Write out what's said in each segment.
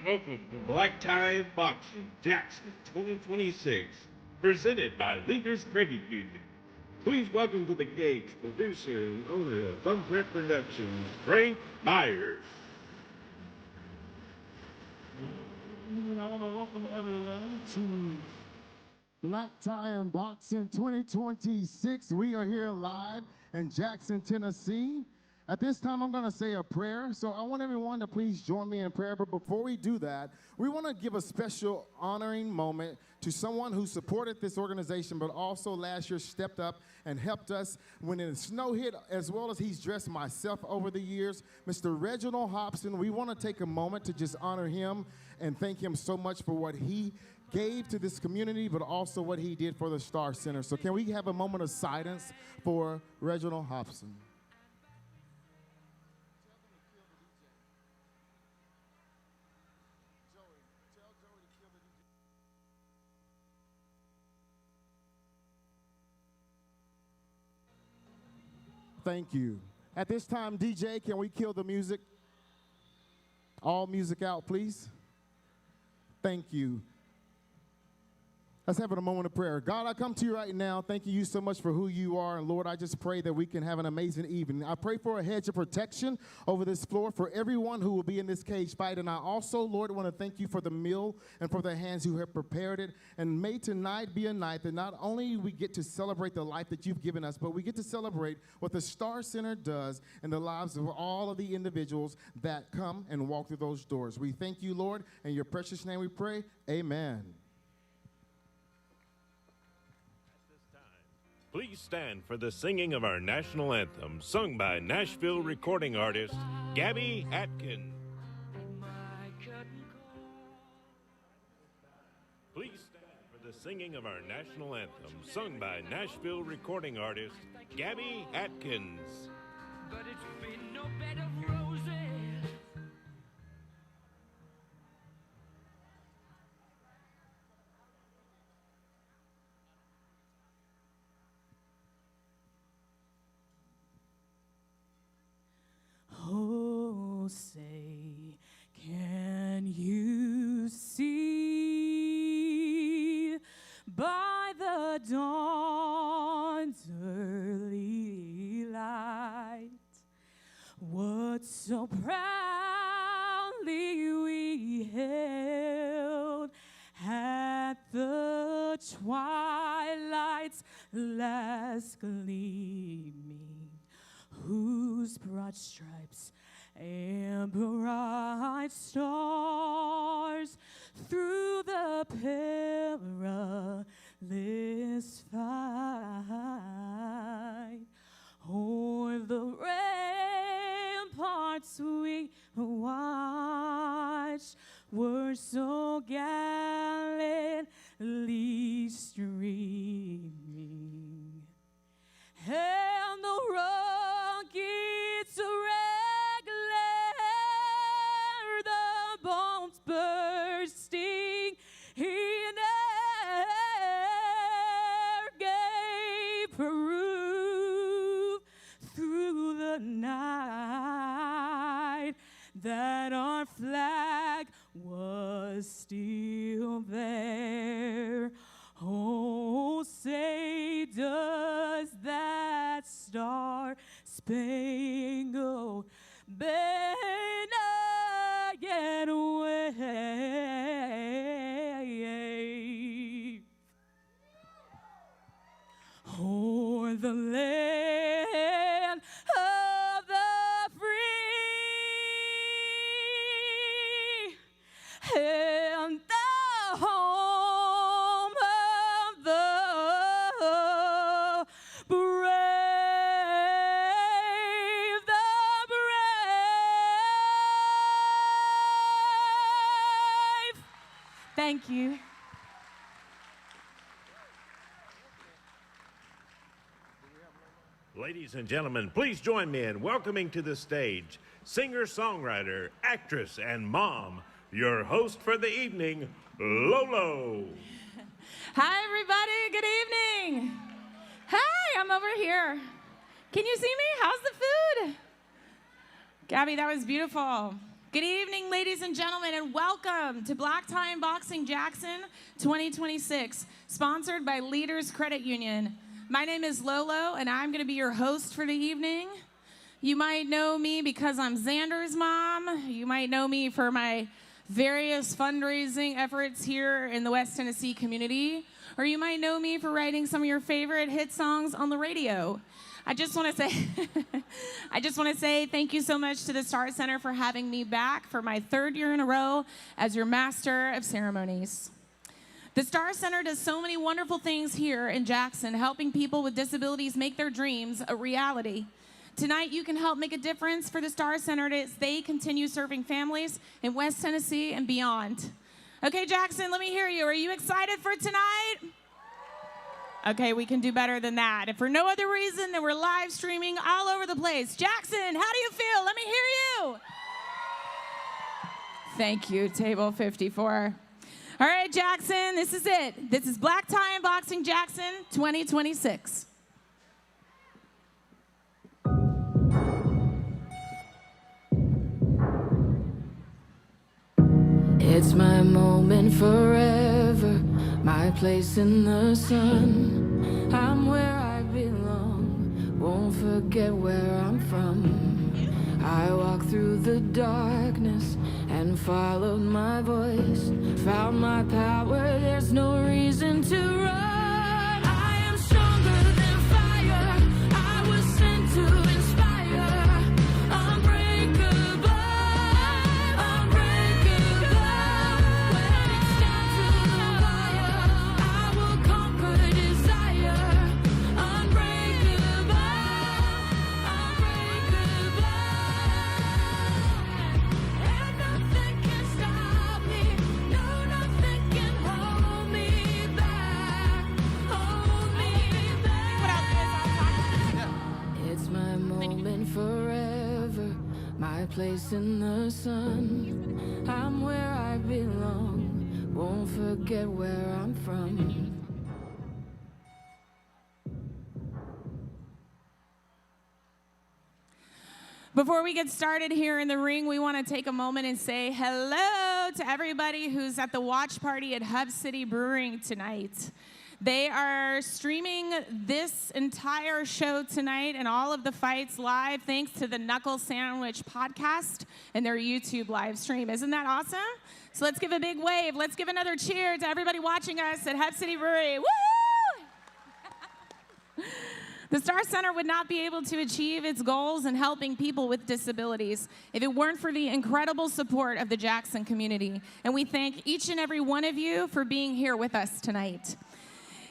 Welcome to Black Tie Boxing, Jackson 2026, presented by Leaders Credit Union. Please welcome to the cage, producer and owner of Thumbprint Productions, Frank Myers. Black Tie Boxing 2026. We are here live in Jackson, Tennessee. At this time, I'm going to say a prayer, so I want everyone to please join me in prayer. But before we do that, we want to give a special honoring moment to someone who supported this organization, but also last year stepped up and helped us when the snow hit, as well as he's dressed myself over the years. Mr. Reginald Hobson, we want to take a moment to just honor him and thank him so much for what he gave to this community, but also what he did for the Star Center. So can we have a moment of silence for Reginald Hobson? Thank you. At this time, DJ, can we kill the music? All music out, please. Thank you. Let's have a moment of prayer. God, I come to you right now, thanking you so much for who you are. And Lord, I just pray that we can have an amazing evening. I pray for a hedge of protection over this floor for everyone who will be in this cage fight. And I also, Lord, want to thank you for the meal and for the hands who have prepared it. And may tonight be a night that not only we get to celebrate the life that you've given us, but we get to celebrate what the Star Center does in the lives of all of the individuals that come and walk through those doors. We thank you, Lord. In your precious name we pray. Amen. Please stand for the singing of our national anthem, sung by Nashville recording artist Gabby Atkins. Please stand for the singing of our national anthem, sung by Nashville recording artist Gabby Atkins. But it's been no bed of roses. Oh, say, can you see by the dawn's early light what so proudly we held at the twilight's last gleaming, whose broad stripes and bright stars through the perilous fight o'er the ramparts we watched were so gallantly streaming, and the rockets regular, the bombs bursting in air, gave proof through the night that our flag was still there. Oh, say does that star-spangled banner yet wave o'er the land of the free and the home of the brave, the brave. Thank you. Ladies and gentlemen, please join me in welcoming to the stage singer-songwriter, actress, and mom, your host for the evening, Lolo. Hi, everybody. Good evening. Hi, I'm over here. Can you see me? How's the food? Gabby, that was beautiful. Good evening, ladies and gentlemen, and welcome to Black Tie and Boxing Jackson 2026, sponsored by Leaders Credit Union. My name is Lolo, and I'm going to be your host for the evening. You might know me because I'm Xander's mom. You might know me for my various fundraising efforts here in the West Tennessee community, or you might know me for writing some of your favorite hit songs on the radio. I just want to say thank you so much to the Star Center for having me back for my 3rd year in a row as your Master of Ceremonies. The Star Center does so many wonderful things here in Jackson, helping people with disabilities make their dreams a reality. Tonight, you can help make a difference for the Star Center as they continue serving families in West Tennessee and beyond. Okay, Jackson, let me hear you. Are you excited for tonight? Okay, we can do better than that. If for no other reason than we're live streaming all over the place. Jackson, how do you feel? Let me hear you. Thank you, table 54. All right, Jackson, this is it. This is Black Tie and Boxing Jackson 2026. It's my moment forever, my place in the sun. I'm where I belong, won't forget where I'm from. I walked through the darkness and followed my voice. Found my power, there's no reason to run. I am stronger than fire, I was sent to inspire. Unbreakable, unbreakable. When it's down to the wire, I will conquer desire. Unbreakable, unbreakable. And nothing can stop me. No, nothing can hold me back. Hold me back. It's my moment forever, my place in the sun. I'm where I belong, won't forget where I'm from. Before we get started here in the ring, we want to take a moment and say hello to everybody who's at the watch party at Hub City Brewing tonight. They are streaming this entire show tonight and all of the fights live thanks to the Knuckle Sandwich podcast and their YouTube live stream. Isn't that awesome? So let's give a big wave. Let's give another cheer to everybody watching us at Hub City Brewery. Woo! The Star Center would not be able to achieve its goals in helping people with disabilities if it weren't for the incredible support of the Jackson community. And we thank each and every one of you for being here with us tonight.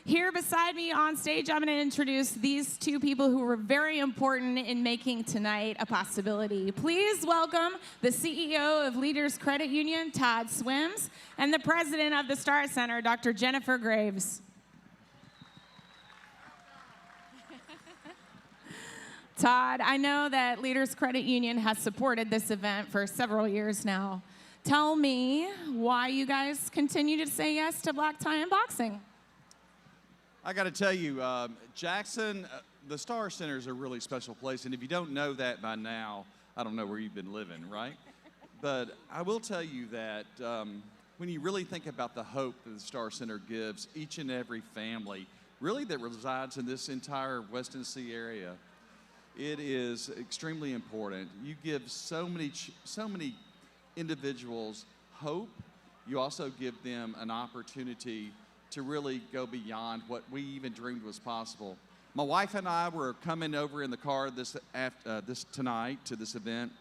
Here beside me on stage, I'm going to introduce these two people who were very important in making tonight a possibility. Please welcome the CEO of Leaders Credit Union, Todd Swims, and the president of the Star Center, Dr. Jennifer Graves. Todd, I know that Leaders Credit Union has supported this event for several years now. Tell me why you guys continue to say yes to Black Tie and Boxing. I got to tell you, Jackson, the Star Center is a really special place, and if you don't know that by now, I don't know where you've been living, right? But I will tell you that when you really think about the hope that the Star Center gives each and every family, really that resides in this entire West Tennessee area, it is extremely important. You give so many individuals hope. You also give them an opportunity to really go beyond what we even dreamed was possible. My wife and I were coming over in the car this tonight to this event,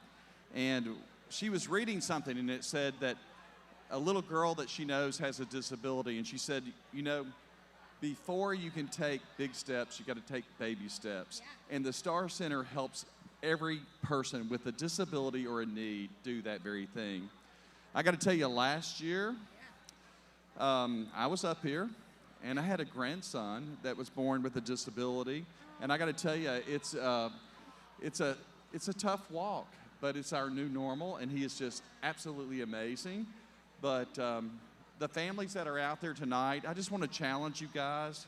and she was reading something, and it said that a little girl that she knows has a disability, and she said, you know, before you can take big steps, you got to take baby steps. Yeah. And the Star Center helps every person with a disability or a need do that very thing. I got to tell you, last year, I was up here, and I had a grandson that was born with a disability. And I got to tell you, it's a tough walk, but it's our new normal, and he is just absolutely amazing. But the families that are out there tonight, I just want to challenge you guys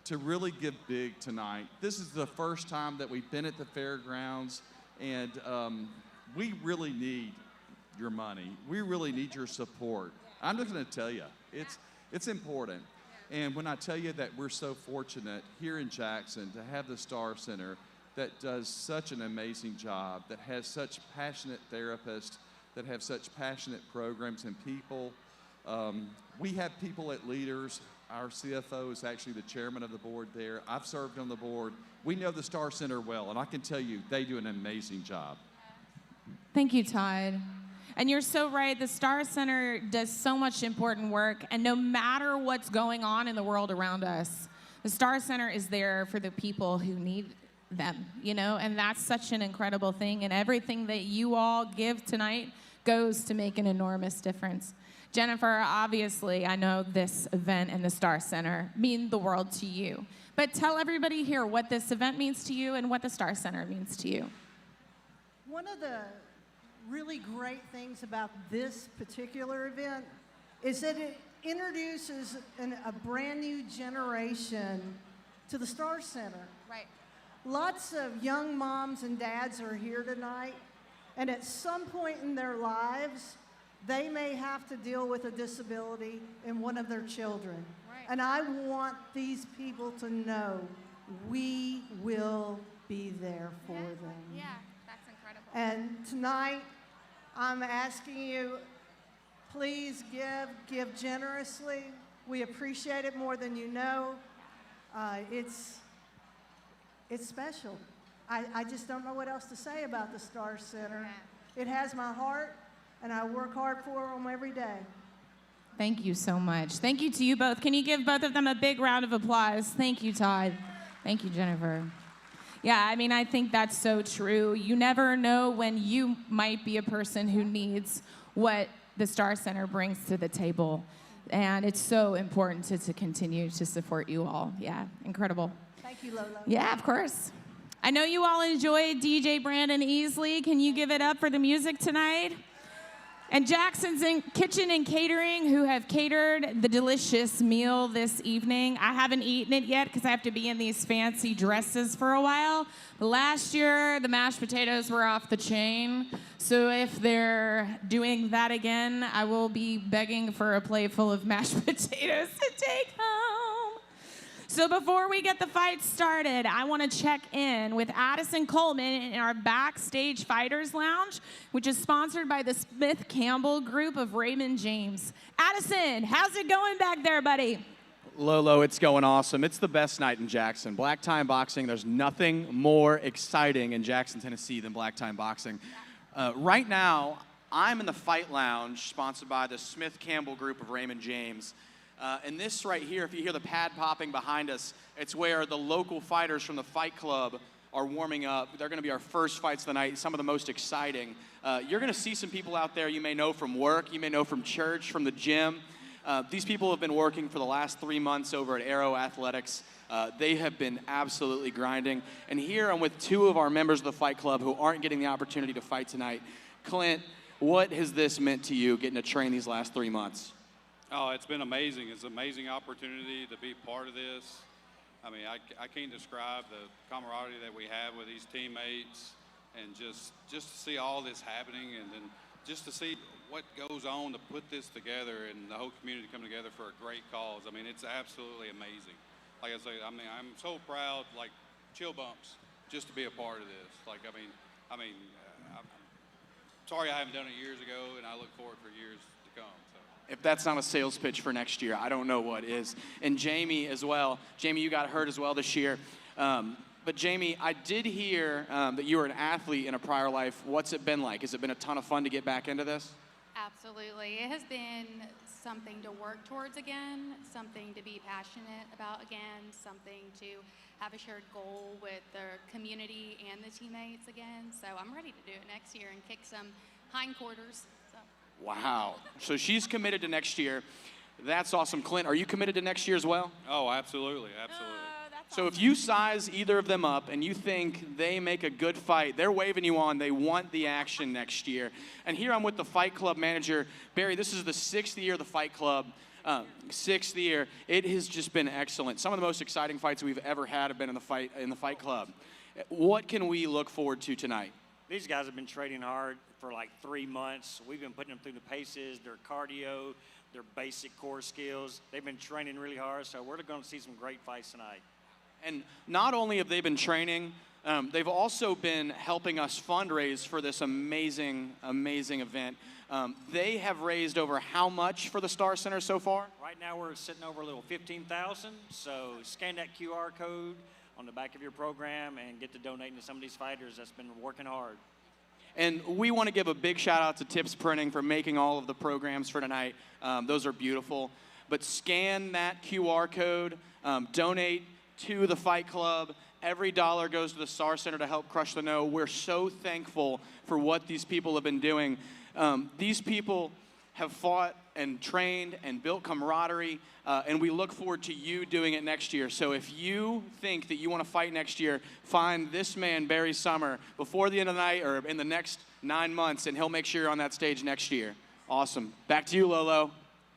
to really give big tonight. This is the first time that we've been at the fairgrounds, and we really need your money. We really need your support. I'm just going to tell you, it's important. And when I tell you that we're so fortunate here in Jackson to have the Star Center that does such an amazing job, that has such passionate therapists, that have such passionate programs and people. We have people at Leaders. Our CFO is actually the chairman of the board there. I've served on the board. We know the Star Center well, and I can tell you they do an amazing job. Thank you, Todd. And you're so right. The Star Center does so much important work, and no matter what's going on in the world around us, the Star Center is there for the people who need them, you know, and that's such an incredible thing, and everything that you all give tonight goes to make an enormous difference. Jennifer, obviously, I know this event and the Star Center mean the world to you, but tell everybody here what this event means to you and what the Star Center means to you. One of the really great things about this particular event is that it introduces a brand new generation to the Star Center. Right. Lots of young moms and dads are here tonight, and at some point in their lives, they may have to deal with a disability in one of their children. Right. And I want these people to know we will be there for them. Yeah, that's incredible. And tonight, I'm asking you, please give generously. We appreciate it more than you know. It's special. I just don't know what else to say about the Star Center. It has my heart, and I work hard for them every day. Thank you so much. Thank you to you both. Can you give both of them a big round of applause? Thank you, Todd. Thank you, Jennifer. Yeah, I mean, I think that's so true. You never know when you might be a person who needs what the Star Center brings to the table. And it's so important to continue to support you all. Yeah, incredible. Thank you, Lola. Yeah, of course. I know you all enjoyed DJ Brandon Easley. Can you give it up for the music tonight? And Jackson's Kitchen and Catering, who have catered the delicious meal this evening. I haven't eaten it yet because I have to be in these fancy dresses for a while. Last year, the mashed potatoes were off the chain. So if they're doing that again, I will be begging for a plate full of mashed potatoes to take home. So before we get the fight started, I want to check in with Addison Coleman in our Backstage Fighters Lounge, which is sponsored by the Smith Campbell Group of Raymond James. Addison, how's it going back there, buddy? Lolo, it's going awesome. It's the best night in Jackson. Black Time Boxing, there's nothing more exciting in Jackson, Tennessee than Black Time Boxing. Right now, I'm in the Fight Lounge, sponsored by the Smith Campbell Group of Raymond James. And this right here, if you hear the pad popping behind us, it's where the local fighters from the Fight Club are warming up. They're going to be our first fights of the night, some of the most exciting. You're going to see some people out there you may know from work, you may know from church, from the gym. These people have been working for the last 3 months over at Aero Athletics. They have been absolutely grinding. And here I'm with two of our members of the Fight Club who aren't getting the opportunity to fight tonight. Clint, what has this meant to you, getting to train these last 3 months? Oh, it's been amazing. It's an amazing opportunity to be part of this. I mean, I can't describe the camaraderie that we have with these teammates, and just to see all this happening, and then just to see what goes on to put this together and the whole community come together for a great cause. I mean, it's absolutely amazing. Like I say, I mean, I'm so proud, like chill bumps, just to be a part of this. Like, I'm sorry I haven't done it years ago, and I look forward for years to come. So. If that's not a sales pitch for next year, I don't know what is. And Jamie as well. Jamie, you got hurt as well this year. But Jamie, I did hear that you were an athlete in a prior life. What's it been like? Has it been a ton of fun to get back into this? Absolutely. It has been something to work towards again, something to be passionate about again, something to have a shared goal with the community and the teammates again. So I'm ready to do it next year and kick some hindquarters. So. Wow. So she's committed to next year. That's awesome. Clint, are you committed to next year as well? Oh, absolutely, absolutely. So if you size either of them up and you think they make a good fight, they're waving you on, they want the action next year. And here I'm with the Fight Club manager. Barry, this is the 6th year of the Fight Club. 6th year. It has just been excellent. Some of the most exciting fights we've ever had have been in the Fight Club. What can we look forward to tonight? These guys have been training hard for like 3 months. We've been putting them through the paces, their cardio, their basic core skills. They've been training really hard, so we're going to see some great fights tonight. And not only have they been training, they've also been helping us fundraise for this amazing, amazing event. They have raised over how much for the Star Center so far? Right now we're sitting over a little 15,000, so scan that QR code on the back of your program and get to donating to some of these fighters that's been working hard. And we want to give a big shout out to Tips Printing for making all of the programs for tonight. Those are beautiful. But scan that QR code, donate to the Fight Club. Every dollar goes to the Star Center to help crush the no. We're so thankful for what these people have been doing. These people have fought and trained and built camaraderie, and we look forward to you doing it next year. So if you think that you want to fight next year, find this man, Barry Summer, before the end of the night or in the next 9 months, and he'll make sure you're on that stage next year. Awesome. Back to you, Lolo.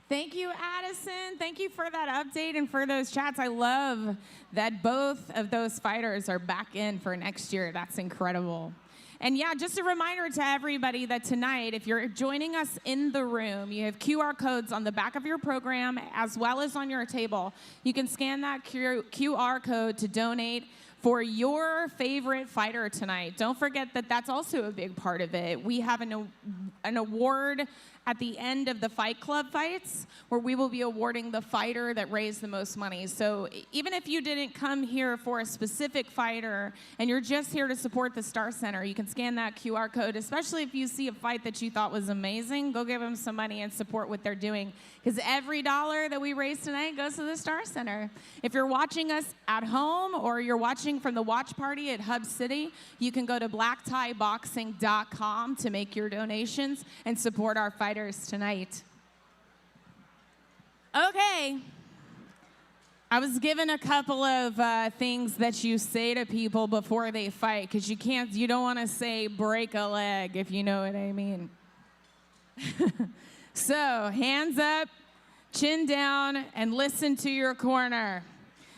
Thank you, Addison. Thank you for that update and for those chats. I love that both of those fighters are back in for next year. That's incredible. And yeah, just a reminder to everybody that tonight, if you're joining us in the room, you have QR codes on the back of your program as well as on your table. You can scan that QR code to donate for your favorite fighter tonight. Don't forget that that's also a big part of it. We have an award at the end of the Fight Club fights where we will be awarding the fighter that raised the most money. So even if you didn't come here for a specific fighter and you're just here to support the Star Center, you can scan that QR code, especially if you see a fight that you thought was amazing. Go give them some money and support what they're doing, because every dollar that we raise tonight goes to the Star Center. If you're watching us at home or you're watching from the watch party at Hub City, you can go to blackttieboxing.com to make your donations and support our fighters tonight. Okay. I was given a couple of things that you say to people before they fight, because you don't want to say break a leg, if you know what I mean. So, hands up, chin down, and listen to your corner.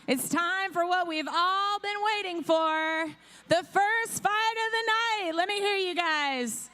It's time for what we've all been waiting for, the first fight of the night. Let me hear you guys.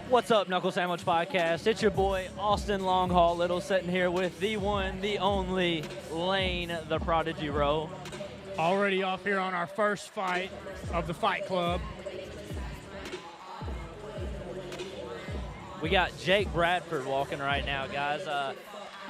What's up, Knuckle Sandwich Podcast? It's your boy, Austin Long Haul Little, sitting here with the one, the only, Lane, the Prodigy Rowe. Already off here on our first fight of the Fight Club. We got Jake Bradford walking right now, guys.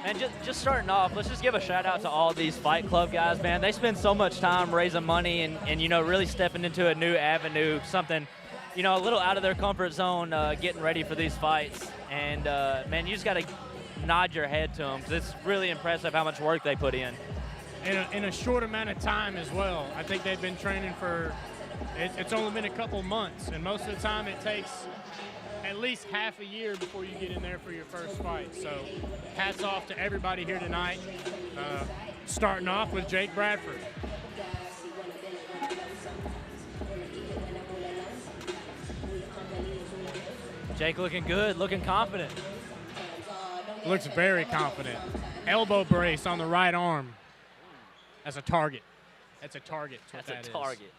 And just starting off, let's just give a shout out to all these Fight Club guys, man. They spend so much time raising money and you know, really stepping into a new avenue, something, you know, a little out of their comfort zone, getting ready for these fights. And, man, you just got to nod your head to them, because it's really impressive how much work they put in. In a short amount of time as well. I think they've been training for It's only been a couple months, and most of the time it takes at least half a year before you get in there for your first fight. So hats off to everybody here tonight. Starting off with Jake Bradford. Jake looking good, looking confident. Looks very confident. Elbow brace on the right arm. That's a target. That's a target. That's a target.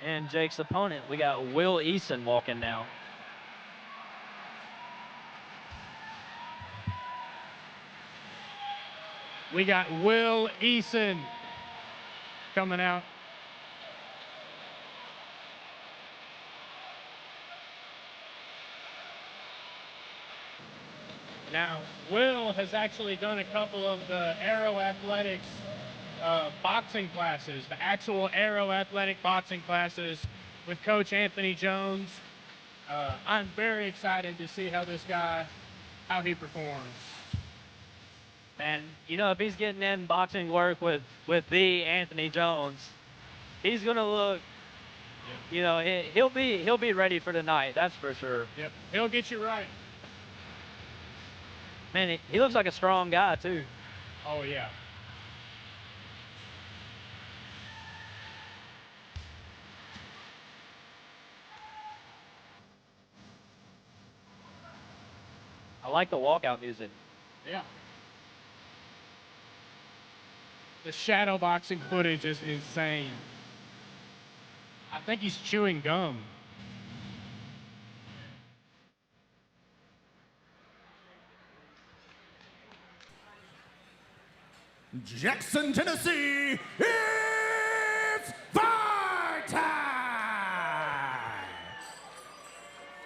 And Jake's opponent, we got Will Eason walking now. We got Will Eason coming out. Now, Will has actually done a couple of the Aero Athletics boxing classes, the actual Aero Athletic boxing classes with Coach Anthony Jones. I'm very excited to see how this guy, how he performs. And, you know, if he's getting in boxing work with the Anthony Jones, he's going to look, you know, he'll be ready for tonight, that's for sure. Yep, he'll get you right. Man, he looks like a strong guy, too. Oh, yeah. I like the walkout music. Yeah. The shadow boxing footage is insane. I think he's chewing gum. Jackson, Tennessee, it's fight time!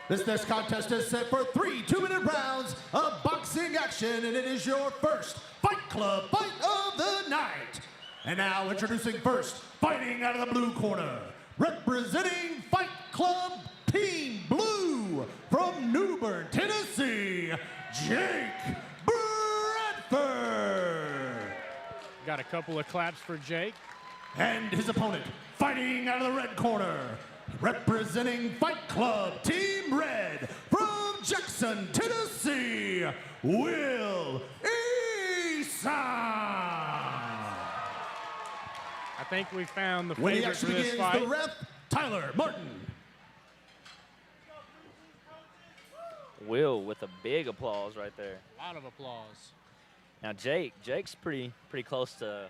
This next contest is set for 3 2-minute rounds of boxing action, and it is your first Fight Club fight of the night. And now introducing first, fighting out of the blue corner, representing Fight Club Team Blue from Newbern, Tennessee, Jake Bradford. Got a couple of claps for Jake. And his opponent, fighting out of the red corner, representing Fight Club Team Red from Jackson, Tennessee, Will Eason. I think we found the When the favorite for action this begins, fight. the ref, Tyler Martin. Will with a big applause right there. A lot of applause. Now Jake's pretty close to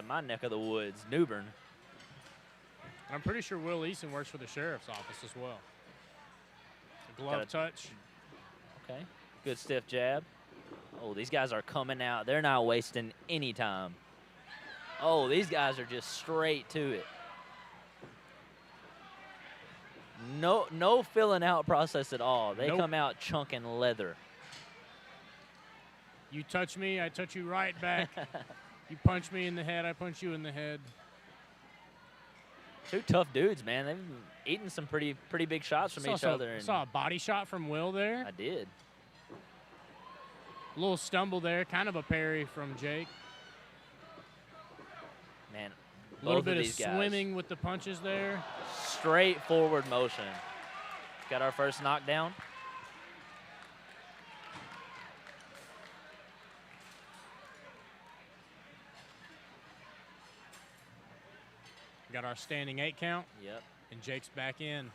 my neck of the woods, Newbern. I'm pretty sure Will Eason works for the sheriff's office as well. A glove touch. Okay, good stiff jab. Oh, these guys are coming out. They're not wasting any time. Oh, these guys are just straight to it. No filling out process at all. They come out chunking leather. You touch me, I touch you right back. You punch me in the head, I punch you in the head. Two tough dudes, man. They've been eating some pretty big shots from each other. I saw a body shot from Will there. I did. A little stumble there, kind of a parry from Jake. Man, a little bit of these guys, swimming with the punches there. Straight forward motion. Got our first knockdown. Got our standing 8 count. Yep. And Jake's back in,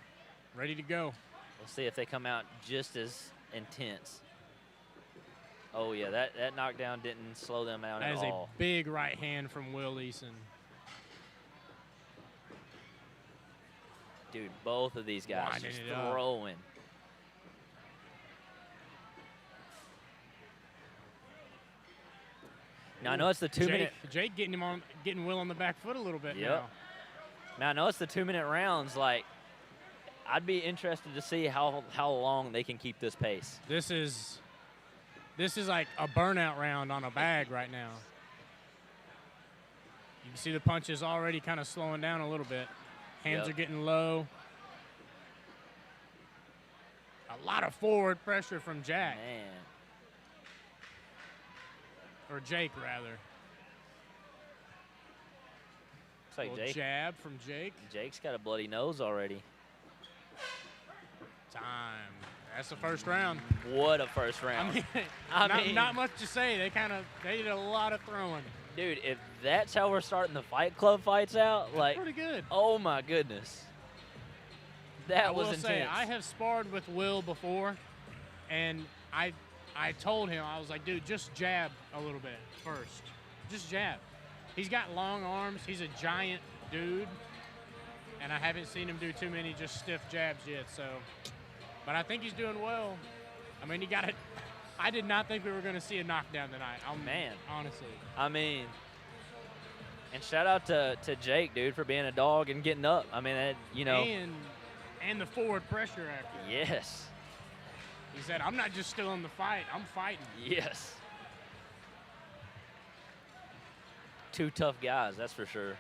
ready to go. We'll see if they come out just as intense. Oh, yeah, that knockdown didn't slow them out at all. That is a big right hand from Will Eason. Dude, both of these guys just throwing. Now, I know it's the 2-minute. Jake getting Will on the back foot a little bit now. Now, I know it's the 2-minute rounds. Like, I'd be interested to see how long they can keep this pace. This is like a burnout round on a bag right now. You can see the punches already kind of slowing down a little bit. Hands are getting low. A lot of forward pressure from Jack. Man. Or Jake, rather. Looks like Little Jake. Jab from Jake. Jake's got a bloody nose already. Time. That's the first round. What a first round. I mean, not much to say. They did a lot of throwing. Dude, if that's how we're starting the Fight Club fights out, That's like, pretty good. Oh my goodness. That was I will intense. say, I have sparred with Will before, and I told him, I was like, dude, just jab a little bit first. Just jab. He's got long arms. He's a giant dude, and I haven't seen him do too many just stiff jabs yet. So, but I think he's doing well. I mean, he got it. I did not think we were going to see a knockdown tonight. Man. Honestly. I mean, and shout out to Jake, dude, for being a dog and getting up. I mean, that, you know. And the forward pressure after. Yes. He said, I'm not just still in the fight, I'm fighting. Yes. Two tough guys, that's for sure.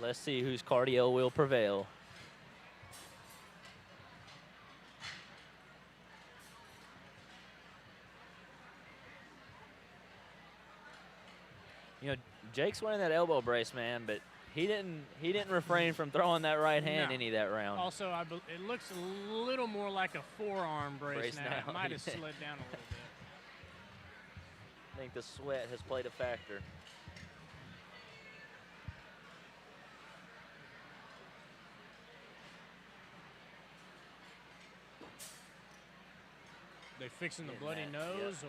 Let's see whose cardio will prevail. You know, Jake's wearing that elbow brace, man, but he didn't refrain from throwing that right hand any of that round. Also, it looks a little more like a forearm brace now. It might have slid down a little bit. I think the sweat has played a factor. They fixing the bloody nose, or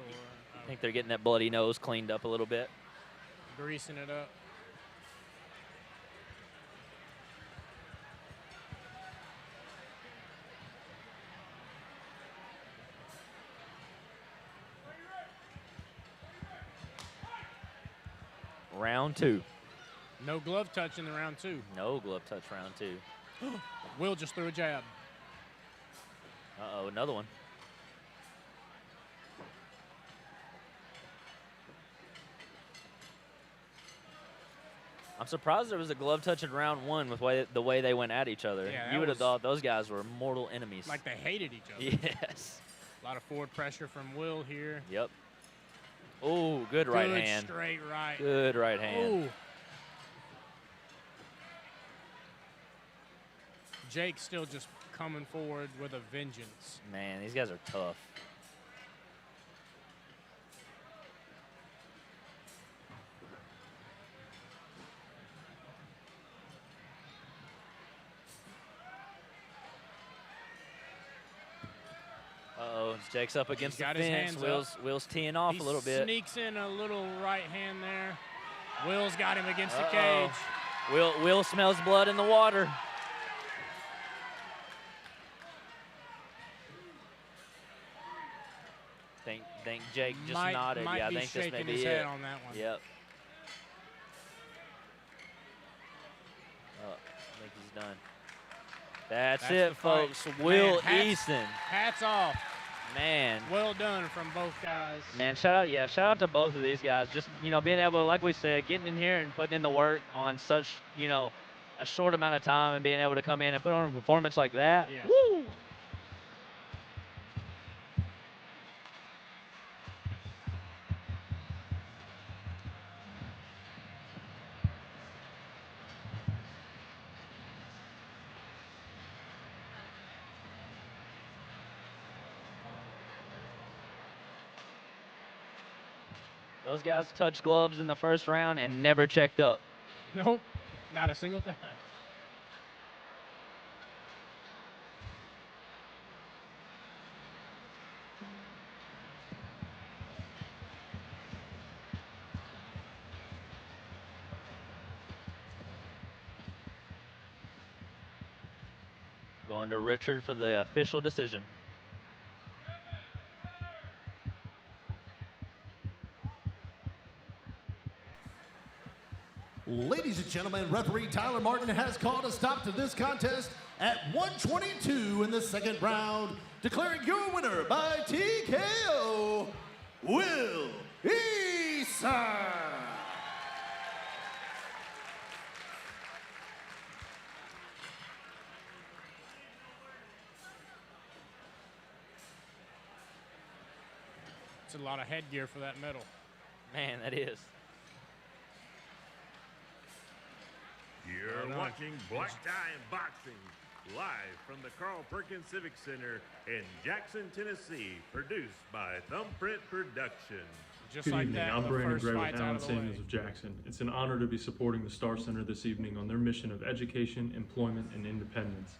I think they're getting that bloody nose cleaned up a little bit. Greasing it up. Round two. No glove touch in the round two. No glove touch round two. Will just threw a jab. Uh-oh, another one. I'm surprised there was a glove touch in round one with the way they went at each other. Yeah, you would have thought those guys were mortal enemies. Like they hated each other. Yes. A lot of forward pressure from Will here. Yep. Oh, good right hand. Straight right. Good right hand. Ooh. Jake's still just coming forward with a vengeance. Man, these guys are tough. Uh-oh, Jake's up against the fence. Will's teeing off a little bit. Sneaks in a little right hand there. Will's got him against the cage. Will smells blood in the water. Think Jake just nodded. Yeah, I think this may be his it. Head on that one. Yep. Oh, I think he's done. That's it, folks. Will Eason. Hats off. Man. Well done from both guys. Man, shout out to both of these guys. Just, you know, being able to, like we said, getting in here and putting in the work on such, you know, a short amount of time and being able to come in and put on a performance like that. Yeah. Woo! Those guys touched gloves in the first round and never checked up. Nope, not a single time. Going to Richard for the official decision. Ladies and gentlemen, referee Tyler Martin has called a stop to this contest at 1:22 in the second round, declaring your winner by TKO, Will Eason. a lot of headgear for that medal. Man, that is. You're watching Black Tie and Boxing live from the Carl Perkins Civic Center in Jackson, Tennessee, produced by Thumbprint Production. Just Good like evening. that, I'm the Brandon first Gray with fight's out Allen of the way. Samuels of Jackson. It's an honor to be supporting the Star Center this evening on their mission of education, employment, and independence.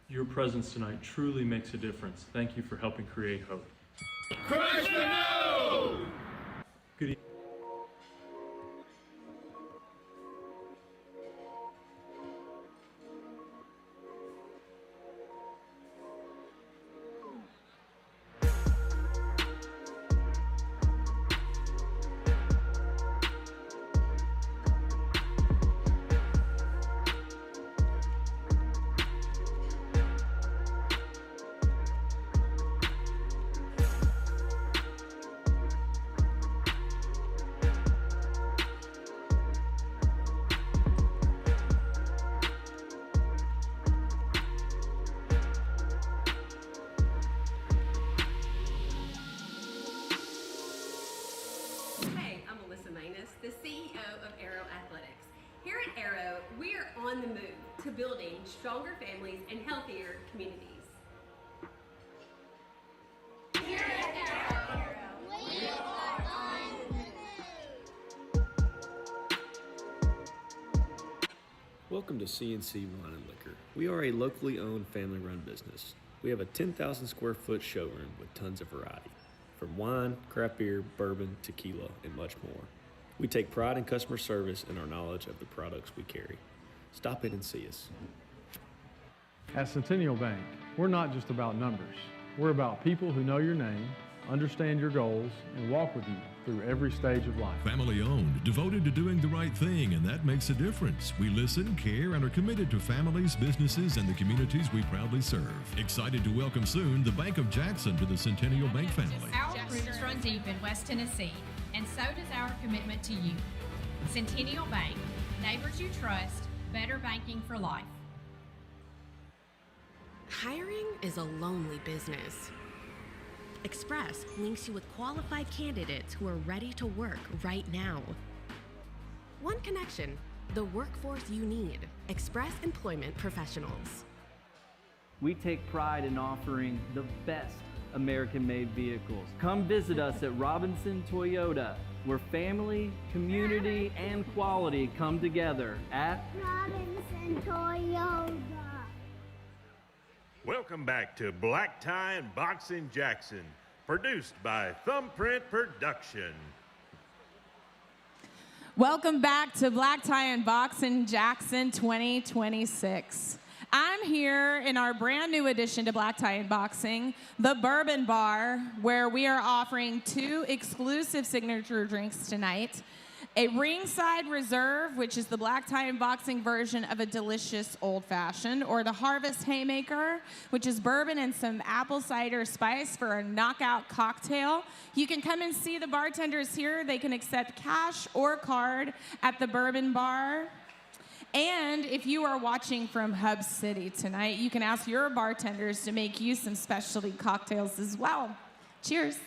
Your presence tonight truly makes a difference. Thank you for helping create hope. Crush the no! Good evening. the CEO of Arrow Athletics. Here at Arrow, we are on the move to building stronger families and healthier communities. Here at Arrow, we are on the move. Welcome to CNC Wine and Liquor. We are a locally owned family-run business. We have a 10,000 square foot showroom with tons of variety, from wine, craft beer, bourbon, tequila, and much more. We take pride in customer service and our knowledge of the products we carry. Stop in and see us. At Centennial Bank, we're not just about numbers. We're about people who know your name, understand your goals, and walk with you through every stage of life. Family owned, devoted to doing the right thing, and that makes a difference. We listen, care, and are committed to families, businesses, and the communities we proudly serve. Excited to welcome soon the Bank of Jackson to the Centennial Bank family. Our roots run deep in West Tennessee, and so does our commitment to you. Centennial Bank, neighbors you trust, better banking for life. Hiring is a lonely business. Express links you with qualified candidates who are ready to work right now. One connection, the workforce you need. Express Employment Professionals. We take pride in offering the best American-made vehicles. Come visit us at Robinson Toyota, where family, community, and quality come together at Robinson Toyota. Welcome back to Black Tie and Boxing Jackson, produced by Thumbprint Production. Welcome back to Black Tie and Boxing Jackson 2026. I'm here in our brand new addition to Black Tie and Boxing, the Bourbon Bar, where we are offering 2 exclusive signature drinks tonight. A Ringside Reserve, which is the Black Tie and Boxing version of a delicious old-fashioned, or the Harvest Haymaker, which is bourbon and some apple cider spice for a knockout cocktail. You can come and see the bartenders here. They can accept cash or card at the Bourbon Bar. And if you are watching from Hub City tonight, you can ask your bartenders to make you some specialty cocktails as well. Cheers.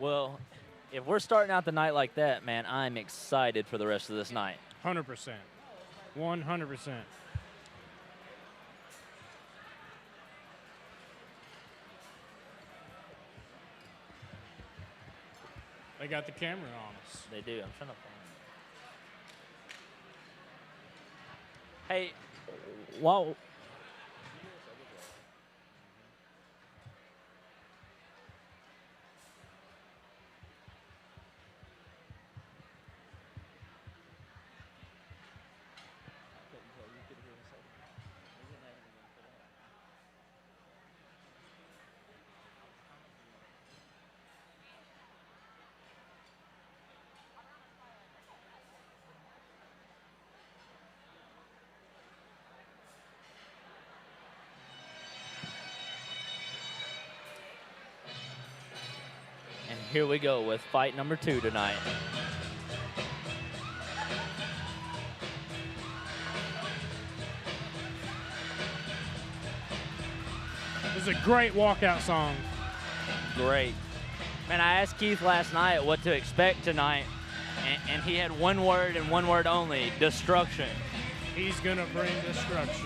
Well, if we're starting out the night like that, man, I'm excited for the rest of this night. 100%. 100%. They got the camera on us. They do. I'm trying to find. Hey, while. Here we go with fight number 2 tonight. This is a great walkout song. Great. Man, I asked Keith last night what to expect tonight, and he had one word and one word only: destruction. He's gonna bring destruction.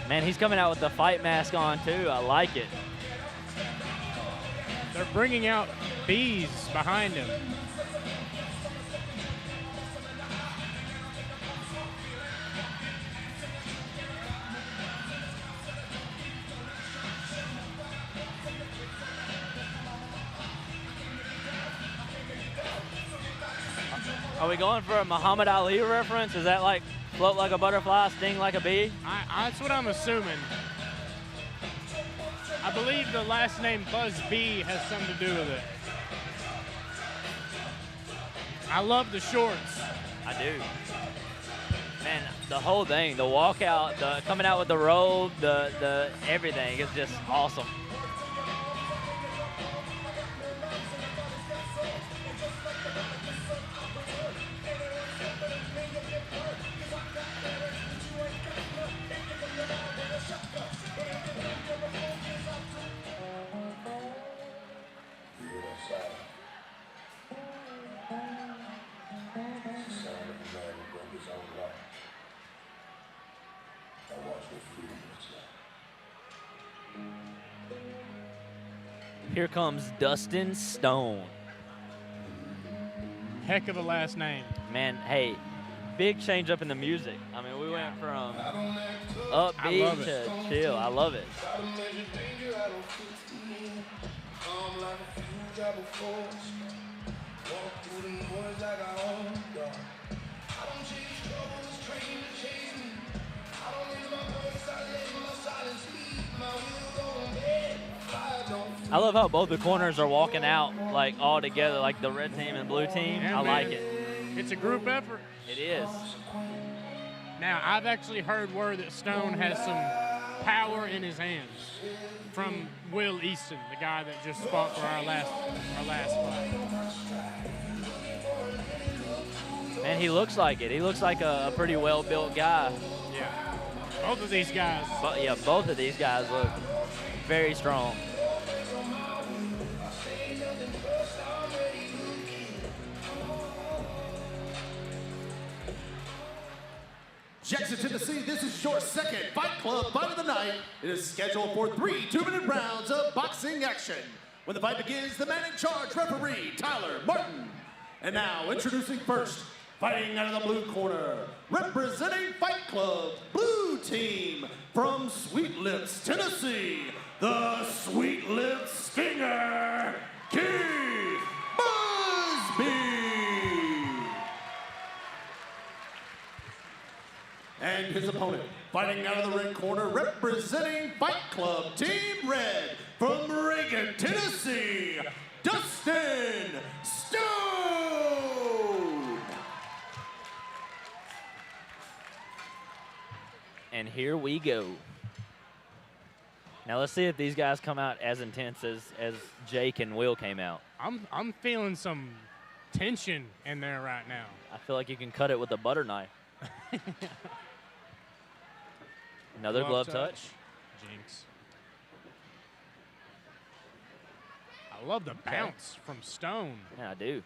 Man, he's coming out with the fight mask on too. I like it. They're bringing out bees behind him. Are we going for a Muhammad Ali reference? Is that like float like a butterfly, sting like a bee? That's what I'm assuming. I believe the last name Busby has something to do with it. I love the shorts. I do. Man, the whole thing, the walkout, the coming out with the robe, the everything is just awesome. Here comes Dustin Stone. Heck of a last name. Man, hey, big change up in the music. I mean, we went from upbeat to chill. I love it. I love how both the corners are walking out like all together, like the red team and blue team. Yeah, I like it. It's a group effort. It is. Now, I've actually heard word that Stone has some power in his hands from Will Eason, the guy that just fought for our last fight. Man, he looks like it. He looks like a pretty well-built guy. Yeah. Both of these guys. But yeah, both of these guys look very strong. Jackson, Tennessee, this is your second Fight Club fight of the night. It is scheduled for 3 two-minute rounds of boxing action. When the fight begins, the man in charge, referee Tyler Martin. And now, introducing first, fighting out of the blue corner, representing Fight Club Blue Team from Sweet Lips, Tennessee, the Sweet Lips Stinger, Keith Busby. And his opponent, fighting out of the red corner, representing Fight Club Team Red from Reagan, Tennessee, Dustin Stone. And here we go. Now let's see if these guys come out as intense as Jake and Will came out. I'm feeling some tension in there right now. I feel like you can cut it with a butter knife. Another glove touch. Jinx. I love the bounce from Stone. Yeah, I do.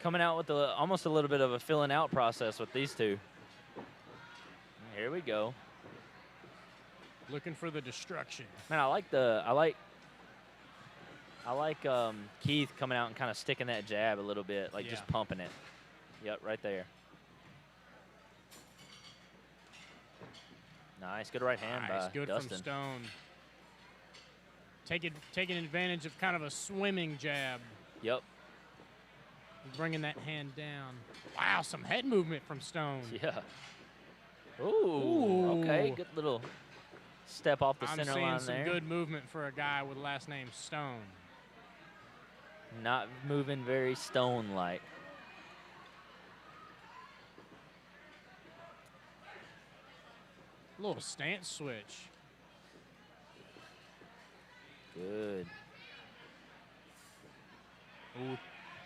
Coming out with almost a little bit of a filling out process with these two. Here we go. Looking for the destruction. Man, I like Keith coming out and kind of sticking that jab a little bit, like just pumping it. Yep, right there. Nice, good right hand by good Dustin. from Stone. Taking advantage of kind of a swimming jab. Yep. Bringing that hand down. Wow, some head movement from Stone. Yeah. Ooh, okay, good little step off the center line there. I'm seeing some good movement for a guy with the last name Stone. Not moving very Stone-like. Little stance switch. Good.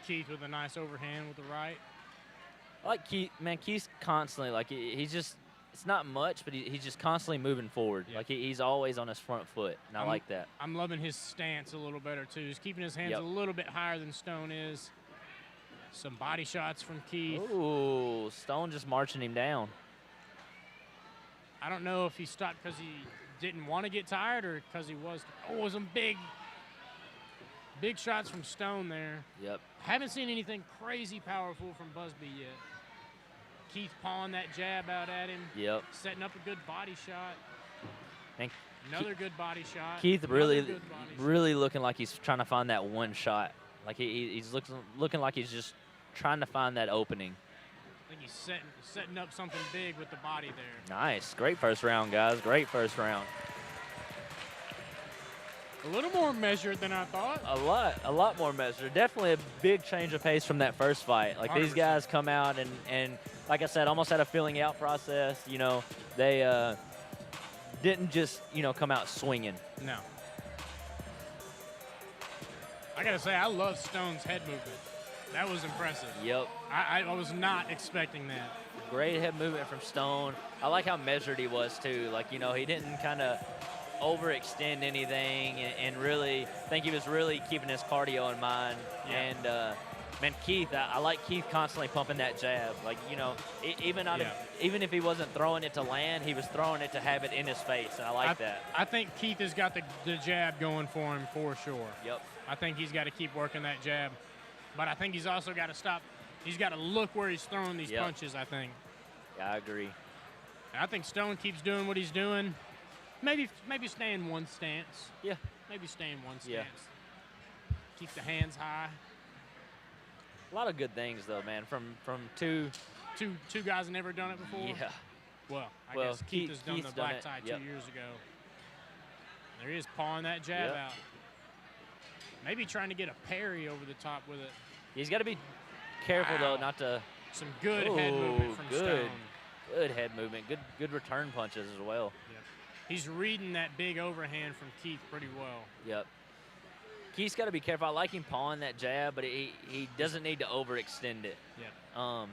Keith with a nice overhand with the right. I like Keith. Man, Keith's constantly, like, he's just, it's not much, but he's just constantly moving forward. Like, he's always on his front foot, and I like that. I'm loving his stance a little better, too. He's keeping his hands a little bit higher than Stone is. Some body shots from Keith. Ooh, Stone just marching him down. I don't know if he stopped because he didn't want to get tired or because he was. Oh, some big shots from Stone there. Yep. Haven't seen anything crazy powerful from Busby yet. Keith pawing that jab out at him. Yep. Setting up a good body shot. And Another good body shot. Keith Another really, good body really looking like he's trying to find that one shot. Like he's looking like he's just trying to find that opening. I think he's setting up something big with the body there. Nice. Great first round, guys. Great first round. A little more measured than I thought. A lot more measured. Definitely a big change of pace from that first fight. Like 100%. These guys come out and like I said, almost had a filling out process. You know, they didn't just, you know, come out swinging. No. I gotta say, I love Stone's head movement. That was impressive. Yep. I was not expecting that. Great head movement from Stone. I like how measured he was too. Like, you know, he didn't kind of overextend anything, and really, I think he was really keeping his cardio in mind. Yeah. And man, Keith, I like Keith constantly pumping that jab. Like, you know, even if he wasn't throwing it to land, he was throwing it to have it in his face, and I like that. I think Keith has got the jab going for him for sure. Yep. I think he's got to keep working that jab, but I think he's also got to stop. He's got to look where he's throwing these punches, I think. Yeah, I agree. And I think Stone keeps doing what he's doing. Maybe stay in one stance. Yeah. Maybe stay in one stance. Yeah. Keep the hands high. A lot of good things though, man. From two guys that never done it before. Yeah. Well, I guess Keith has done the black tie 2 years ago. There he is pawing that jab out. Maybe trying to get a parry over the top with it. He's got to be careful though, not to. Some good head movement from Stone. Good head movement. Good return punches as well. Yep. He's reading that big overhand from Keith pretty well. Yep. Keith's got to be careful. I like him pawing that jab, but he doesn't need to overextend it. Yep.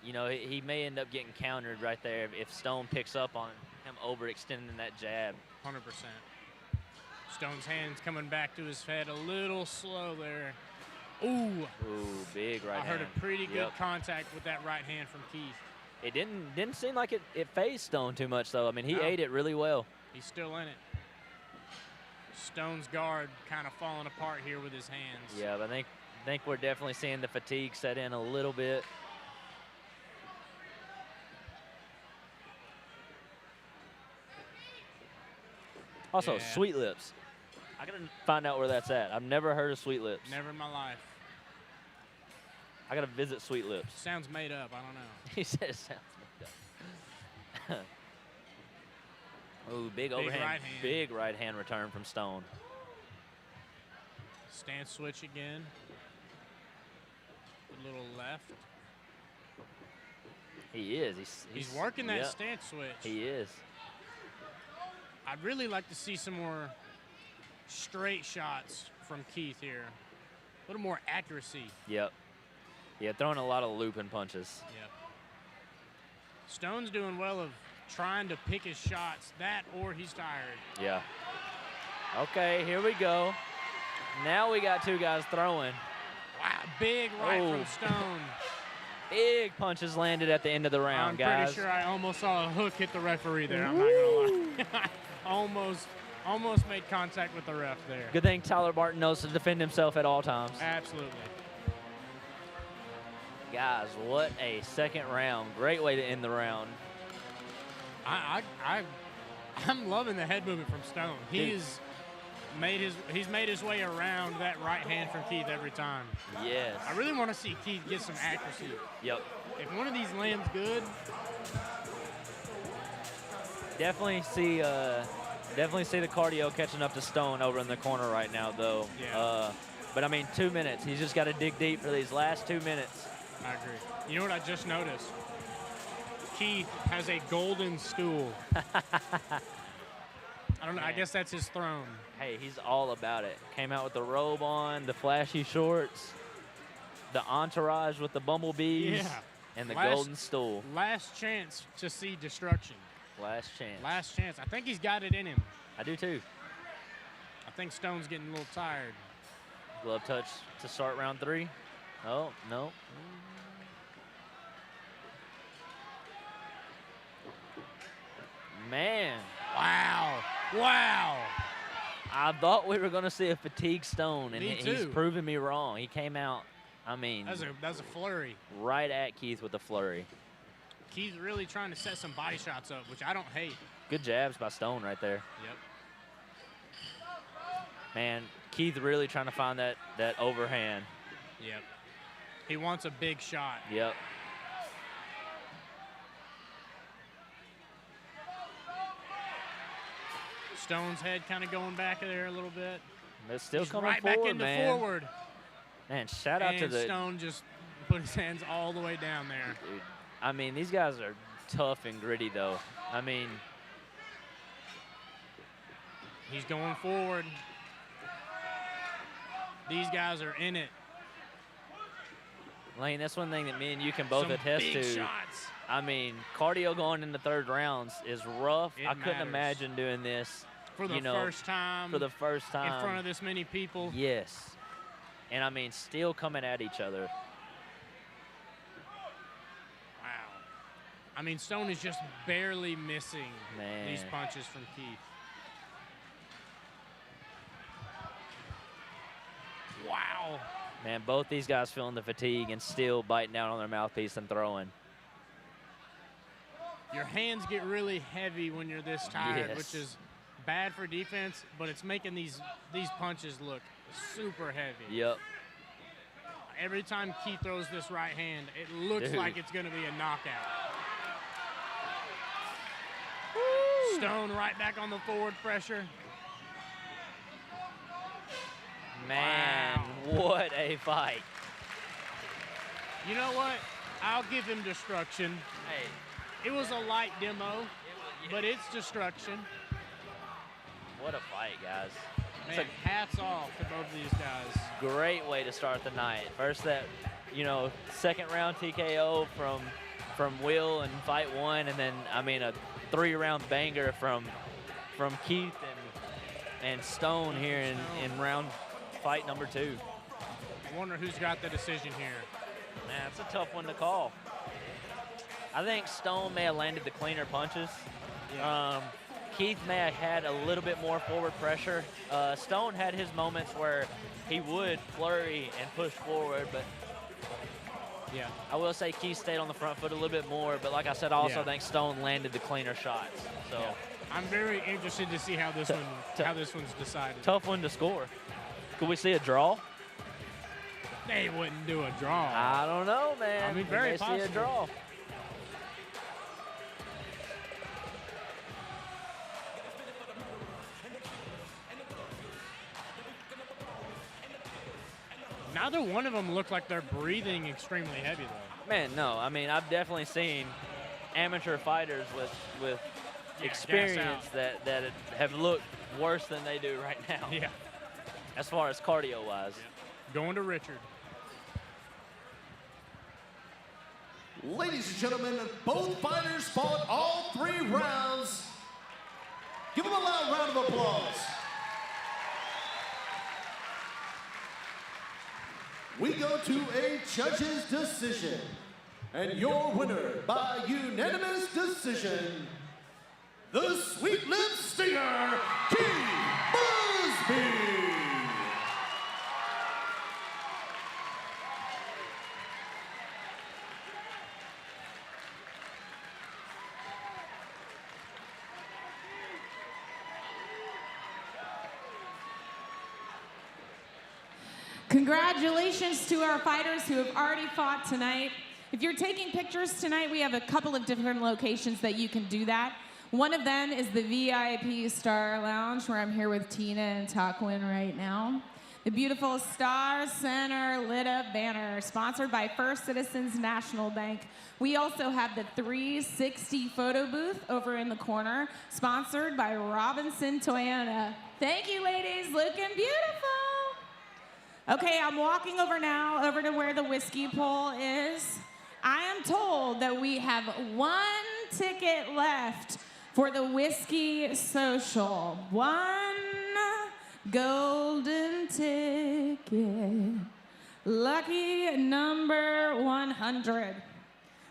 You know, he may end up getting countered right there if Stone picks up on him overextending that jab. 100%. Stone's hands coming back to his head a little slow there. Ooh. Ooh, big right hand. I heard a pretty good contact with that right hand from Keith. It didn't seem like it phased Stone too much, though. I mean, he ate it really well. He's still in it. Stone's guard kind of falling apart here with his hands. Yeah, but I think we're definitely seeing the fatigue set in a little bit. Also, Sweet Lips. I gotta find out where that's at. I've never heard of Sweet Lips. Never in my life. I gotta visit Sweet Lips. Sounds made up. I don't know. He said it sounds made up. Ooh, big overhand. Right hand. Big right hand return from Stone. Stance switch again. A little left. He is. He's working that stance switch. He is. I'd really like to see some more straight shots from Keith here. A little more accuracy. Yep. Yeah, throwing a lot of looping punches. Yep. Stone's doing well of trying to pick his shots, that or he's tired. Yeah. Okay, here we go. Now we got two guys throwing. Wow, big right from Stone. Big punches landed at the end of the round, guys. I'm pretty sure I almost saw a hook hit the referee there. I'm not going to lie. almost made contact with the ref there. Good thing Tyler Barton knows to defend himself at all times. Absolutely. Guys, what a second round. Great way to end the round. I'm loving the head movement from Stone. He's made his way around that right hand from Keith every time. Yes. I really want to see Keith get some accuracy. Yep. If one of these lands good, definitely see the cardio catching up to Stone over in the corner right now, though. Yeah. But I mean, 2 minutes. He's just got to dig deep for these last 2 minutes. I agree. You know what I just noticed? Keith has a golden stool. I don't don't know. I guess that's his throne. Hey, he's all about it. Came out with the robe on, the flashy shorts, the entourage with the bumblebees, and the golden stool. Last chance to see destruction. Last chance. Last chance. I think he's got it in him. I do too. I think Stone's getting a little tired. Glove touch to start round 3. Oh, no. Man. Wow. Wow. I thought we were going to see a fatigue Stone, and Me he's too. proven me wrong. He came out, I mean, That's a flurry. right at Keith with a flurry. Keith's really trying to set some body shots up, which I don't hate. Good jabs by Stone right there. Yep. Man, Keith really trying to find that overhand. Yep. He wants a big shot. Yep. Stone's head kind of going back there a little bit. It's still He's coming right forward, back into man. forward. Man, shout out to And the Stone just put his hands all the way down there. dude. I mean, these guys are tough and gritty, though. I mean, He's going forward. These guys are in it. Lane, that's one thing that me and you can both Some attest big to. shots. I mean, cardio going in the 3rd rounds is rough. It I couldn't matters. imagine doing this For the you know, first time. For the first time. In front of this many people. Yes. And I mean, still coming at each other. Wow. I mean, Stone is just barely missing Man. these punches from Keith. Wow. Man, both these guys feeling the fatigue and still biting down on their mouthpiece and throwing. Your hands get really heavy when you're this tired, Yes. which is bad for defense, but it's making these punches look super heavy. Yep. Every time Keith throws this right hand, it looks Dude. like it's going to be a knockout. Stone right back on the forward pressure. Man, what a fight. You know what? I'll give him destruction. Hey. It was a light demo, but it's destruction. What a fight, guys. It's Man, hats off to both of these guys. a great way to start the night. First that, 2nd round TKO from Will in fight 1, and then, I mean, a 3-round banger from Keith and Stone here in fight number 2. I wonder who's got the decision here. Man, it's a tough one to call. I think Stone may have landed the cleaner punches. Yeah. Keith may have had a little bit more forward pressure. Stone had his moments where he would flurry and push forward, but yeah, I will say Keith stayed on the front foot a little bit more, but like I said, I also think Stone landed the cleaner shots. So I'm very interested to see how this one's decided. Tough one to score. Could we see a draw? They wouldn't do a draw. I don't know, man. I mean, We very may possible. see a draw. Neither one of them look like they're breathing extremely heavy, though. Man, no. I mean, I've definitely seen amateur fighters with experience that have looked worse than they do right now. Yeah. As far as cardio-wise. Going to Richard. Ladies and gentlemen, both fighters fought all 3 rounds. Give them a loud round of applause. We go to a judge's decision. And your winner by unanimous decision, the Sweet Lip Stinger, Busby. Congratulations to our fighters who have already fought tonight. If you're taking pictures tonight, we have a couple of different locations that you can do that. One of them is the VIP Star Lounge, where I'm here with Tina and Taquin right now. The beautiful Star Center lit up banner, sponsored by First Citizens National Bank. We also have the 360 photo booth over in the corner, sponsored by Robinson Toyota. Thank you, ladies, looking beautiful. Okay, I'm walking over now, over to where the whiskey pole is. I am told that we have 1 ticket left for the Whiskey Social. 1 golden ticket. Lucky number 100.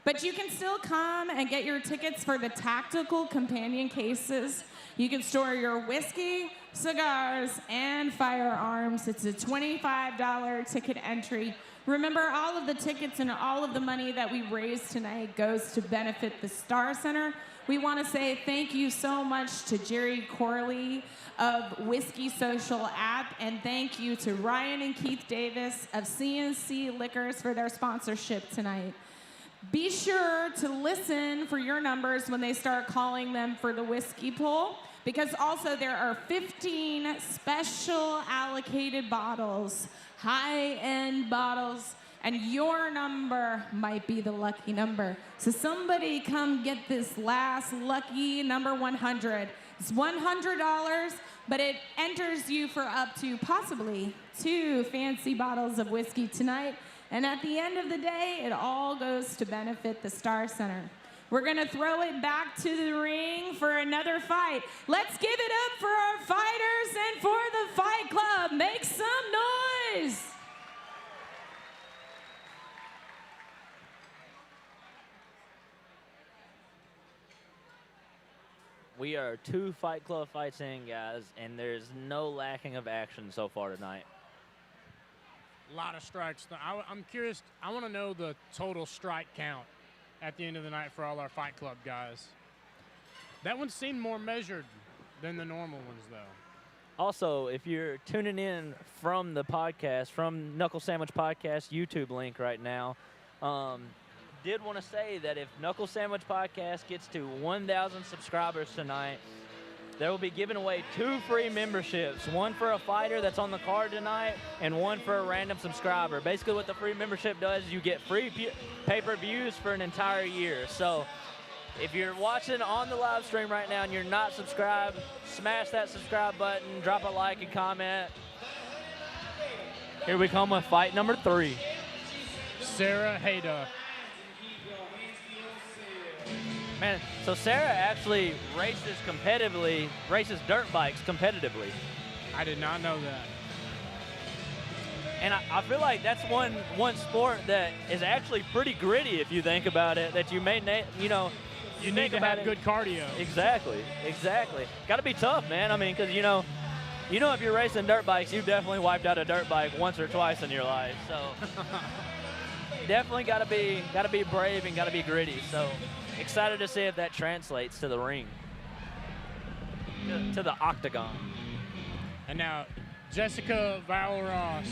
But you can still come and get your tickets for the tactical companion cases. You can store your whiskey, cigars, and firearms. It's a $25 ticket entry. Remember, all of the tickets and all of the money that we raise tonight goes to benefit the Star Center. We want to say thank you so much to Jerry Corley of Whiskey Social app, and thank you to Ryan and Keith Davis of CNC Liquors for their sponsorship tonight. Be sure to listen for your numbers when they start calling them for the whiskey pool, because also there are 15 special allocated bottles, high-end bottles, and your number might be the lucky number. So somebody come get this last lucky number 100. It's $100, but it enters you for up to possibly 2 fancy bottles of whiskey tonight. And at the end of the day, it all goes to benefit the Star Center. We're gonna throw it back to the ring for another fight. Let's give it up for our fighters and for the Fight Club. Make some noise. We are 2 Fight Club fights in, guys, and there's no lacking of action so far tonight. A lot of strikes. I'm curious. I want to know the total strike count at the end of the night for all our Fight Club guys. That one seemed more measured than the normal ones, though. Also, if you're tuning in from the podcast, from Knuckle Sandwich Podcast YouTube link right now, did want to say that if Knuckle Sandwich Podcast gets to 1,000 subscribers tonight, they will be giving away 2 free memberships, 1 for a fighter that's on the card tonight and 1 for a random subscriber. Basically what the free membership does is you get free pay-per-views for an entire year. So if you're watching on the live stream right now and you're not subscribed, smash that subscribe button, drop a like and comment. Here we come with fight number 3. Sarah Heyduck. Man, so Sarah actually races competitively, races dirt bikes competitively. I did not know that. And I feel like that's one sport that is actually pretty gritty if you think about it, that you may, you need to have good cardio. Exactly. Got to be tough, man. I mean, because, you know if you're racing dirt bikes, you've definitely wiped out a dirt bike once or twice in your life. So definitely got to be brave and got to be gritty. So excited to see if that translates to the ring, to the octagon. And now, Jessica Vowell-Ross.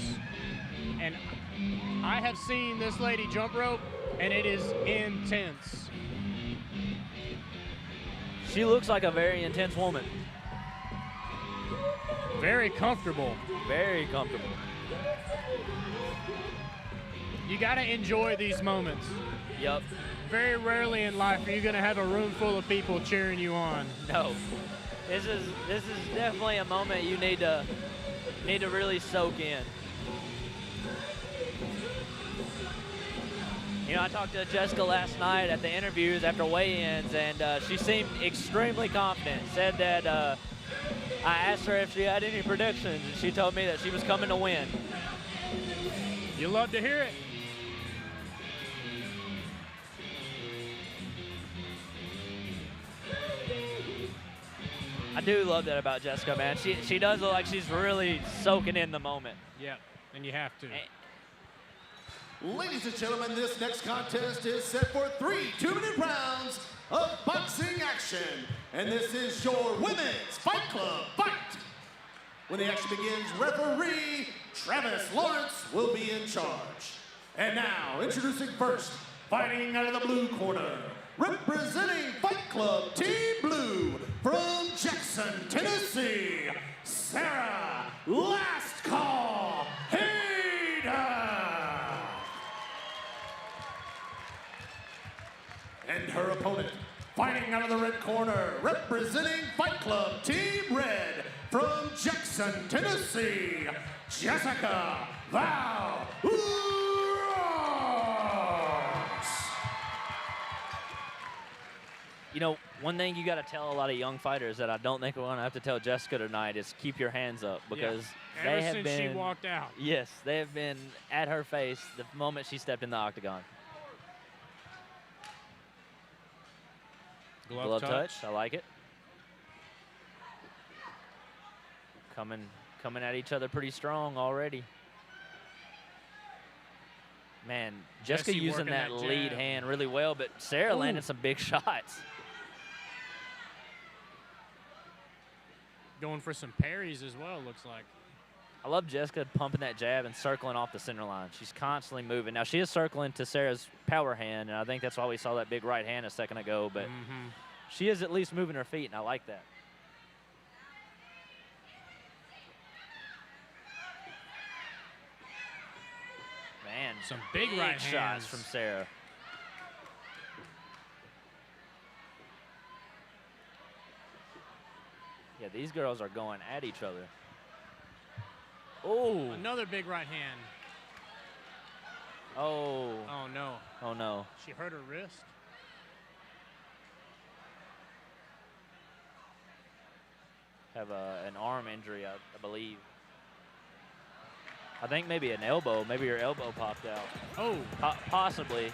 And I have seen this lady jump rope, and it is intense. She looks like a very intense woman. Very comfortable. Very comfortable. You got to enjoy these moments. Yep. Very rarely in life are you going to have a room full of people cheering you on. No. This is definitely a moment you need to really soak in. You know, I talked to Jessica last night at the interviews after weigh-ins, and she seemed extremely confident. Said that I asked her if she had any predictions, and she told me that she was coming to win. You love to hear it. I do love that about Jessica, man. She does look like she's really soaking in the moment. Yeah, and you have to. Ladies and gentlemen, this next contest is set for 3 2-minute rounds of boxing action. And this is your Women's Fight Club fight. When the action begins, referee Travis Lawrence will be in charge. And now, introducing first, fighting out of the blue corner, representing Fight Club Team Blue from Jackson, Tennessee, Sarah Last Call. corner, representing Fight Club Team Red from Jackson, Tennessee, Jessica Vowell-Ross. You know, one thing you got to tell a lot of young fighters that I don't think we're going to have to tell Jessica tonight is keep your hands up, because Ever they have since been. she walked out. Yes, they have been at her face the moment she stepped in the octagon. Glove touch. I like it. Coming at each other pretty strong already. Man, Jessica Jesse using working that that lead jab. hand really well, but Sarah Ooh. landed some big shots. Going for some parries as well, looks like. I love Jessica pumping that jab and circling off the center line. She's constantly moving. Now, she is circling to Sarah's power hand, and I think that's why we saw that big right hand a second ago, but she is at least moving her feet, and I like that. Man, some big right shots hands from Sarah. Yeah, these girls are going at each other. Oh. Another big right hand. Oh. Oh, no. Oh, no. She hurt her wrist. Have an arm injury, I believe. I think maybe an elbow. Maybe her elbow popped out. Oh. Possibly.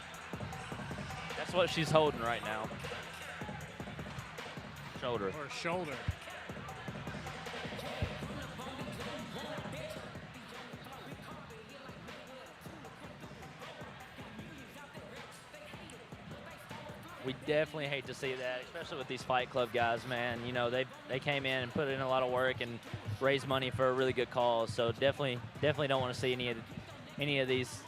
That's what she's holding right now. Shoulder. Or shoulder. We definitely hate to see that, especially with these Fight Club guys, man. You know, they came in and put in a lot of work and raised money for a really good cause. So definitely don't want to see any of these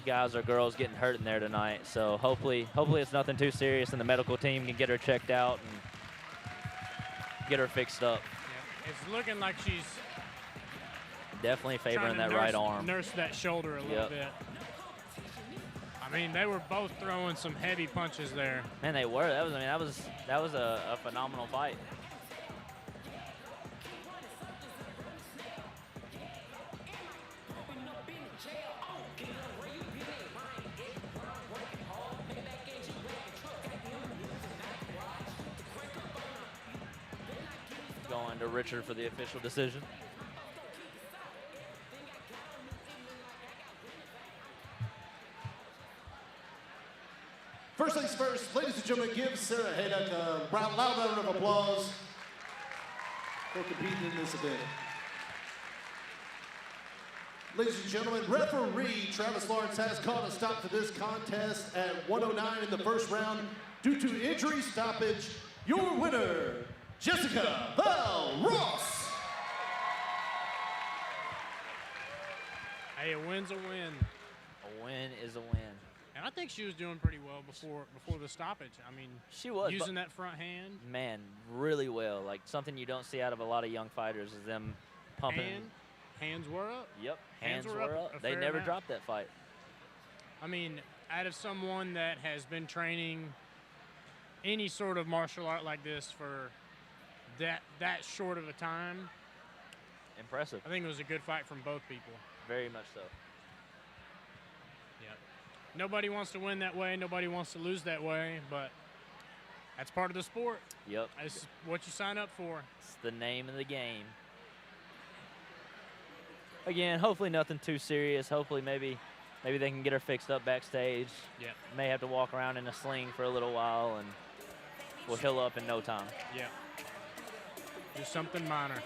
guys or girls getting hurt in there tonight. So hopefully it's nothing too serious and the medical team can get her checked out and get her fixed up. Yeah. It's looking like she's Definitely favoring trying to that right arm. Nurse that shoulder a little bit. I mean, they were both throwing some heavy punches there. Man, they were. That was a phenomenal fight. Going to Richard for the official decision. First things first, ladies and gentlemen, give Sarah Heyduck a loud round of applause for competing in this event. Ladies and gentlemen, referee Travis Lawrence has called a stop to this contest at 1:09 in the first round due to injury stoppage. Your winner, Jessica Vowell-Ross. Hey, a win's a win. A win is a win. And I think she was doing pretty well before the stoppage. I mean, she was using that front hand. Man, really well. Like something you don't see out of a lot of young fighters is them pumping. Hands were up. Yep, hands were up. They fair never amount. dropped that fight. I mean, out of someone that has been training any sort of martial art like this for that short of a time. Impressive. I think it was a good fight from both people. Very much so. Yeah. Nobody wants to win that way. Nobody wants to lose that way, but that's part of the sport. Yep. That's what you sign up for. It's the name of the game. Again, hopefully nothing too serious. Hopefully maybe they can get her fixed up backstage. Yeah. May have to walk around in a sling for a little while and we'll heal up in no time. Yeah. Do something minor.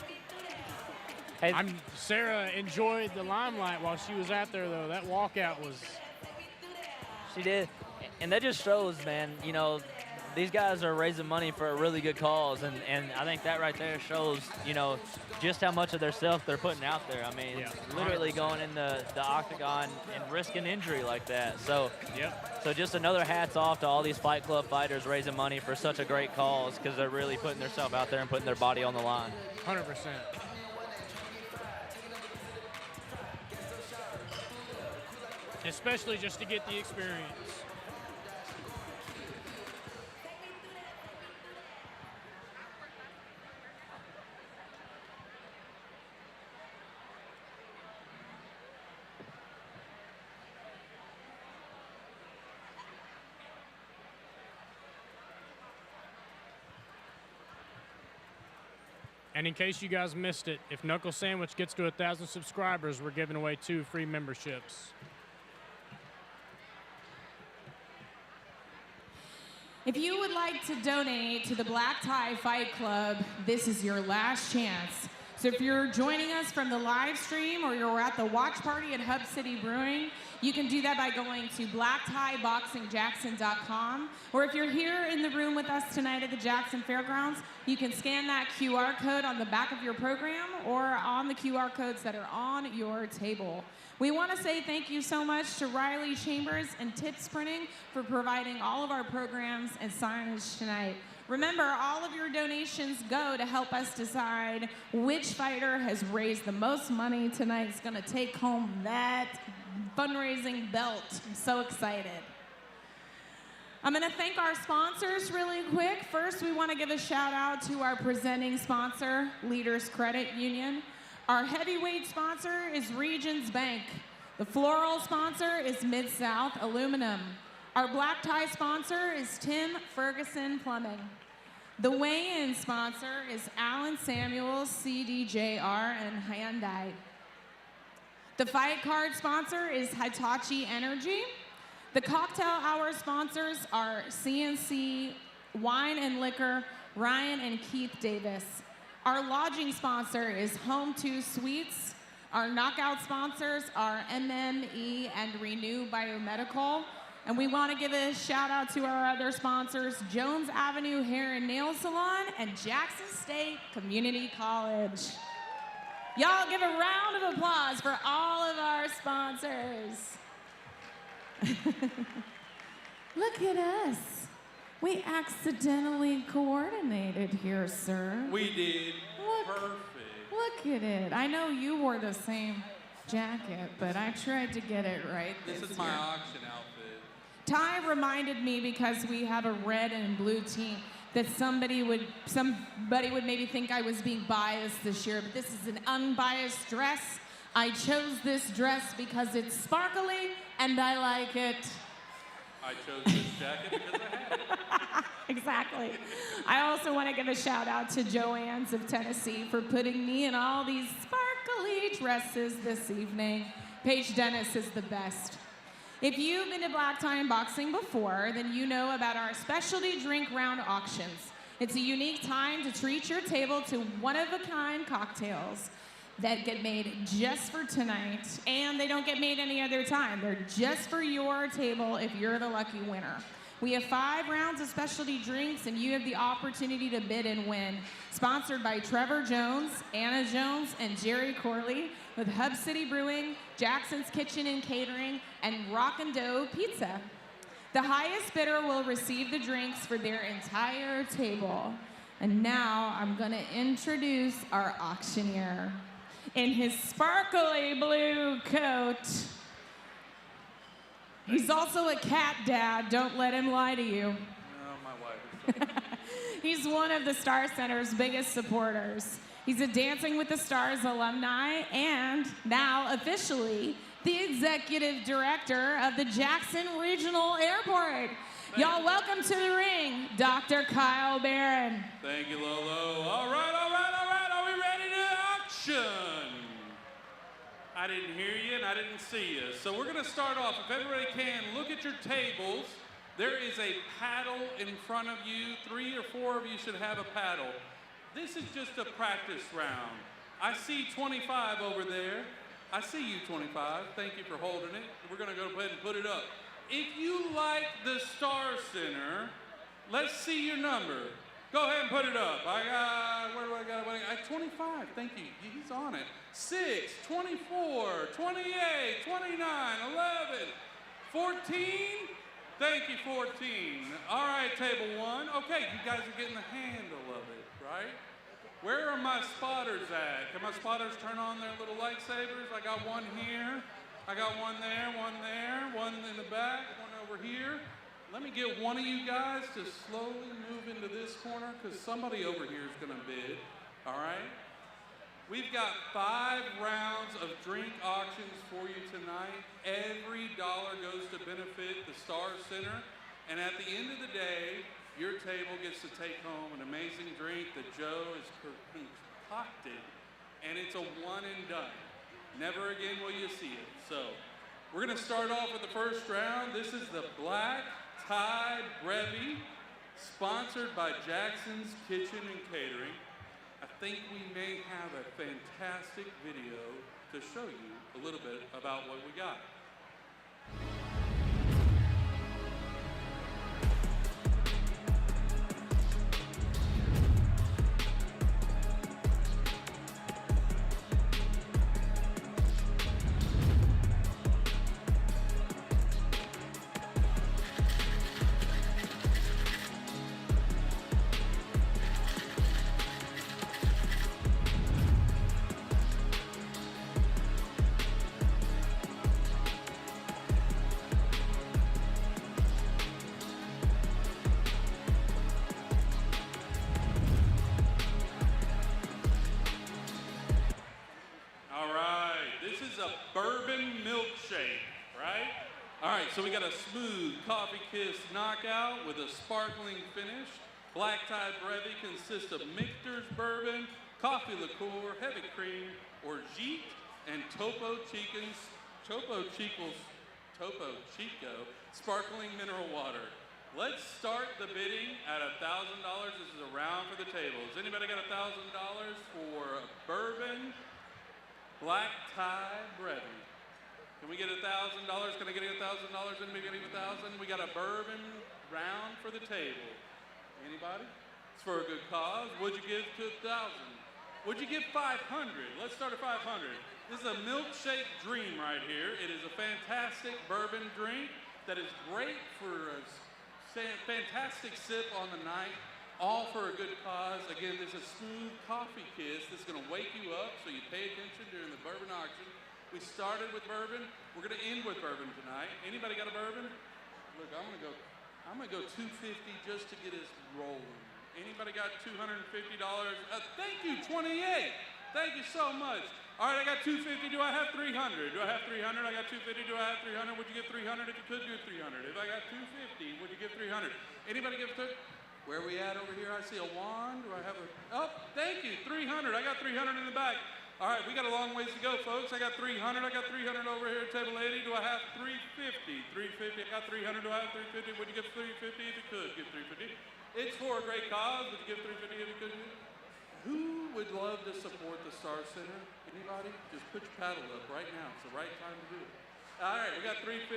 Hey, Sarah enjoyed the limelight while she was out there, though. That walkout was... She did. And that just shows, man, you know, these guys are raising money for a really good cause. And I think that right there shows, you know, just how much of their self they're putting out there. I mean, literally going in the octagon and risking injury like that. So, so just another hats off to all these Fight Club fighters raising money for such a great cause because they're really putting themselves out there and putting their body on the line. 100%. Especially just to get the experience. And in case you guys missed it, if Knuckle Sandwich gets to 1,000 subscribers, we're giving away 2 free memberships. If you would like to donate to the Black Tie Fight Club, this is your last chance. So if you're joining us from the live stream or you're at the watch party at Hub City Brewing, you can do that by going to blackttieboxingjackson.com. Or if you're here in the room with us tonight at the Jackson Fairgrounds, you can scan that QR code on the back of your program or on the QR codes that are on your table. We want to say thank you so much to Riley Chambers and Tips Printing for providing all of our programs and signage tonight. Remember, all of your donations go to help us decide which fighter has raised the most money tonight is going to take home that fundraising belt. I'm so excited. I'm going to thank our sponsors really quick. First, we want to give a shout out to our presenting sponsor, Leaders Credit Union. Our heavyweight sponsor is Regions Bank. The floral sponsor is Mid-South Aluminum. Our black tie sponsor is Tim Ferguson Plumbing. The weigh-in sponsor is Alan Samuels, CDJR, and Hyundai. The fight card sponsor is Hitachi Energy. The cocktail hour sponsors are CNC Wine and Liquor, Ryan and Keith Davis. Our lodging sponsor is Home 2 Suites. Our knockout sponsors are MME and Renew Biomedical. And we want to give a shout out to our other sponsors, Jones Avenue Hair and Nail Salon and Jackson State Community College. Y'all give a round of applause for all of our sponsors. Look at us. We accidentally coordinated here, sir. We did. Perfect. Look at it. I know you wore the same jacket, but I tried to get it right This is year. my auction outfit. Ty reminded me, because we have a red and blue team, that somebody would maybe think I was being biased this year, but this is an unbiased dress. I chose this dress because it's sparkly and I like it. I chose this jacket because I had it. Exactly. I also want to give a shout out to Joann's of Tennessee for putting me in all these sparkly dresses this evening. Paige Dennis is the best. If you've been to Black Tie and Boxing before, then you know about our specialty drink round auctions. It's a unique time to treat your table to one-of-a-kind cocktails that get made just for tonight, and they don't get made any other time. They're just for your table if you're the lucky winner. We have 5 rounds of specialty drinks, and you have the opportunity to bid and win. Sponsored by Trevor Jones, Anna Jones, and Jerry Corley, with Hub City Brewing, Jackson's Kitchen and Catering, and Rock and Dough Pizza. The highest bidder will receive the drinks for their entire table. And now I'm gonna introduce our auctioneer. In his sparkly blue coat, he's also a cat dad, don't let him lie to you. My wife. He's one of the Star Center's biggest supporters. He's a Dancing with the Stars alumni and now officially the executive director of the Jackson Regional Airport. Y'all welcome to the ring, Dr. Kyle Barron. Thank you, Lolo. All right. Are we ready to auction? I didn't hear you and I didn't see you. So we're gonna start off. If everybody can, look at your tables. There is a paddle in front of you. 3 or 4 of you should have a paddle. This is just a practice round. I see 25 over there. I see you, 25. Thank you for holding it. We're gonna go ahead and put it up. If you like the Star Center, let's see your number. Go ahead and put it up. I got, where do I got it? 25, thank you. He's on it. 6, 24, 28, 29, 11, 14. Thank you, 14. All right, table 1. Okay, you guys are getting the handle of it, right? Where are my spotters at? Can my spotters turn on their little lightsabers? I got one here. I got one there, one in the back, one over here. Let me get one of you guys to slowly move into this corner because somebody over here is gonna bid, all right? We've got 5 rounds of drink auctions for you tonight. Every dollar goes to benefit the Star Center. And at the end of the day, your table gets to take home an amazing drink that Joe is cocked it, and it's a one and done. Never again will you see it. So we're gonna start off with the first round. This is the Black Tie Brevy, sponsored by Jackson's Kitchen and Catering. I think we may have a fantastic video to show you a little bit about what we got. So we got a smooth coffee kiss knockout with a sparkling finish. Black Tie Brevy consists of Michter's bourbon, coffee liqueur, heavy cream, orgeat, and Topo Chico sparkling mineral water. Let's start the bidding at $1,000. This is a round for the tables. Anybody got $1,000 for bourbon, Black Tie Brevy? Can we get $1,000? Can I get $1,000? Anybody getting $1,000? We got a bourbon round for the table. Anybody? It's for a good cause. What'd you give to $1,000? What'd you give 500? Let's start at 500. This is a milkshake dream right here. It is a fantastic bourbon drink that is great for a fantastic sip on the night, all for a good cause. Again, there's a smooth coffee kiss that's gonna wake you up so you pay attention during the bourbon auction. We started with bourbon. We're gonna end with bourbon tonight. Anybody got a bourbon? Look, I'm gonna go $250 just to get us rolling. Anybody got $250? Thank you, 28. Thank you so much. All right, I got $250. Do I have $300? Do I have $300? I got $250. Do I have $300? Would you give $300 if you could give $300? If I got $250, would you give $300? Anybody give $300? Where are we at over here? I see a wand. Do I have a? Oh, thank you, $300. I got $300 in the back. All right, we got a long ways to go, folks. I got $300. I got $300 over here at table 80. Do I have $350? $350. I got $300. Do I have $350? Would you give $350 if you could? Give $350. It's for a great cause. Would you give $350 if you could? Who would love to support the Star Center? Anybody? Just put your paddle up right now. It's the right time to do it. All right, we got $350.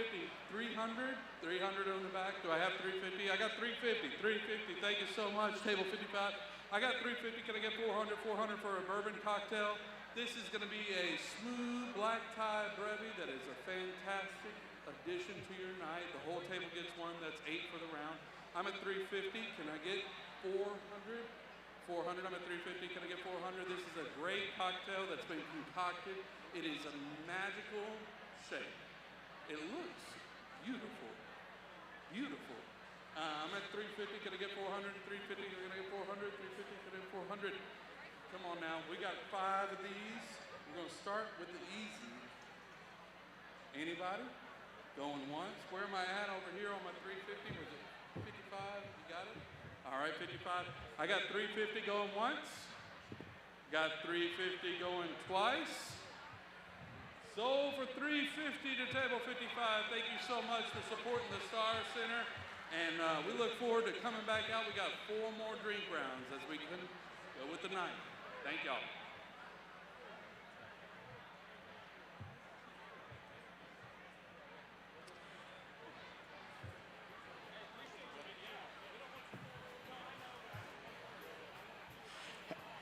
$300. $300 on the back. Do I have $350? I got $350. $350. Thank you so much. Table 55. I got $350. Can I get $400? $400 for a bourbon cocktail. This is going to be a smooth Black Tie Brevy that is a fantastic addition to your night. The whole table gets one. That's 8 for the round. I'm at $350. Can I get $400? $400. I'm at $350. Can I get $400? This is a great cocktail that's been concocted. It is a magical shake. It looks beautiful. Beautiful. I'm at $350. Can I get $400? $350. Can I get $400? $350. Can I get $400? Come on now, we got 5 of these. We're gonna start with the easy. Anybody? Going once? Where am I at over here on my $350? Was it 55? You got it? All right, 55. I got $350 going once. Got $350 going twice. Sold for $350 to table 55. Thank you so much for supporting the Star Center. And we look forward to coming back out. We got 4 more drink rounds as we can go with the night. Thank y'all.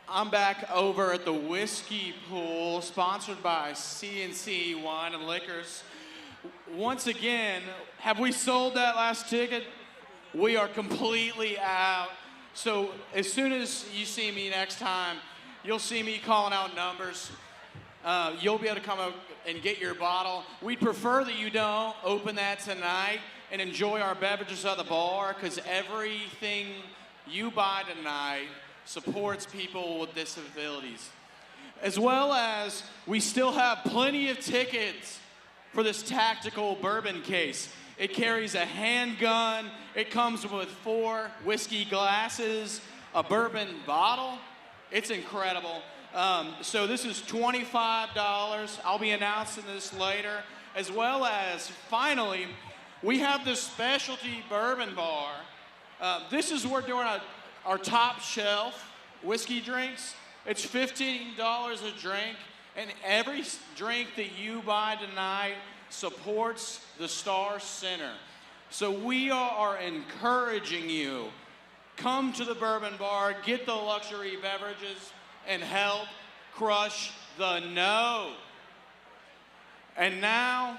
I'm back over at the Whiskey Pool, sponsored by C&C Wine and Liquors. Once again, have we sold that last ticket? We are completely out. So as soon as you see me next time, you'll see me calling out numbers. You'll be able to come out and get your bottle. We'd prefer that you don't open that tonight and enjoy our beverages at the bar, because everything you buy tonight supports people with disabilities. As well as we still have plenty of tickets for this tactical bourbon case. It carries a handgun. It comes with 4 whiskey glasses, a bourbon bottle. It's incredible. So this is $25. I'll be announcing this later. As well as, finally, we have this specialty bourbon bar. This is where we're doing our top shelf whiskey drinks. It's $15 a drink, and every drink that you buy tonight supports the Star Center. So we are encouraging you, come to the bourbon bar, get the luxury beverages, and help crush the no. And now,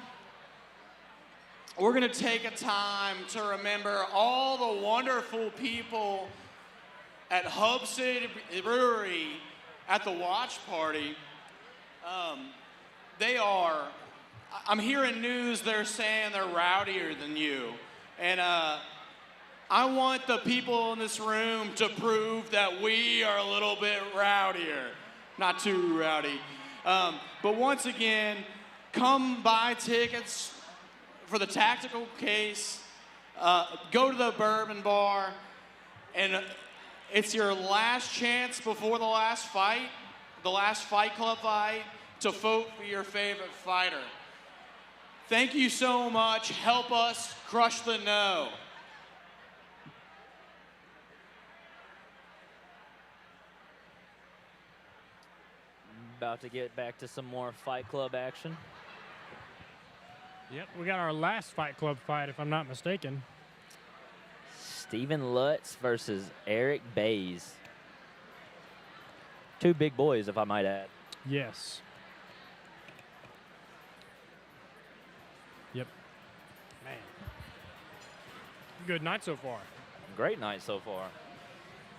we're gonna take a time to remember all the wonderful people at Hub City Brewery at the watch party. I'm hearing news they're saying they're rowdier than you. And I want the people in this room to prove that we are a little bit rowdier. Not too rowdy. But once again, come buy tickets for the tactical case. Go to the bourbon bar. And it's your last chance before the last fight club fight, to vote for your favorite fighter. Thank you so much. Help us crush the no. About to get back to some more Fight Club action. Yep, we got our last Fight Club fight, if I'm not mistaken. Stephen Lutz versus Eric Bays. Two big boys, if I might add. Yes. Yep. Man. Good night so far. Great night so far.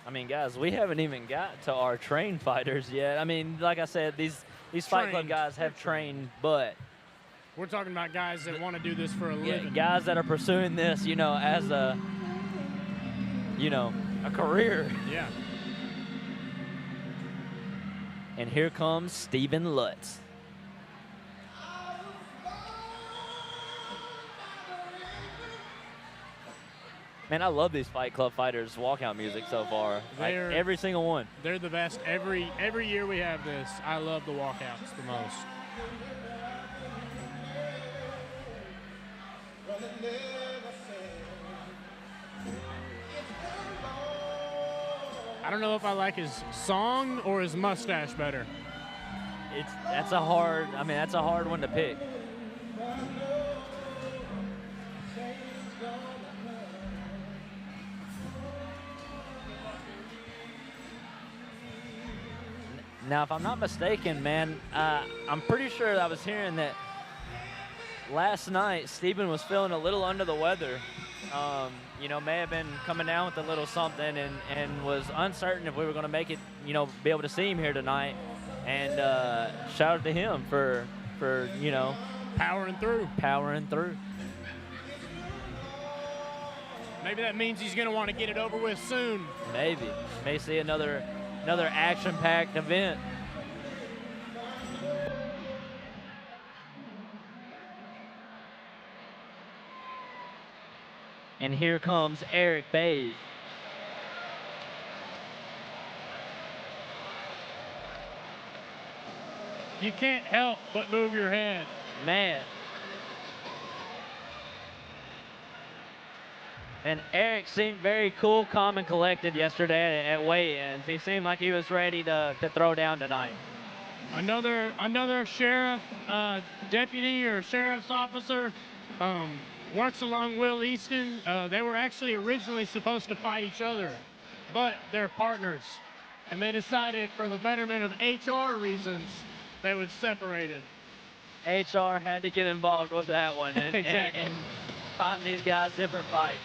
I mean, guys, we haven't even got to our trained fighters yet. I mean, like I said, these Fight Club guys have trained, but we're talking about guys that want to do this for a living. Guys that are pursuing this, you know, as a career. Yeah. And here comes Stephen Lutz. Man, I love these Fight Club fighters' walkout music so far. Like, every single one. They're the best. Every year we have this, I love the walkouts the most. I don't know if I like his song or his mustache better. That's a hard one to pick. Now, if I'm not mistaken, man, I'm pretty sure I was hearing that last night Stephen was feeling a little under the weather. May have been coming down with a little something and was uncertain if we were going to make it, be able to see him here tonight. And shout out to him for powering through. Maybe that means he's going to want to get it over with soon. Maybe. May see another action-packed event. And here comes Eric Bays. You can't help but move your head. Man. And Eric seemed very cool, calm, and collected yesterday at weigh-ins. He seemed like he was ready to throw down tonight. Another sheriff deputy or sheriff's officer works along Will Easton. They were actually originally supposed to fight each other, but they're partners. And they decided for the betterment of HR reasons, they would separate it. HR had to get involved with that one and find these guys different fights.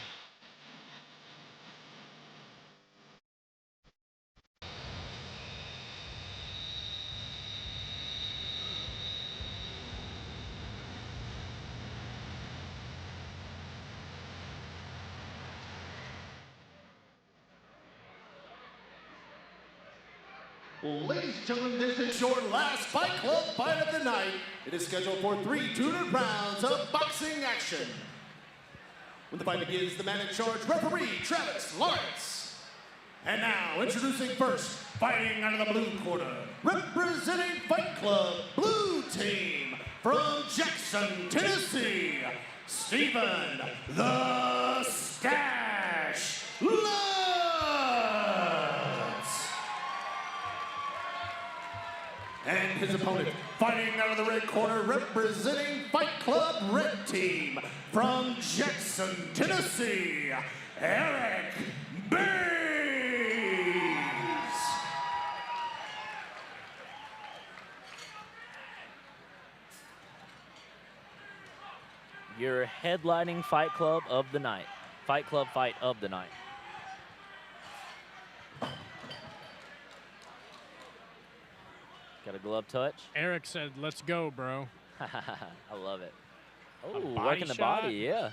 Ladies and gentlemen, this is your last Fight Club fight of the night. It is scheduled for 3 2-minute rounds of boxing action. When the fight begins, the man in charge, referee Travis Lawrence. And now, introducing first, fighting out of the blue corner, representing Fight Club Blue Team from Jackson, Tennessee, Stephen the Stash Lutz. And his opponent, fighting out of the red corner, representing Fight Club Red Team from Jackson, Tennessee, Eric Bays. Your headlining Fight Club of the night. Fight Club fight of the night. Got a glove touch. Eric said, let's go, bro. I love it. A Oh, body working the shot. body, yeah.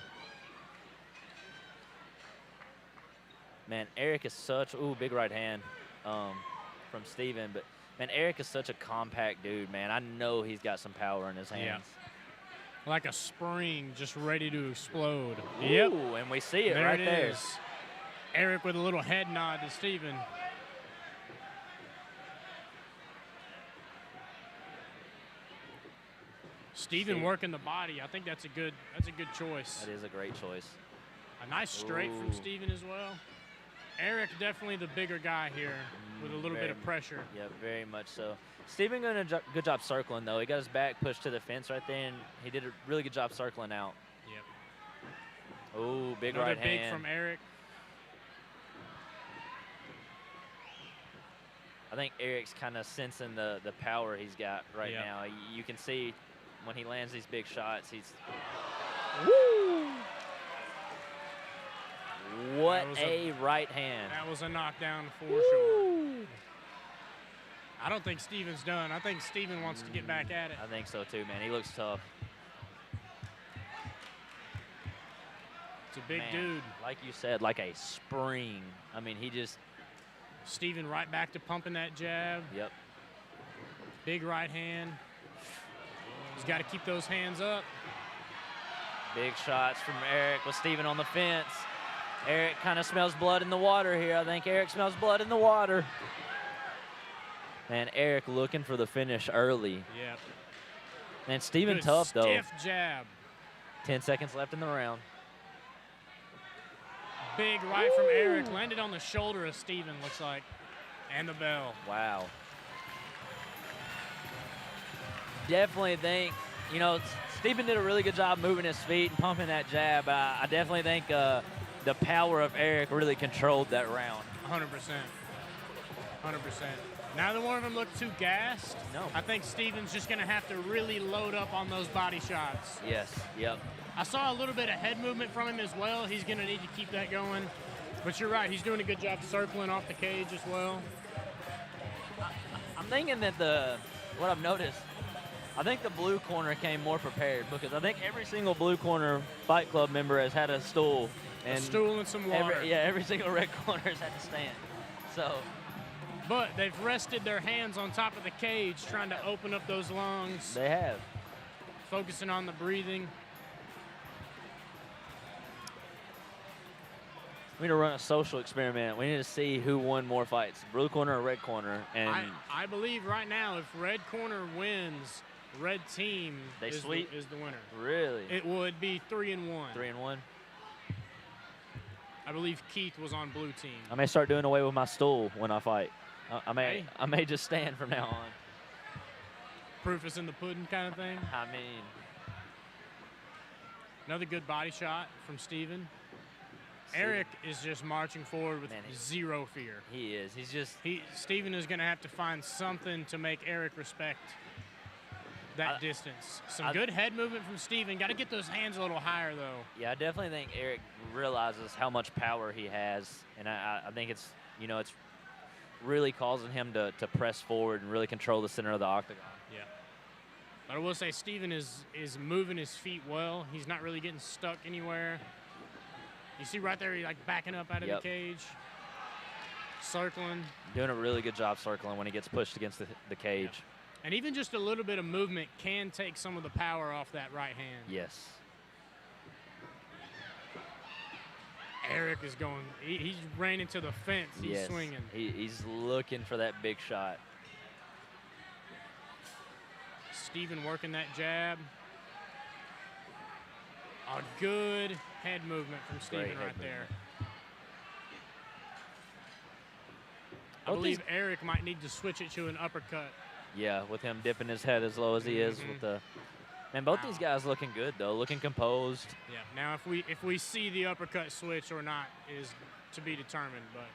Man, Eric is such, big right hand from Steven. But, man, Eric is such a compact dude, man. I know he's got some power in his hands. Like a spring just ready to explode. Ooh, and we see it right there. Is. Eric with a little head nod to Steven. Steven working the body. I think that's a good choice. That is a great choice. A nice straight from Steven as well. Eric definitely the bigger guy here with a little bit of pressure. Yeah, very much so. Steven doing a good job circling, though. He got his back pushed to the fence right there, and he did a really good job circling out. Yep. Oh, big Another right big hand. from Eric. I think Eric's kind of sensing the power he's got right now. You can see when he lands these big shots, he's... Woo! What a right hand. That was a knockdown for sure. I don't think Steven's done. I think Steven wants to get back at it. I think so too, man. He looks tough. It's a big Man, dude. Like you said, like a spring. I mean, he just... Steven right back to pumping that jab. Yep. Big right hand. He's got to keep those hands up. Big shots from Eric with Steven on the fence. Eric kind of smells blood in the water here. I think Eric smells blood in the water. Man, Eric looking for the finish early. Yep. Man, Steven Good tough, though. Stiff jab. 10 seconds left in the round. Big right from Eric. Landed on the shoulder of Steven, looks like. And the bell. Wow. Definitely think, you know, Steven did a really good job moving his feet and pumping that jab. I definitely think the power of Eric really controlled that round. 100%. 100%. Neither one of them looked too gassed. No. I think Steven's just going to have to really load up on those body shots. Yes, yep. I saw a little bit of head movement from him as well. He's going to need to keep that going. But you're right, he's doing a good job circling off the cage as well. I'm thinking that what I've noticed, I think the blue corner came more prepared because I think every single blue corner Fight Club member has had a stool. And a stool and some water. Every single red corner has had to stand. So. But they've rested their hands on top of the cage trying to open up those lungs. They have. Focusing on the breathing. We need to run a social experiment. We need to see who won more fights, blue corner or red corner. And I believe right now if red corner wins, red team is the winner. Really? It would be 3-1. 3-1? I believe Keith was on blue team. I may start doing away with my stool when I fight. I may just stand from now on. Proof is in the pudding kind of thing. I mean. Another good body shot from Steven. Eric is just marching forward with zero fear. He is. Steven is going to have to find something to make Eric respect that distance. Some good head movement from Steven. Got to get those hands a little higher, though. Yeah, I definitely think Eric realizes how much power he has, and I think it's really causing him to press forward and really control the center of the octagon. Yeah. But I will say Steven is moving his feet well. He's not really getting stuck anywhere. You see right there, he's like backing up out of the cage, circling. Doing a really good job circling when he gets pushed against the cage. Yeah. And even just a little bit of movement can take some of the power off that right hand. Yes. Eric is going. He's ran into the fence. He's Yes, swinging. he's looking for that big shot. Steven working that jab. A good head movement from Steven Great head right there. movement. I believe Eric might need to switch it to an uppercut. Yeah, with him dipping his head as low as he is with the. Man, both these guys looking good though, looking composed. Yeah. Now, if we see the uppercut switch or not is to be determined, but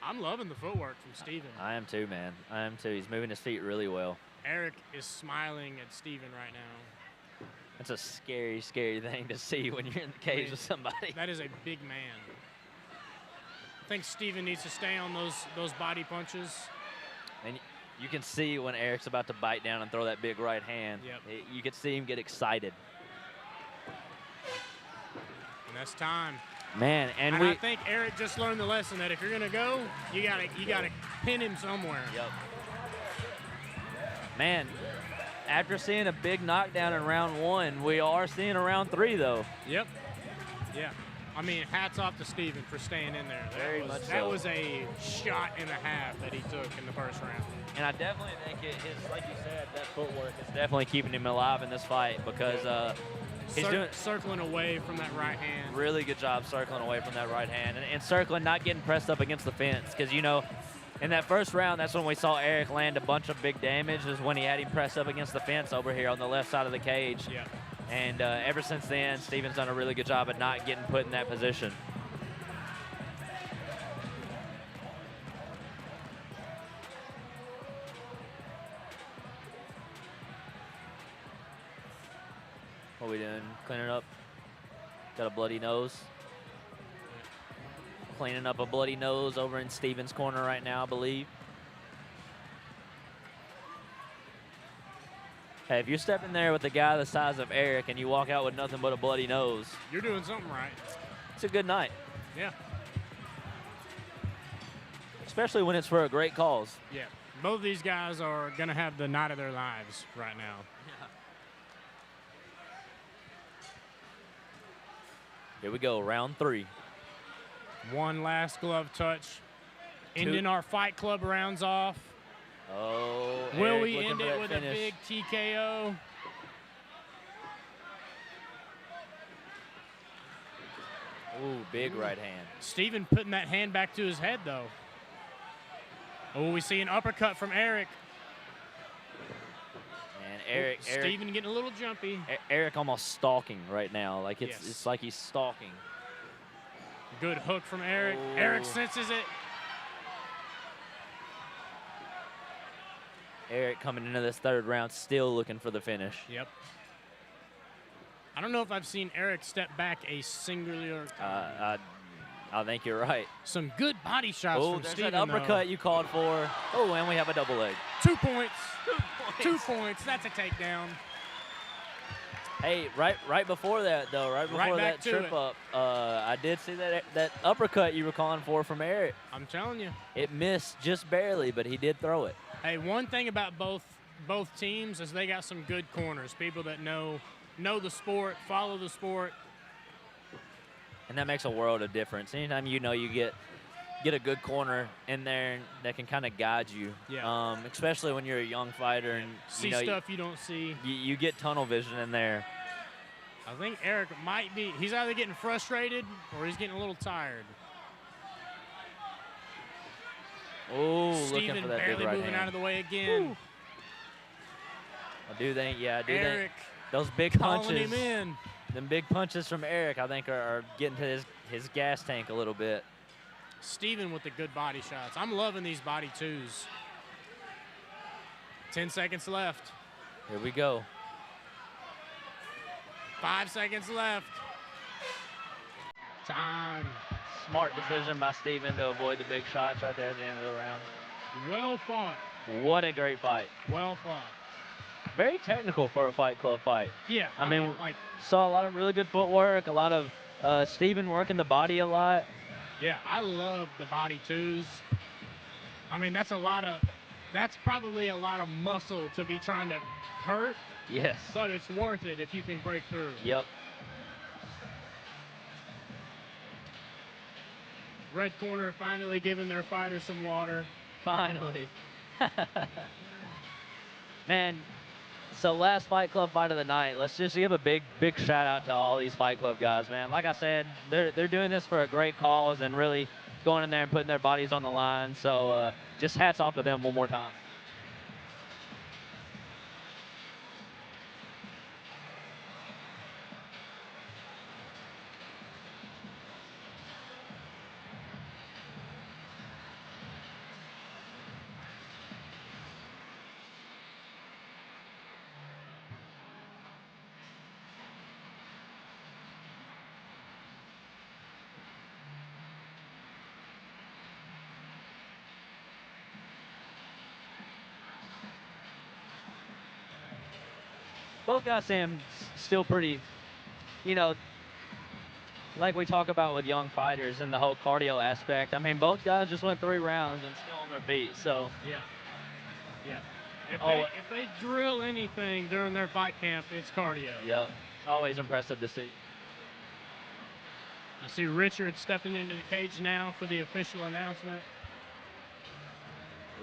I'm loving the footwork from Steven. I am too, man. I am too. He's moving his feet really well. Eric is smiling at Steven right now. That's a scary, scary thing to see when you're in the cage with somebody. That is a big man. I think Steven needs to stay on those body punches. And you can see when Eric's about to bite down and throw that big right hand. Yep. You can see him get excited. And that's time. Man, and I think Eric just learned the lesson that if you're gonna go, you gotta pin him somewhere. Yep. Man, after seeing a big knockdown in round 1, we are seeing a round 3 though. Yep. Yeah. I mean, hats off to Steven for staying in there. That was a shot and a half that he took in the first round. And I definitely think like you said, that footwork is definitely keeping him alive in this fight because he's doing circling away from that right hand. Really good job circling away from that right hand and circling, not getting pressed up against the fence. Because, you know, in that first round, that's when we saw Eric land a bunch of big damage, is when he had him pressed up against the fence over here on the left side of the cage. Yeah. And ever since then, Steven's done a really good job at not getting put in that position. What are we doing? Cleaning up? Got a bloody nose. Cleaning up a bloody nose over in Steven's corner right now, I believe. Hey, if you're stepping there with a guy the size of Eric and you walk out with nothing but a bloody nose, you're doing something right. It's a good night. Yeah. Especially when it's for a great cause. Yeah. Both of these guys are going to have the night of their lives right now. Here we go, round 3. One last glove touch. Ending our Fight Club rounds off. Oh, Will Eric we end looking it for with that a big TKO? Ooh, big right hand. Steven putting that hand back to his head, though. Oh, we see an uppercut from Eric. And Eric, Steven getting a little jumpy. Eric almost stalking right now. Like it's like he's stalking. Good hook from Eric. Oh. Eric senses it. Eric coming into this third round still looking for the finish. Yep. I don't know if I've seen Eric step back a singular time. I think you're right. Some good body shots from there's Steven, that uppercut you called for. Oh, and we have a double leg. 2 points. 2 points. That's a takedown. Hey, right before that, though, right before back that to trip it. up, I did see that uppercut you were calling for from Eric. I'm telling you. It missed just barely, but he did throw it. Hey, one thing about both teams is they got some good corners, people that know the sport, follow the sport. And that makes a world of difference. Anytime you get a good corner in there that can kind of guide you, especially when you're a young fighter and See stuff you don't see. You get tunnel vision in there. I think Eric might be, he's either getting frustrated or he's getting a little tired. Oh, looking Steven for that barely big right moving hand. out of the way again. Woo. I do think Eric those big calling punches, him in. them big punches from Eric, I think are getting to his gas tank a little bit. Steven with the good body shots. I'm loving these body twos. 10 seconds left. Here we go. 5 seconds left. Time. Smart decision by Steven to avoid the big shots right there at the end of the round. Well fought. What a great fight. Well fought. Very technical for a Fight Club fight. Yeah. I mean, saw a lot of really good footwork, a lot of Steven working the body a lot. Yeah, I love the body twos. I mean, that's probably a lot of muscle to be trying to hurt. Yes. But it's worth it if you can break through. Yep. Red corner finally giving their fighter some water. Finally. Man, so last Fight Club fight of the night, let's just give a big shout out to all these Fight Club guys, man. Like I said, they're doing this for a great cause and really going in there and putting their bodies on the line. So just hats off to them one more time. Both guys seem still pretty, you know, like we talk about with young fighters and the whole cardio aspect. I mean, both guys just went 3 rounds and still on their feet, so. Yeah. If they drill anything during their fight camp, it's cardio. Yep. Always impressive to see. I see Richard stepping into the cage now for the official announcement.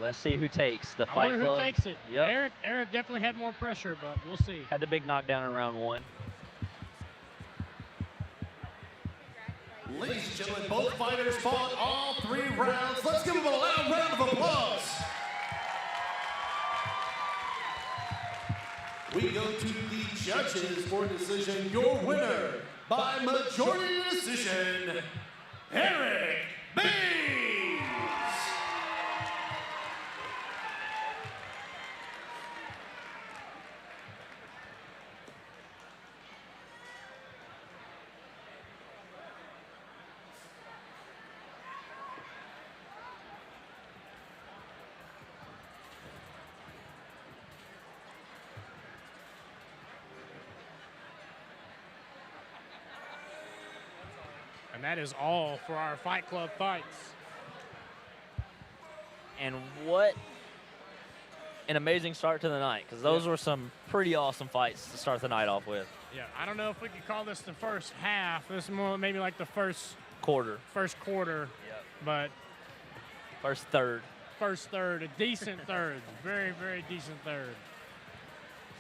Let's see who takes the I Fight wonder Club. who takes it. Yep. Eric definitely had more pressure, but we'll see. Had the big knockdown in round 1. Ladies and gentlemen, both fighters fought all 3 rounds. Let's give them a loud round of applause. We go to the judges for decision. Your winner by majority decision, Eric Baines. And that is all for our Fight Club fights. And what an amazing start to the night, because those were some pretty awesome fights to start the night off with. Yeah, I don't know if we could call this the first half. This is more maybe like the first quarter. But first third. A decent third. Very, very decent third.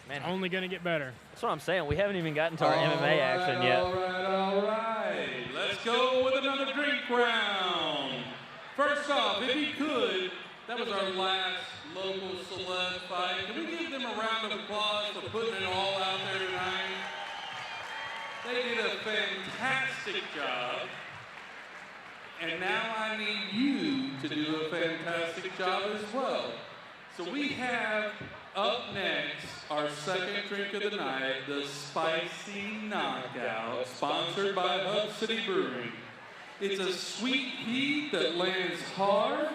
Man, only going to get better. That's what I'm saying. We haven't even gotten to our MMA action yet. All right. Let's go with another drink round. First off, if you could, that was our last local celeb fight. Can we give them a round of applause for putting it all out there tonight? They did a fantastic job. And now I need you to do a fantastic job as well. So we have up next our second drink of the night, the Spicy Knockout, sponsored by Hub City Brewing. It's a sweet heat that lands hard.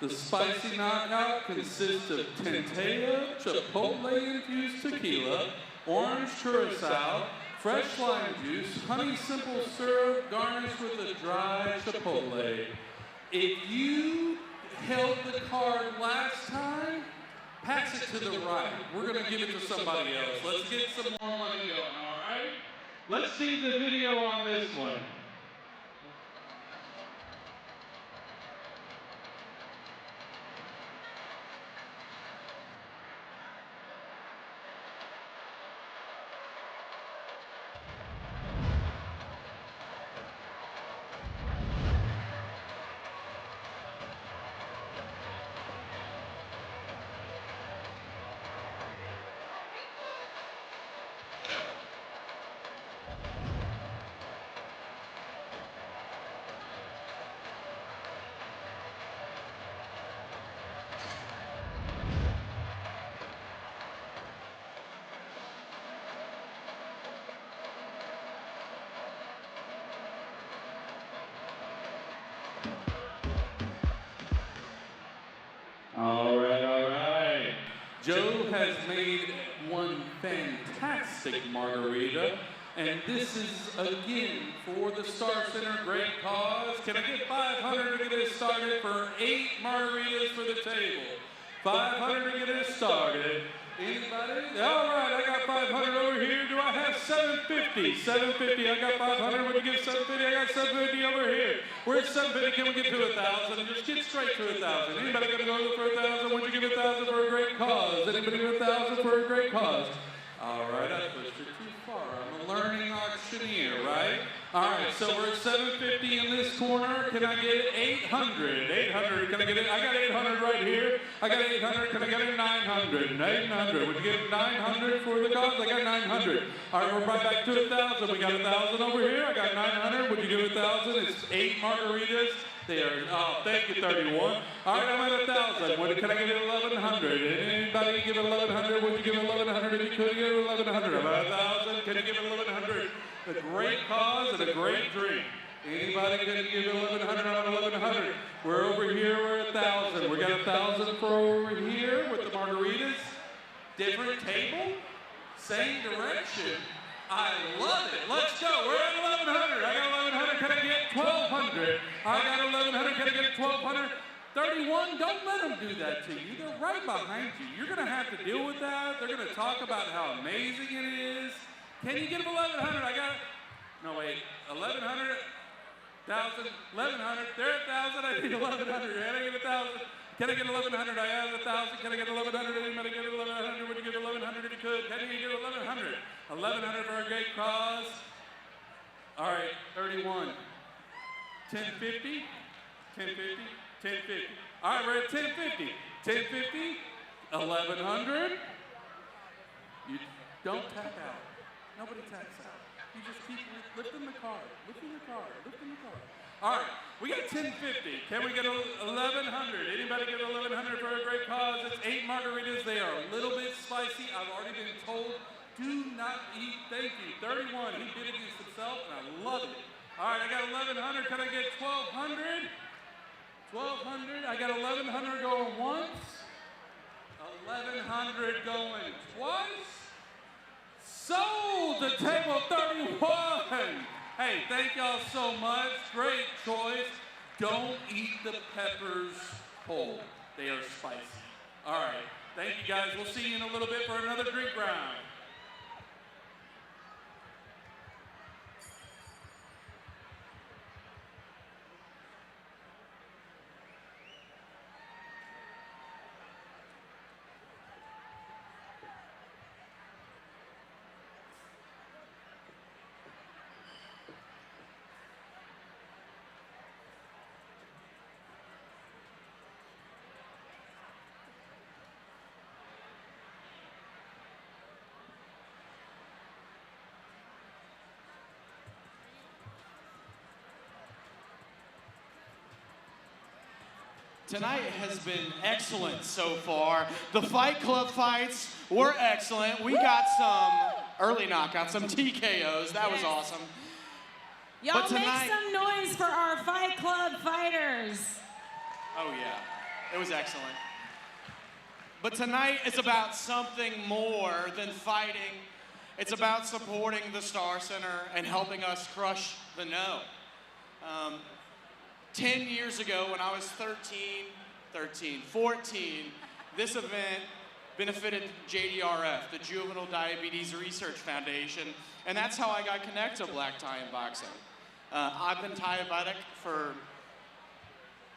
The Spicy Knockout consists of Tentella, Chipotle-infused tequila, orange curacao, fresh lime juice, honey simple syrup garnished with a dry chipotle. If you held the card last time, pass it to the right. We're going to give it to somebody else. Let's get some more money going, all right? Let's see the video on this one. All right. Joe has made one fantastic margarita, and this is, again, for the Star Center Great Cause. Can I get 500 to get us started for 8 margaritas for the table? 500 to get us started. Anybody? All right, I got 500 over here. Do I have 750? 750, I got 500. Would you give 750? I got 750 over here. Where's 750? Can we get to 1,000? Just get straight to 1,000. Anybody gonna go for 1,000? Would you give 1,000 for a great cause? Anybody give 1,000 for a great cause? All right, I pushed it too far. I'm a learning auctioneer, right? All right, so we're at 750 in this corner. Can I get 800? 800, can I get it? I got 800 right here. I got 800, can I get it? 900? 900, would you get 900 for the cause? I got 900. All right, we're right back to 1,000. We got 1,000 over here. I got 900, would you give 1,000? It's 8 margaritas. There, oh, thank you, 31. All right, I'm at 1,000. Can I get it 1,100? Anybody give it 1,100? Would you give it 1,100? If you could, give it 1,100. I'm at 1,000. Can you give it 1,100? A great cause and a great drink. Anybody can give it 1,100 on 1,100? We're over here, we're at 1,000. We got 1,000 for over here with the margaritas. Different table, same direction. I love it. Let's go. We're at 1,100. I got 1,100. Can I get 1,200? I got 1,100. Can I get 1,200? 31, don't let them do that to you. They're right behind you. You're going to have to deal with that. They're going to talk about how amazing it is. Can you get them 1,100? I got, no wait, 1,100, 1,000, 1,100. They're at 1,000. I need 1,100. Can I get 1,000? Can I get 1,100? I have 1,000. Can I get 1,100? Anybody get 1,100? Would you get 1,100 if you could? Can you get 1,100? 1,100 for a great cause. All right, 31. 1050, 1050, 1050. All right, we're at 1050. 1050, 1,100. You don't tap out. Nobody taps out. You just keep lifting the card, lifting the card, lifting the card. All right, we got 1050. Can we get 1,100? Anybody get 1,100 for a great cause? It's 8 margaritas. They are a little bit spicy. I've already been told, do not eat. Thank you. 31. He did it himself, and I love it. All right, I got 1,100. Can I get 1,200? 1,200. I got 1,100 going once. 1,100 going twice. Sold to table 31. Hey, thank y'all so much. Great choice. Don't eat the peppers whole. They are spicy. All right. Thank you, guys. We'll see you in a little bit for another drink round. Tonight has been excellent so far. The Fight Club fights were excellent. We got some early knockouts, some TKOs. That was awesome. Y'all make some noise for our Fight Club fighters. Oh, yeah. It was excellent. But tonight is about something more than fighting. It's about supporting the Star Center and helping us crush the no. 10 years ago, when I was 14, this event benefited JDRF, the Juvenile Diabetes Research Foundation, and that's how I got connected to black tie and boxing. I've been diabetic for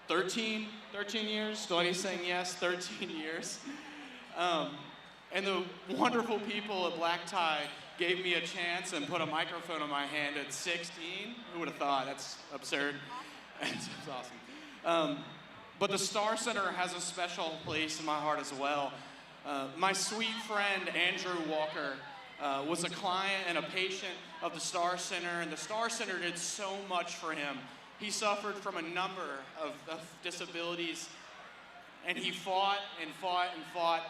13 years. Stoney's saying yes, 13 years. And the wonderful people at Black Tie gave me a chance and put a microphone in my hand at 16. Who would have thought? That's absurd. It's awesome. But the Star Center has a special place in my heart as well. My sweet friend, Andrew Walker, was a client and a patient of the Star Center, and the Star Center did so much for him. He suffered from a number of disabilities, and he fought and fought and fought.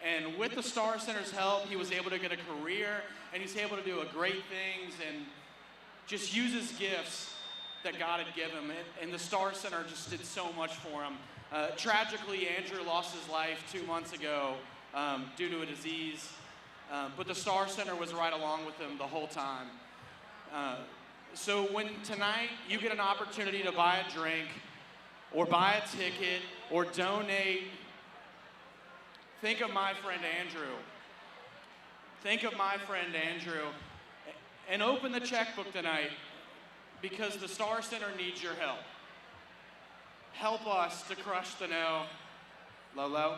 And with the Star Center's help, he was able to get a career, and he's able to do great things and just use his gifts that God had given him. And the Star Center just did so much for him. Tragically, Andrew lost his life 2 months ago due to a disease. But the Star Center was right along with him the whole time. So when tonight you get an opportunity to buy a drink or buy a ticket or donate think of my friend Andrew. Think of my friend Andrew. And open the checkbook tonight because the Star Center needs your help. Help us to crush the no. Lolo?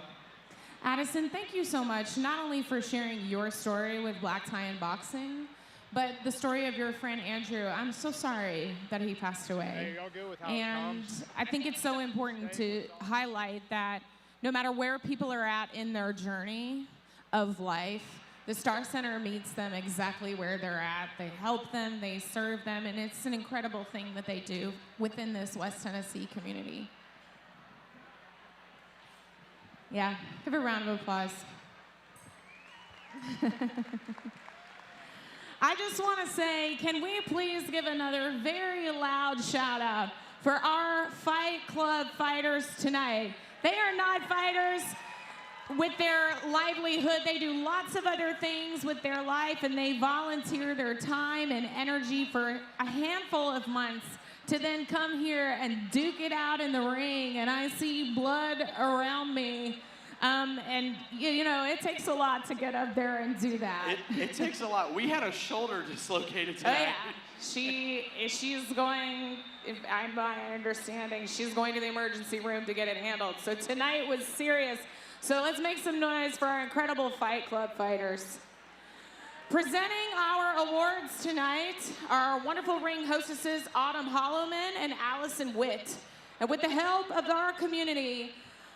Addison, thank you so much, not only for sharing your story with Black Tie and Boxing, but the story of your friend Andrew. I'm so sorry that he passed away. Hey, y'all good with how it And comes? I think it's so important to highlight that no matter where people are at in their journey of life, the Star Center meets them exactly where they're at. They help them, they serve them, and it's an incredible thing that they do within this West Tennessee community. Yeah, give a round of applause. I just want to say, can we please give another very loud shout out for our Fight Club fighters tonight. They are not fighters with their livelihood. They do lots of other things with their life, and they volunteer their time and energy for a handful of months to then come here and duke it out in the ring. And I see blood around me. And you know, it takes a lot to get up there and do that. It takes a lot. We had a shoulder dislocated tonight. Oh, yeah. She's going, if I'm my understanding, she's going to the emergency room to get it handled. So tonight was serious. So let's make some noise for our incredible Fight Club fighters. Presenting our awards tonight are our wonderful ring hostesses, Autumn Holloman and Allison Witt. And with the help of our community,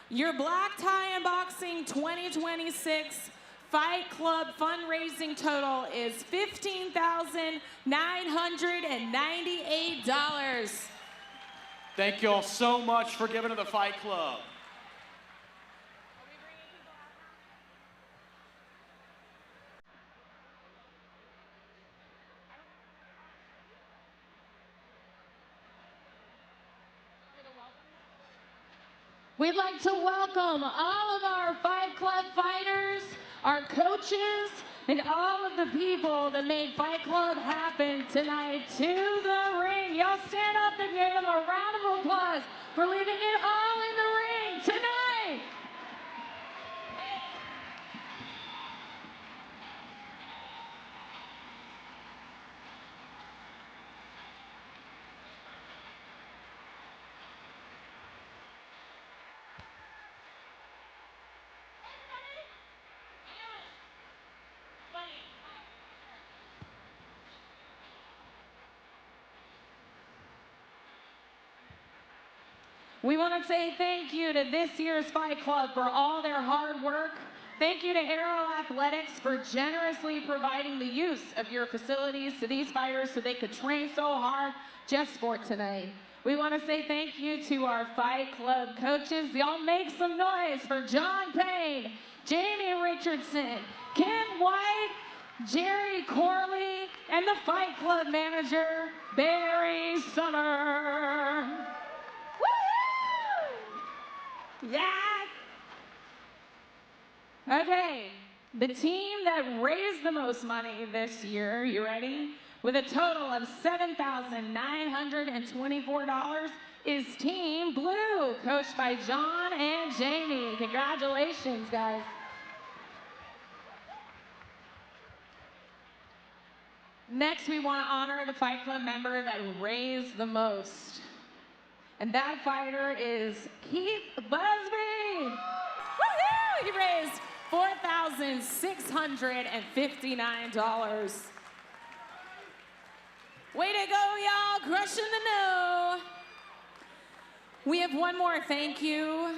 your Black Tie and Boxing 2026 Fight Club fundraising total is $15,998. Thank you all so much for giving to the Fight Club. We'd like to welcome all of our Fight Club fighters, our coaches, and all of the people that made Fight Club happen tonight to the ring. Y'all stand up and give them a round of applause for leaving it all in the ring tonight. We want to say thank you to this year's Fight Club for all their hard work. Thank you to Aero Athletics for generously providing the use of your facilities to these fighters so they could train so hard just for tonight. We want to say thank you to our Fight Club coaches. Y'all make some noise for John Payne, Jamie Richardson, Kim White, Jerry Corley, and the Fight Club manager, Barry Summer. Yeah. Okay, the team that raised the most money this year, you ready? With a total of $7,924 is Team Blue, coached by John and Jamie. Congratulations, guys. Next, we want to honor the Fight Club member that raised the most. And that fighter is Keith Busby. Woohoo! He raised $4,659. Way to go, y'all, crushing the no. We have one more thank you.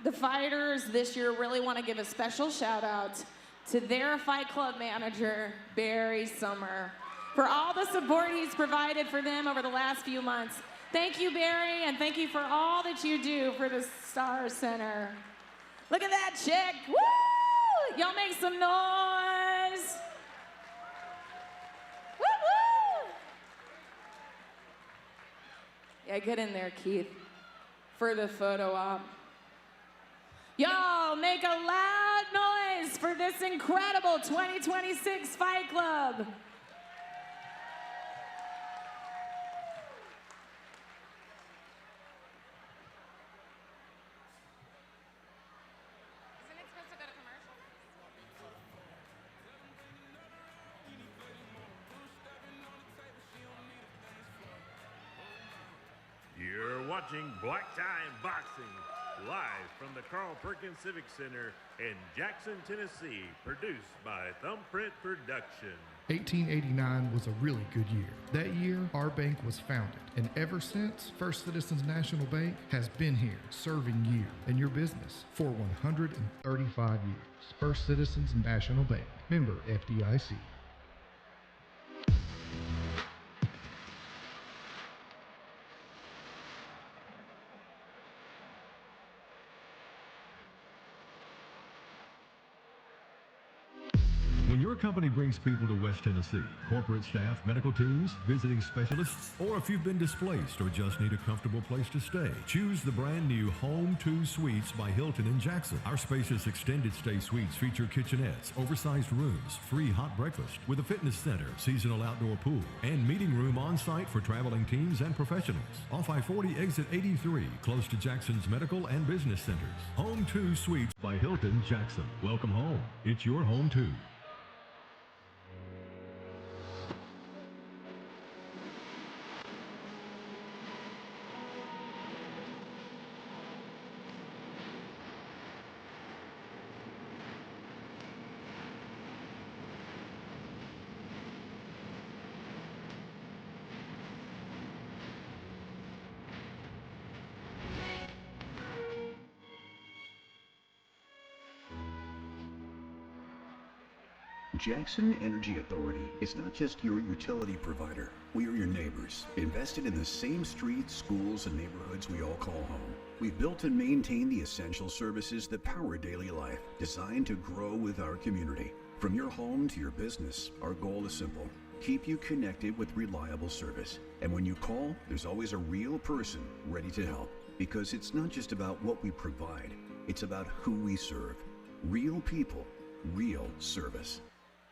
The fighters this year really want to give a special shout out to their Fight Club manager, Barry Summer, for all the support he's provided for them over the last few months. Thank you, Barry, and thank you for all that you do for the Star Center. Look at that chick. Woo! Y'all make some noise. Woo-woo! Yeah, get in there, Keith, for the photo op. Y'all make a loud noise for this incredible 2026 Fight Club. watching Black Tie Boxing, live from the Carl Perkins Civic Center in Jackson, Tennessee, produced by Thumbprint Production. 1889 was a really good year. That year, our bank was founded, and ever since, First Citizens National Bank has been here, serving you and your business for 135 years. First Citizens National Bank, member FDIC. When your company brings people to West Tennessee, corporate staff, medical teams, visiting specialists, or if you've been displaced or just need a comfortable place to stay, choose the brand new Home 2 Suites by Hilton in Jackson. Our spacious extended stay suites feature kitchenettes, oversized rooms, free hot breakfast with a fitness center, seasonal outdoor pool, and meeting room on site for traveling teams and professionals. Off I-40 exit 83, close to Jackson's medical and business centers. Home 2 Suites by Hilton, Jackson. Welcome home. It's your home too. Jackson Energy Authority is not just your utility provider. We are your neighbors, invested in the same streets, schools, and neighborhoods we all call home. We've built and maintained the essential services that power daily life, designed to grow with our community. From your home to your business, our goal is simple: keep you connected with reliable service. And when you call, there's always a real person ready to help. Because it's not just about what we provide, it's about who we serve. Real people, real service.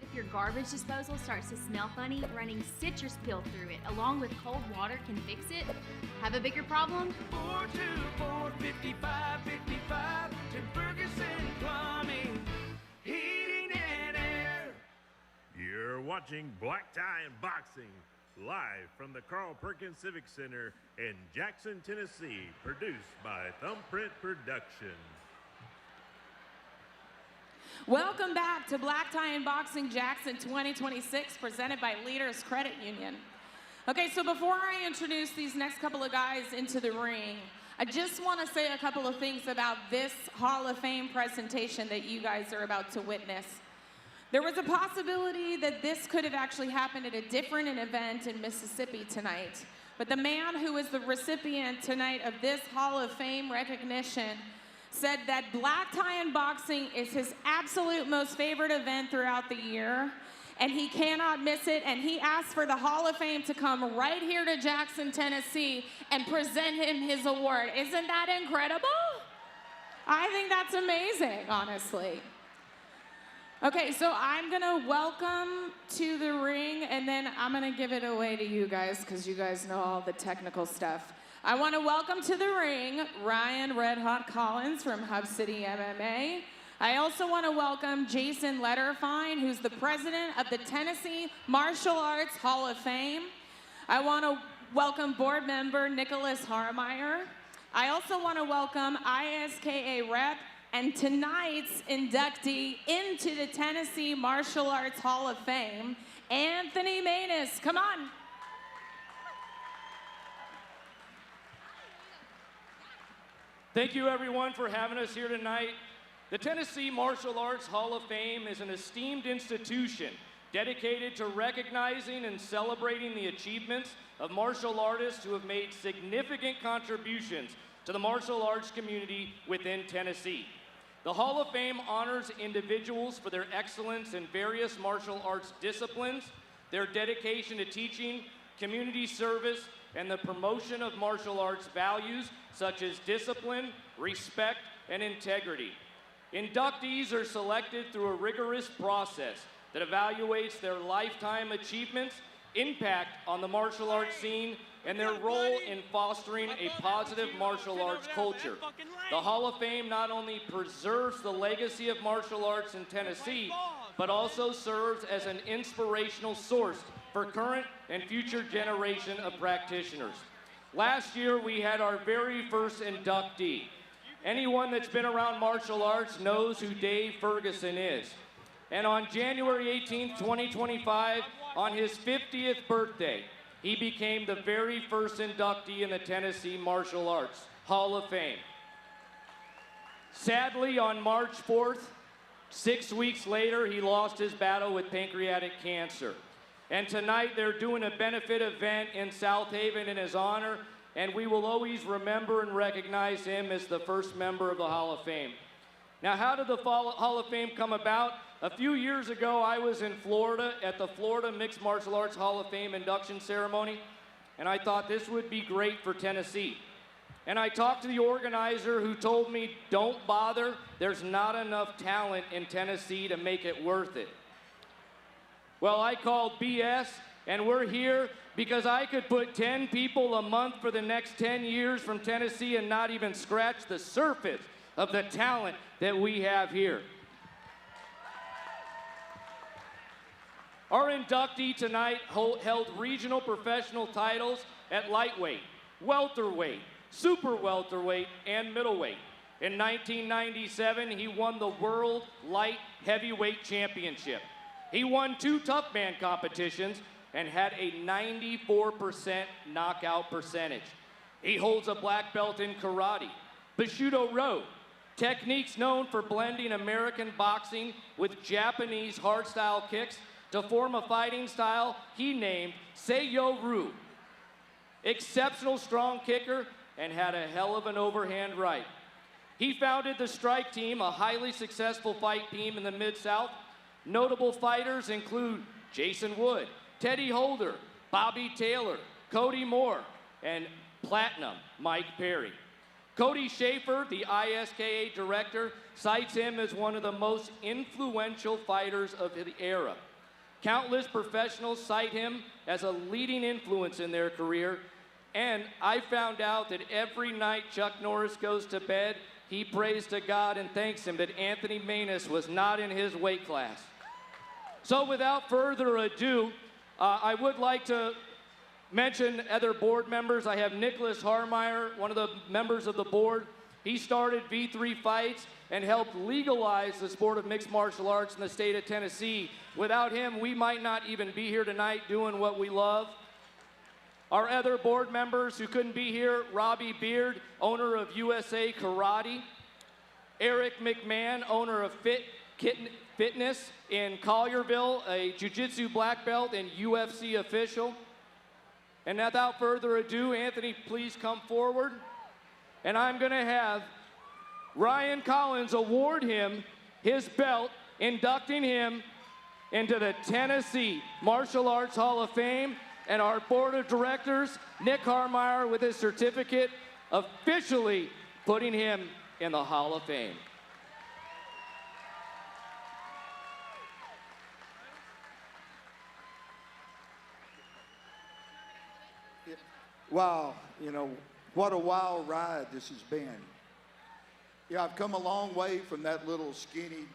If your garbage disposal starts to smell funny, running citrus peel through it along with cold water can fix it. Have a bigger problem? 424-5555 to Ferguson Plumbing, Heating and Air. You're watching Black Tie and Boxing, live from the Carl Perkins Civic Center in Jackson, Tennessee, produced by Thumbprint Production. Welcome back to Black Tie and Boxing Jackson 2026, presented by Leaders Credit Union. Okay, so before I introduce these next couple of guys into the ring, I just want to say a couple of things about this Hall of Fame presentation that you guys are about to witness. There was a possibility that this could have actually happened at a different event in Mississippi tonight, but the man who is the recipient tonight of this Hall of Fame recognition said that Black Tie and Boxing is his absolute most favorite event throughout the year, and he cannot miss it, and he asked for the Hall of Fame to come right here to Jackson, Tennessee, and present him his award. Isn't that incredible? I think that's amazing, honestly. Okay, so I'm gonna welcome to the ring, and then I'm gonna give it away to you guys, because you guys know all the technical stuff. I want to welcome to the ring Ryan Red Hot Collins from Hub City MMA. I also want to welcome Jason Letterfine, who's the president of the Tennessee Martial Arts Hall of Fame. I want to welcome board member Nicholas Harmeyer. I also want to welcome ISKA rep and tonight's inductee into the Tennessee Martial Arts Hall of Fame, Anthony Maness. Come on. Thank you, everyone, for having us here tonight. The Tennessee Martial Arts Hall of Fame is an esteemed institution dedicated to recognizing and celebrating the achievements of martial artists who have made significant contributions to the martial arts community within Tennessee. The Hall of Fame honors individuals for their excellence in various martial arts disciplines, their dedication to teaching, community service, and the promotion of martial arts values such as discipline, respect, and integrity. Inductees are selected through a rigorous process that evaluates their lifetime achievements, impact on the martial arts scene, and their role in fostering a positive martial arts culture. The Hall of Fame not only preserves the legacy of martial arts in Tennessee, but also serves as an inspirational source for current and future generation of practitioners. Last year, we had our very first inductee. Anyone that's been around martial arts knows who Dave Ferguson is. And on January 18, 2025, on his 50th birthday, he became the very first inductee in the Tennessee Martial Arts Hall of Fame. Sadly, on March 4th, 6 weeks later, he lost his battle with pancreatic cancer. And tonight, they're doing a benefit event in South Haven in his honor, and we will always remember and recognize him as the first member of the Hall of Fame. Now, how did the Hall of Fame come about? A few years ago, I was in Florida at the Florida Mixed Martial Arts Hall of Fame induction ceremony, and I thought this would be great for Tennessee. And I talked to the organizer who told me, don't bother, there's not enough talent in Tennessee to make it worth it. Well, I called BS, and we're here because I could put 10 people a month for the next 10 years from Tennessee and not even scratch the surface of the talent that we have here. Our inductee tonight held regional professional titles at lightweight, welterweight, super welterweight, and middleweight. In 1997, he won the World Light Heavyweight Championship. He won 2 tough man competitions and had a 94% knockout percentage. He holds a black belt in karate, Bushido-Ryo, techniques known for blending American boxing with Japanese hardstyle kicks to form a fighting style he named Seiyo-Ryu. Exceptional strong kicker and had a hell of an overhand right. He founded the Strike Team, a highly successful fight team in the Mid-South. Notable fighters include Jason Wood, Teddy Holder, Bobby Taylor, Cody Moore, and Platinum Mike Perry. Cody Schaefer, the ISKA director, cites him as one of the most influential fighters of the era. Countless professionals cite him as a leading influence in their career, and I found out that every night Chuck Norris goes to bed, he prays to God and thanks him that Anthony Maness was not in his weight class. So without further ado, I would like to mention other board members. I have Nicholas Harmeyer, one of the members of the board. He started V3 Fights and helped legalize the sport of mixed martial arts in the state of Tennessee. Without him, we might not even be here tonight doing what we love. Our other board members who couldn't be here, Robbie Beard, owner of USA Karate. Eric McMahon, owner of Fitness in Collierville, a jiu-jitsu black belt and UFC official. And without further ado, Anthony, please come forward. And I'm gonna have Ryan Collins award him his belt, inducting him into the Tennessee Martial Arts Hall of Fame, and our board of directors, Nick Harmeyer, with his certificate, officially putting him in the Hall of Fame. Wow, you know, what a wild ride this has been. Yeah, I've come a long way from that little skinny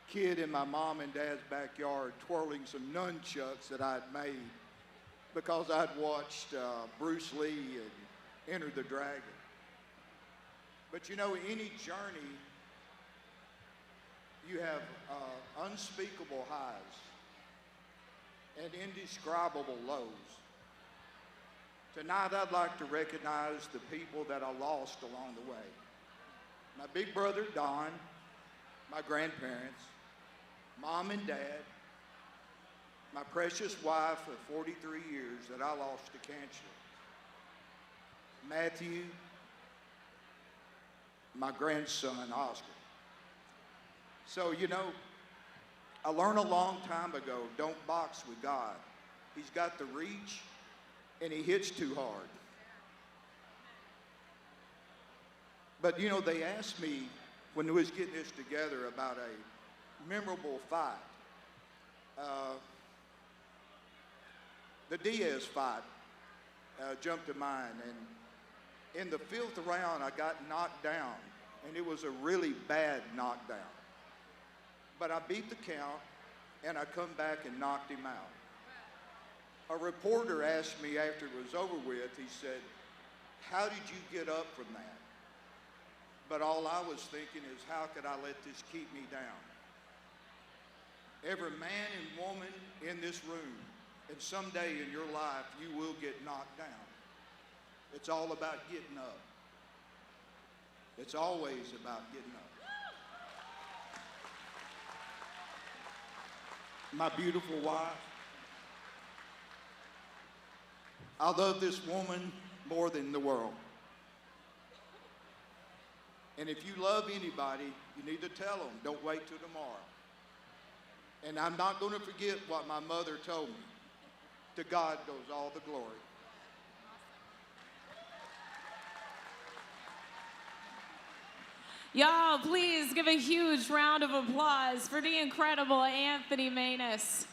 kid in my mom and dad's backyard twirling some nunchucks that I'd made because I'd watched Bruce Lee and Enter the Dragon. But you know, any journey, you have unspeakable highs and indescribable lows. Tonight, I'd like to recognize the people that I lost along the way. My big brother, Don, my grandparents, mom and dad, my precious wife of 43 years that I lost to cancer, Matthew, my grandson, Oscar. So, you know, I learned a long time ago, don't box with God. He's got the reach, and he hits too hard. But you know, they asked me when we was getting this together about a memorable fight. The Diaz fight jumped to mind, and in the 5th round, I got knocked down, and it was a really bad knockdown. But I beat the count, and I come back and knocked him out. A reporter asked me after it was over with, he said, how did you get up from that? But all I was thinking is, how could I let this keep me down? Every man and woman in this room, and someday in your life, you will get knocked down. It's all about getting up. It's always about getting up. My beautiful wife, I love this woman more than the world. And if you love anybody, you need to tell them, don't wait till tomorrow. And I'm not going to forget what my mother told me. To God goes all the glory. Y'all, please give a huge round of applause for the incredible Anthony Maness.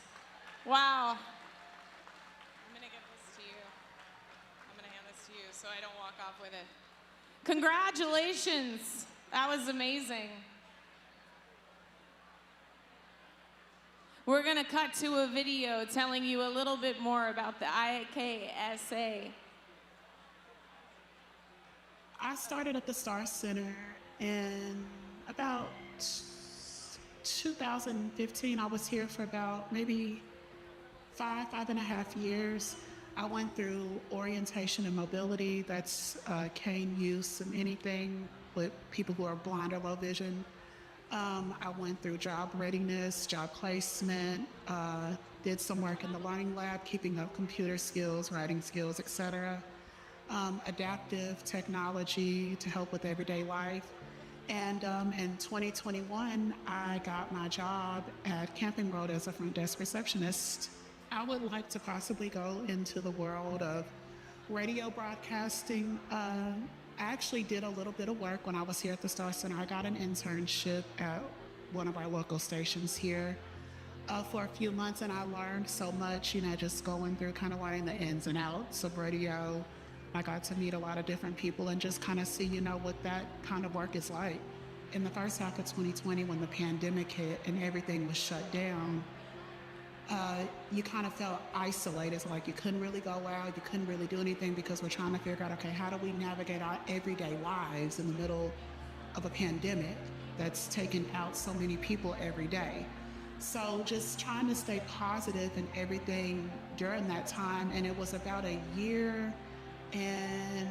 Wow. I'm going to give this to you. I'm going to hand this to you so I don't walk off with it. Congratulations. That was amazing. We're going to cut to a video telling you a little bit more about the IKSA. I started at the Star Center in about 2015. I was here for about maybe 5.5 years. I went through orientation and mobility. That's cane use and anything with people who are blind or low vision. I went through job readiness, job placement, did some work in the learning lab, keeping up computer skills, writing skills, etc. Adaptive technology to help with everyday life. And in 2021, I got my job at Camping Road as a front desk receptionist. I would like to possibly go into the world of radio broadcasting. I actually did a little bit of work when I was here at the Star Center. I got an internship at one of our local stations here for a few months, and I learned so much, you know, just going through kind of learning the ins and outs of radio. I got to meet a lot of different people and just kind of see, you know, what that kind of work is like. In the first half of 2020, when the pandemic hit and everything was shut down, you kind of felt isolated. It's like you couldn't really go out, you couldn't really do anything because we're trying to figure out, okay, how do we navigate our everyday lives in the middle of a pandemic that's taking out so many people every day? So just trying to stay positive in everything during that time. And it was about a year and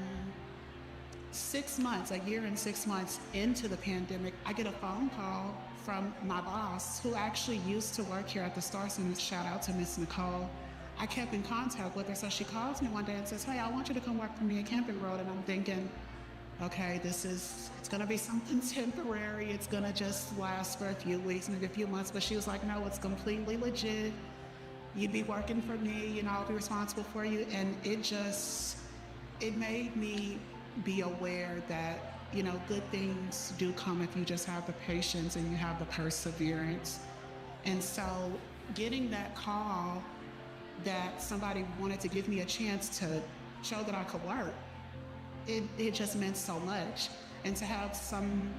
6 months into the pandemic, I get a phone call from my boss, who actually used to work here at the Star Center. Shout out to Miss Nicole. I kept in contact with her, so she calls me one day and says, hey, I want you to come work for me at Camping Road. And I'm thinking, okay, it's gonna be something temporary. It's gonna just last for a few weeks, maybe a few months. But she was like, no, it's completely legit. You'd be working for me, you know, I'll be responsible for you. And it made me be aware that, you know, good things do come if you just have the patience and you have the perseverance. And so getting that call that somebody wanted to give me a chance to show that I could work, it just meant so much. And to have some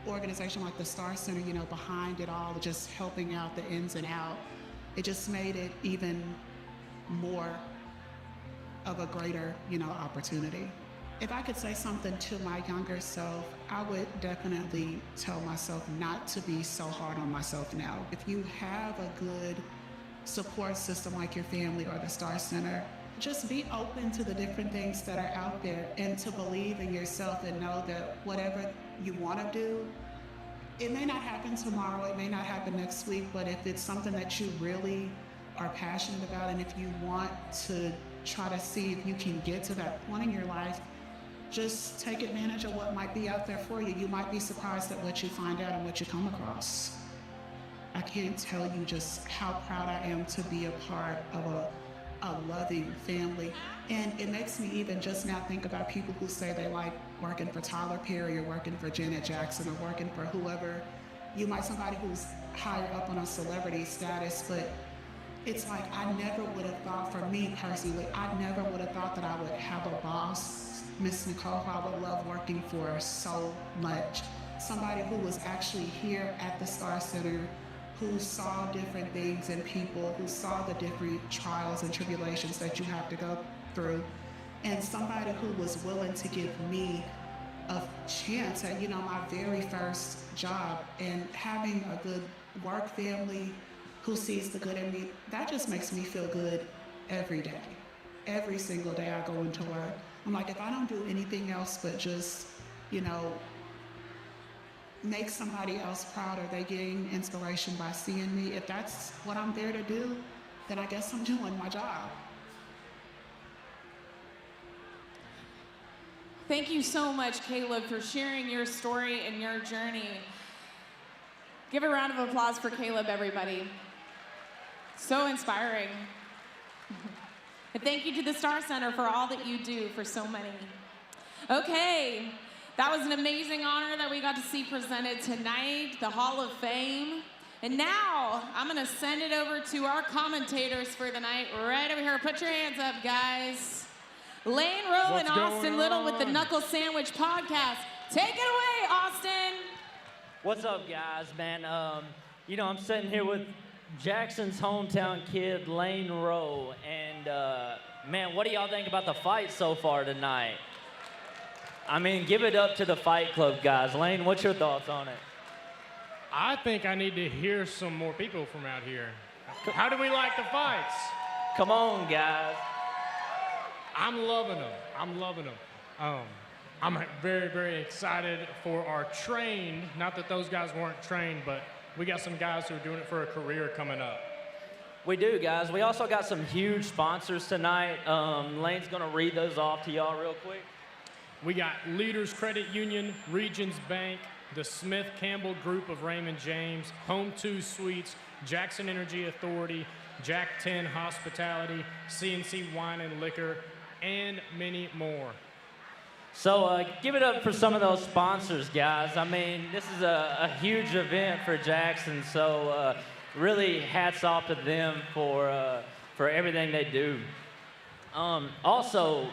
organization like the Star Center, you know, behind it all, just helping out the ins and out, it just made it even more of a greater, you know, opportunity. If I could say something to my younger self, I would definitely tell myself not to be so hard on myself now. If you have a good support system like your family or the Star Center, just be open to the different things that are out there and to believe in yourself and know that whatever you want to do, it may not happen tomorrow, it may not happen next week, but if it's something that you really are passionate about and if you want to try to see if you can get to that point in your life, just take advantage of what might be out there for you. You might be surprised at what you find out and what you come across. I can't tell you just how proud I am to be a part of a loving family. And it makes me even just now think about people who say they like working for Tyler Perry or working for Janet Jackson or working for whoever. You might somebody who's higher up on a celebrity status, but it's like I never would have thought, for me personally, I never would have thought that I would have a boss, Miss Nicole, who I would love working for so much. Somebody who was actually here at the Star Center, who saw different things in people, who saw the different trials and tribulations that you have to go through. and somebody who was willing to give me a chance at, you know, my very first job, and having a good work family who sees the good in me, that just makes me feel good every day. Every single day I go into work, I'm like, if I don't do anything else but just, you know, make somebody else proud, or they gain inspiration by seeing me, if that's what I'm there to do, then I guess I'm doing my job. Thank you so much, Caleb, for sharing your story and your journey. Give a round of applause for Caleb, everybody. So inspiring. And thank you to the Star Center for all that you do for so many. Okay, that was an amazing honor that we got to see presented tonight, the Hall of Fame. And now, I'm gonna send it over to our commentators for the night, right over here. Put your hands up, guys. Lane Rowe and Austin Little with the Knuckle Sandwich Podcast. Take it away, Austin. What's up, guys, man? You know, I'm sitting here with Jackson's hometown kid, Lane Rowe, and man, what do y'all think about the fight so far tonight? I mean, give it up to the Fight Club guys. Lane, what's your thoughts on it? I think I need to hear some more people from out here. How do we like the fights? Come on, guys. I'm loving them. I'm loving them. I'm very, very excited for our trained, not that those guys weren't trained, but we got some guys who are doing it for a career coming up. We do, guys. We also got some huge sponsors tonight. Lane's gonna read those off to y'all real quick. We got Leaders Credit Union, Regions Bank, the Smith Campbell Group of Raymond James, Home 2 Suites, Jackson Energy Authority, Jack 10 Hospitality, CNC Wine and Liquor, and many more. So give it up for some of those sponsors, guys. I mean, this is a huge event for Jackson, so really hats off to them for everything they do. Also,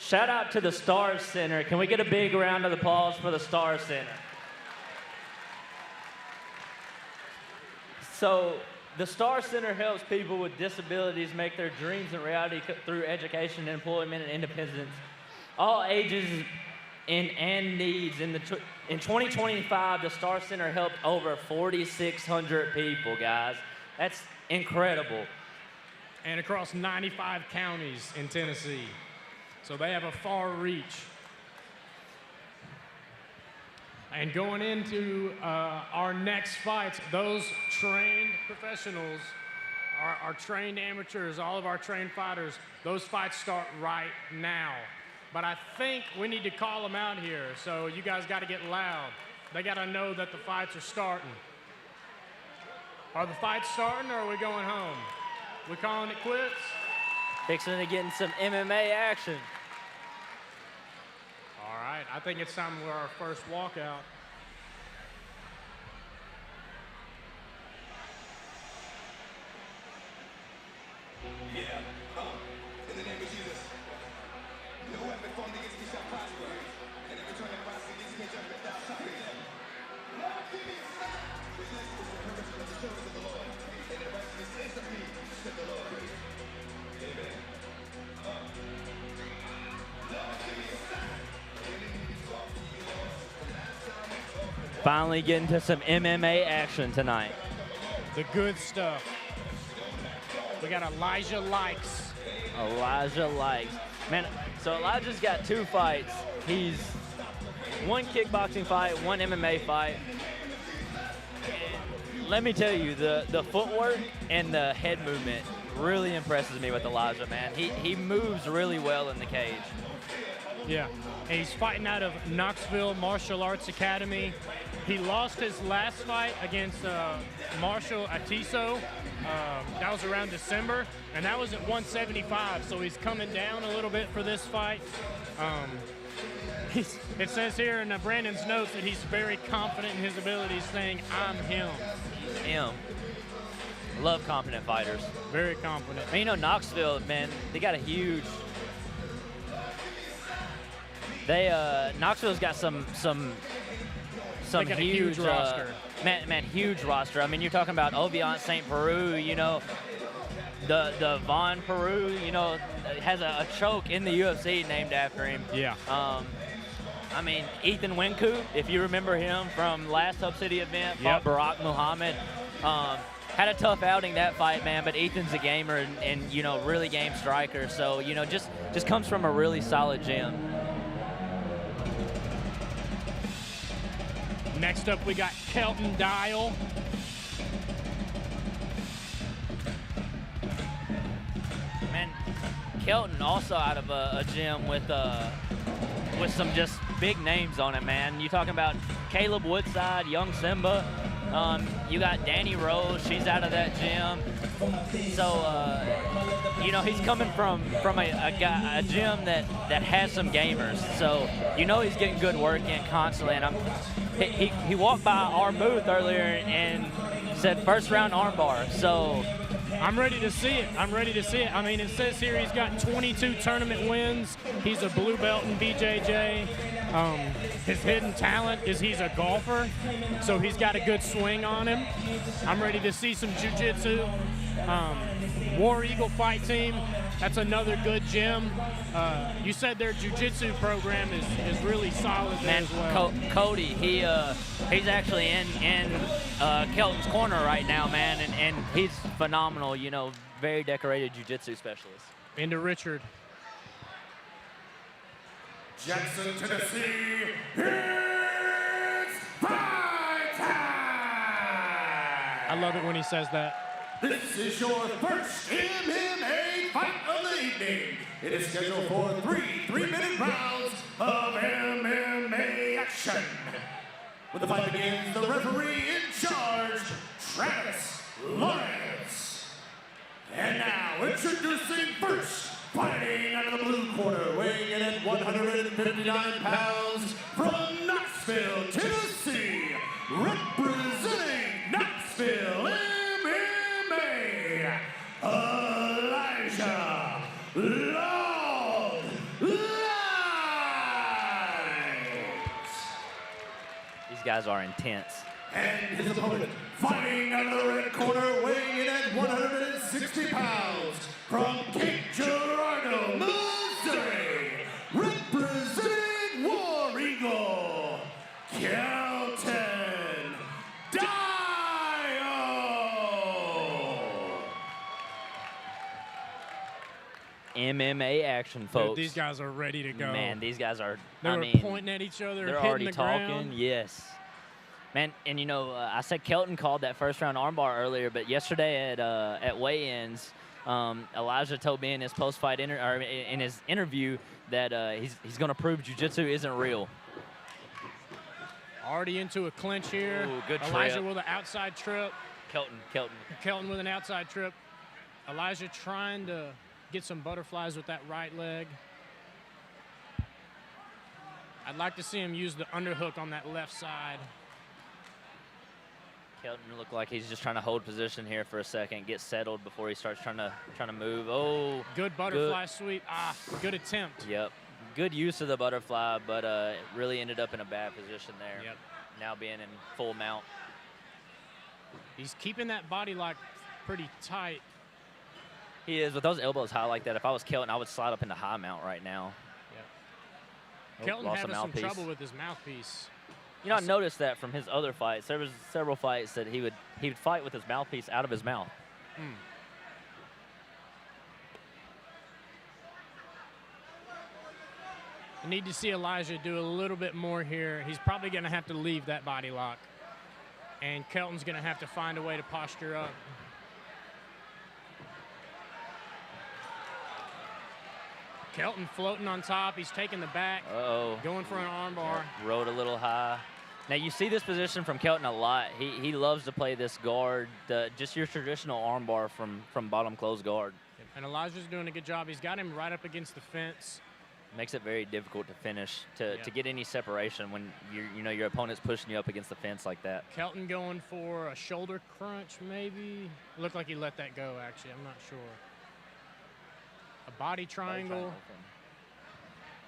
shout out to the Star Center. Can we get a big round of applause for the Star Center? So, the Star Center helps people with disabilities make their dreams a reality through education, employment, and independence. All ages and needs. In 2025, the Star Center helped over 4,600 people, guys. That's incredible. And across 95 counties in Tennessee. So they have a far reach. And going into our next fights, those trained professionals, our trained amateurs, all of our trained fighters, those fights start right now. But I think we need to call them out here, so you guys got to get loud. They got to know that the fights are starting. Are the fights starting, or are we going home? We calling it quits? Fixing to get in some MMA action. All right, I think it's time for our first walkout. Yeah, in the name of Jesus, no weapon formed against me shall prosper, and every tongue that rises against me judgment thou shalt condemn. Lord, give me a sign. This is the purpose of the service of the Lord, and the righteousness is of me, said the Lord. Amen. Lord, give me a sign. Finally getting to some MMA action tonight. The good stuff. We got Elijah Lykes. Elijah Lykes. Man, so Elijah's got 2 fights. He's 1 kickboxing fight, 1 MMA fight. And let me tell you, the footwork and the head movement really impresses me with Elijah, man. He moves really well in the cage. Yeah, and he's fighting out of Knoxville Martial Arts Academy. He lost his last fight against Marshall Atiso. That was around December, and that was at 175, so he's coming down a little bit for this fight. It says here in Brandon's notes that he's very confident in his abilities, saying, I'm him. He's him. Love confident fighters. Very confident. And you know, Knoxville, man, they got a huge... Knoxville's got some huge roster. Man, huge roster. I mean, you're talking about Oviant St. Peru, you know. the Von Peru, you know, has a choke in the UFC named after him. Yeah. I mean, Ethan Winku, if you remember him from last Hub City event, fought Barack Muhammad. Had a tough outing that fight, man, but Ethan's a gamer and you know, really game striker. So, you know, just comes from a really solid gym. Next up, we got Kelton Dial. Man, Kelton also out of a gym with some just big names on it, man. You talking about Caleb Woodside, Young Simba. You got Danny Rose, she's out of that gym. So, you know, he's coming from a gym that has some gamers. So, you know, he's getting good work in constantly. And he walked by our booth earlier and said first round armbar. So, I'm ready to see it. I'm ready to see it. I mean, it says here he's got 22 tournament wins. He's a blue belt in BJJ. His hidden talent is he's a golfer, so he's got a good swing on him. I'm ready to see some jiu-jitsu. War Eagle Fight Team, that's another good gym. You said their jiu-jitsu program is really solid there as well. Cody, he's actually in Kelton's corner right now, man, and he's phenomenal, you know, very decorated jiu-jitsu specialist. Into Richard. Jackson, Tennessee, it's fight time! I love it when he says that. This is your first MMA fight of the evening. It is scheduled for three-minute rounds of MMA action. When the fight begins, the referee in charge, Travis Lawrence. And now, introducing first, fighting out of the blue corner, weighing in at 159 pounds, from Knoxville, Tennessee, representing Knoxville MMA, Elijah Long Lykes. These guys are intense. And his opponent, fighting out of the red corner, weighing in at 160 pounds, from Cape Girardeau, Missouri, representing War Eagle, Kelton Dial. MMA action, folks. Dude, these guys are ready to go. Man, these guys are, They were pointing at each other, they're hitting already the talking, ground. yes. Man, and you know, I said Kelton called that first round armbar earlier, but yesterday at weigh-ins, Elijah told me in his post-fight in his interview that he's going to prove jiu-jitsu isn't real. Already into a clinch here. Ooh, good Elijah trip. with an outside trip. Kelton with an outside trip. Elijah trying to get some butterflies with that right leg. I'd like to see him use the underhook on that left side. Kelton looked like he's just trying to hold position here for a second, get settled before he starts trying to move. Oh, good butterfly sweep. Good attempt. Yep, good use of the butterfly, but really ended up in a bad position there. Yep. Now being in full mount. He's keeping that body lock pretty tight. He is, with those elbows high like that. If I was Kelton, I would slide up into high mount right now. Yep. Kelton lost having a some mouthpiece. trouble with his mouthpiece. You know, I noticed that from his other fights. There was several fights that he would fight with his mouthpiece out of his mouth. I need to see Elijah do a little bit more here. He's probably going to have to leave that body lock. And Kelton's going to have to find a way to posture up. Kelton floating on top. He's taking the back. Uh-oh. Going for an armbar. Yep, rode a little high. Now, you see this position from Kelton a lot. He loves to play this guard, just your traditional armbar from bottom closed guard. And Elijah's doing a good job. He's got him right up against the fence. Makes it very difficult to finish, to get any separation when your opponent's pushing you up against the fence like that. Kelton going for a shoulder crunch, maybe. Looked like he let that go, actually. I'm not sure. A body triangle.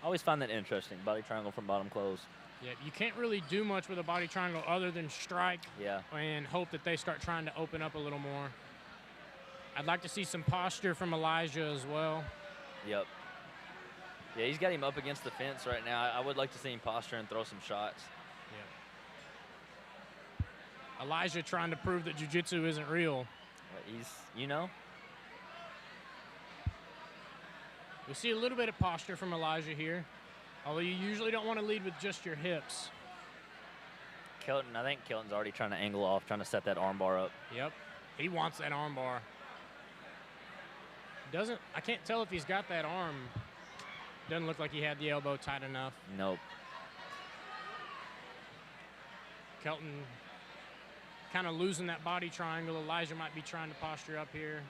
I always find that interesting, body triangle from bottom close. Yeah, you can't really do much with a body triangle other than strike and hope that they start trying to open up a little more. I'd like to see some posture from Elijah as well. Yep. Yeah, he's got him up against the fence right now. I would like to see him posture and throw some shots. Yeah. Elijah trying to prove that jiu-jitsu isn't real. He's, you know. We see a little bit of posture from Elijah here, although you usually don't want to lead with just your hips. Kelton, I think Kelton's already trying to angle off, trying to set that arm bar up. Yep. He wants that arm bar. I can't tell if he's got that arm. Doesn't look like he had the elbow tight enough. Nope. Kelton kind of losing that body triangle. Elijah might be trying to posture up here.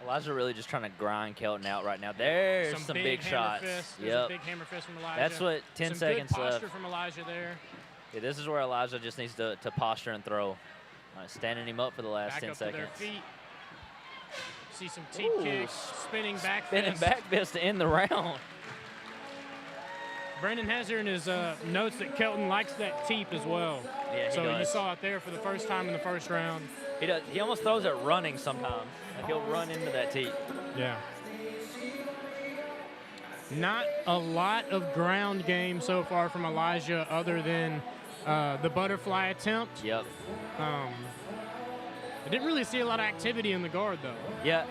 Elijah really just trying to grind Kelton out right now. There's some big shots. There's a big hammer fist from Elijah. That's what 10 seconds good posture left. From Elijah there. Yeah, this is where Elijah just needs to posture and throw. All right, standing him up for the last Back 10 up seconds. To their feet. See some teep kicks, spinning back Spinning fist. back fist to end the round. Brandon has here in his notes that Kelton likes that teep as well. Yeah, he so does. you saw it there for the first time in the first round. He does. He almost throws it running sometimes. Like he'll run into that teep. Yeah. Not a lot of ground game so far from Elijah other than the butterfly attempt. Yep. I didn't really see a lot of activity in the guard, though. Yeah,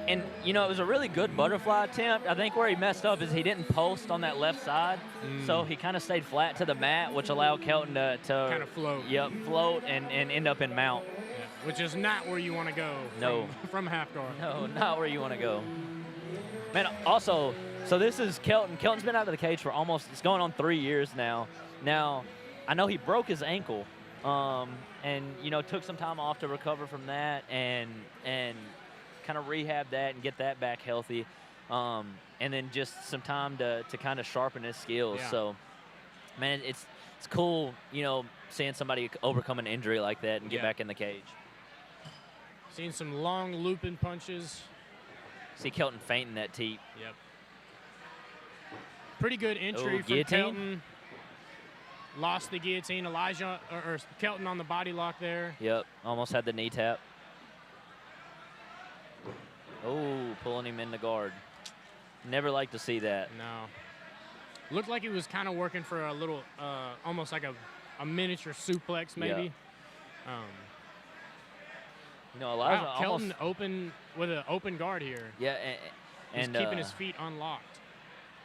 and you know, it was a really good butterfly attempt. I think where he messed up is he didn't post on that left side, so he kind of stayed flat to the mat, which allowed Kelton to kind of float. Yep, float and end up in mount. Yeah, which is not where you want to go. No. From half guard. No, not where you want to go. Man, also, so this is Kelton. Kelton's been out of the cage for it's going on 3 years now. Now, I know he broke his ankle. And you know, took some time off to recover from that and kind of rehab that and get that back healthy, and then just some time to kind of sharpen his skills. Yeah. So, man, it's cool, you know, seeing somebody overcome an injury like that and get back in the cage. Seeing some long looping punches. See Kelton fainting that teep. Yep. Pretty good entry from guillotine? Kelton. Lost the guillotine. Elijah or Kelton on the body lock there. Yep, almost had the knee tap. Oh, pulling him in the guard. Never like to see that. No. Looked like he was kind of working for a little, almost like a miniature suplex maybe. Yeah. You know, Elijah wow, Kelton open with an open guard here. Yeah, and he's keeping his feet unlocked.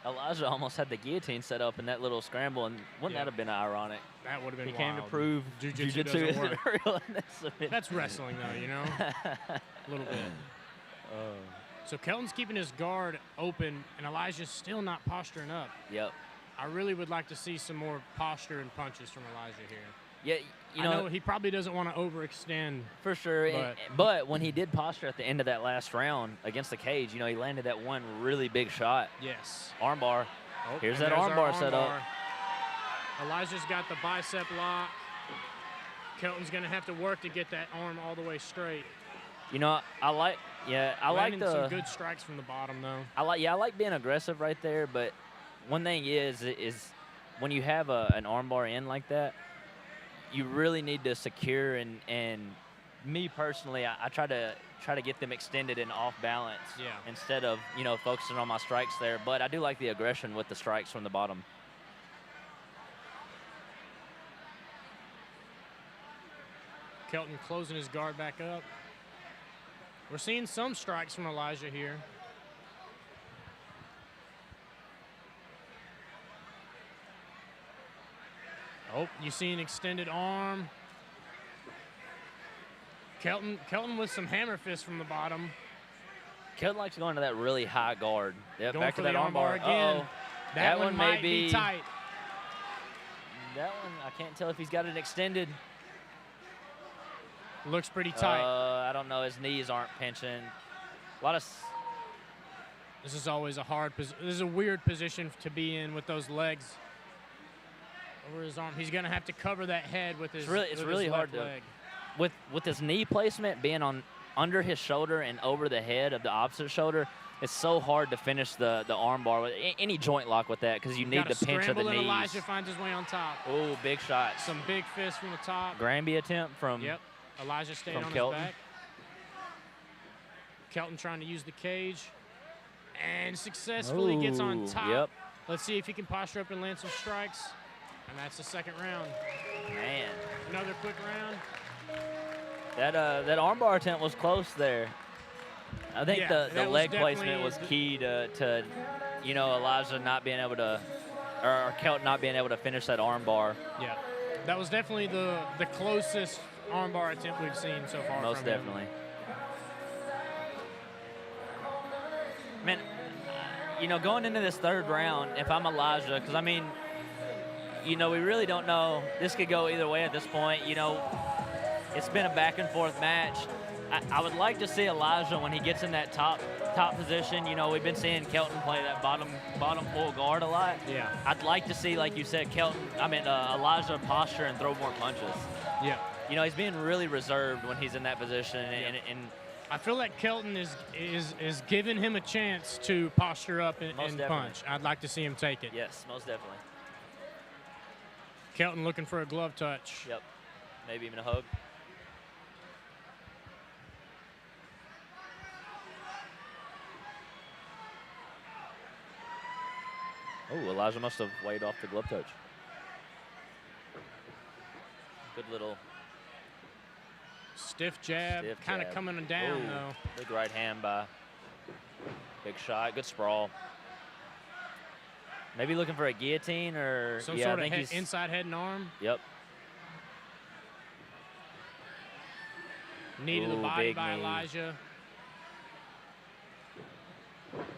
Elijah almost had the guillotine set up in that little scramble, and wouldn't that have been ironic? That would have been He came to wild. prove Jiu-jitsu jiu-jitsu doesn't isn't work. real. That's wrestling, though, you know? A little bit. So Kelton's keeping his guard open, and Elijah's still not posturing up. Yep. I really would like to see some more posture and punches from Elijah here. Yeah, you I know he probably doesn't want to overextend. For sure. But, But when he did posture at the end of that last round against the cage, you know, he landed that one really big shot. Yes. Armbar. Oh, Here's and that there's our armbar set up. Elijah's got the bicep lock. Kelton's going to have to work to get that arm all the way straight. You know, I like Landing the some good strikes from the bottom, though. I like being aggressive right there, but one thing is when you have an armbar in like that, you really need to secure and me personally, I try to get them extended and off balance instead of, you know, focusing on my strikes there. But I do like the aggression with the strikes from the bottom. Kelton closing his guard back up. We're seeing some strikes from Elijah here. Oh, you see an extended arm. Kelton with some hammer fists from the bottom. Kelton likes going to that really high guard. Yep, Going back for to that the armbar again. Uh-oh. That one may might be tight. That one, I can't tell if he's got it extended. Looks pretty tight. I don't know. His knees aren't pinching. A lot of. This is always a hard position. This is a weird position to be in with those legs over his arm. He's going to have to cover that head with his. It's really hard to. leg. With his knee placement being on under his shoulder and over the head of the opposite shoulder, it's so hard to finish the arm bar with any joint lock with that because you need the pinch of the and knees. Elijah finds his way on top. Oh, big shot. Some big fists from the top. Granby attempt from. Yep. Elijah stayed From on Kelton. his back. Kelton trying to use the cage and successfully gets on Ooh, top. yep. Let's see if he can posture up and land some strikes. And that's the second round. Man. Another quick round. That armbar attempt was close there. I think Yeah, the that was leg definitely placement was key to you know, Elijah not being able to, or Kelton not being able to finish that armbar. Yeah, that was definitely the closest armbar attempt we've seen so far. Most from him. definitely. Man, you know, going into this third round, if I'm Elijah, because I mean, you know, we really don't know. This could go either way at this point. You know, it's been a back and forth match. I would like to see Elijah when he gets in that top position. You know, we've been seeing Kelton play that bottom full guard a lot. Yeah. I'd like to see, like you said, Elijah posture and throw more punches. Yeah. You know, he's being really reserved when he's in that position, and I feel like Kelton is giving him a chance to posture up and punch. I'd like to see him take it. Yes, most definitely. Kelton looking for a glove touch. Yep. Maybe even a hug. Oh, Elijah must have weighed off the glove touch. Good little stiff jab, kind of coming down Ooh, though. Big right hand by Big Shot. Good sprawl. Maybe looking for a guillotine or Some yeah, sort I of think he's inside head and arm. Yep. Knee to the Ooh, body big by knee. Elijah.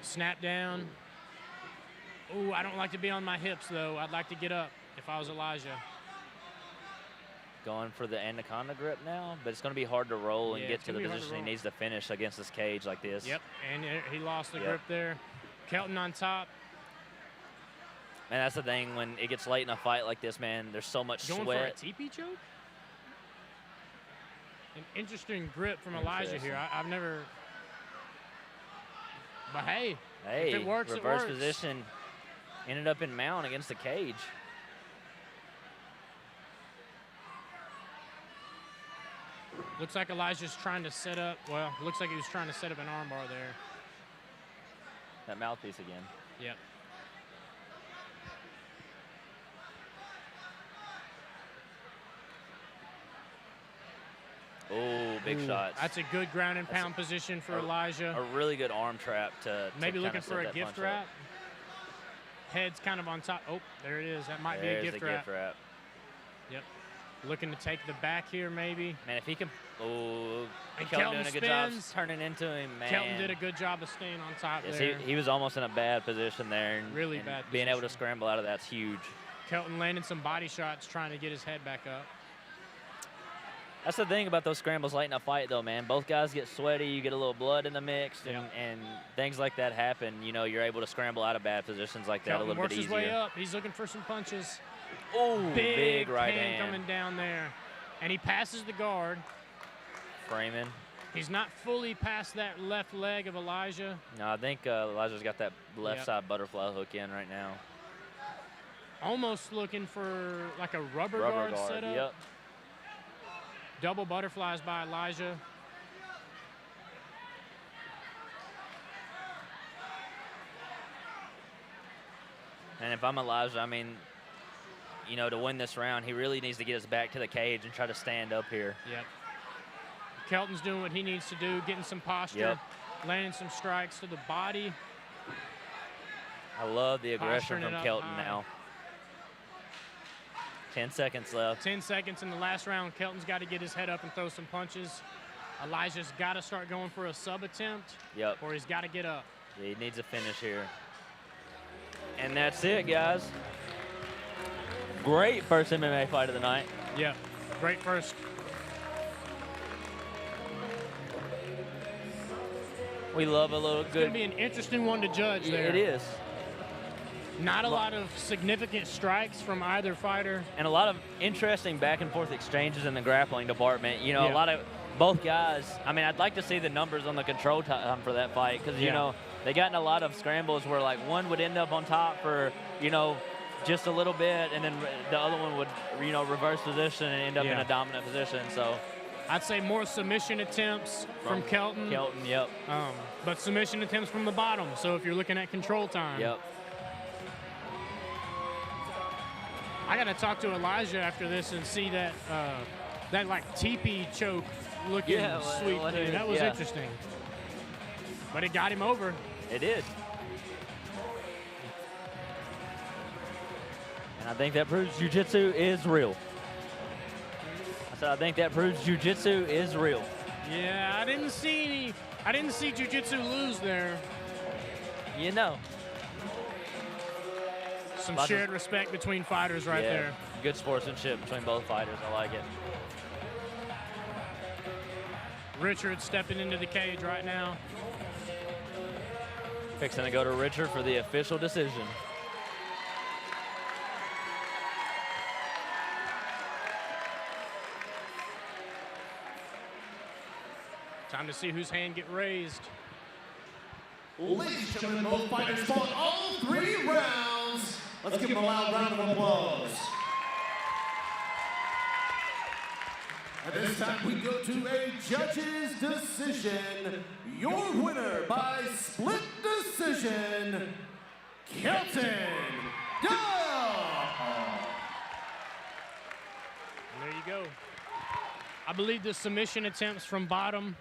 Snap down. Ooh, I don't like to be on my hips though. I'd like to get up if I was Elijah. Going for the anaconda grip now, but it's going to be hard to roll and Yeah, get it's to the gonna be hard to position he roll. needs to finish against this cage like this. Yep, and he lost the Yep. grip there. Kelton on top. And that's the thing, when it gets late in a fight like this, man, there's so much Going sweat. for a teepee choke? An interesting grip from Elijah here. I've never. But hey, Hey, if it works, reverse it works. position. Ended up in mount against the cage. Looks like Elijah's trying to set up. Well, looks like he was trying to set up an armbar there. That mouthpiece again. Yep. Oh, big Ooh, shots. That's a good ground and pound position for Elijah. A really good arm trap to Maybe kinda looking set for a that gift punch up. wrap. Head's kind of on top. Oh, there it is. That might There's be a the gift wrap. Yep. Looking to take the back here, maybe. Man, if he can. Oh, And Kelton Kelton doing a good job spins. turning into him, man. Kelton did a good job of staying on top Yes, there. he was almost in a bad position there. And, Really and bad being able to scramble out of that's huge. Kelton landing some body shots, trying to get his head back up. That's the thing about those scrambles late in a fight, though, man. Both guys get sweaty. You get a little blood in the mix, and things like that happen. You know, you're able to scramble out of bad positions like that Kelton a little works bit his easier. way up. He's looking for some punches. Oh, big right hand hand. coming down there. And he passes the guard. Framing. He's not fully past that left leg of Elijah. No, I think Elijah's got that left Yep. side butterfly hook in right now. Almost looking for like a rubber guard setup. Yep. Double butterflies by Elijah. And if I'm Elijah, I mean, you know, to win this round, he really needs to get his back to the cage and try to stand up here. Yep. Kelton's doing what he needs to do, getting some posture, Yep. landing some strikes to the body. I love the aggression Posturing it from up Kelton high. now. 10 seconds left. 10 seconds in the last round. Kelton's got to get his head up and throw some punches. Elijah's got to start going for a sub attempt. Yep. Or he's got to get up. Yeah, he needs a finish here. And that's it, guys. Great first MMA fight of the night. Yeah, great first. We love a little It's good. going to be an interesting one to judge there. It is. Not a lot of significant strikes from either fighter. And a lot of interesting back and forth exchanges in the grappling department. You know, Yeah. a lot of both guys. I mean, I'd like to see the numbers on the control time for that fight because, you Yeah. know, they got in a lot of scrambles where, like, one would end up on top for, you know, just a little bit, and then the other one would, you know, reverse position and end up in Yeah. a dominant position. So I'd say more submission attempts from Kelton. Kelton, yep. But submission attempts from the bottom. So if you're looking at control time. Yep. I got to talk to Elijah after this and see that that like teepee choke looking sweep thing. That was interesting. But it got him over. It did. And I think that proves jiu-jitsu is real. So I think that proves jiu-jitsu is real. Yeah, I didn't see jiu-jitsu lose there. You know. Some shared respect between fighters right there. Good sportsmanship between both fighters. I like it. Richard stepping into the cage right now. Fixing to go to Richard for the official decision. Time to see whose hand get raised. Ladies and gentlemen, both fighters fought all 3 rounds. Let's give them a loud round of applause. And this time we go to a judge's decision. Your winner by split decision, Kelton Dell. There you go. I believe the submission attempts from bottom,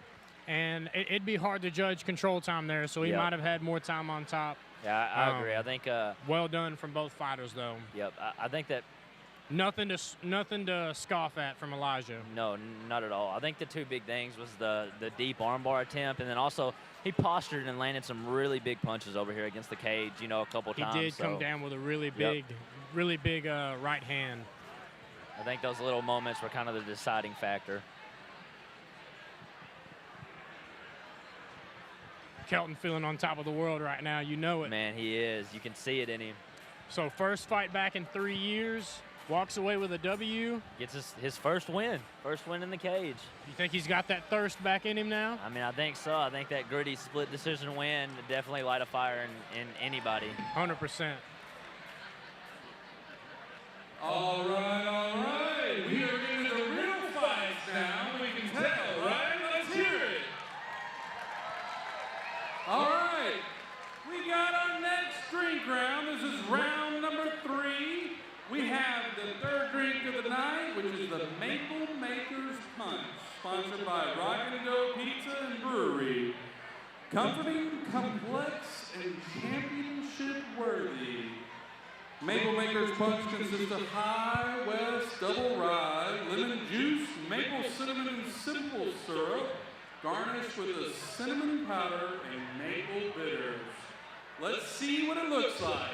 and it'd be hard to judge control time there, so he might have had more time on top. Yeah, I agree. I think well done from both fighters, though. Yep, I think that nothing to scoff at from Elijah. No, not at all. I think the 2 big things was the deep armbar attempt, and then also he postured and landed some really big punches over here against the cage, you know, a couple times. He did come down with a really big right hand. I think those little moments were kind of the deciding factor. Kelton feeling on top of the world right now, you know it. Man, he is. You can see it in him. So first fight back in 3 years, walks away with a W. Gets his first win in the cage. You think he's got that thirst back in him now? I mean, I think so. I think that gritty split decision win definitely light a fire in anybody. 100%. All right. We are getting the real fights now. We can tell, right? Let's hear it. All right. We got our next drink round. This is round number 3. We have the 3rd drink of the night, which is the Maple Maker's Punch, sponsored by Rock and Go Pizza and Brewery. Comforting, complex, and championship worthy. Maple Maker's Punch consists of High West Double Rye, lemon juice, maple cinnamon and simple syrup, garnished with a cinnamon powder and maple bitters. Let's see what it looks like.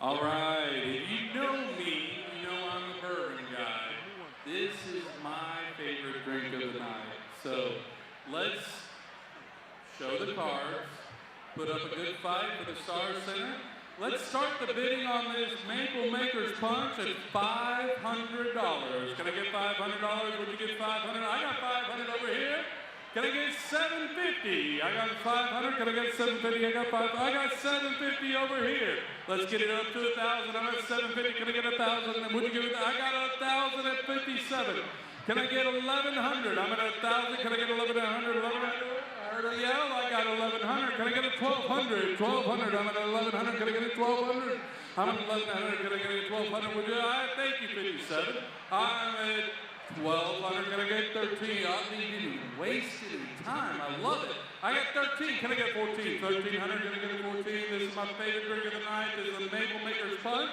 All right, if you know me, you know I'm a bourbon guy. This is my favorite drink of the night. So let's show the cards, put up a good fight for the Star Center. Let's start the bidding on this Maple Maker's Punch at $500. Can I get $500? Would you get $500? I got $500 over here. Can I get $750? I got $500. Can I get $750? I got $500. I got $750 over here. Let's get it up to $1,000. I'm at $750. Can I get $1,000? And would you give it? I got $1,000 at $57. Can I get $1,100? I'm at $1,000. Can I get $1,100? $1,100? I heard a yell. I got $1,100. Can I get $1,200? $1,200. I'm at $1,100. Can I get $1,200? I'm at $1,100. Can I get $1,200? Would you? Thank you, 57. I'm at 1,200, can I get 13? I didn't waste any time. I love it. I got 13, can I get 14? 1,300, can I get a 14? This is my favorite drink of the night. This is the Maple Maker's Punch.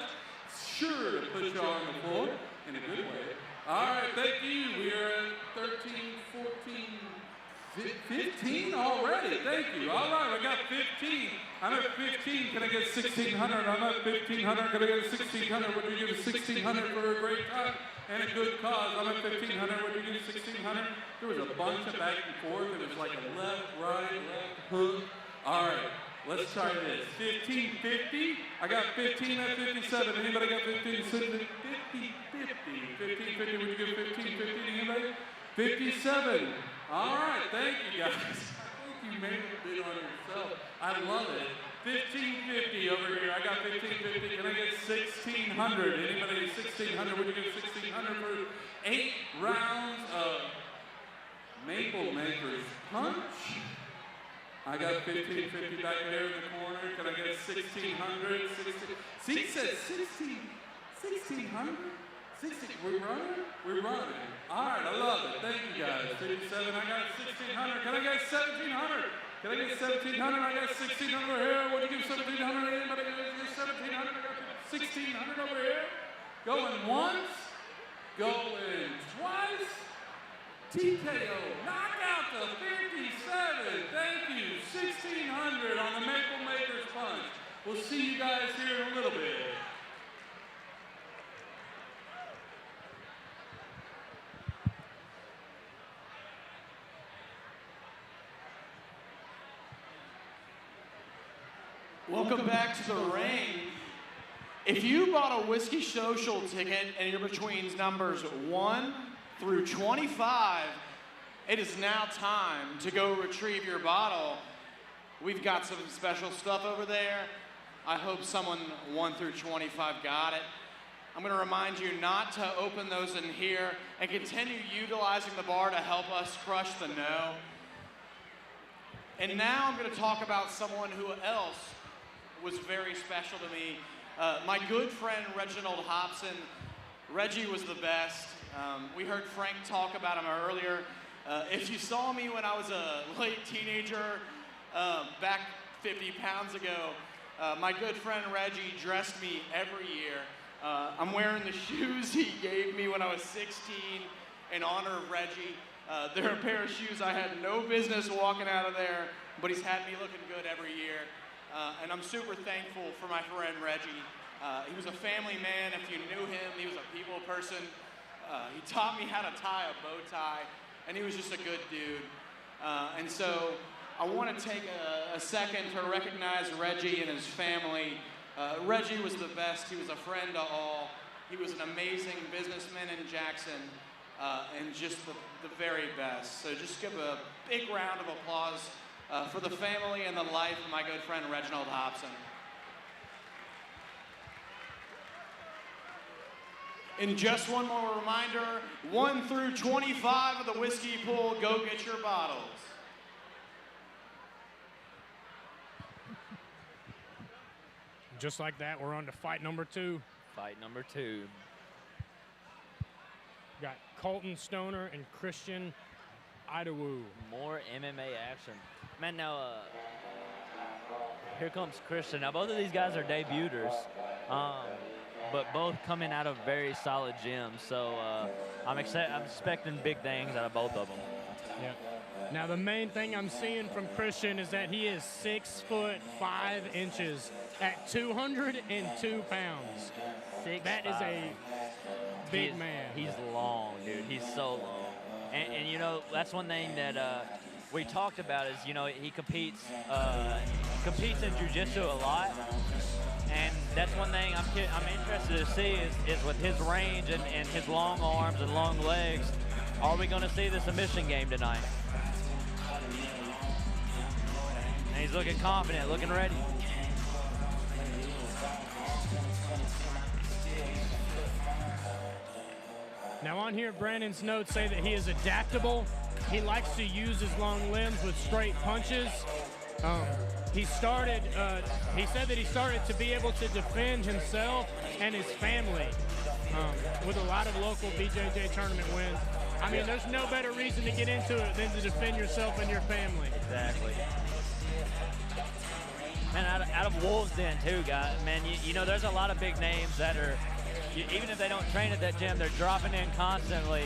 Sure to put you on the floor in a good way. All right, thank you. We are at 13, 14, 15 already. Thank you. All right, I got 15. I'm at 15. Can I get 1,600? I'm at 1,500. Can I get 1,600? Would you give 1,600 for a great time and a good cause? I'm at 1,500. Would you give 1,600? There was a bunch of back and forth. It was like a left, right, left, hook. All right, let's try this. 1550. I got 15 at 57. Anybody got 15? 50, 50. 1550. Would you give 1550 to anybody? 57. All right, thank you guys. I think you made a bid on yourself. I love it. 1550 over here. I got 1550. Can I get 1,600? Anybody 1,600? Would you give 1,600 for 8 rounds of Maple Maker's Punch? I got 1550 back there in the corner. Can I get 1,600? See, it says 1,600? 60, we're running? We're running. All right, I love it. Thank you guys. 57, I got 1,600. Can I get 1,700? Can I get 1,700? I got 1,600 over here. What do you give 1,700? Anybody give 1,700? I got 1,600 over here. Going once, going twice. TKO, knockout to 57. Thank you. 1,600 on the Maple Maker's Punch. We'll see you guys here in a little bit. Welcome back to the ring. If you bought a Whiskey Social ticket and you're between numbers 1 through 25, it is now time to go retrieve your bottle. We've got some special stuff over there. I hope someone 1 through 25 got it. I'm going to remind you not to open those in here and continue utilizing the bar to help us crush the no. And now I'm going to talk about someone who else was very special to me. My good friend, Reginald Hobson. Reggie was the best. We heard Frank talk about him earlier. If you saw me when I was a late teenager, back 50 pounds ago, my good friend Reggie dressed me every year. I'm wearing the shoes he gave me when I was 16 in honor of Reggie. They're a pair of shoes I had no business walking out of there, but he's had me looking good every year. And I'm super thankful for my friend Reggie. He was a family man. If you knew him, he was a people person. He taught me how to tie a bow tie, and he was just a good dude. And so I want to take a second to recognize Reggie and his family. Reggie was the best. He was a friend to all. He was an amazing businessman in Jackson, and just the very best. So just give a big round of applause for the family and the life of my good friend Reginald Hobson. And just one more reminder, 1 through 25 of the whiskey pool, go get your bottles. Just like that, we're on to fight number 2. Fight number 2. Got Colton Stoner and Christian Idowu. More MMA action. Man, now, here comes Christian. Now, both of these guys are debuters, but both coming out of very solid gyms. So I'm expecting big things out of both of them. Yeah. Now, the main thing I'm seeing from Christian is that he is 6 foot 5 inches at 202 pounds. That is a big man. He's long, dude. He's so long. And you know, that's one thing that we talked about is, you know, he competes in jiu-jitsu a lot. And that's one thing I'm interested to see is with his range and his long arms and long legs, are we going to see the submission game tonight? And he's looking confident, looking ready. Now on here, Brandon's notes say that he is adaptable. He likes to use his long limbs with straight punches. He said that he started to be able to defend himself and his family with a lot of local BJJ tournament wins. I mean, there's no better reason to get into it than to defend yourself and your family. Exactly. And out of Wolves Den, too, guys. Man, you know, there's a lot of big names that are, even if they don't train at that gym, they're dropping in constantly.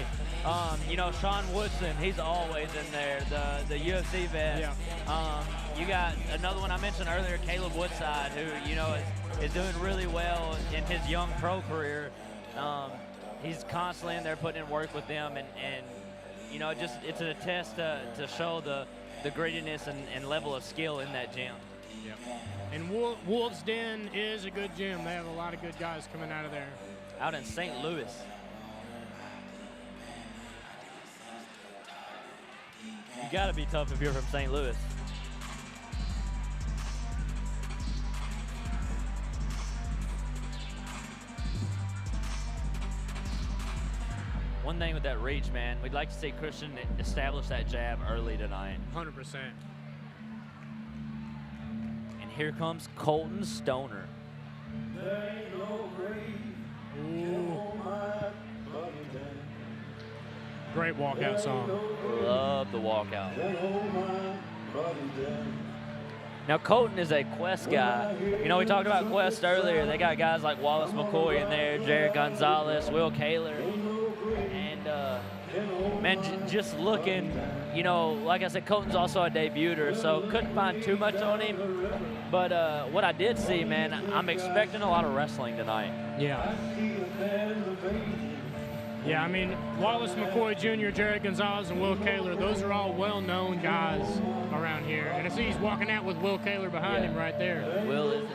You know, Sean Woodson, he's always in there, the UFC vet. Yeah. You got another one I mentioned earlier, Caleb Woodside, who, you know, is doing really well in his young pro career. He's constantly in there putting in work with them, and you know, it's a test to show the grittiness and level of skill in that gym. Yep. And Wolves Den is a good gym. They have a lot of good guys coming out of there. Out in St. Louis. You gotta be tough if you're from St. Louis. One thing with that reach, man, we'd like to see Christian establish that jab early tonight. 100%. And here comes Colton Stoner. Great walkout song. Love the walkout. Now, Colton is a Quest guy. You know, we talked about Quest earlier. They got guys like Wallace McCoy in there, Jared Gonzalez, Will Kaler. And, man, just looking, you know, like I said, Colton's also a debuter, so couldn't find too much on him. But what I did see, man, I'm expecting a lot of wrestling tonight. Yeah. Yeah, I mean, Wallace McCoy Jr., Jared Gonzalez, and Will Kaler, those are all well-known guys around here. And I see he's walking out with Will Kaler behind him right there. Will is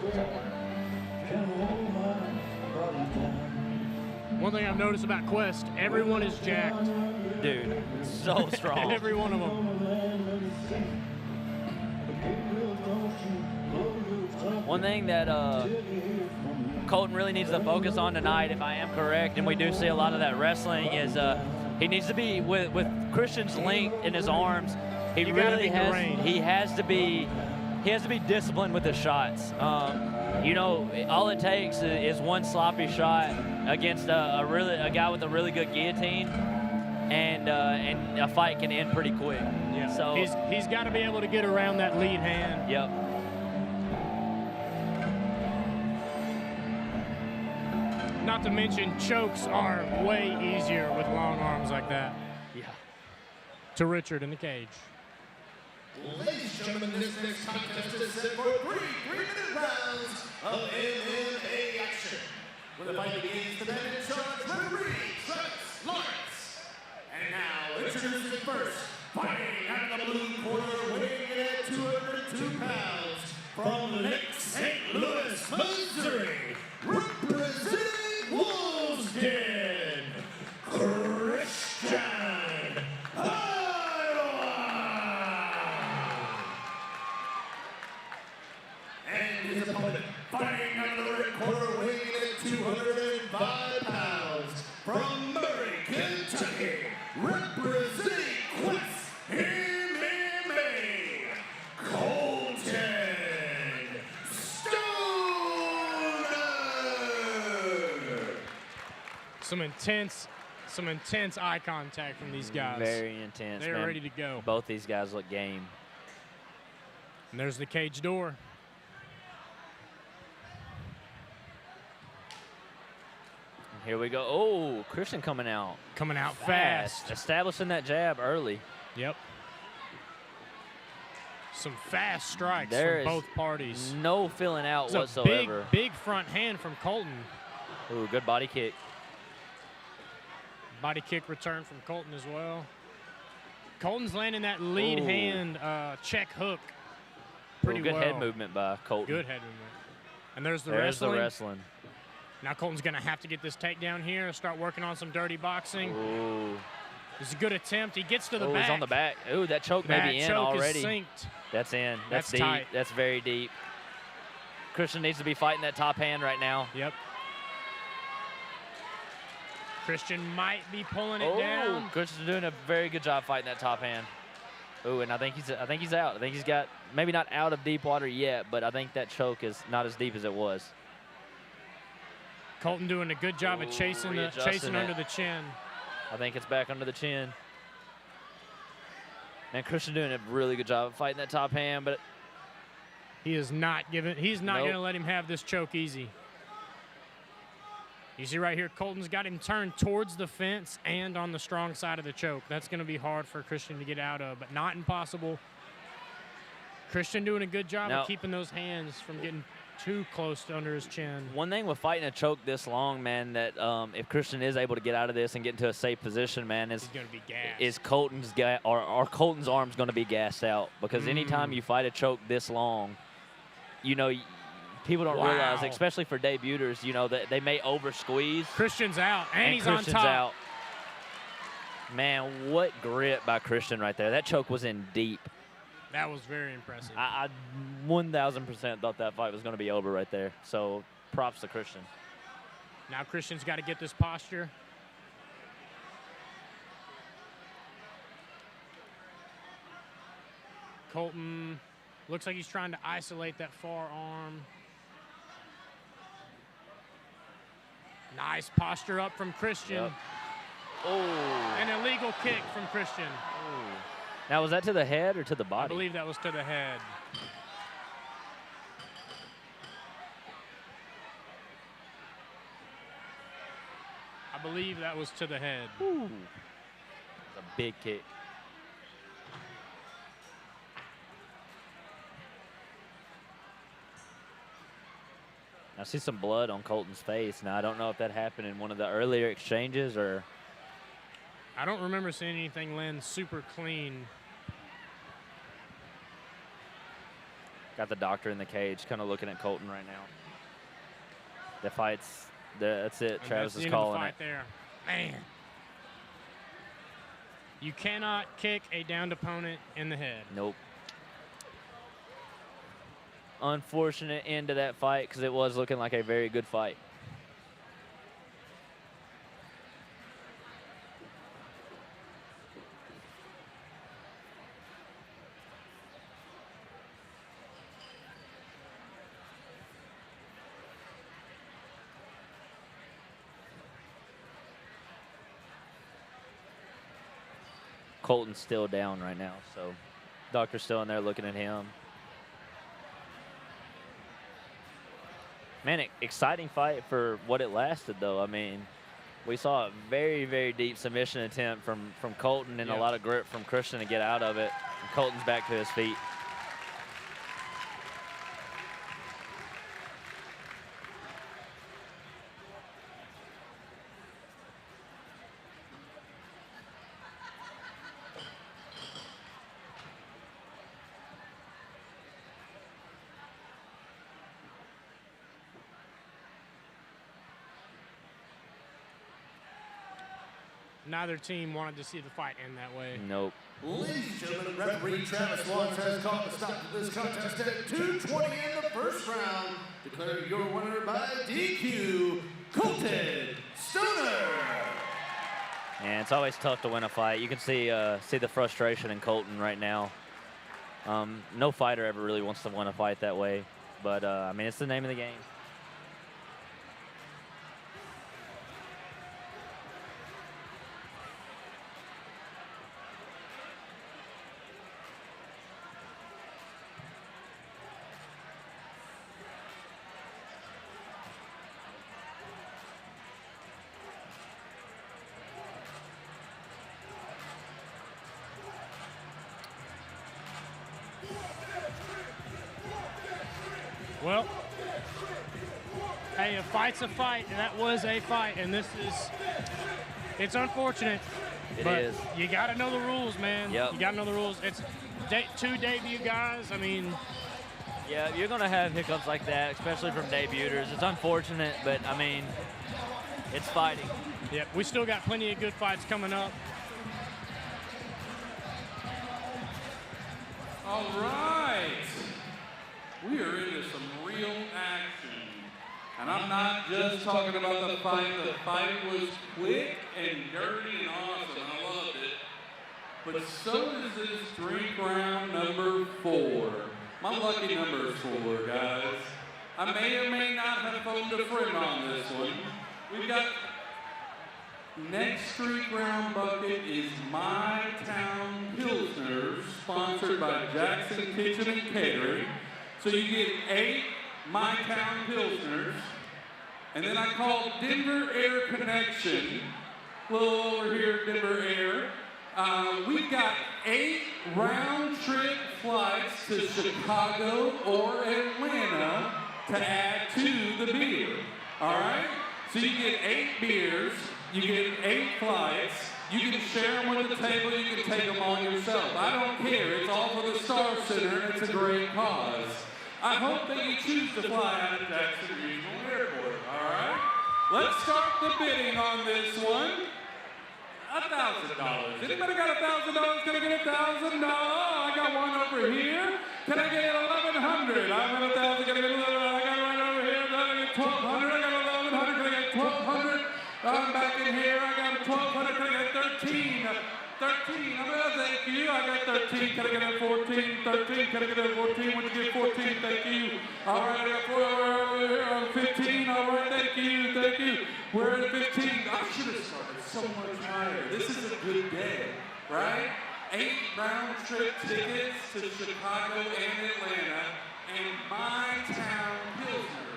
One thing I've noticed about Quest, everyone is jacked. Dude, so strong. Every one of them. One thing that Colton really needs to focus on tonight, if I am correct, and we do see a lot of that wrestling, is he needs to be, with Christian's length in his arms, he has to be disciplined with his shots. You know, all it takes is one sloppy shot against a guy with a really good guillotine, and a fight can end pretty quick. Yeah. So he's got to be able to get around that lead hand. Yep. Not to mention, chokes are way easier with long arms like that. Yeah. To Richard in the cage. Ladies and gentlemen, this next contest is set for 3 3-minute rounds of MMA action. When the fight begins, the man in charge, referee Travis Lawrence. And now, introducing first, fighting out of the blue corner, weighing in at 202 pounds, from Lake St. Louis, Missouri, representing Wolves Den, Christian Idowu. And his opponent, fighting out of the red corner, weighing in at 205 pounds, from Murray, Kentucky, representing Quest MMA, Colton Stoner. Some intense eye contact from these guys. Very intense. They're man. ready to go. Both these guys look game. And there's the cage door. Here we go. Oh, Christian coming out. Coming out fast. Establishing that jab early. Yep. Some fast strikes There from is both parties. No filling out It's whatsoever. a big front hand from Colton. Ooh, good body kick. Body kick return from Colton as well. Colton's landing that lead hand check hook pretty good well. head movement by Colton. Good head movement. And there's the There's wrestling. the wrestling. Now Colton's going to have to get this takedown here and start working on some dirty boxing. Ooh. It's a good attempt. He gets to the Ooh, back. he's on the back. Ooh, that choke may be in choke already. is synced. That's in. That's deep. tight. That's very deep. Christian needs to be fighting that top hand right now. Yep. Christian might be pulling it down. Christian's doing a very good job fighting that top hand. Ooh, and I think he's out. I think he's got, maybe not out of deep water yet, but I think that choke is not as deep as it was. Colton doing a good job of chasing under the chin. I think it's back under the chin. And Christian doing a really good job of fighting that top hand, but he's not going to let him have this choke easy. You see right here, Colton's got him turned towards the fence and on the strong side of the choke. That's going to be hard for Christian to get out of, but not impossible. Christian doing a good job of keeping those hands from getting too close to under his chin. One thing with fighting a choke this long, man, that if Christian is able to get out of this and get into a safe position, man, he's going to be gassed. Is Colton's Colton's arm's going to be gassed out, because anytime you fight a choke this long, you know, people don't realize, especially for debuters, you know, that they may over squeeze. Christian's out, and he's Christian's on top. Out. Man, what grit by Christian right there. That choke was in deep. That was very impressive. I 1,000% thought that fight was going to be over right there. So props to Christian. Now Christian's got to get this posture. Colton looks like he's trying to isolate that far arm. Nice posture up from Christian. Yep. Oh. An illegal kick from Christian. Oh. Now, was that to the head or to the body? I believe that was to the head. I believe that was to the head. Ooh. That's a big kick. I see some blood on Colton's face. Now, I don't know if that happened in one of the earlier exchanges or... I don't remember seeing anything land super clean. Got the doctor in the cage, kind of looking at Colton right now. The fight's, that's it. Travis is calling it. There. Man. You cannot kick a downed opponent in the head. Nope. Unfortunate end to that fight, because it was looking like a very good fight. Colton's still down right now, so doctor's still in there looking at him. Man, exciting fight for what it lasted, though. I mean, we saw a very, very deep submission attempt from Colton and a lot of grit from Christian to get out of it. And Colton's back to his feet. Neither team wanted to see the fight end that way. Nope. Ladies and gentlemen, referee Travis Lutz has called the stop to this contest at 2:20 in the first round. Declaring your winner by DQ, Colton Stoner. And it's always tough to win a fight. You can see the frustration in Colton right now. No fighter ever really wants to win a fight that way. But, I mean, it's the name of the game. Well, hey, a fight's a fight, and that was a fight, and it's unfortunate. It but is. You got to know the rules, man. Yep. You got to know the rules. It's two debut guys. I mean, yeah, you're going to have hiccups like that, especially from debuters. It's unfortunate, but, I mean, it's fighting. Yep, we still got plenty of good fights coming up. All right. We are into some real action. And I'm not just talking about the fight. The fight was quick and dirty and awesome. I loved it. But so is this drink round number 4. My lucky number is 4, guys. I may or may not have phoned a friend on this one. We've got next street round bucket is My Town Pilsner, sponsored by Jackson Kitchen and Catering. So you get 8 My Town Pilsners. And then I called Denver Air Connection, a little over here, Denver Air. We've got 8 round-trip flights to Chicago or Atlanta to add to the beer, all right? So you get 8 beers, you get 8 flights, you can share them with the table, you can take them all yourself. I don't care, it's all for the Star Center and it's a great cause. I hope that you choose to fly out of Jackson Regional Airport, all right? Let's start the bidding on this one. $1,000. Anybody got $1,000? Can I get $1,000? Oh, I got one over here. Can I get 1,100? I got 1,000. Can I get 1,100? I got right over here. Can I get 1,200? I got 1,100. Can I get 1,200? I'm back in here. I got 1,200. Can I get 13? 13. I'm gonna thank you. I got 13. Can I get a 14? 13. Can I get a 14? When you get 14, thank you. All right, I got 4 over here. 15. All right, thank you. Thank you. We're at 15. I should have started so much higher. This is a good day, right? 8 round-trip tickets to Chicago and Atlanta, and My Town Pilsner.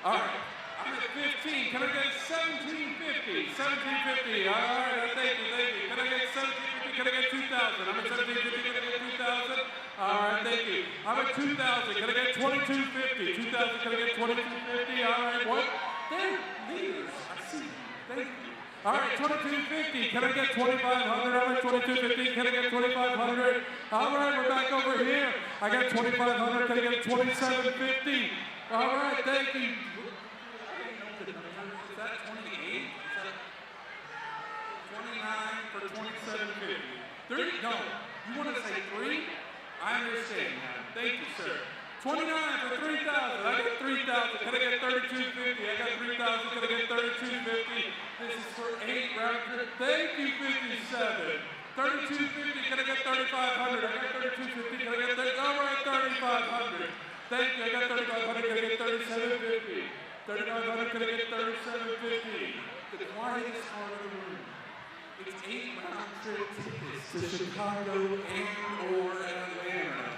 All right, I'm at 15. Can I get 1750? 1750. All right, thank you, thank you. Can I get 1750? Can I get 2,000? I'm at 1750. Can I get 2,000? All right, thank you. I'm at 2,000. Can I get 2250? 2,000. Can I get 2250? All right, what? They're leaders. I see. Thank you. All right, 2250. Can I get 2,500? I'm at 2250. Can I get 2,500? All right, we're back over here. I got 2,500. Can I get 2,750? All right, thank you. Is that 28? Is that 29 for 2,750? 3? No. You want to say 3? I understand now. Thank you, sir. 29 for 3,000. I got 3,000. Can I get 3,250? I got 3,000. Can I get 3,250? This is for 8 round trip. Thank you, 57. 3,250. Can I get 3,500? I got 3,250. Can I get 30? All right, 3,500. Thank you. I got 3,500. Can I get 3,750? 3,500. Can I get 3,750? The quietest part of the room. It's 8 round trip tickets to Chicago and/or Atlanta.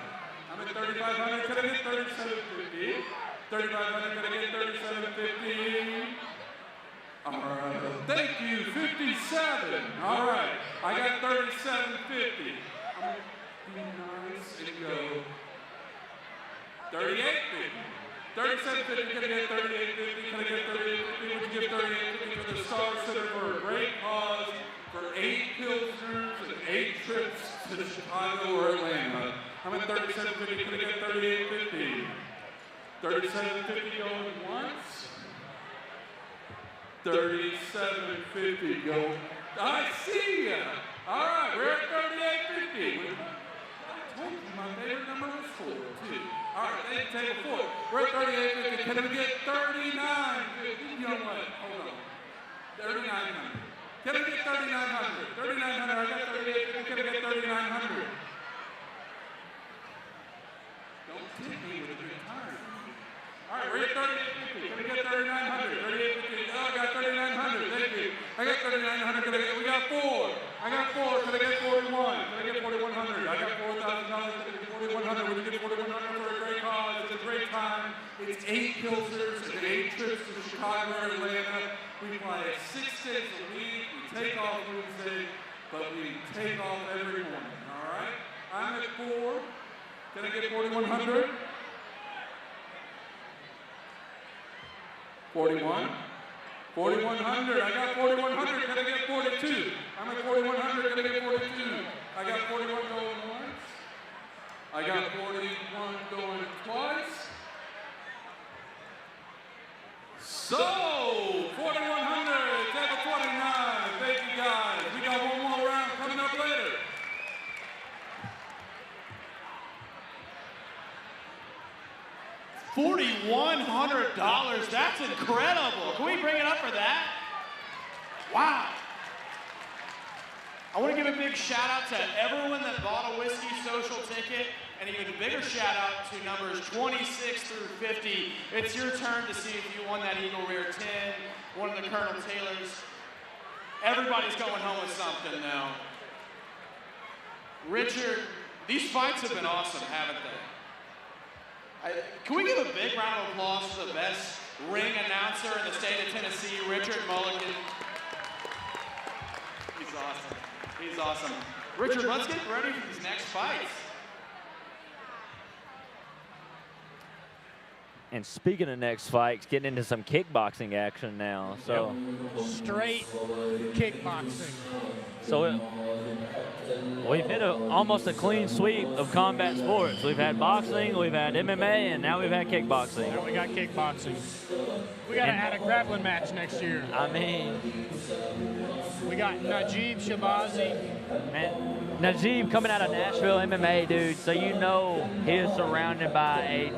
I'm at 3,500. Can I get 3,750? 3,500. Can I get 3,750? All right. Thank you. 57. All right. I got 3,750. I'm gonna be nice and go 3,850. 3,750. Can I get 3,850? Can I get 3,850? Would you give 3,850 for the Star Center for a great cause for 8 Pilsners and 8 trips to Chicago or Atlanta? I'm at 3,750. Can I get 3,850? 3,750 going once. 3,750 go. I see ya. All right, we're at 3,850. I told you my favorite number was 4 too. All right, thank you, table 4. We're at 3,850. Can we get 3,950? You know what? Hold on. 3,900. Can I get 3,900? 3,900. I got 3,850. Can I get 3,900? Don't tip me with a good time. All right, we're at 3,850. Can we get 3,900? 3,850. Oh, I got 3,900. Thank you. I got 3,900. Can I get? We got 4. I got 4. Can I get 41? Can I get 4,100? I got $4,000. Can I get 4,100? Would you get 4,100 for a great cause? It's a great time. It's 8 Pilsners and 8 trips to Chicago or Atlanta. We fly it 6 days a week. We take off Wednesday, but we take off every morning. All right. I'm at 4. Can I get 4,100? 41? 4,100. I got 4,100. Can I get 42? I'm at 4,100. Can I get 42? I got 41 going once. I got 41 going twice. So, 4,100. Table 29. Thank you guys. We got one more round coming up later. $4,100. That's incredible. Can we bring it up for that? Wow. I want to give a big shout out to everyone that bought a Whiskey Social ticket. ticket. And even a bigger shout out to numbers 26 through 50. It's your turn to see if you won that Eagle Rear 10, one of the Colonel Taylors. Everybody's going home with something now. Richard, these fights have been awesome, haven't they? Can we give a big round of applause to the best ring announcer in the state of Tennessee, Richard Mulligan? He's awesome. He's awesome. Richard, let's get ready for these next fights. And speaking of next fights, getting into some kickboxing action now. So Straight kickboxing. So we've hit almost a clean sweep of combat sports. We've had boxing, we've had MMA, and now we've had kickboxing. And we got kickboxing. We got to add a grappling match next year. I mean, we got Najib Shahbazi. Man, Najib coming out of Nashville MMA, dude. So you know he is surrounded by a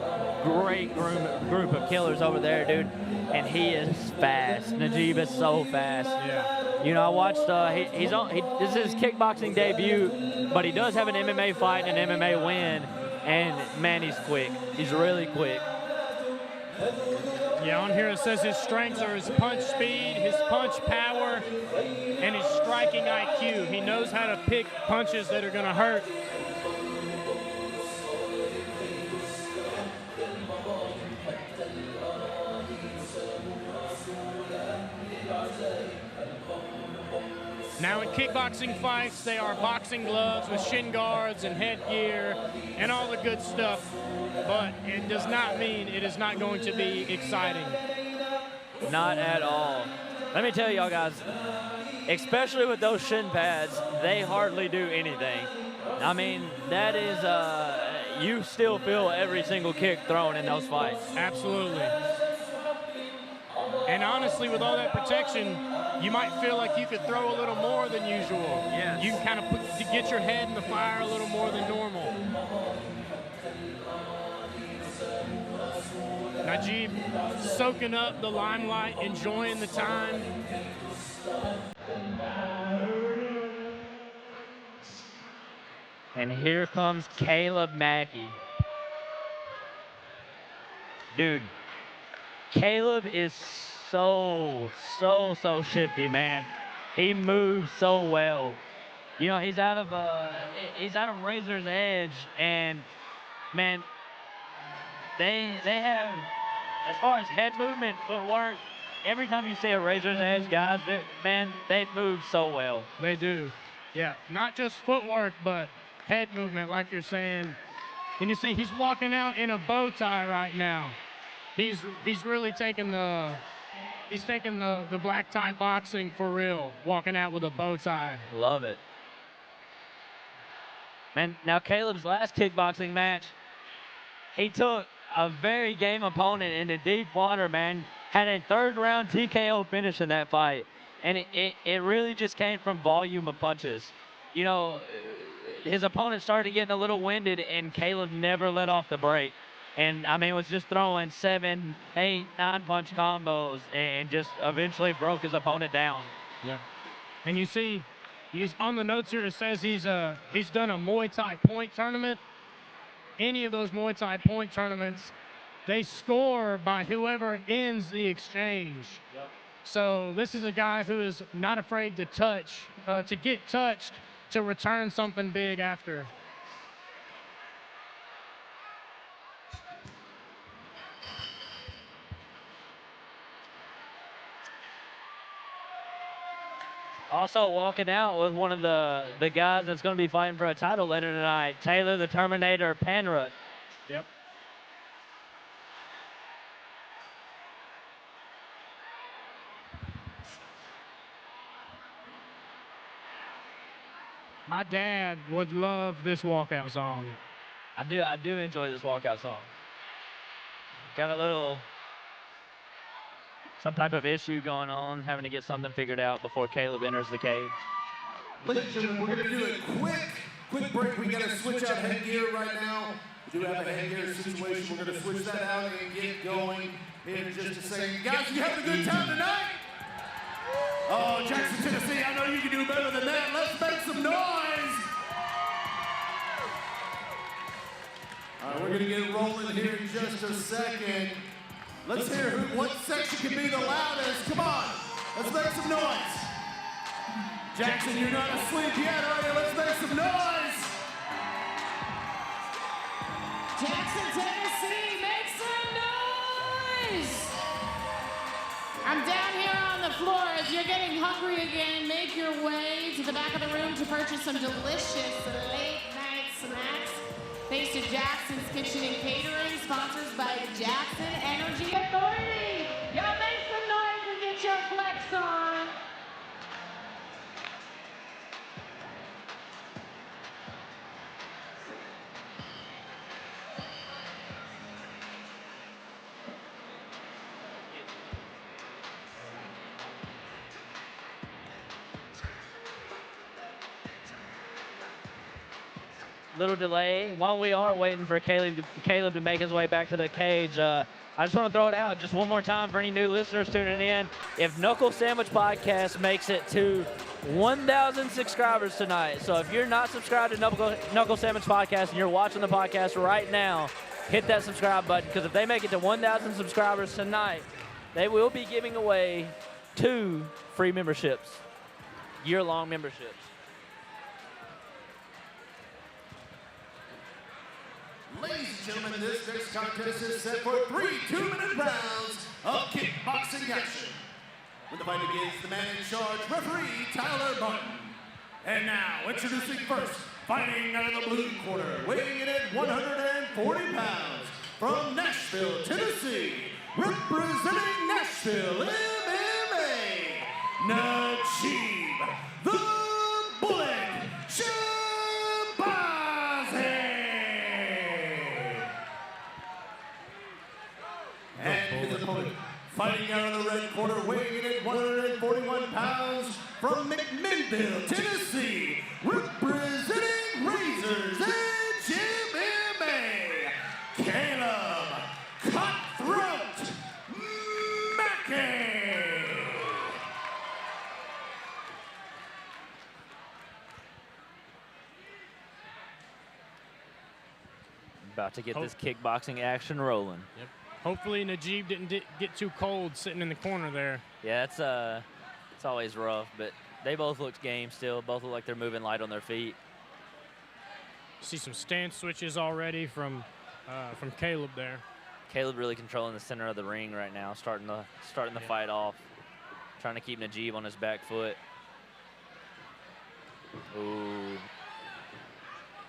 great group of killers over there, dude. And he is fast. Najib is so fast. Yeah. You know, I watched. This is his kickboxing debut, but he does have an MMA fight and an MMA win. And man, he's quick. He's really quick. Yeah, on here it says his strengths are his punch speed, his punch power, and his striking IQ. He knows how to pick punches that are going to hurt. Now in kickboxing fights, they are boxing gloves with shin guards and headgear and all the good stuff, but it does not mean it is not going to be exciting. Not at all. Let me tell y'all guys, especially with those shin pads, they hardly do anything. I mean, that is, you still feel every single kick thrown in those fights. Absolutely. And honestly, with all that protection, you might feel like you could throw a little more than usual. Yes. You can kind of get your head in the fire a little more than normal. Najib soaking up the limelight, enjoying the time. And here comes Caleb Mackie. Dude, Caleb is so shifty, man. He moves so well. You know, he's out of Razor's Edge, and man, they have, as far as head movement, footwork, every time you see a Razor's Edge, guys, they move so well. They do. Yeah, not just footwork, but head movement, like you're saying. And you see, he's walking out in a bow tie right now. He's really taking the black tie boxing for real, walking out with a bow tie. Love it. Man, now Caleb's last kickboxing match, he took a very game opponent into deep water, man. Had a third round TKO finish in that fight. And it really just came from volume of punches. You know, his opponent started getting a little winded, and Caleb never let off the brake. And, I mean, was just throwing 7, 8, 9 punch combos and just eventually broke his opponent down. Yeah. And you see, he's on the notes here, it says he's done a Muay Thai point tournament. Any of those Muay Thai point tournaments, they score by whoever ends the exchange. Yep. So this is a guy who is not afraid to touch, to get touched, to return something big after. Also walking out with one of the guys that's going to be fighting for a title later tonight, Taylor the Terminator Phanyoraj. Yep. My dad would love this walkout song. I do enjoy this walkout song. Got a little, some type of issue going on, having to get something figured out before Caleb enters the cage. Ladies and gentlemen, we're going to do a quick break. We got to switch out headgear right now. We do have a headgear situation. We're going to switch that out and get going in just a second. Guys, you having a good time tonight? Oh, Jackson, Tennessee, I know you can do better than that. Let's make some noise. going to get rolling here in just a second. Let's hear what section can be the loudest. Come on, let's make some noise. Jackson, you're not asleep yet, are you? Let's make some noise. Jackson, Tennessee, make some noise! I'm down here on the floor. If you're getting hungry again, make your way to the back of the room to purchase some delicious late-night snacks. Thanks to Jackson's Kitchen and Catering, sponsors by Jackson Energy Authority. Y'all make some noise and get your flex on. Little delay. While we are waiting for Caleb to make his way back to the cage, I just want to throw it out just one more time for any new listeners tuning in. If Knuckle Sandwich Podcast makes it to 1,000 subscribers tonight, so if you're not subscribed to Knuckle Sandwich Podcast and you're watching the podcast right now, hit that subscribe button, because if they make it to 1,000 subscribers tonight, they will be giving away 2 free memberships, year-long memberships. Ladies and gentlemen, this next contest is set for 3 2-minute rounds of kickboxing action. When the fight begins, the man in charge, referee Tyler Martin. And now, introducing first, fighting out of the blue corner, weighing in at 140 pounds, from Nashville, Tennessee, representing Nashville MMA, Najeeb the Bullet Shahbazi. And his opponent, fighting out of the red corner, weighing in at 141 pounds, from McMinnville, Tennessee, representing Razors Edge MMA, Caleb Cutthroat Mackie. About to get this kickboxing action rolling. Yep. Hopefully Najeeb didn't get too cold sitting in the corner there. Yeah, it's always rough, but they both look game still. Both look like they're moving light on their feet. See some stance switches already from Caleb there. Caleb really controlling the center of the ring right now, starting the fight off, trying to keep Najeeb on his back foot. Ooh.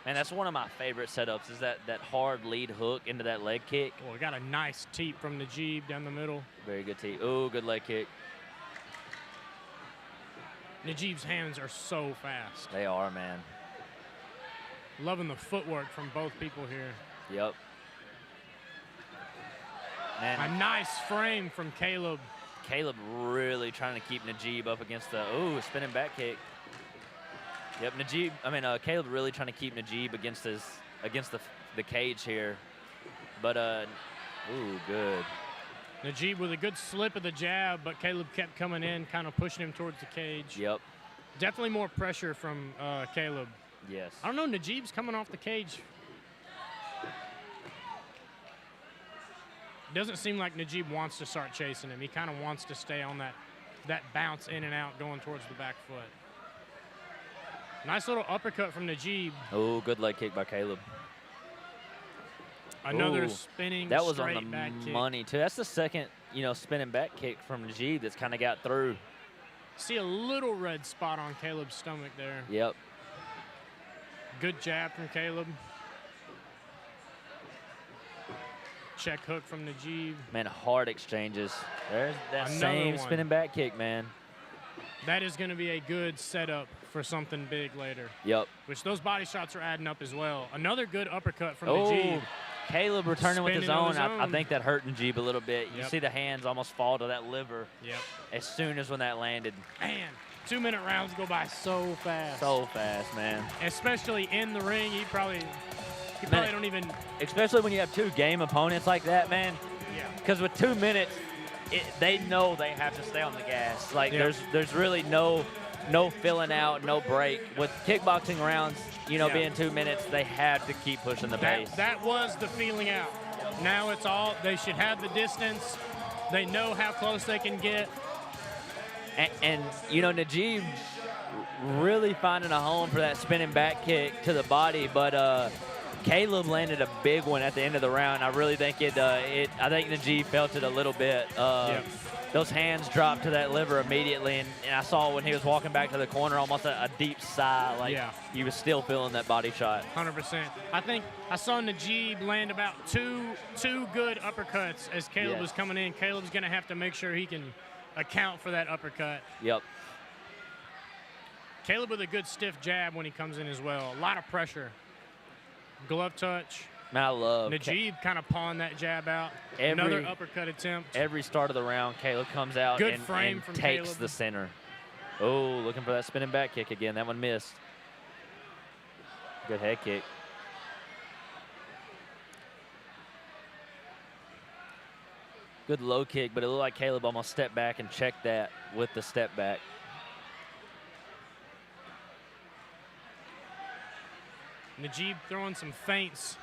Man, that's one of my favorite setups, is that hard lead hook into that leg kick. Well, we got a nice teep from Najeeb down the middle. Very good teep. Ooh, good leg kick. Najeeb's hands are so fast. They are, man. Loving the footwork from both people here. Yep. Man. A nice frame from Caleb. Caleb really trying to keep Najeeb up against the, spinning back kick. Yep, Caleb really trying to keep Najeeb against the cage here. But, good. Najeeb with a good slip of the jab, but Caleb kept coming in, kind of pushing him towards the cage. Yep. Definitely more pressure from Caleb. Yes. I don't know, Najeeb's coming off the cage. Doesn't seem like Najeeb wants to start chasing him. He kind of wants to stay on that bounce in and out going towards the back foot. Nice little uppercut from Najeeb. Oh, good leg kick by Caleb. Another spinning that was straight on the back kick. money, too. That's the second, spinning back kick from Najeeb that's kind of got through. See a little red spot on Caleb's stomach there. Yep. Good jab from Caleb. Check hook from Najeeb. Man, hard exchanges. There's that same spinning back kick, man. That is going to be a good setup for something big later. Yep. Which those body shots are adding up as well. Another good uppercut from Najeeb. Caleb returning with his own. I think that hurt Najeeb a little bit. You see the hands almost fall to that liver. Yep. As soon as when that landed. Man, 2-minute rounds go by so fast. So fast, man. Especially in the ring, he probably don't even. Especially when you have 2 game opponents like that, man. Yeah. Because with 2 minutes, they know they have to stay on the gas. Like there's really no no filling out, no break. With kickboxing rounds, you know, Yeah. being 2 minutes, they had to keep pushing the pace. That was the feeling out. Now it's all, they should have the distance. They know how close they can get. And you know, Najib really finding a home for that spinning back kick to the body, but Caleb landed a big one at the end of the round. I really think I think Najib felt it a little bit. Those hands dropped to that liver immediately, and I saw when he was walking back to the corner almost a deep sigh, like he was still feeling that body shot. 100%. I think I saw Najib land about two good uppercuts as Caleb was coming in. Caleb's going to have to make sure he can account for that uppercut. Yep. Caleb with a good stiff jab when he comes in as well. A lot of pressure. Glove touch. Man, I love Najib kind of pawned that jab out. Another uppercut attempt. Every start of the round, Caleb comes out Good and frame from takes Caleb. the center. Oh, looking for that spinning back kick again. That one missed. Good head kick. Good low kick, but it looked like Caleb almost stepped back and checked that with the step back. Najib throwing some feints.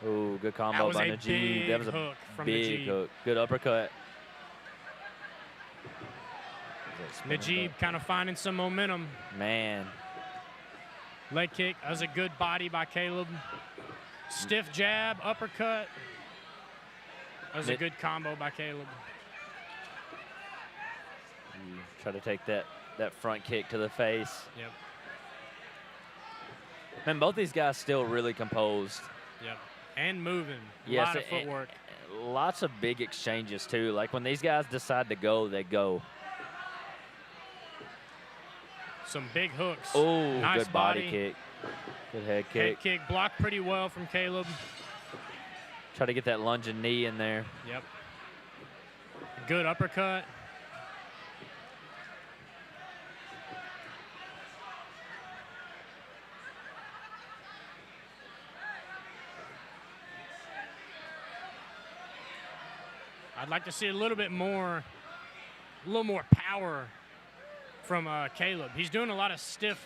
Oh, good combo was by a Najib. big That was a hook from big Najib. hook. Good uppercut. Najib kind of finding some momentum. Man. Leg kick. That was a good body by Caleb. Stiff jab, uppercut. That was a good combo by Caleb. Try to take that front kick to the face. Yep. Man, both these guys still really composed. Yep. And moving. Yes, A lot of footwork. Lots of big exchanges, too. Like, when these guys decide to go, they go. Some big hooks. Oh, nice good body kick. Good head kick. Head kick blocked pretty well from Caleb. Try to get that lunging knee in there. Yep. Good uppercut. I'd like to see a little more power from Caleb. He's doing a lot of stiff,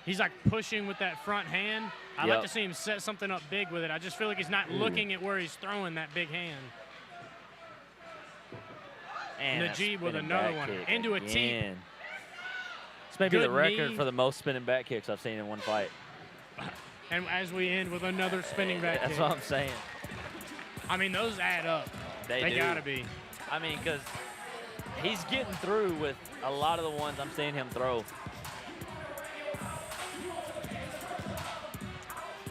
he's like pushing with that front hand. I'd like to see him set something up big with it. I just feel like he's not looking at where he's throwing that big hand. And Najib with another one. Into a teep. This may be Good the record knee. for the most spinning back kicks I've seen in one fight. And as we end with another spinning back That's kick. what I'm saying. I mean, those add up. They do. gotta be. I mean, because he's getting through with a lot of the ones I'm seeing him throw.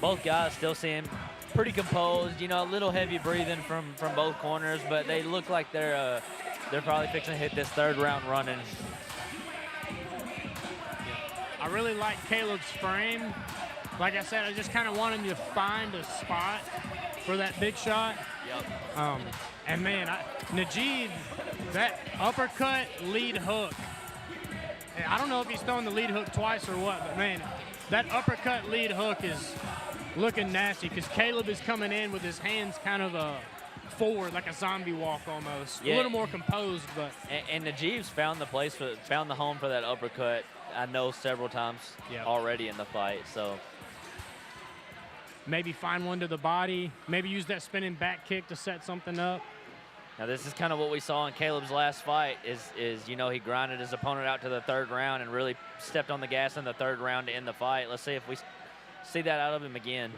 Both guys still seem pretty composed. You know, a little heavy breathing from both corners, but they look like they're probably fixing to hit this third round running. I really like Caleb's frame. Like I said, I just kind of want him to find a spot for that big shot. Yep. And man, Najib, that uppercut lead hook. And I don't know if he's throwing the lead hook twice or what, but man, that uppercut lead hook is looking nasty because Caleb is coming in with his hands kind of forward, like a zombie walk almost. Yeah. A little more composed, but. And Najib's found the home for that uppercut. I know several times already in the fight. So maybe find one to the body. Maybe use that spinning back kick to set something up. now this is kind of what we saw in Caleb's last fight. Is you know, he grinded his opponent out to the third round and really stepped on the gas in the third round to end the fight. Let's see if we see that out of him again.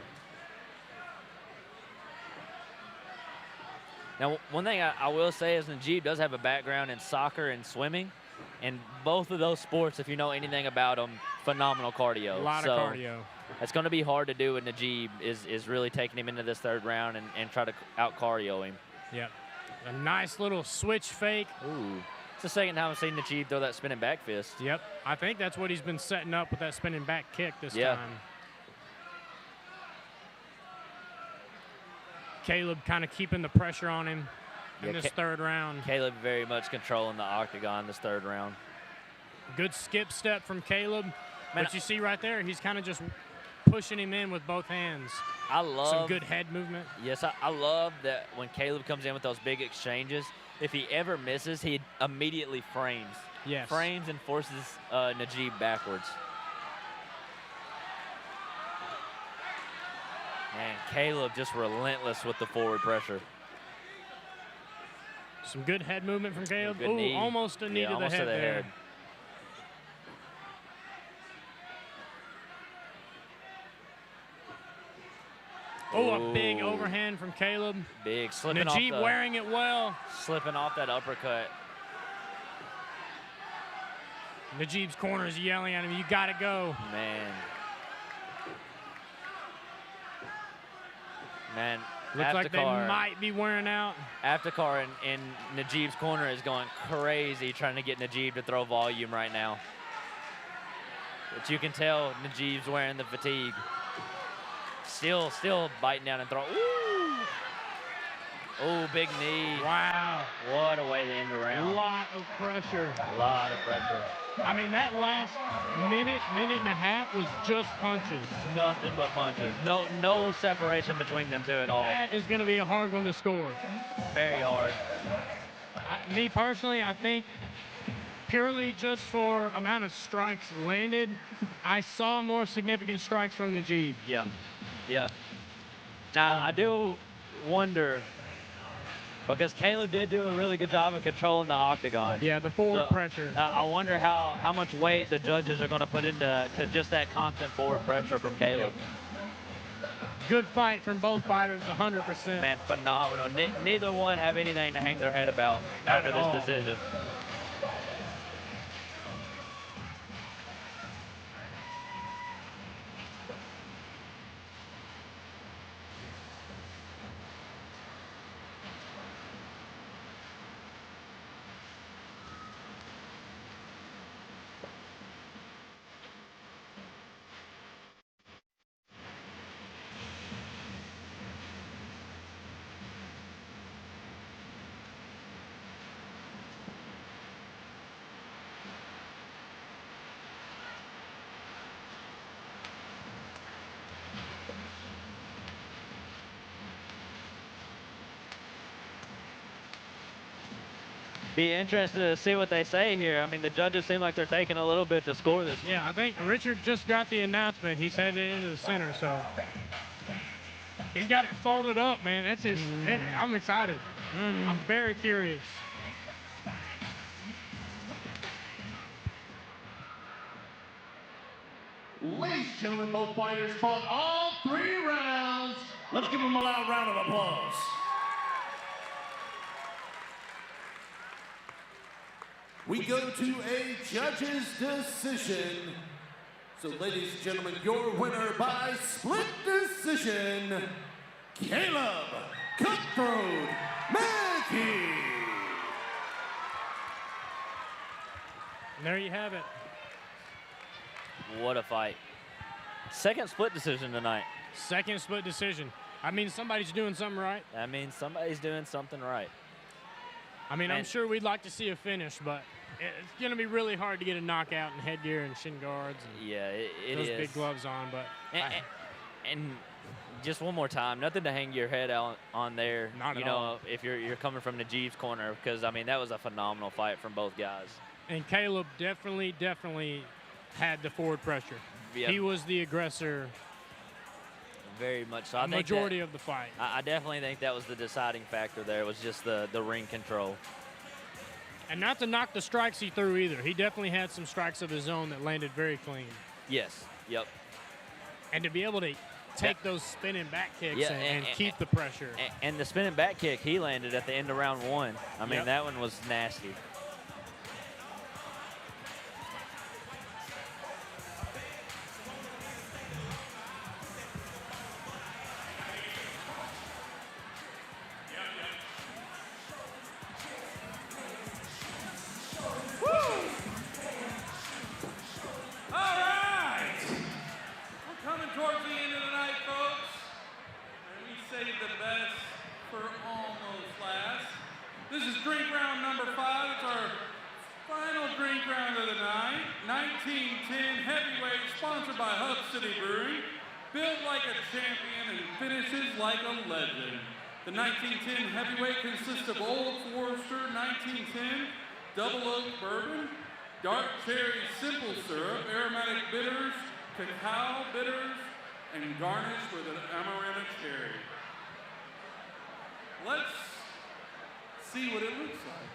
Now, one thing I will say is Najib does have a background in soccer and swimming. And both of those sports, if you know anything about them, phenomenal cardio. A lot of cardio. It's going to be hard to do with Najib is really taking him into this third round and try to out-cardio him. Yep. A nice little switch fake. Ooh. It's the second time I've seen Najib throw that spinning back fist. Yep. I think that's what he's been setting up with that spinning back kick this Yeah. time. Caleb kind of keeping the pressure on him in this third round. Caleb very much controlling the octagon this third round. Good skip step from Caleb. Man, but you see right there, he's kind of just pushing him in with both hands. I love some good head movement. Yes, I love that when Caleb comes in with those big exchanges, if he ever misses, he immediately frames. Yes. Frames and forces Najib backwards. Man, Caleb just relentless with the forward pressure. Some good head movement from Caleb. Good Ooh, knee. almost a knee to the almost head there. Oh, a big overhand from Caleb. Big, slipping Najib off the, wearing it well. Slipping off that uppercut. Najib's corner is yelling at him, you gotta go. Man, Looks like they might be wearing out. Aftakar in Najib's corner is going crazy trying to get Najib to throw volume right now. But you can tell Najib's wearing the fatigue. Still biting down and throwing. Ooh! Oh, big knee. Wow. What a way to end the round. A lot of pressure. A lot of pressure. I mean, that last minute and a half was just punches. Nothing but punches. No separation between them two at all. That is going to be a hard one to score. Very hard. Me personally, I think purely just for amount of strikes landed, I saw more significant strikes from Najib. Yeah. Now, I do wonder, because Caleb did do a really good job of controlling the octagon. Yeah, the forward pressure. I wonder how much weight the judges are going to put into just that constant forward pressure from Caleb. Good fight from both fighters, 100%. Man, phenomenal. Neither one have anything to hang their head about after this decision. Be interested to see what they say here. I mean, the judges seem like they're taking a little bit to score this. Yeah, I think Richard just got the announcement. He's headed into the center, so he's got it folded up, man. That's his. I'm excited. I'm very curious. Ladies and gentlemen, both fighters fought all 3 rounds. Let's give them a loud round of applause. We go to a judge's decision. So, ladies and gentlemen, your winner by split decision, Caleb Cutthroat Mackie. And there you have it. What a fight. Second split decision tonight. Second split decision. I mean, somebody's doing something right. That means somebody's doing something right. I mean, I'm sure we'd like to see a finish, but it's going to be really hard to get a knockout in headgear and shin guards. And yeah, it those is. big gloves on, but and just one more time, nothing to hang your head out on there. Not at you know, all. if you're coming from Najib's corner, because I mean that was a phenomenal fight from both guys. And Caleb definitely had the forward pressure. Yep. He was the aggressor. Very much so. I think majority of the fight. I definitely think that was the deciding factor there. Was just the ring control. And not to knock the strikes he threw either. He definitely had some strikes of his own that landed very clean. Yes. Yep. And to be able to take those spinning back kicks and keep the pressure. And the spinning back kick he landed at the end of round 1. I mean, that one was nasty. This is drink round number 5. It's our final drink round of the night. 1910 heavyweight, sponsored by Hub City Brewing. Built like a champion and finishes like a legend. The 1910 heavyweight consists of Old Forester 1910 Double Oak Bourbon, Dark Cherry Simple Syrup, Aromatic Bitters, Cacao Bitters, and garnished with an Amarena Cherry. Let's see what it looks like.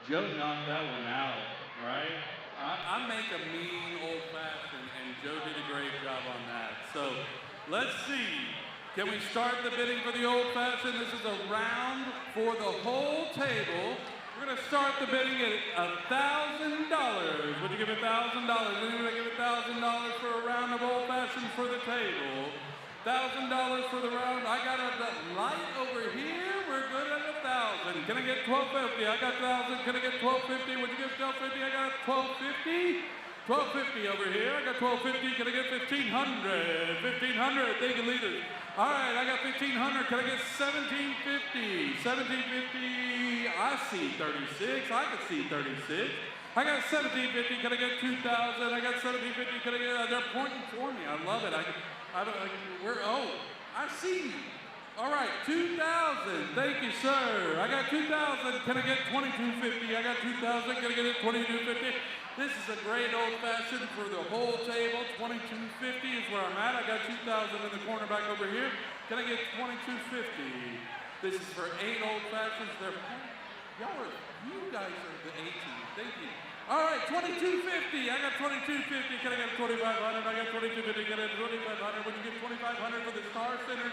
Joe knocked that one out, right? I make a mean old-fashioned, and Joe did a great job on that. So let's see. Can we start the bidding for the old-fashioned? This is a round for the whole table. We're going to start the bidding at $1,000. Would you give $1,000? Anybody give $1,000 for a round of old-fashioned for the table? $1,000 for the round. I got a light over here. We're good at 1,000. Can I get $1,250? I got 1,000. Can I get $1,250? Would you give $1,250? I got $1,250. $1,250 over here. I got $1,250. Can I get $1,500? $1,500. Thank you, leaders. All right, I got $1,500. Can I get $1,750? $1,750. I see 36. I can see 36. I got $1,750. Can I get $2,000? I got $1,750. Can I get? They're pointing for me. I love it. I see you. All right, 2,000. Thank you, sir. I got 2,000. Can I get 2,250? I got 2,000. Can I get it 2,250? This is a great old-fashioned for the whole table. 2,250 is where I'm at. I got 2,000 in the corner back over here. Can I get 2,250? This is for 8 old-fashions. You guys are the 18. Thank you. All right, 2,250. I got 2,250. Can I get 2,500? I got 2,250. Can I get 2,500? Would you give 2,500 for the Star Center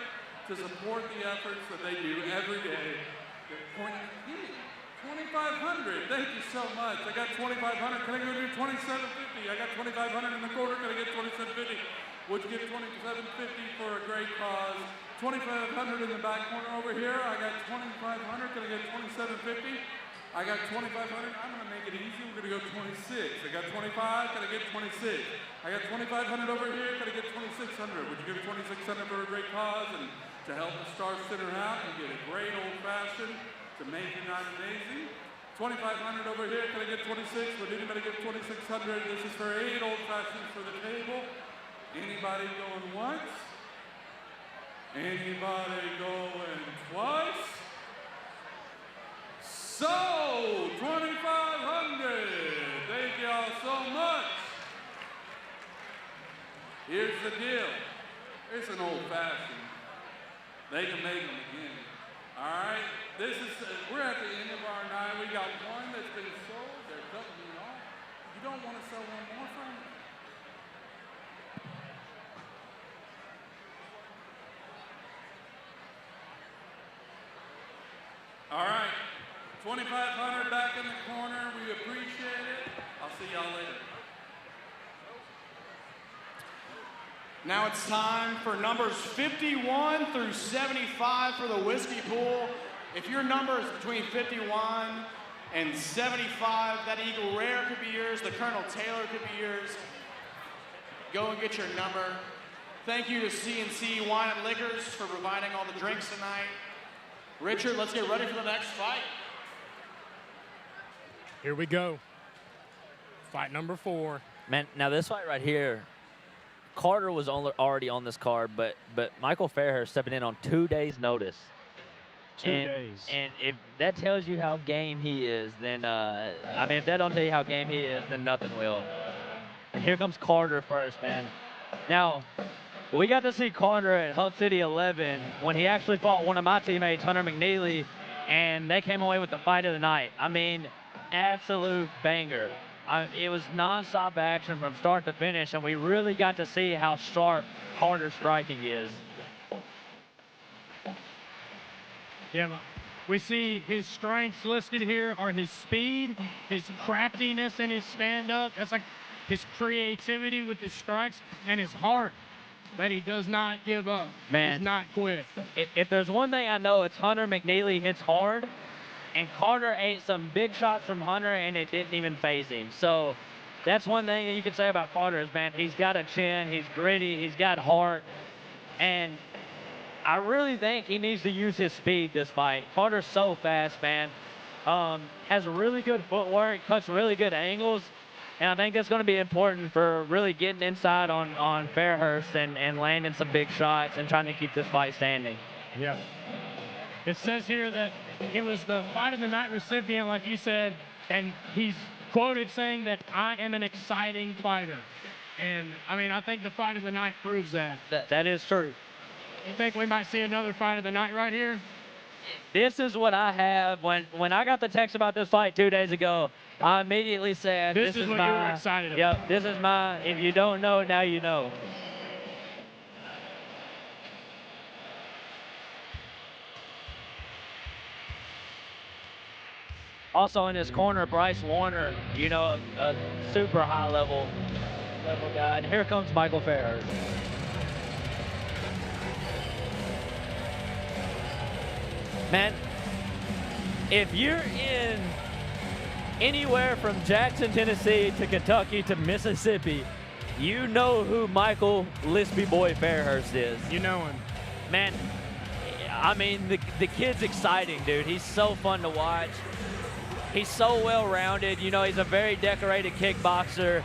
to support the efforts that they do every day? Pointing at me. 2,500. Thank you so much. I got 2,500. Can I go do 2,750? I got 2,500 in the corner. Can I get 2,750? Would you give 2,750 for a great cause? 2,500 in the back corner over here. I got 2,500. Can I get 2,750? I got 2,500. I'm going to make it easy. We're going to go 26. I got 25. Can I get 26? I got 2,500 over here. Can I get 2,600? Would you give 2,600 for a great cause and to help the Star Center out and get a great old-fashioned to make it not amazing? 2,500 over here. Can I get 26? Would anybody give 2,600? This is for 8 old-fashions for the table. Anybody going once? Anybody going twice? So, 2,500. Thank y'all so much. Here's the deal. It's an old-fashioned. They can make them again. All right? We're at the end of our night. We got one that's been sold. They're cutting it off. You don't want to sell one more for me? All right. 2,500 back in the corner. We appreciate it. I'll see y'all later. Now it's time for numbers 51 through 75 for the whiskey pool. If your number is between 51 and 75, that Eagle Rare could be yours. The Colonel Taylor could be yours. Go and get your number. Thank you to C&C Wine and Liquors for providing all the drinks tonight. Richard, let's get ready for the next fight. Here we go. Fight number 4. Man, now this fight right here, Carter was already on this card, but Michael Fairhurst stepping in on 2 days' notice. 2 days. And if that tells you how game he is, then, if that don't tell you how game he is, then nothing will. And here comes Carter first, man. Now, we got to see Carter at Hunt City 11 when he actually fought one of my teammates, Hunter McNeely, and they came away with the fight of the night. I mean, absolute banger. It was non-stop action from start to finish, and we really got to see how sharp Carter's striking is. Yeah, we see his strengths listed here are his speed, his craftiness in his stand-up. That's like his creativity with his strikes, and his heart that he does not give up. Man, does not quit. If there's one thing I know, it's Hunter McNeely hits hard, and Carter ate some big shots from Hunter, and it didn't even faze him. So that's one thing that you can say about Carter is, man, he's got a chin, he's gritty, he's got heart, and I really think he needs to use his speed this fight. Carter's so fast, man. Has really good footwork, cuts really good angles, and I think that's going to be important for really getting inside on Fairhurst and landing some big shots and trying to keep this fight standing. Yeah. It says here that it was the Fight of the Night recipient, like you said, and he's quoted saying that I am an exciting fighter. And, I mean, I think the Fight of the Night proves that. That is true. You think we might see another Fight of the Night right here? This is what I have. When I got the text about this fight 2 days ago, I immediately said, This is what my, you were excited about. Yep, this is my, if you don't know, now you know. Also in his corner, Bryce Warner, you know, a super high level guy. And here comes Michael Fairhurst. Man, if you're in anywhere from Jackson, Tennessee to Kentucky to Mississippi, you know who Michael Lispy Boy Fairhurst is. You know him. Man, I mean, the kid's exciting, dude. He's so fun to watch. He's so well-rounded. You know, he's a very decorated kickboxer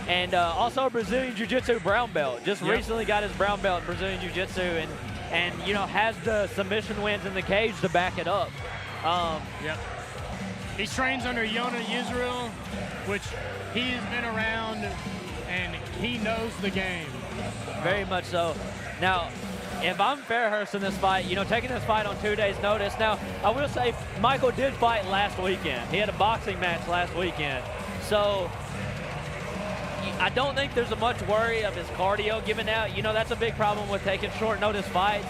and also a Brazilian Jiu-Jitsu brown belt. Just recently got his brown belt in Brazilian Jiu-Jitsu and, you know, has the submission wins in the cage to back it up. Yep. He trains under Yona Yisrael, which he has been around and he knows the game. Very much so. Now, if I'm Fairhurst in this fight, you know, taking this fight on 2 days' notice. Now, I will say Michael did fight last weekend. He had a boxing match last weekend. So I don't think there's a much worry of his cardio giving out. You know, that's a big problem with taking short notice fights.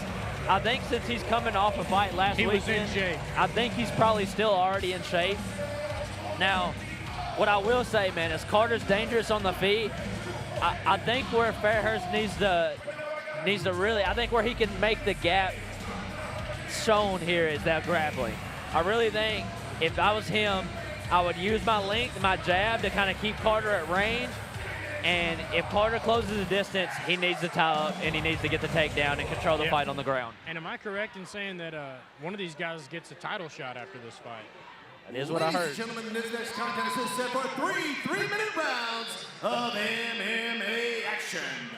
I think since he's coming off a fight last weekend, was in shape. I think he's probably still already in shape. Now, what I will say, man, is Carter's dangerous on the feet. I think where Fairhurst needs to really, I think where he can make the gap shown here is that grappling. I really think if I was him, I would use my length, my jab to kind of keep Carter at range. And if Carter closes the distance, he needs to tie up and he needs to get the takedown and control the fight on the ground. And am I correct in saying that one of these guys gets a title shot after this fight? That is what I heard. Ladies and gentlemen, this next contest is set for three-minute rounds of MMA action.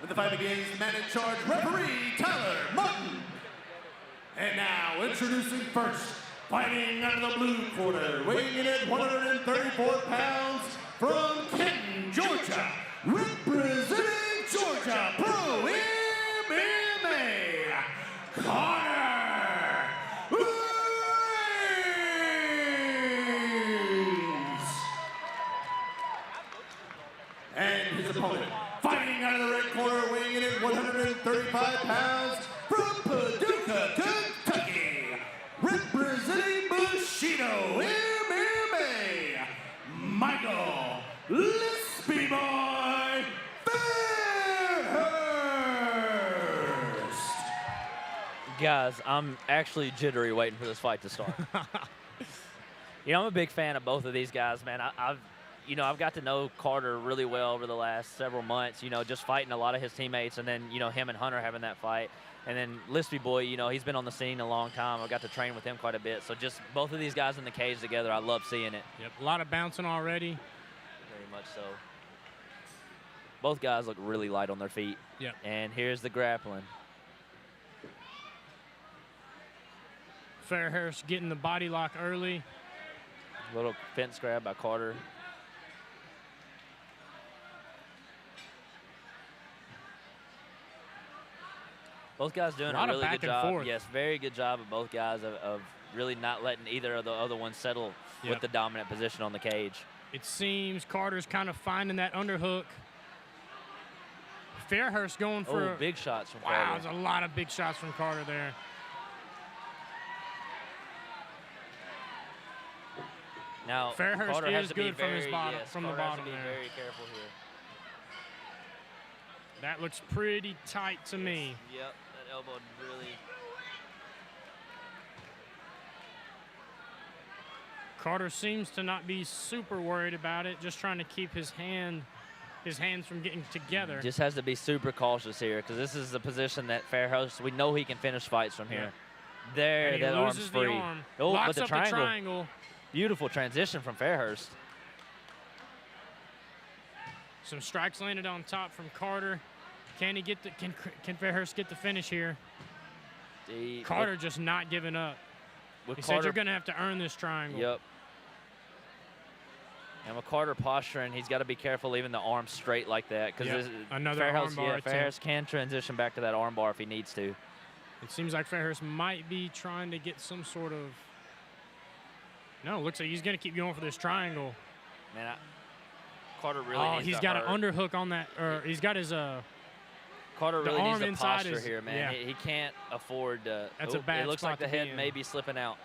When the fight begins, the man in charge, referee Tyler Martin. And now, introducing first, fighting out of the blue corner, weighing in at 134 pounds, from Kenton, Georgia, representing Georgia Pro MMA, Connor Reeves. And his opponent, fighting out of the red corner, weighing in at 135 pounds, from Paducah, Kentucky, representing Bushido MMA, Michael Lispy Boy Fairhurst. Guys, I'm actually jittery waiting for this fight to start. You know, I'm a big fan of both of these guys, man. I've got to know Carter really well over the last several months, you know, just fighting a lot of his teammates and then, you know, him and Hunter having that fight. And then Lispy Boy, you know, he's been on the scene a long time. I got to train with him quite a bit. So just both of these guys in the cage together, I love seeing it. Yep, a lot of bouncing already. Very much so. Both guys look really light on their feet. Yep. And here's the grappling. Fairhurst getting the body lock early. Little fence grab by Carter. Both guys doing a really good job. Yes, very good job of both guys of really not letting either of the other ones settle with the dominant position on the cage. It seems Carter's kind of finding that underhook. Fairhurst going for big shots from Wow, Carter. there's a lot of big shots from Carter there. Now, Fairhurst Carter has is to be good from his very- bottom, yes, from the Carter has to bottom be there. very careful here. That looks pretty tight to me. Yep, that elbow really. Carter seems to not be super worried about it, just trying to keep his hands from getting together. Just has to be super cautious here because this is the position that Fairhurst, we know he can finish fights from here. There, And he that arm's loses the free. arm. Oh, Locks but the up triangle. the triangle. Beautiful transition from Fairhurst. Some strikes landed on top from Carter. Can he get the? Can Fairhurst get the finish here? Carter just not giving up. He said you're going to have to earn this triangle. Yep. And with Carter posturing, he's got to be careful leaving the arm straight like that because Another Fairhurst, armbar attempt. Fairhurst can transition back to that armbar if he needs to. It seems like Fairhurst might be trying to get some sort of. No, looks like he's going to keep going for this triangle. Man, Carter really needs he's to got hurt. an underhook on that, or he's got his Carter the really arm needs to inside posture is- here, man. yeah. He can't afford to. That's a bad It looks spot like the to be head in. may be slipping out.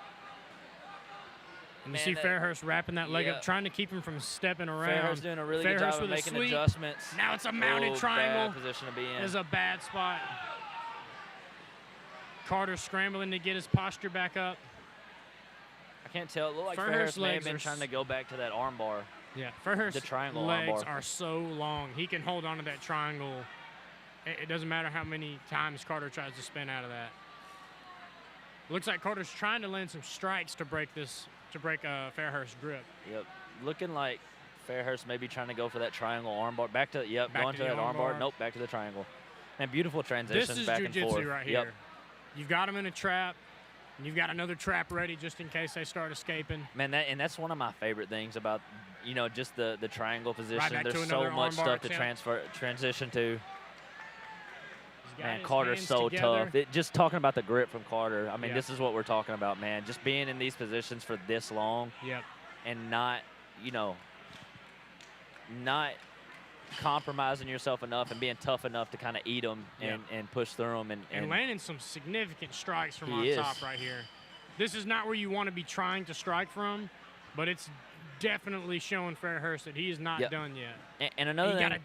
And you Man, see that- Fairhurst wrapping that leg yeah. up, trying to keep him from stepping around. Fairhurst doing a really good Fairhurst job of with a making sweep. adjustments. Now it's a mounted Oh, triangle. bad position to be in. Is a bad spot. Carter scrambling to get his posture back up. I can't tell. It looked like Fairhurst's Fairhurst may have legs been are trying to go back to that arm bar. Yeah, Fairhurst's The triangle legs armbar. are so long. He can hold on to that triangle. It doesn't matter how many times Carter tries to spin out of that. Looks like Carter's trying to land some strikes to break Fairhurst's grip. Yep. Looking like Fairhurst may be trying to go for that triangle armbar. Back to, Back going to to the that armbar. armbar. Nope, back to the triangle. And beautiful transitions This is back and forth. jiu-jitsu right here. Yep. You've got him in a trap, and you've got another trap ready just in case they start escaping. Man, that's one of my favorite things about, just the triangle position. back to There's another so much armbar stuff to attempt. transition to. got Man, his Carter's hands so together. tough. Just talking about the grip from Carter, I mean, Yeah. this is what we're talking about, man. Just being in these positions for this long Yep. and not, not compromising yourself enough and being tough enough to kind of eat them and push through them. And landing some significant strikes from He on is. top right here. This is not where you want to be trying to strike from, but it's definitely showing Fairhurst that he is not Yep. done yet. And another He thing.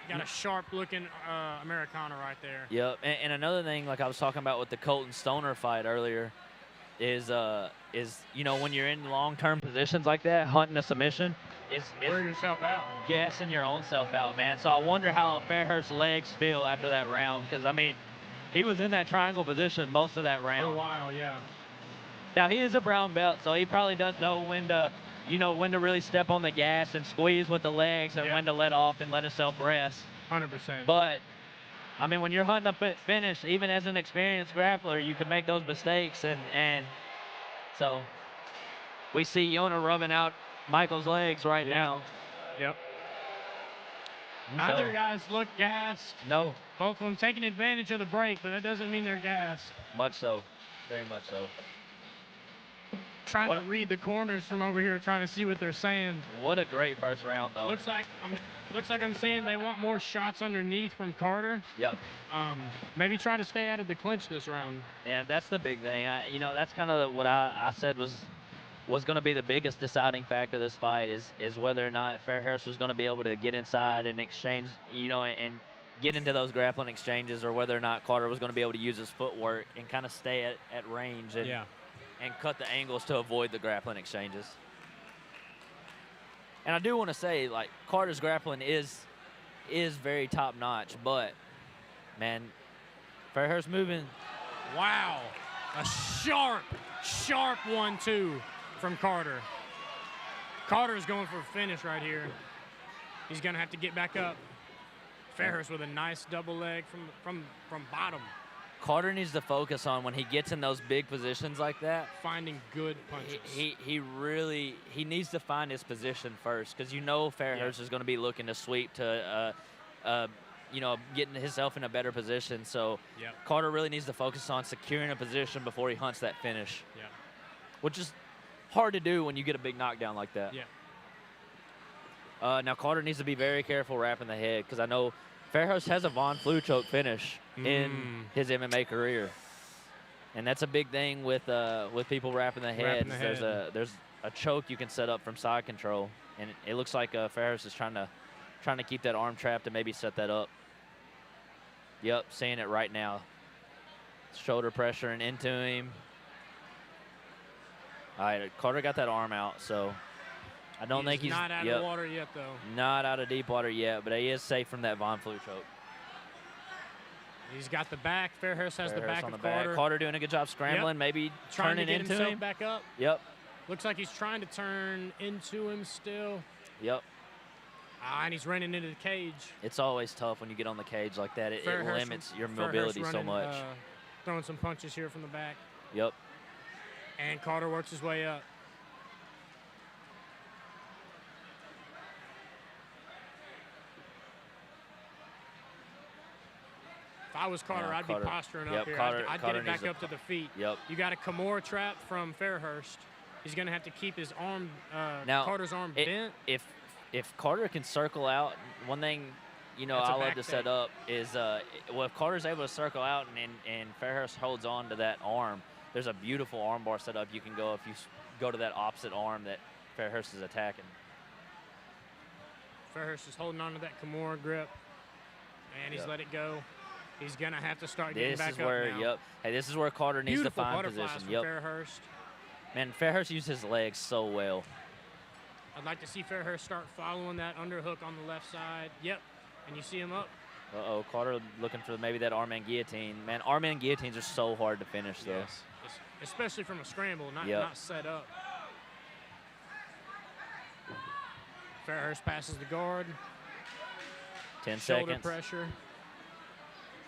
got a sharp-looking Americana right there. Yep, and another thing, like I was talking about with the Colton Stoner fight earlier, is when you're in long-term positions like that, hunting a submission, is Wear yourself out. gassing your own self out, man. So I wonder how Fairhurst's legs feel after that round, because I mean, he was in that triangle position most of that For a round. while, yeah. Now he is a brown belt, so he probably does know when to really step on the gas and squeeze with the legs, and when to let off and let himself rest. 100%. But I mean, when you're hunting a finish, even as an experienced grappler, you can make those mistakes, and so we see Yona rubbing out Michael's legs right now. Yep. Neither So- guys look gassed. No, Both of them taking advantage of the break, but that doesn't mean they're gassed. much so, very much so. Trying to read the corners from over here, trying to see what they're saying. What a great first round, though. Looks like I'm saying they want more shots underneath from Carter. Yep. Maybe try to stay out of the clinch this round. Yeah, that's the big thing. That's kind of what I said was going to be the biggest deciding factor of this fight is whether or not Fairhurst was going to be able to get inside and exchange, and get into those grappling exchanges, or whether or not Carter was going to be able to use his footwork and kind of stay at range and cut the angles to avoid the grappling exchanges. And I do want to say, like, Carter's grappling is very top notch, but man, Fairhurst moving. Wow. A sharp 1-2 from Carter. Carter's going for a finish right here. He's going to have to get back up. Fairhurst with a nice double leg from bottom. Carter needs to focus on when he gets in those big positions like that. Finding good punches. He needs to find his position first, because Fairhurst is going to be looking to sweep to getting himself in a better position. So Carter really needs to focus on securing a position before he hunts that finish. Yeah. Which is hard to do when you get a big knockdown like that. Yeah. Now Carter needs to be very careful wrapping the head because I know Fairhurst has a Von Flue choke finish in his MMA career, and that's a big thing with people wrapping the head. There's a choke you can set up from side control, and it looks like Fairhurst is trying to keep that arm trapped and maybe set that up. Yep, seeing it right now. Shoulder pressure and into him. All right, Carter got that arm out, so I don't think he's not out of water yet, though. Not out of deep water yet, but he is safe from that Von Flue choke. He's got the back. Fairhurst has the back on of the Carter. back. Carter doing a good job scrambling, maybe trying turning to get into himself him. back up. Yep. Looks like he's trying to turn into him still. Yep. And he's running into the cage. It's always tough when you get on the cage like that. It limits your mobility so much. Throwing some punches here from the back. Yep. And Carter works his way up. If I was Carter, I'd be posturing up here. I'd get it back up to the feet. Yep. You got a Kimura trap from Fairhurst. He's going to have to keep his arm, Carter's arm bent. If Carter can circle out, one thing, I love to set up is, if Carter's able to circle out and Fairhurst holds on to that arm, there's a beautiful arm bar set up you can go if you go to that opposite arm that Fairhurst is attacking. Fairhurst is holding on to that Kimura grip, and he's let it go. He's going to have to start getting back up now. Yep. Hey, this is where Carter needs to find position. Yep. Fairhurst. Man, Fairhurst used his legs so well. I'd like to see Fairhurst start following that underhook on the left side. Yep. And you see him up. Uh-oh, Carter looking for maybe that arm-in guillotine. Man, arm-in guillotines are so hard to finish, though. Yes. Especially from a scramble, not set up. Fairhurst passes the guard. 10 Shoulder seconds. pressure.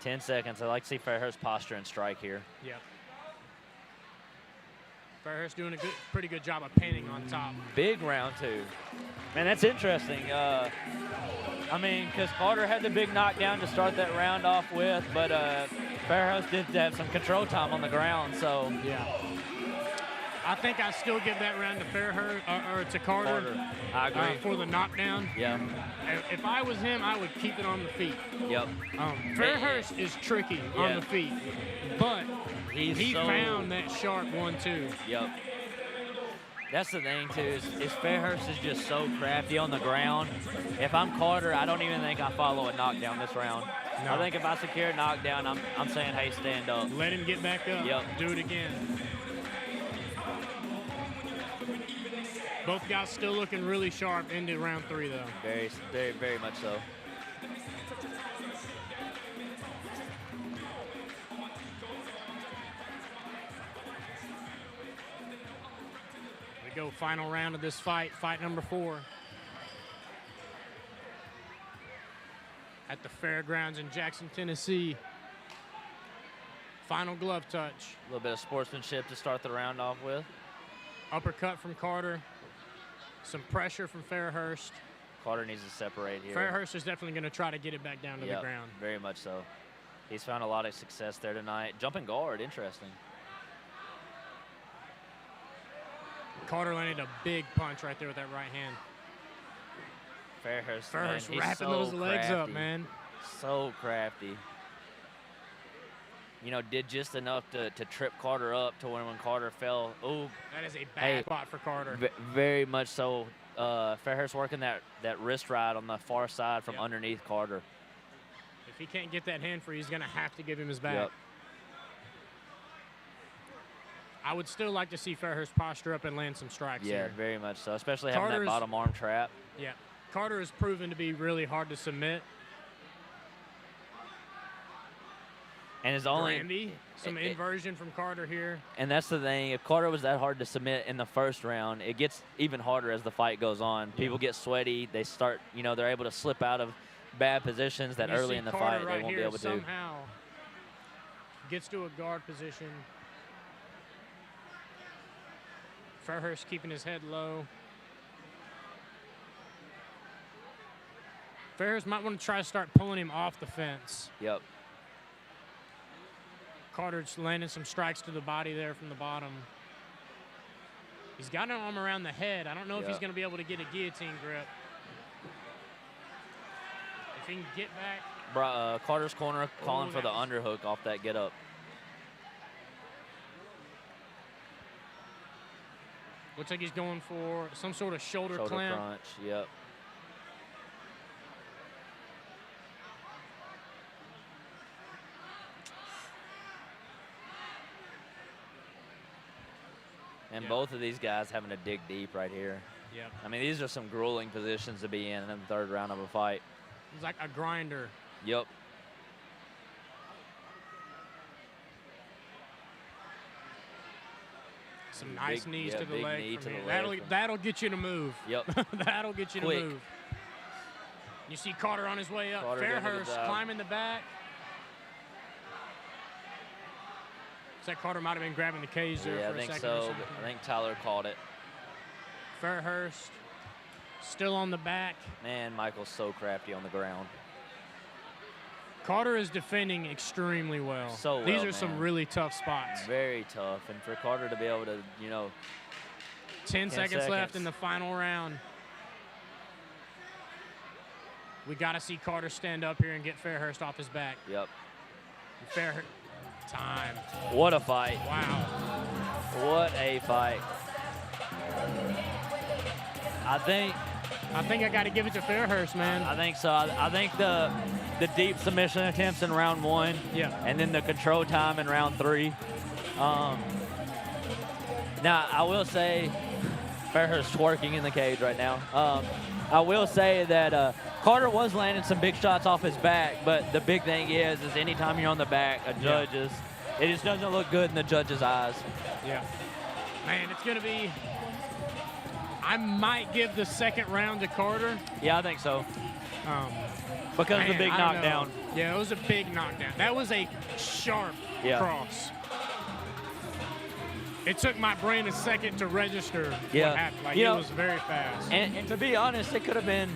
10 seconds. I like to see Fairhurst posture and strike here. Yep. Fairhurst doing a pretty good job of pinning on top. Big round two. Man, that's interesting. Because Carter had the big knockdown to start that round off with, but Fairhurst did have some control time on the ground, so. Yeah. I think I still give that round to Fairhurst or to Carter. I agree. For the knockdown. Yeah. If I was him, I would keep it on the feet. Yep. Fairhurst is tricky on the feet, but he found that sharp 1-2. Yep. That's the thing, too, is Fairhurst is just so crafty on the ground. If I'm Carter, I don't even think I follow a knockdown this round. No. I think if I secure a knockdown, I'm saying, hey, stand up. Let him get back up. Yep. Do it again. Both guys still looking really sharp into round 3, though. Very, very, very much so. We go final round of this fight, fight number 4. At the fairgrounds in Jackson, Tennessee. Final glove touch. A little bit of sportsmanship to start the round off with. Uppercut from Carter. Some pressure from Fairhurst. Carter needs to separate here. Fairhurst is definitely going to try to get it back down to the ground. Very much so. He's found a lot of success there tonight. Jumping guard, interesting. Carter landed a big punch right there with that right hand. Fairhurst wrapping those legs up, man. So crafty. Did just enough to trip Carter up to when Carter fell. Oh, that is a bad spot for Carter. Very much so. Fairhurst working that wrist ride on the far side from underneath Carter. If he can't get that hand free, he's going to have to give him his back. Yep. I would still like to see Fairhurst posture up and land some strikes here. Yeah, very much so, especially having that bottom arm trap. Yeah. Carter has proven to be really hard to submit. And some inversion from Carter here. And that's the thing. If Carter was that hard to submit in the first round, it gets even harder as the fight goes on. People get sweaty. They start, they're able to slip out of bad positions that early in the fight they won't be able to. Somehow gets to a guard position. Fairhurst keeping his head low. Fairhurst might want to try to start pulling him off the fence. Yep. Carter's landing some strikes to the body there from the bottom. He's got an arm around the head. I don't know if he's going to be able to get a guillotine grip. If he can get back. Carter's corner calling for the underhook off that get up. Looks like he's going for some sort of shoulder clamp. Crunch, yep. And both of these guys having to dig deep right here. Yep. I mean, these are some grueling positions to be in the third round of a fight. He's like a grinder. Yep. Some nice knees to the big leg. knee from to him. the leg. That'll get you to move. Yep. That'll get you Quick. to move. You see Carter on his way up. Carter doing a good Fairhurst job. climbing the back. Looks like Carter might have been grabbing the cage there Yeah, for I a think second or so. something. I think Tyler caught it. Fairhurst still on the back. Man, Michael's so crafty on the ground. Carter is defending extremely well. So well, These are some man. really tough spots. Very tough. And for Carter to be able to, 10 seconds left in the final round. We got to see Carter stand up here and get Fairhurst off his back. Yep. Fairhurst. Time. What a fight. Wow. What a fight. I think I got to give it to Fairhurst, man. I think so. I think the deep submission attempts in round 1. Yeah. And then the control time in round 3. Now, I will say, Fairhurst twerking in the cage right now. I will say that Carter was landing some big shots off his back, but the big thing is anytime you're on the back, it just doesn't look good in the judge's eyes. Yeah. Man, it's going to be, I might give the second round to Carter. Yeah, I think so. Because of the big I don't knockdown. know. Yeah, it was a big knockdown. That was a sharp cross. It took my brain a second to register what happened. Like, it was very fast. And to be honest, it could have been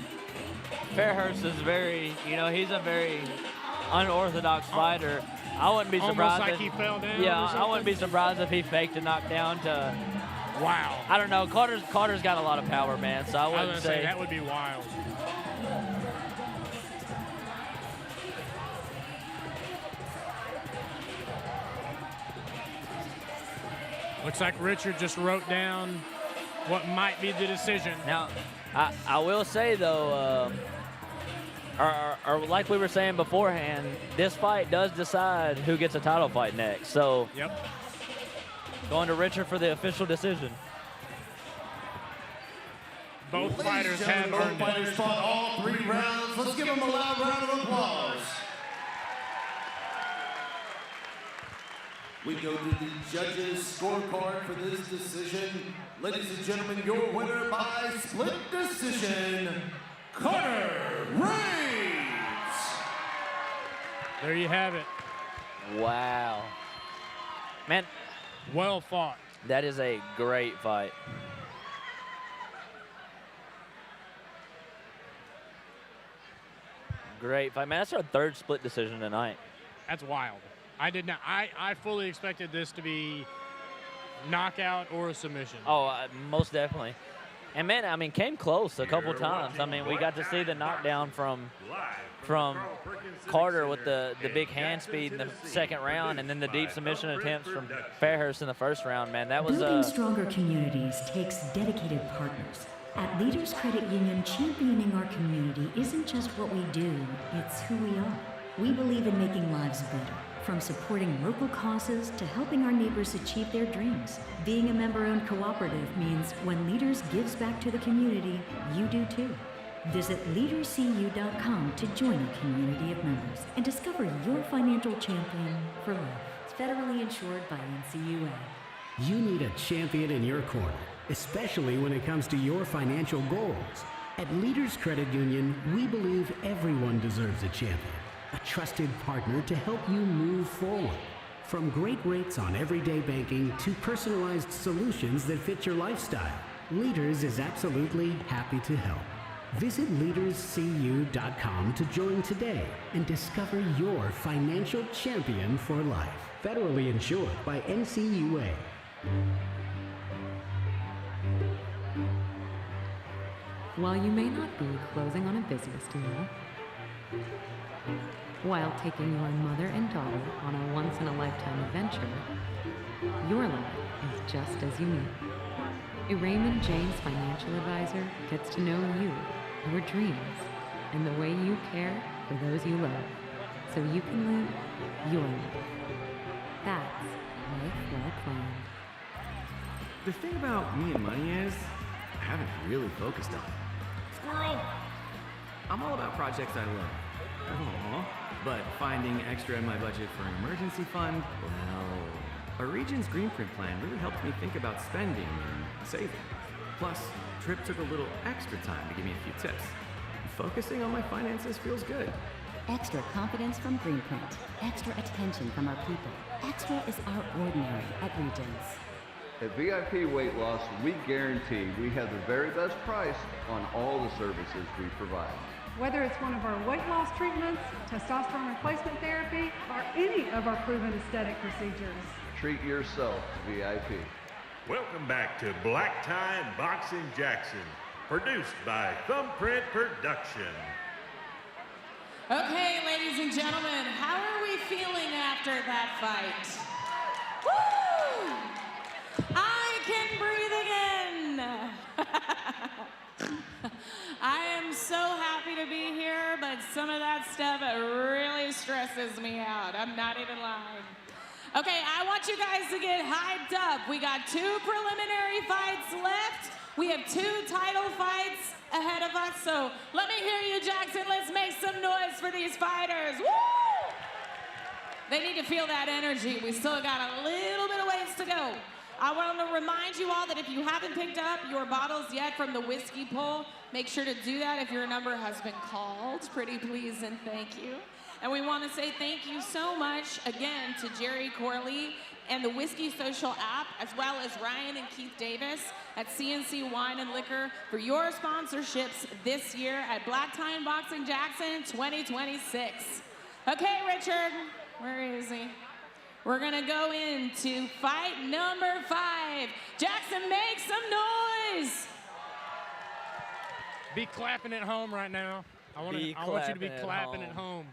Fairhurst is very, he's a very unorthodox fighter. I wouldn't be surprised. Almost like he fell down. Yeah, or I wouldn't be surprised if he faked a knockdown to. Wow. I don't know. Carter's got a lot of power, man. So I wouldn't say that would be wild. Looks like Richard just wrote down what might be the decision. Now, I will say, though, or like we were saying beforehand, this fight does decide who gets a title fight next. So, going to Richard for the official decision. Both fighters have Both earned fighters fought all 3 rounds. Let's give them a loud round of applause. We go to the judges' scorecard for this decision. Ladies and gentlemen, your winner by split decision, Carter Reigns. There you have it. Wow. Man. Well fought. That is a great fight. Great fight. Man, that's our 3rd split decision tonight. That's wild. I did not. I fully expected this to be knockout or a submission. Oh, most definitely. And man, I mean, came close a couple times. I mean, we got to see the knockdown from Carter with the big hand speed in the second round, and then the deep submission attempts from Fairhurst in the first round. Man, that was Building stronger communities takes dedicated partners. At Leaders Credit Union, championing our community isn't just what we do, it's who we are. We believe in making lives better, from supporting local causes to helping our neighbors achieve their dreams. Being a member-owned cooperative means when Leaders gives back to the community, you do too. Visit leaderscu.com to join a community of members and discover your financial champion for life. It's federally insured by NCUA. You need a champion in your corner, especially when it comes to your financial goals. At Leaders Credit Union, we believe everyone deserves a champion, a trusted partner to help you move forward. From great rates on everyday banking to personalized solutions that fit your lifestyle, Leaders is absolutely happy to help. Visit leaderscu.com to join today and discover your financial champion for life. Federally insured by NCUA. While you may not be closing on a business deal, While taking your mother and daughter on a once-in-a-lifetime adventure, your life is just as unique. A Raymond James financial advisor gets to know you, your dreams, and the way you care for those you love, so you can live your life. That's Life Well Planned. The thing about me and money is, I haven't really focused on it. Squirrel! I'm all about projects I love. Aww. But finding extra in my budget for an emergency fund, well, a Regions Green Print plan really helped me think about spending and saving. Plus, Trip took a little extra time to give me a few tips. Focusing on my finances feels good. Extra confidence from Greenprint. Extra attention from our people. Extra is our ordinary at Regions. At VIP Weight Loss, we guarantee we have the very best price on all the services we provide. Whether it's one of our weight loss treatments, testosterone replacement therapy, or any of our proven aesthetic procedures. Treat yourself to VIP. Welcome back to Black Tie Boxing Jackson, produced by Thumbprint Production. Okay, ladies and gentlemen, how are we feeling after that fight? Woo! I can breathe again. I am so happy to be here, but some of that stuff really stresses me out. I'm not even lying. Okay, I want you guys to get hyped up. We got 2 preliminary fights left. We have 2 title fights ahead of us, so let me hear you, Jackson. Let's make some noise for these fighters. Woo! They need to feel that energy. We still got a little bit of ways to go. I want to remind you all that if you haven't picked up your bottles yet from the whiskey pull, make sure to do that if your number has been called. Pretty please and thank you. And we want to say thank you so much again to Jerry Corley and the Whiskey Social app, as well as Ryan and Keith Davis at CNC Wine and Liquor for your sponsorships this year at Black Tie Boxing Jackson 2026. Okay, Richard, where is he? We're gonna go into fight number 5. Jackson, make some noise. Be clapping at home right now. I want you to be clapping at home.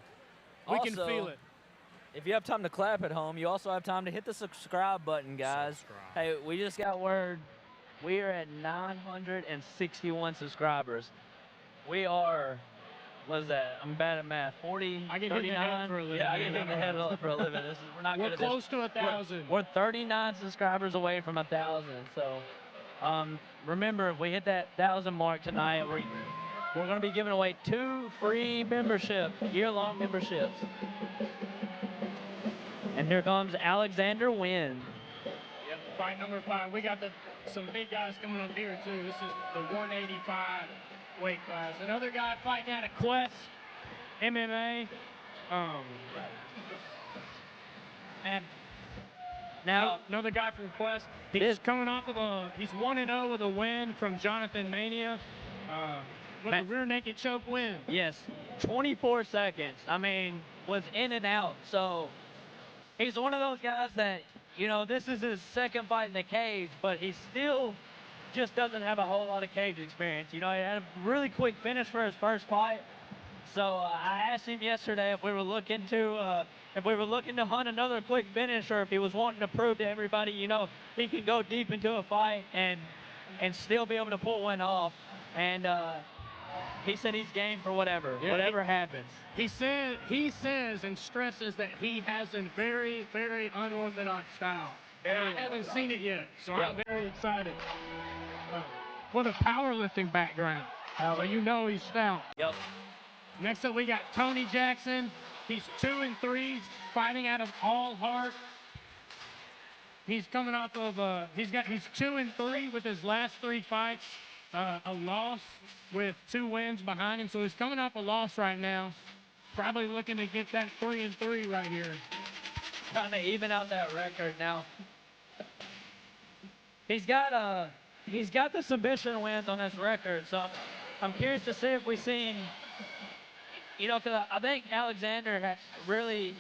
We can feel it. If you have time to clap at home, you also have time to hit the subscribe button, guys. Hey, we just got word. We are at 961 subscribers. We are, what is that? I'm bad at math. 40, I can 39? hit the head for a living. Yeah, I can hit the head for a living. We're not good at this. Close to 1,000. We're 39 subscribers away from 1,000. So remember, if we hit that 1,000 mark tonight, we're going to be giving away 2 free memberships, year-long memberships. And here comes Alexander Wynne. Yep, fight number 5. We got some big guys coming up here, too. This is the 185 weight class. Another guy fighting out of Quest MMA. And now another guy from Quest. He's coming off of he's 1-0 with a win from Jonathan Mania. With a rear naked choke win. Yes, 24 seconds. I mean, was in and out. So he's one of those guys that, you know, this is his second fight in the cage, but he still just doesn't have a whole lot of cage experience. You know, he had a really quick finish for his first fight. So I asked him yesterday if we were looking to hunt another quick finish, or if he was wanting to prove to everybody, you know, he can go deep into a fight and still be able to pull one off. And he said he's game for whatever happens. He says and stresses that he has a very, very unorthodox style. And I haven't seen it yet, so I'm very excited. With a powerlifting background, so you know he's stout. Yep. Next up, we got Tony Jackson. He's 2-3, fighting out of All Heart. He's coming off of he's 2-3 with his last 3 fights. A loss with 2 wins behind him, so he's coming off a loss right now. Probably looking to get that 3-3 right here. Trying to even out that record now. He's got the submission wins on his record, so I'm curious to see if we see him. You know, because I think Alexander really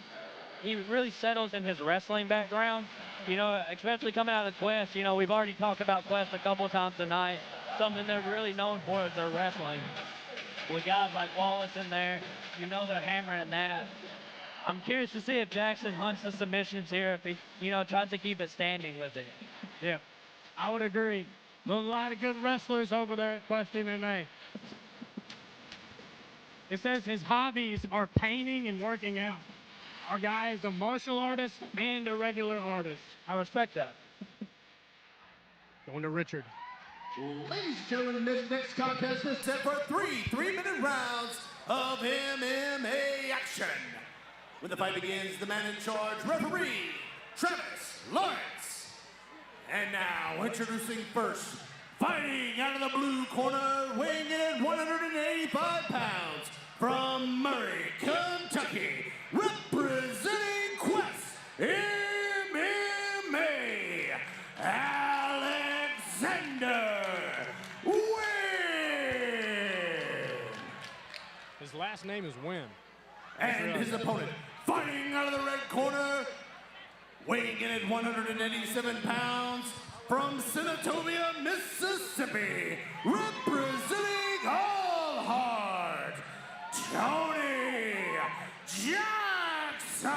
settles in his wrestling background. You know, especially coming out of Quest. You know, we've already talked about Quest a couple times tonight. Something they're really known for is their wrestling. with guys like Wallace in there, you know they're hammering that. I'm curious to see if Jackson hunts the submissions here, if he, tries to keep it standing with it. Yeah, I would agree. There's a lot of good wrestlers over there at Quest MMA. It says his hobbies are painting and working out. Our guy is a martial artist and a regular artist. I respect that. Going to Richard. Ladies and gentlemen, in this next contest is set for 3-minute rounds of MMA action. When the fight begins, the man in charge, referee, Travis Lawrence. And now, introducing first, fighting out of the blue corner, weighing in at 185 pounds, from Murray, Kentucky, representing Quest MMA, Alexander Wynne. His last name is Wynne. And his opponent, fighting out of the red corner, weighing in at 187 pounds, from Senatobia, Mississippi, representing All Heart, Tony Jackson.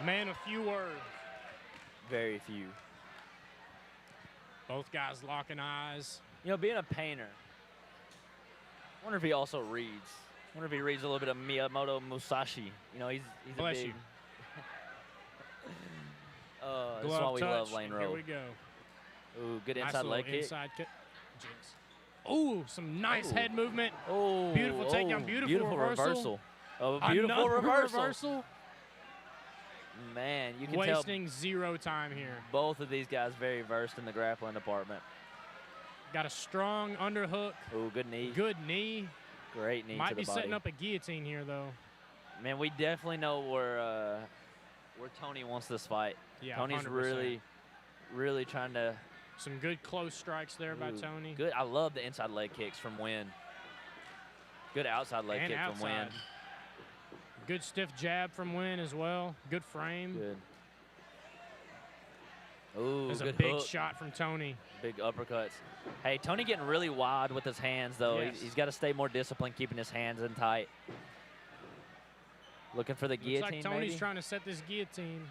Man of few words. Very few. Both guys locking eyes. Being a painter, I wonder if he also reads. I wonder if he reads a little bit of Miyamoto Musashi. He's Bless a big... you. This is why we love Lane Road. Here we go. Ooh, good Nice inside little leg kick. inside kick. Jinx. Ooh, some nice Ooh. head movement. Oh, Beautiful takedown, beautiful reversal. Oh, beautiful Another reversal. Man, you can Wasting zero time here. Both of these guys very versed in the grappling department. Got a strong underhook. Ooh, good knee. Good knee. Great knee Might to the be body. setting up a guillotine here, though. Man, we definitely know where Tony wants this fight. Yeah, Tony's 100%. really trying to. Some good close strikes there by Tony. Good. I love the inside leg kicks from Wynne. Good outside leg And kick from Wynne. outside. Good stiff jab from Wynne as well. Good frame. Good. Ooh, There's a good big hook. shot from Tony. Big uppercuts. Hey, Tony getting really wide with his hands, though. Yes. He's got to stay more disciplined, keeping his hands in tight. Looking for the Looks guillotine, like Tony's maybe? trying to set this guillotine.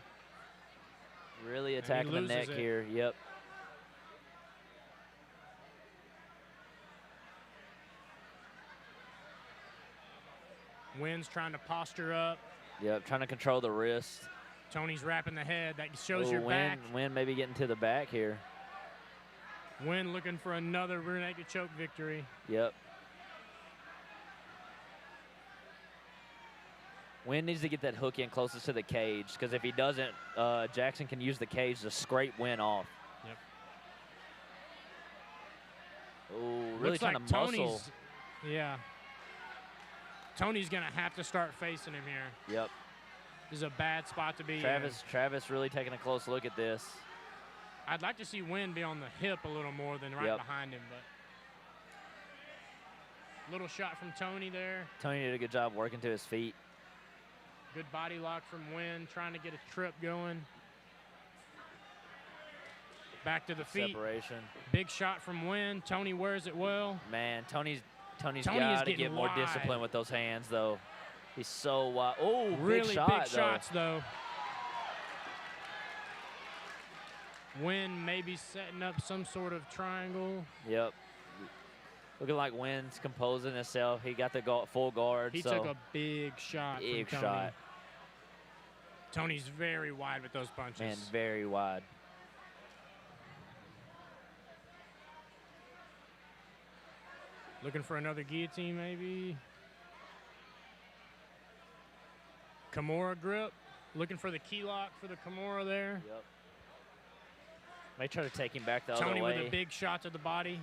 Really attacking the loses neck it. here. Yep. Wynne's trying to posture up. Yep, trying to control the wrist. Tony's wrapping the head. That shows Ooh, your back. Wynne maybe getting to the back here. Wynne looking for another rear naked choke victory. Yep. Wynne needs to get that hook in closest to the cage, because if he doesn't, Jackson can use the cage to scrape Wynne off. Yep. Ooh, really Looks trying like to muscle. Tony's, yeah. Tony's going to have to start facing him here. Yep. This is a bad spot to be Travis really taking a close look at this. I'd like to see Wynne be on the hip a little more than right Yep. behind him, but little shot from Tony there. Tony did a good job working to his feet. Good body lock from Wynne, trying to get a trip going. Back to the feet. Separation. Big shot from Wynne. Tony wears it well. Man, Tony's Tony is got to getting get more wide. discipline with those hands, though. He's so wide. Oh, Really big shot, big shots, though. Wynne maybe setting up some sort of triangle. Yep. Looking like Wynne's composing himself. He got the full guard. He so took a big shot big from Tony. shot. Tony's very wide with those punches. Man, very wide. Looking for another guillotine, maybe. Kimura grip. Looking for the key lock for the Kimura there. Yep. May try to take him back the Tony other way. with a big shot to the body.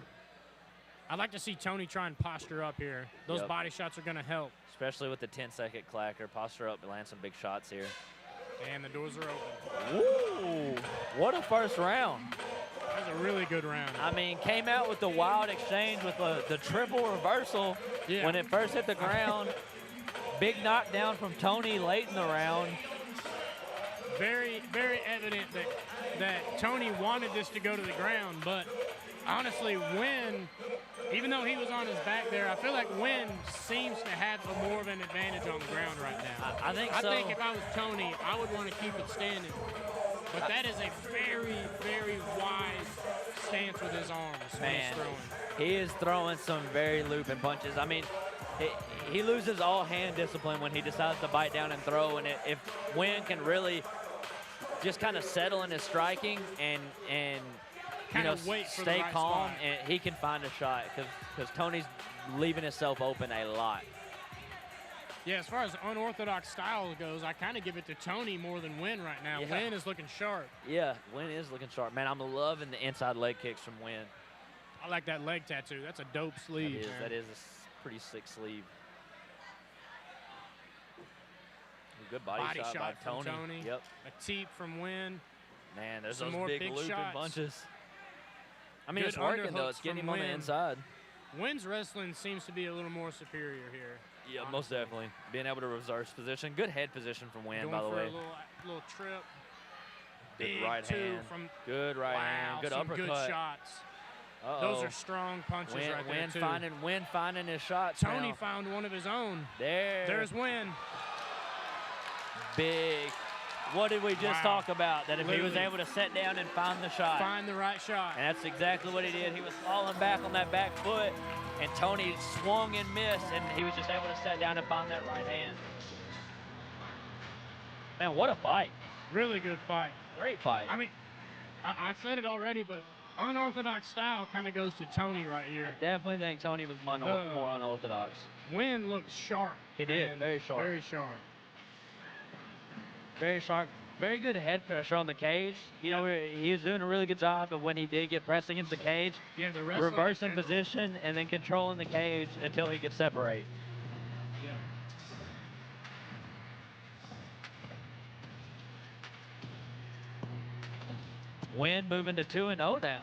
I'd like to see Tony try and posture up here. Those Yep. body shots are going to help. Especially with the 10-second clacker. Posture up and land some big shots here. And the doors are open. Ooh, what a first round. That was a really good round. I mean, came out with the wild exchange with the triple reversal Yeah. when it first hit the ground. Big knockdown from Tony late in the round. Very, very evident that Tony wanted this to go to the ground, but honestly, Wynne even though he was on his back there, I feel like Wynne seems to have more of an advantage on the ground right now. I think so. I think if I was Tony, I would want to keep it standing. But that is a very, very wise stance with his arms when he's Man, throwing. he is throwing some very looping punches. I mean, he loses all hand discipline when he decides to bite down and throw. And if Wynne can really just kind of settle in his striking and you know, stay calm, and he can find a shot because Tony's leaving himself open a lot. Yeah, as far as unorthodox style goes, I kind of give it to Tony more than Wynne right now. Yeah. Wynne is looking sharp. Yeah, Wynne is looking sharp. Man, I'm loving the inside leg kicks from Wynne. I like that leg tattoo. That's a dope sleeve. That is a pretty sick sleeve. Good body shot by from Tony. Yep. A teep from Wynne. Man, there's Some those more big big looping shots. punches. I mean, Good it's working, though. underhooks It's getting from him on the Wynne. inside. Wynne's wrestling seems to be a little more superior here. Yeah, most definitely. Being able to reverse position. Good head position from Wynne, Going by the for way. a little trip. Good Big right two hand. from Good right hand. Good some uppercut. good shots. Those are strong punches right there, too. Wynne finding his shots Tony now. found one of his own. There's Wynne. Big. What did we just talk about? That if he was able to sit down and find the shot. Find the right shot. And that's exactly what he did. He was falling back on that back foot, and Tony swung and missed, and he was just able to sit down and find that right hand. Man, what a fight. Really good fight. Great fight. I mean, I said it already, but unorthodox style kind of goes to Tony right here. I definitely think Tony was more unorthodox. Wynne looked sharp. He did, very sharp. Very sharp. Very sharp. Very good head pressure on the cage. You know, he was doing a really good job of when he did get pressed against the cage, yeah, the wrestling reversing position and then controlling the cage until he could separate. Yeah. Wynne moving to 2-0 now.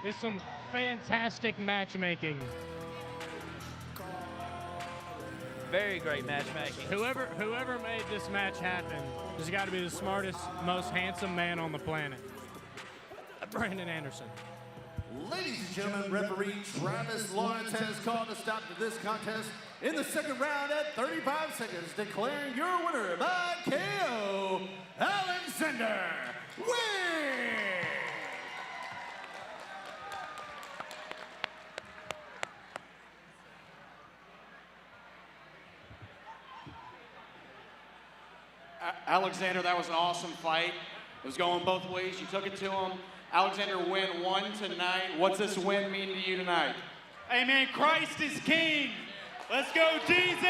It's some fantastic matchmaking. Very great matchmaking. Whoever made this match happen has got to be the smartest, most handsome man on the planet. Brandon Anderson. Ladies and gentlemen, referee Travis Lawrence has called a stop to this contest in the second round at 35 seconds, declaring your winner by KO, Alexander Wynne. Alexander, that was an awesome fight. It was going both ways. You took it to him. Alexander Wynne won tonight. What's this win mean to you tonight? Amen. Christ is King. Let's go, Jesus!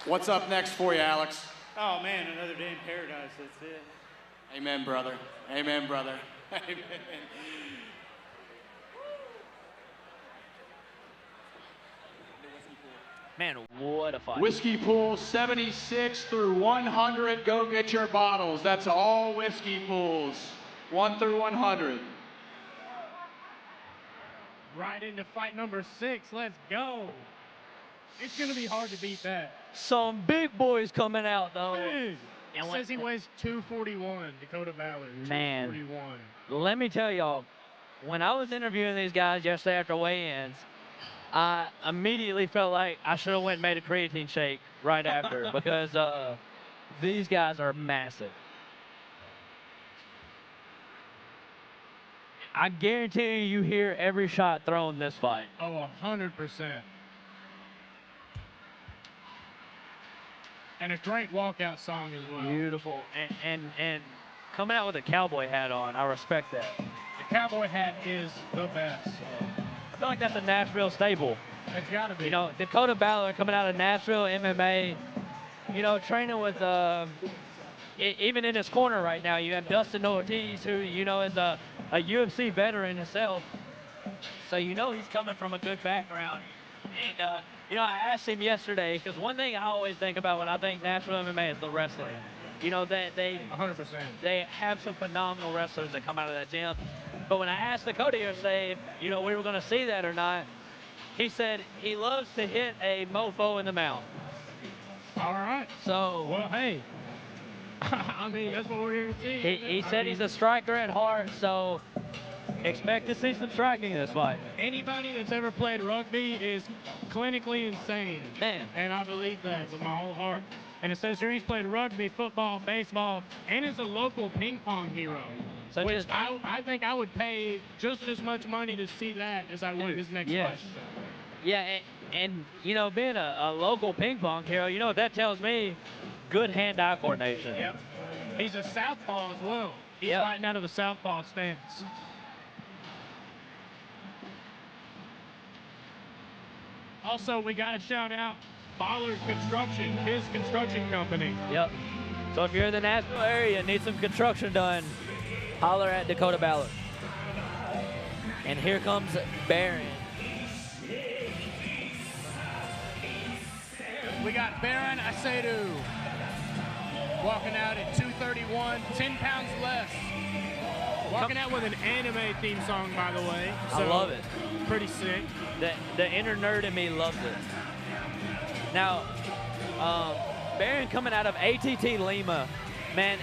What's up next for you, Alex? Oh, man, another day in paradise. That's it. Amen, brother. Amen, brother. Amen. Man, what a fight. Whiskey pool 76 through 100. Go get your bottles. That's all whiskey pools. 1 through 100. Right into fight number 6. Let's go. It's going to be hard to beat that. Some big boys coming out, though. It says he weighs 241, Dakota Ballard. Man. 241. Let me tell y'all, when I was interviewing these guys yesterday after weigh-ins, I immediately felt like I should have went and made a creatine shake right after because these guys are massive. I guarantee you hear every shot thrown in this fight. Oh, 100%. And a great walkout song as well. Beautiful. And coming out with a cowboy hat on, I respect that. The cowboy hat is the best. I feel like that's a Nashville staple. It's got to be. You know, Dakota Ballard coming out of Nashville MMA, you know, training with, even in his corner right now, you have Dustin Ortiz, who, you know, is a UFC veteran himself. So, you know, he's coming from a good background. And, you know, I asked him yesterday, because one thing I always think about when I think Nashville MMA is the wrestling. You know, they 100%. They have some phenomenal wrestlers that come out of that gym. But when I asked Dakota yesterday if, you know, we were going to see that or not, he said he loves to hit a mofo in the mouth. All right. So. Well, hey. I mean, that's what we're here to see. He said he's a striker at heart, so expect to see some striking in this fight. Anybody that's ever played rugby is clinically insane. Man. And I believe that with my whole heart. And it says here he's played rugby, football, baseball, and is a local ping pong hero. So which I think I would pay just as much money to see that as I would his next Yes. fight. Yeah, and you know, being a local ping pong hero, you know what that tells me? Good hand-eye coordination. Yep. He's a southpaw as well. He's fighting out of the southpaw stance. Also, we got to shout out Ballard Construction, his construction company. Yep. So if you're in the Nashville area and need some construction done, holler at Dakota Ballard. And here comes Barron. We got Baron Asiedu walking out at 231, 10 pounds less. Walking out with an anime theme song, by the way. I love it. Pretty sick. The inner nerd in me loves it. Now, Barron coming out of ATT Lima, man,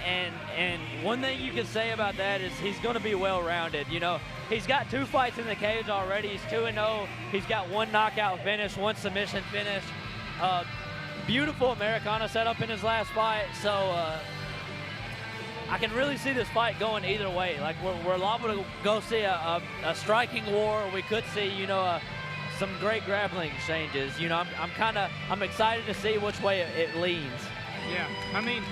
and one thing you can say about that is he's going to be well-rounded. You know, he's got 2 fights in the cage already. He's 2-0. He's got 1 knockout finish, 1 submission finish. Beautiful Americana setup in his last fight. So I can really see this fight going either way. Like we're liable to go see a striking war. We could see, you know, some great grappling exchanges. You know, I'm excited to see which way it leans. Yeah, I mean,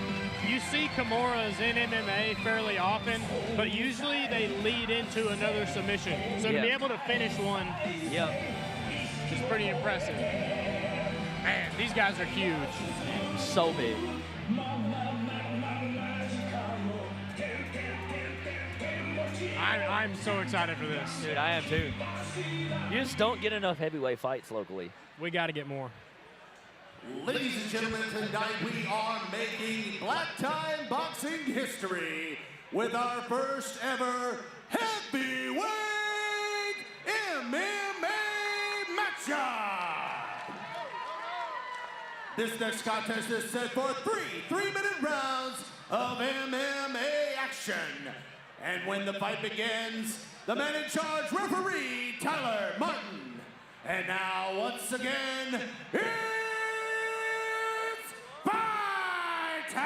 you see Kimuras in MMA fairly often, but usually they lead into another submission. So to be able to finish one is pretty impressive. Man, these guys are huge. So big. I'm so excited for this. Dude, I am too. You just don't get enough heavyweight fights locally. We got to get more. Ladies and gentlemen, tonight we are making Black Time Boxing history with our first ever heavyweight MMA matchup. This next contest is set for 3 3-minute rounds of MMA action. And when the fight begins, the man in charge, referee Tyler Martin. And now, once again, it's fight time!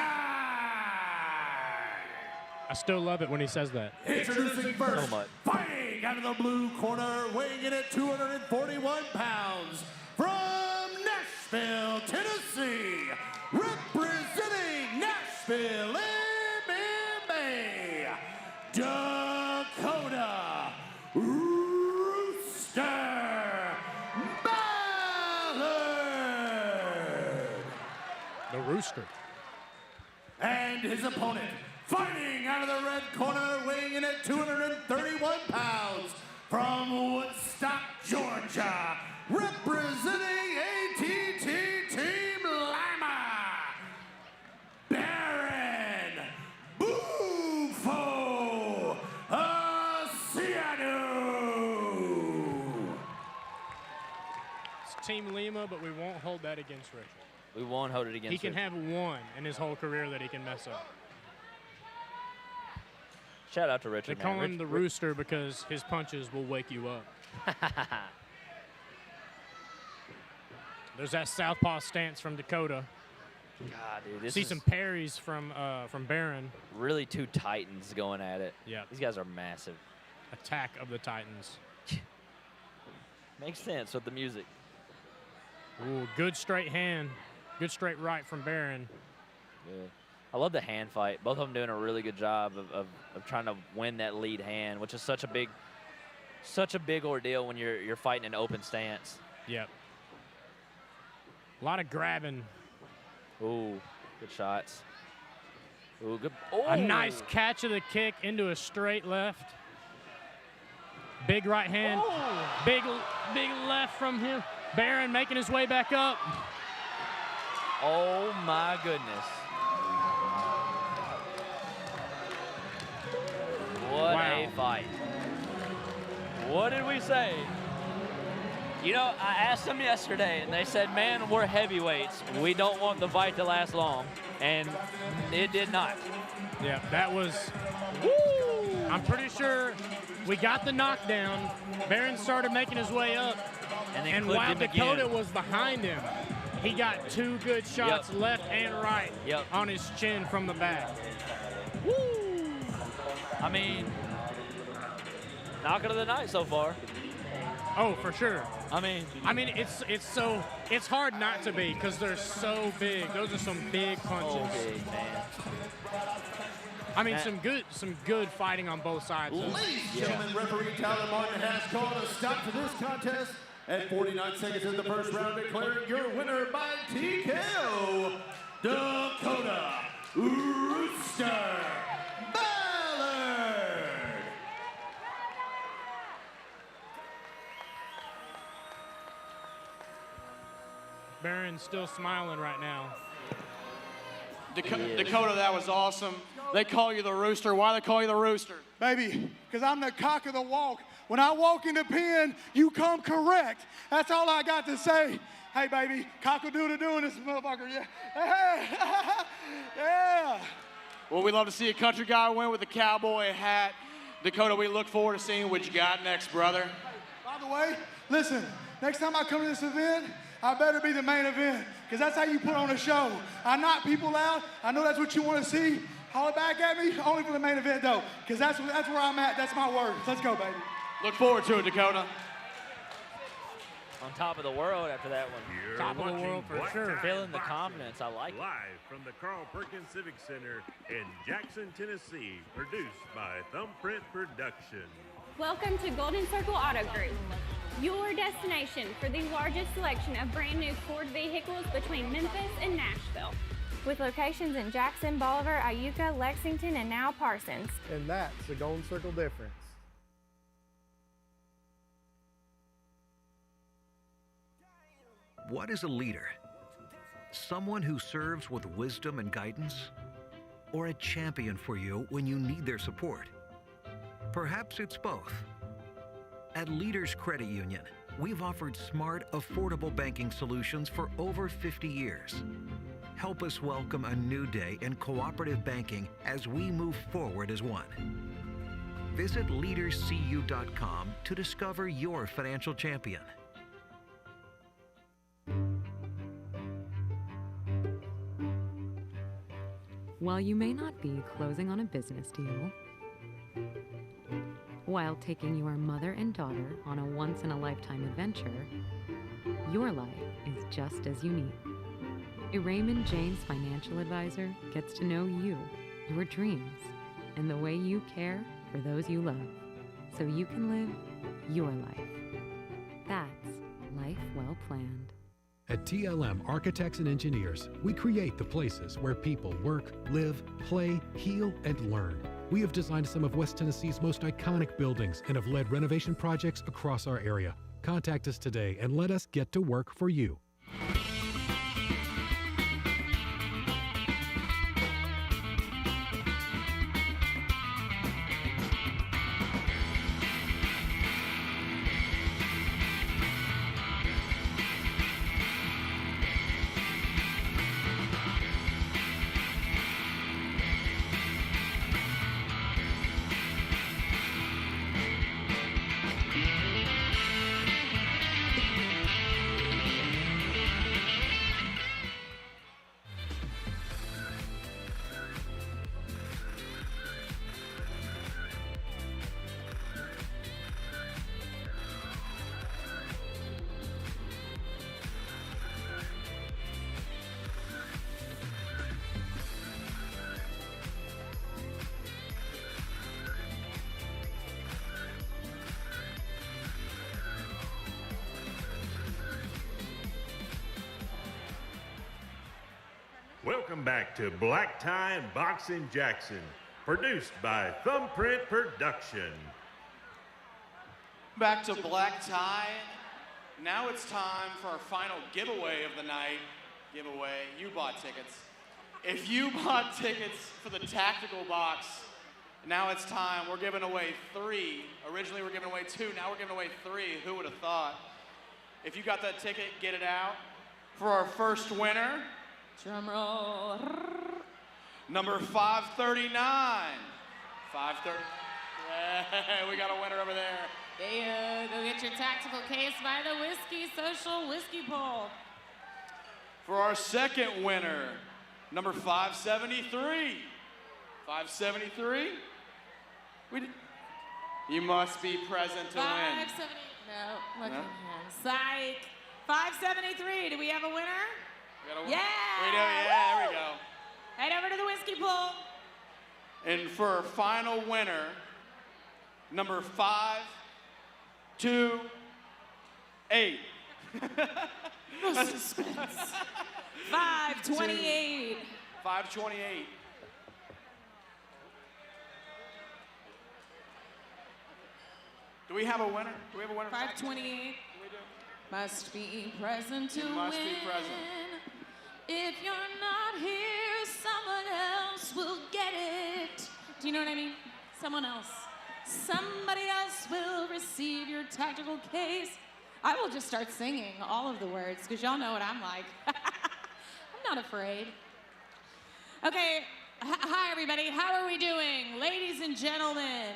I still love it when he says that. Introducing first, So much. fighting out of the blue corner, weighing in at 241 pounds, from Nashville, Tennessee, representing Nashville MMA, Dakota Rooster Ballard. The Rooster. And his opponent, fighting out of the red corner, weighing in at 231 pounds, from Woodstock, Georgia, representing ATT Team Lima, Baron Bufo Asiedu. It's Team Lima, but we won't hold that against Richard. We won't hold it against He can Richard. have one in his whole career that he can mess up. Shout out to Richard. They call him the Rooster because his punches will wake you up. There's that southpaw stance from Dakota. God, dude, this See is some parries from Baron. really 2 titans going at it. Yeah. These guys are massive. Attack of the Titans. Makes sense with the music. Ooh, good straight hand. Good straight right from Baron. Yeah. I love the hand fight. Both of them doing a really good job of trying to win that lead hand, which is such a big ordeal when you're fighting an open stance. Yep. A lot of grabbing. Ooh, good shots. Ooh, good. Oh. A nice catch of the kick into a straight left. Big right hand. Oh. Big left from him. Baron making his way back up. Oh my goodness. What Wow. a fight. What did we say? You know, I asked them yesterday, and they said, man, we're heavyweights. We don't want the fight to last long. And it did not. Yeah, that was, I'm pretty sure we got the knockdown. Barron started making his way up. And while Dakota was behind him, he got 2 good shots left and right on his chin from the back. Woo! I mean, knockout of the night so far. Oh, for sure. I mean, it's hard not to be because they're so big. Those are some big punches. Oh, big, man. I mean, some good fighting on both sides. Ladies and gentlemen, referee Tyler Martin has called a stop to this contest at 49 seconds in the first round, declaring your winner by TKO, Dakota Rooster Ballard. Barron's still smiling right now. Dakota, that was awesome. They call you the Rooster. Why they call you the Rooster? Baby, because I'm the cock of the walk. When I walk in the pen, you come correct. That's all I got to say. Hey, baby, cock-a-doodle-doo in this motherfucker, yeah. Yeah. Well, we love to see a country guy win with a cowboy hat. Dakota, we look forward to seeing what you got next, brother. By the way, listen, next time I come to this event, I better be the main event, because that's how you put on a show. I knock people out. I know that's what you want to see. Holler back at me, only for the main event, though, because that's where I'm at. That's my word. Let's go, baby. Look forward to it, Dakota. On top of the world after that one. You're Top of the world for Black sure. Tie Feeling the Boxing, confidence. I like it. Live from the Carl Perkins Civic Center in Jackson, Tennessee. Produced by Thumbprint Production. Welcome to Golden Circle Auto Group, your destination for the largest selection of brand new Ford vehicles between Memphis and Nashville. With locations in Jackson, Bolivar, Iuka, Lexington, and now Parsons. And that's the Golden Circle difference. What is a leader? Someone who serves with wisdom and guidance? Or a champion for you when you need their support? Perhaps it's both. At Leaders Credit Union, we've offered smart, affordable banking solutions for over 50 years. Help us welcome a new day in cooperative banking as we move forward as one. Visit leaderscu.com to discover your financial champion. While you may not be closing on a business deal, while taking your mother and daughter on a once-in-a-lifetime adventure, your life is just as unique. A Raymond James financial advisor gets to know you, your dreams, and the way you care for those you love, so you can live your life. That's life well planned. At TLM Architects and Engineers, we create the places where people work, live, play, heal, and learn. We have designed some of West Tennessee's most iconic buildings and have led renovation projects across our area. Contact us today and let us get to work for you. Welcome back to Black Tie and Boxing Jackson, produced by Thumbprint Production. Back to Black Tie. Now it's time for our final giveaway of the night. Giveaway, you bought tickets. If you bought tickets for the tactical box, now it's time. We're giving away 3. Originally we're giving away 2, now we're giving away 3. Who would have thought? If you got that ticket, get it out. For our first winner, drum roll. number 539. 530. Yeah, we got a winner over there. Go get your tactical case by the Whiskey Social Whiskey Pole. For our second winner, number 573. 573. You must be present to win. 570. No, look at him. Psych. 573. Do we have a winner? We got a winner? Yeah. We do. Yeah, there we go. Head over to the Whiskey Pool. And for our final winner, number 528. No suspense. 528. 528. Do we have a winner? Do we have a winner? 528. Must be present to You must win. be present. If you're not here, someone else will get it. Do you know what I mean? Someone else. Somebody else will receive your tactical case. I will just start singing all of the words because y'all know what I'm like. I'm not afraid. Okay, hi everybody. How are we doing? Ladies and gentlemen,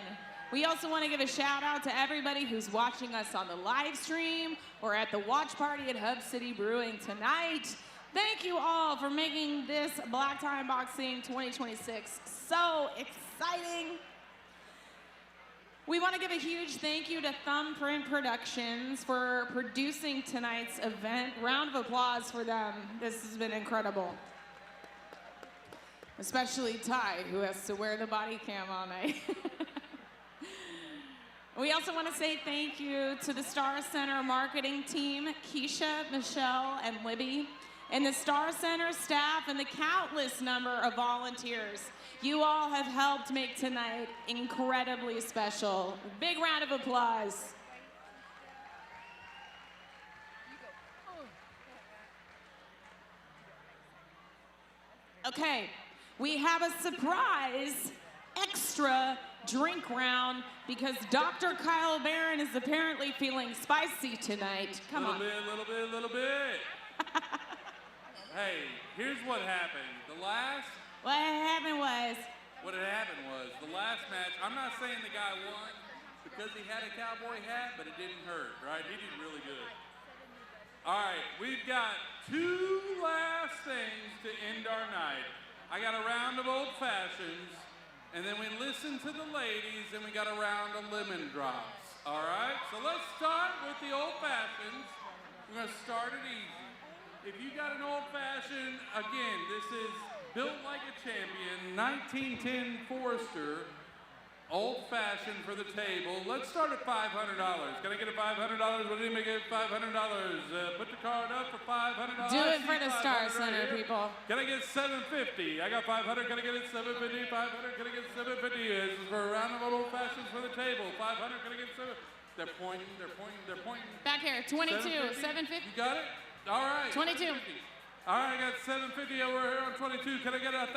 we also want to give a shout out to everybody who's watching us on the live stream or at the watch party at Hub City Brewing tonight. Thank you all for making this Black Tie Boxing 2026 so exciting. We want to give a huge thank you to Thumbprint Productions for producing tonight's event. Round of applause for them. This has been incredible. Especially Ty, who has to wear the body cam all night. We also want to say thank you to the Star Center marketing team, Keisha, Michelle, and Libby, and the Star Center staff and the countless number of volunteers. You all have helped make tonight incredibly special. Big round of applause. Okay, we have a surprise extra drink round because Dr. Kyle Barron is apparently feeling spicy tonight. Come on. Little bit. Hey, here's what happened. What happened was the last match, I'm not saying the guy won because he had a cowboy hat, but it didn't hurt, right? He did really good. All right, we've got two last things to end our night. I got a round of old fashions, and then we listen to the ladies, and we got a round of lemon drops. All right, so let's start with the old fashions. We're gonna start it easy. If you got an old fashioned, again, this is built like a champion, 1910 Forester, old fashioned for the table. Let's start at $500. Can I get a $500? What do you make it $500? Put the card up for $500. do it for the Star Center, people. Can I get $750? I got $500. Can I get it $750? $500. Can I get $750? This is for a round of old fashions for the table. $500. Can I get $750? They're pointing. Back here, 22, 750. You got it? All right. 22. All right, I got $750 over here on 22. Can I get $1,000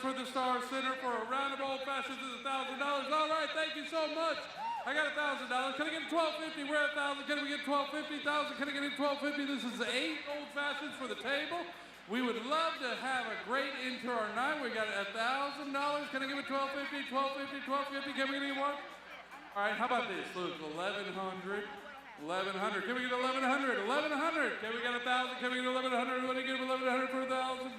for the Star Center for a round of old fashions? Is $1,000? All right, thank you so much. I got $1,000. Can I get $1,250? We're at $1,000. Can we get $1,250? $1,000? Can I get $1,250? This is 8 old fashions for the table. We would love to have a great end to our night. We got $1,000. Can I give it $1,250? $1,250? $1,250? Can we get one? All right, how about this? Look, $1,100. $1,100. Can we get $1,100? $1,100. Can we get $1,000? Can we get $1,100? What do you give $1,100 for $1,000?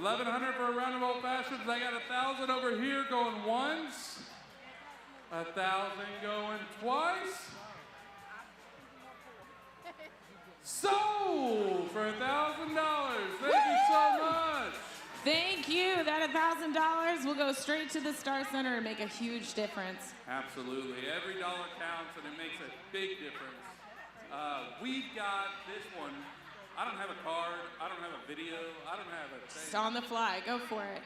$1,100 for a round of old fashions. I got $1,000 over here going once. $1,000 going twice. Sold for $1,000. Thank you so much. Thank you. That $1,000 will go straight to the Star Center and make a huge difference. Absolutely. Every dollar counts and it makes a big difference. We've got this one. I don't have a card. I don't have a video. I don't have a thing. It's on the fly. Go for it.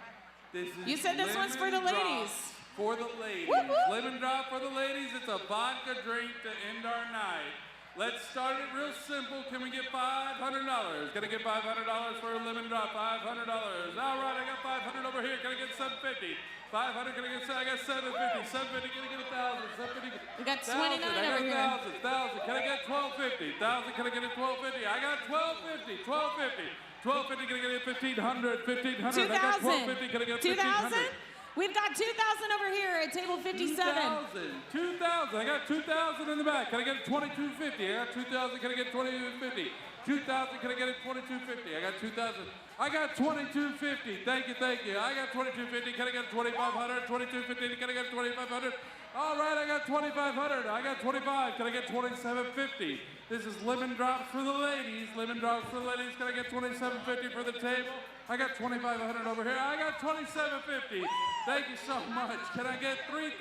This is You said this one's for the ladies. For the ladies. Woo, woo. Lemon drop for the ladies. It's a vodka drink to end our night. Let's start it real simple. Can we get $500? Can I get $500 for a lemon drop? $500. All right, I got $500 over here. Can I get 750. 500, can I get 750? 750, can I get 1,000? 750. We got 29 over here. 1,000. Can I get 1,250? 1,000, can I get it 1,250? I got 1,250. 1,250. 1,250, can I get it 1,500? 1,500. 2,000. I got 1,250, can I get 1,500? 2,000? We've got 2,000 over here at table 57. 2,000. I got 2,000 in the back. Can I get 2,250? I got 2,000. Can I get 2,250? 2,000. Can I get it 2,250? I got 2,000. I got 2,250. Thank you. I got 2,250. Can I get 2,500? 2,250. Can I get 2,500? All right, I got 2,500. I got 25. Can I get 2,750? This is lemon drops for the ladies. Lemon drops for the ladies. Can I get 2,750 for the table? I got 2,500 over here. I got 2,750. Thank you so much. Can I get 3,000?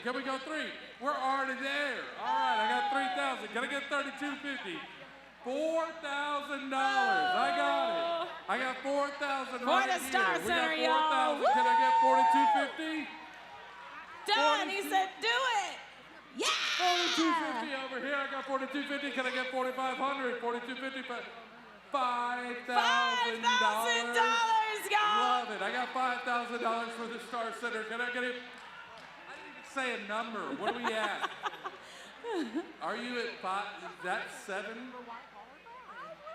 Can we go 3? We're already there. All right, I got 3,000. Can I get 3,250? $4,000. I got it. I got 4,000 right here. For the Star Center, y'all. 4,000. Can I get 4,250? Done. He said, do it. Yeah. 4,250 over here. I got 4,250. Can I get 4,500? 4,250. $5,000. $5,000, y'all. Love it. I got $5,000 for the Star Center. Can I get it? I didn't even say a number. What are we at? Are you at 5? Is that 7?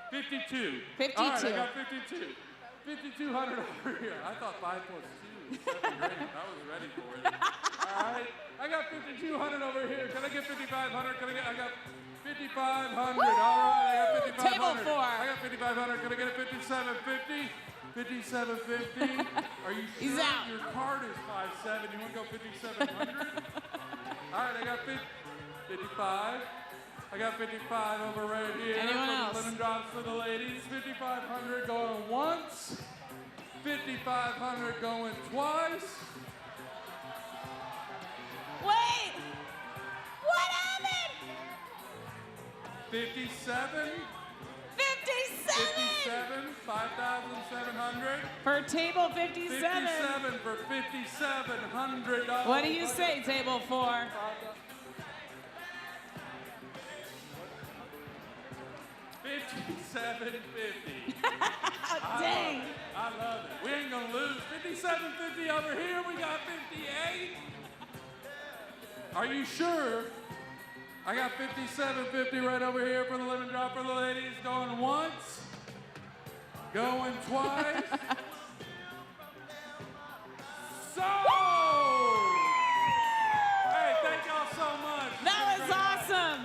52. 52. All right, I got 52. 5,200 over here. I thought 5 plus 2 was 7 great. I was ready for it. All right, I got 5,200 over here. Can I get 5,500? I got 5,500. All right, I got 5,500. Table 4. I got 5,500. Can I get a 5,750? 5,750. Are you sure? He's out. Your card is 5,700. You want to go 5,700? All right, I got 55. I got 55 over right here. Anyone else? Lemon drops for the ladies. 5,500 going once. 5,500 going twice. Wait. What happened? 57. 57. 5,700. For table 57. 57 for $5,700. What do you say, table 4? 57.50. Dang. I love it. We ain't gonna lose. 57.50 over here. We got 58. Are you sure? I got 57.50 right over here for the lemon drop for the ladies. Going once. Going twice. So. Hey, thank y'all so much. That was awesome.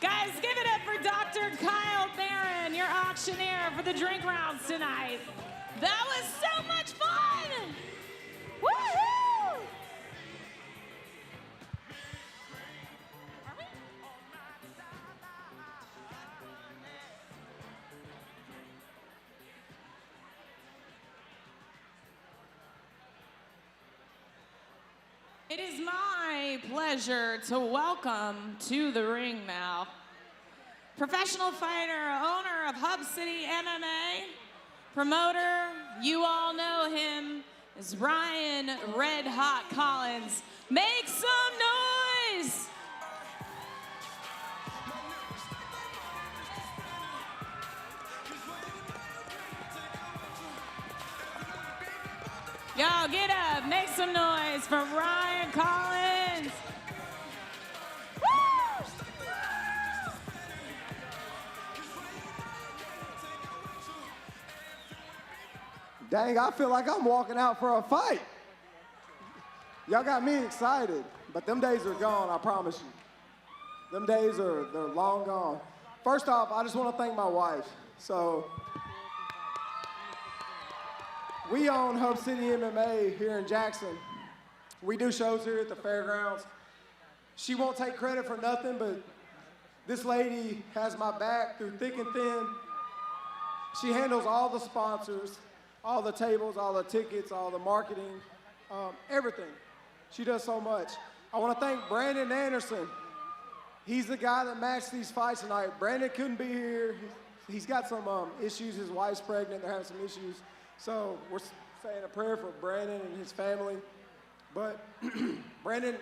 Guys, give it up for Dr. Kyle Barron, your auctioneer, for the drink rounds tonight. That was so much fun! Woohoo! It is my pleasure to welcome to the ring now professional fighter, owner of Hub City MMA, promoter, you all know him as Ryan Red Hot Collins. Make some noise! Y'all get up, make some noise for Ryan Collins. Woo! Dang, I feel like I'm walking out for a fight. Y'all got me excited, but them days are gone, I promise you. Them days they're long gone. First off, I just want to thank my wife. So, we own Hub City MMA here in Jackson. We do shows here at the fairgrounds. She won't take credit for nothing, but this lady has my back through thick and thin. She handles all the sponsors, all the tables, all the tickets, all the marketing, everything. She does so much. I want to thank Brandon Anderson. He's the guy that matched these fights tonight. Brandon couldn't be here. He's got some issues. His wife's pregnant. They're having some issues. So we're saying a prayer for Brandon and his family. But Brandon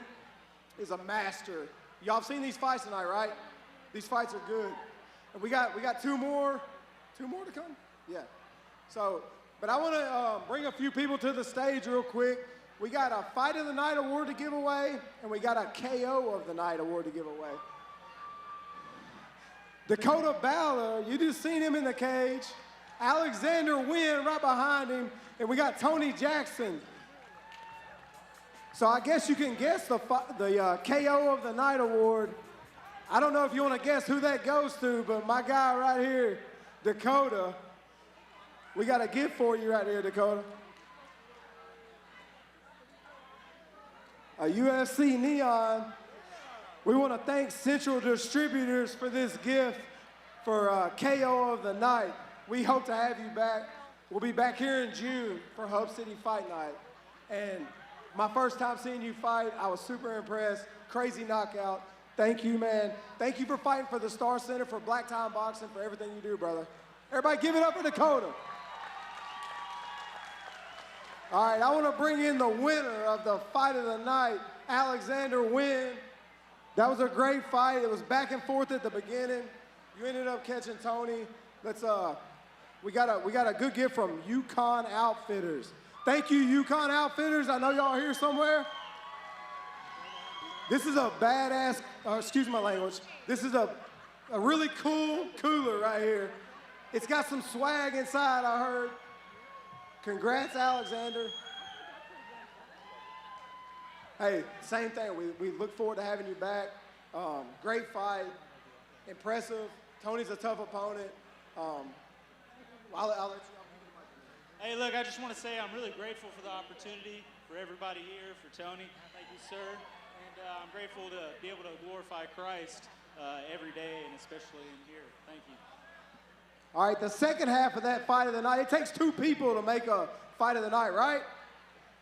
is a master. Y'all have seen these fights tonight, right? These fights are good. And we got two more to come? Yeah. So But I want to bring a few people to the stage real quick. We got a Fight of the Night award to give away, and we got a KO of the Night award to give away. Dakota Ballard, you just seen him in the cage. Alexander Wynne right behind him, and we got Tony Jackson. So I guess you can guess the KO of the Night award. I don't know if you want to guess who that goes to, but my guy right here, Dakota, we got a gift for you right here, Dakota. A UFC neon. We want to thank Central Distributors for this gift for KO of the Night. We hope to have you back. We'll be back here in June for Hub City Fight Night. And my first time seeing you fight, I was super impressed. Crazy knockout. Thank you, man. Thank you for fighting for the Star Center, for Black Time Boxing, for everything you do, brother. Everybody give it up for Dakota. All right, I want to bring in the winner of the Fight of the Night, Alexander Wynne. That was a great fight. It was back and forth at the beginning. You ended up catching Tony. We got a good gift from Yukon Outfitters. Thank you, Yukon Outfitters. I know y'all are here somewhere. This is a badass, excuse my language. This is a really cool cooler right here. It's got some swag inside, I heard. Congrats, Alexander. Hey, same thing. We look forward to having you back. Great fight. Impressive. Tony's a tough opponent. I'll let you. Hey, look, I just want to say I'm really grateful for the opportunity, for everybody here, for Tony. Thank you, sir. And I'm grateful to be able to glorify Christ every day, and especially in here. Thank you. All right, the second half of that Fight of the Night, it takes two people to make a Fight of the Night, right?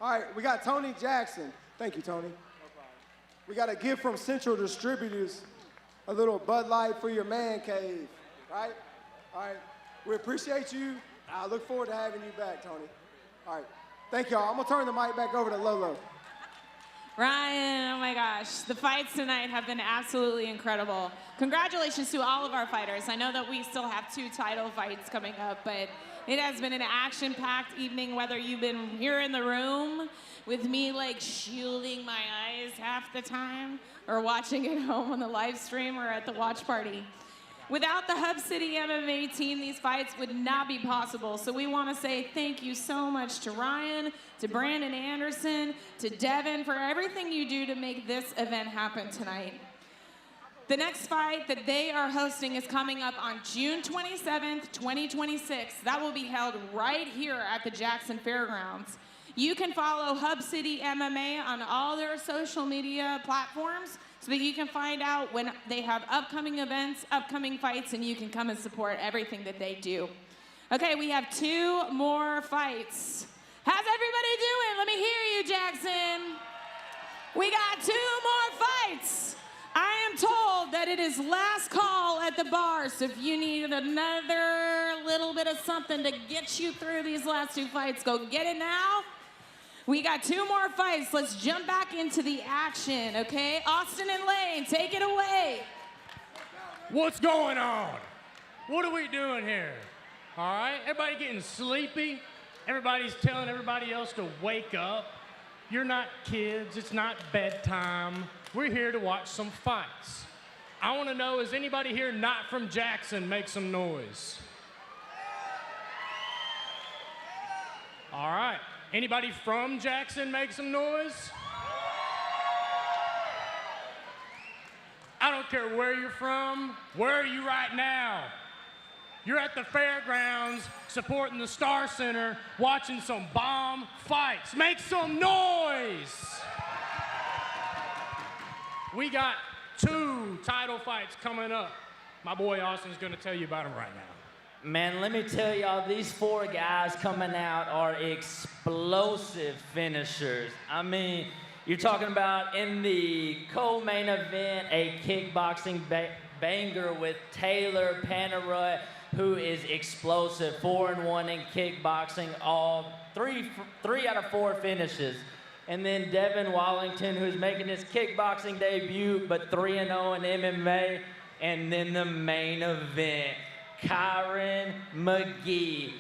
All right, we got Tony Jackson. Thank you, Tony. No problem. We got a gift from Central Distributors, a little Bud Light for your man cave, right? All right, we appreciate you. I look forward to having you back, Tony. All right, thank y'all. I'm gonna turn the mic back over to Lolo. Ryan, oh my gosh, the fights tonight have been absolutely incredible. Congratulations to all of our fighters. I know that we still have 2 title fights coming up, but it has been an action-packed evening, whether you've been here in the room with me like shielding my eyes half the time, or watching at home on the live stream or at the watch party. Without the Hub City MMA team, these fights would not be possible. So we want to say thank you so much to Ryan, to Brandon Anderson, to Devin for everything you do to make this event happen tonight. The next fight that they are hosting is coming up on June 27th, 2026. That will be held right here at the Jackson Fairgrounds. You can follow Hub City MMA on all their social media platforms so that you can find out when they have upcoming events, upcoming fights, and you can come and support everything that they do. Okay, we have 2 more fights. How's everybody doing? Let me hear you, Jackson. We got 2 more fights. I am told that it is last call at the bar, so if you need another little bit of something to get you through these last 2 fights, go get it now. We got 2 more fights. Let's jump back into the action, okay? Austin and Lane, take it away. What's going on? What are we doing here? All right, everybody getting sleepy? Everybody's telling everybody else to wake up. You're not kids, it's not bedtime. We're here to watch some fights. I want to know, is anybody here not from Jackson? Make some noise. All right. Anybody from Jackson make some noise? I don't care where you're from. Where are you right now? You're at the fairgrounds supporting the Star Center, watching some bomb fights. Make some noise. We got 2 title fights coming up. My boy Austin's gonna tell you about them right now. Man, let me tell y'all, these 4 guys coming out are explosive finishers. I mean, you're talking about in the co-main event, a kickboxing banger with Taylor Phanyoraj, who is explosive, 4-1 in kickboxing, all 3 out of 4 finishes. And then Devin Watlington, who's making his kickboxing debut, but 3-0 in MMA. And then the main event, Kyron McKee,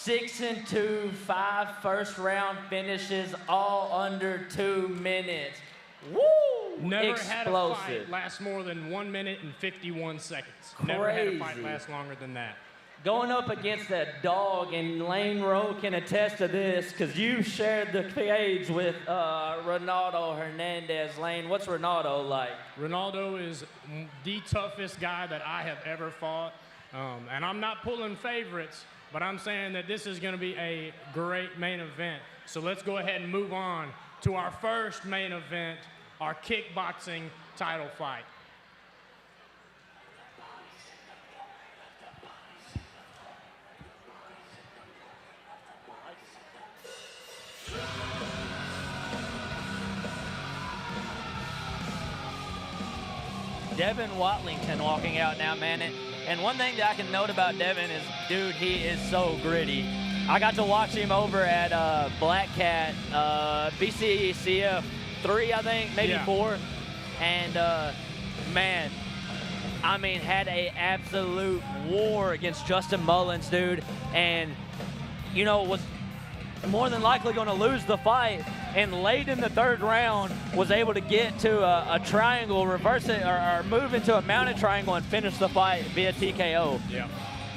6-2, 5 first-round finishes, all under 2 minutes. Woo! Never had a fight Explosive. last more than 1 minute and 51 seconds. Crazy. Never had a fight last longer than that. Going up against that dog, and Lane Rowe can attest to this because you shared the cage with Ronaldo Hernandez. Lane, what's Ronaldo like? Ronaldo is the toughest guy that I have ever fought. And I'm not pulling favorites, but I'm saying that this is going to be a great main event. So let's go ahead and move on to our first main event, our kickboxing title fight. Devin Watlington walking out now, man. And one thing that I can note about Devin is, dude, he is so gritty. I got to watch him over at Black Cat, BCCF 3, I think, maybe 4. And, man, I mean, had a absolute war against Justin Mullins, dude. And, you know, was more than likely going to lose the fight, and late in the 3rd round was able to get to a triangle, reverse it, or move into a mounted triangle and finish the fight via TKO. Yeah.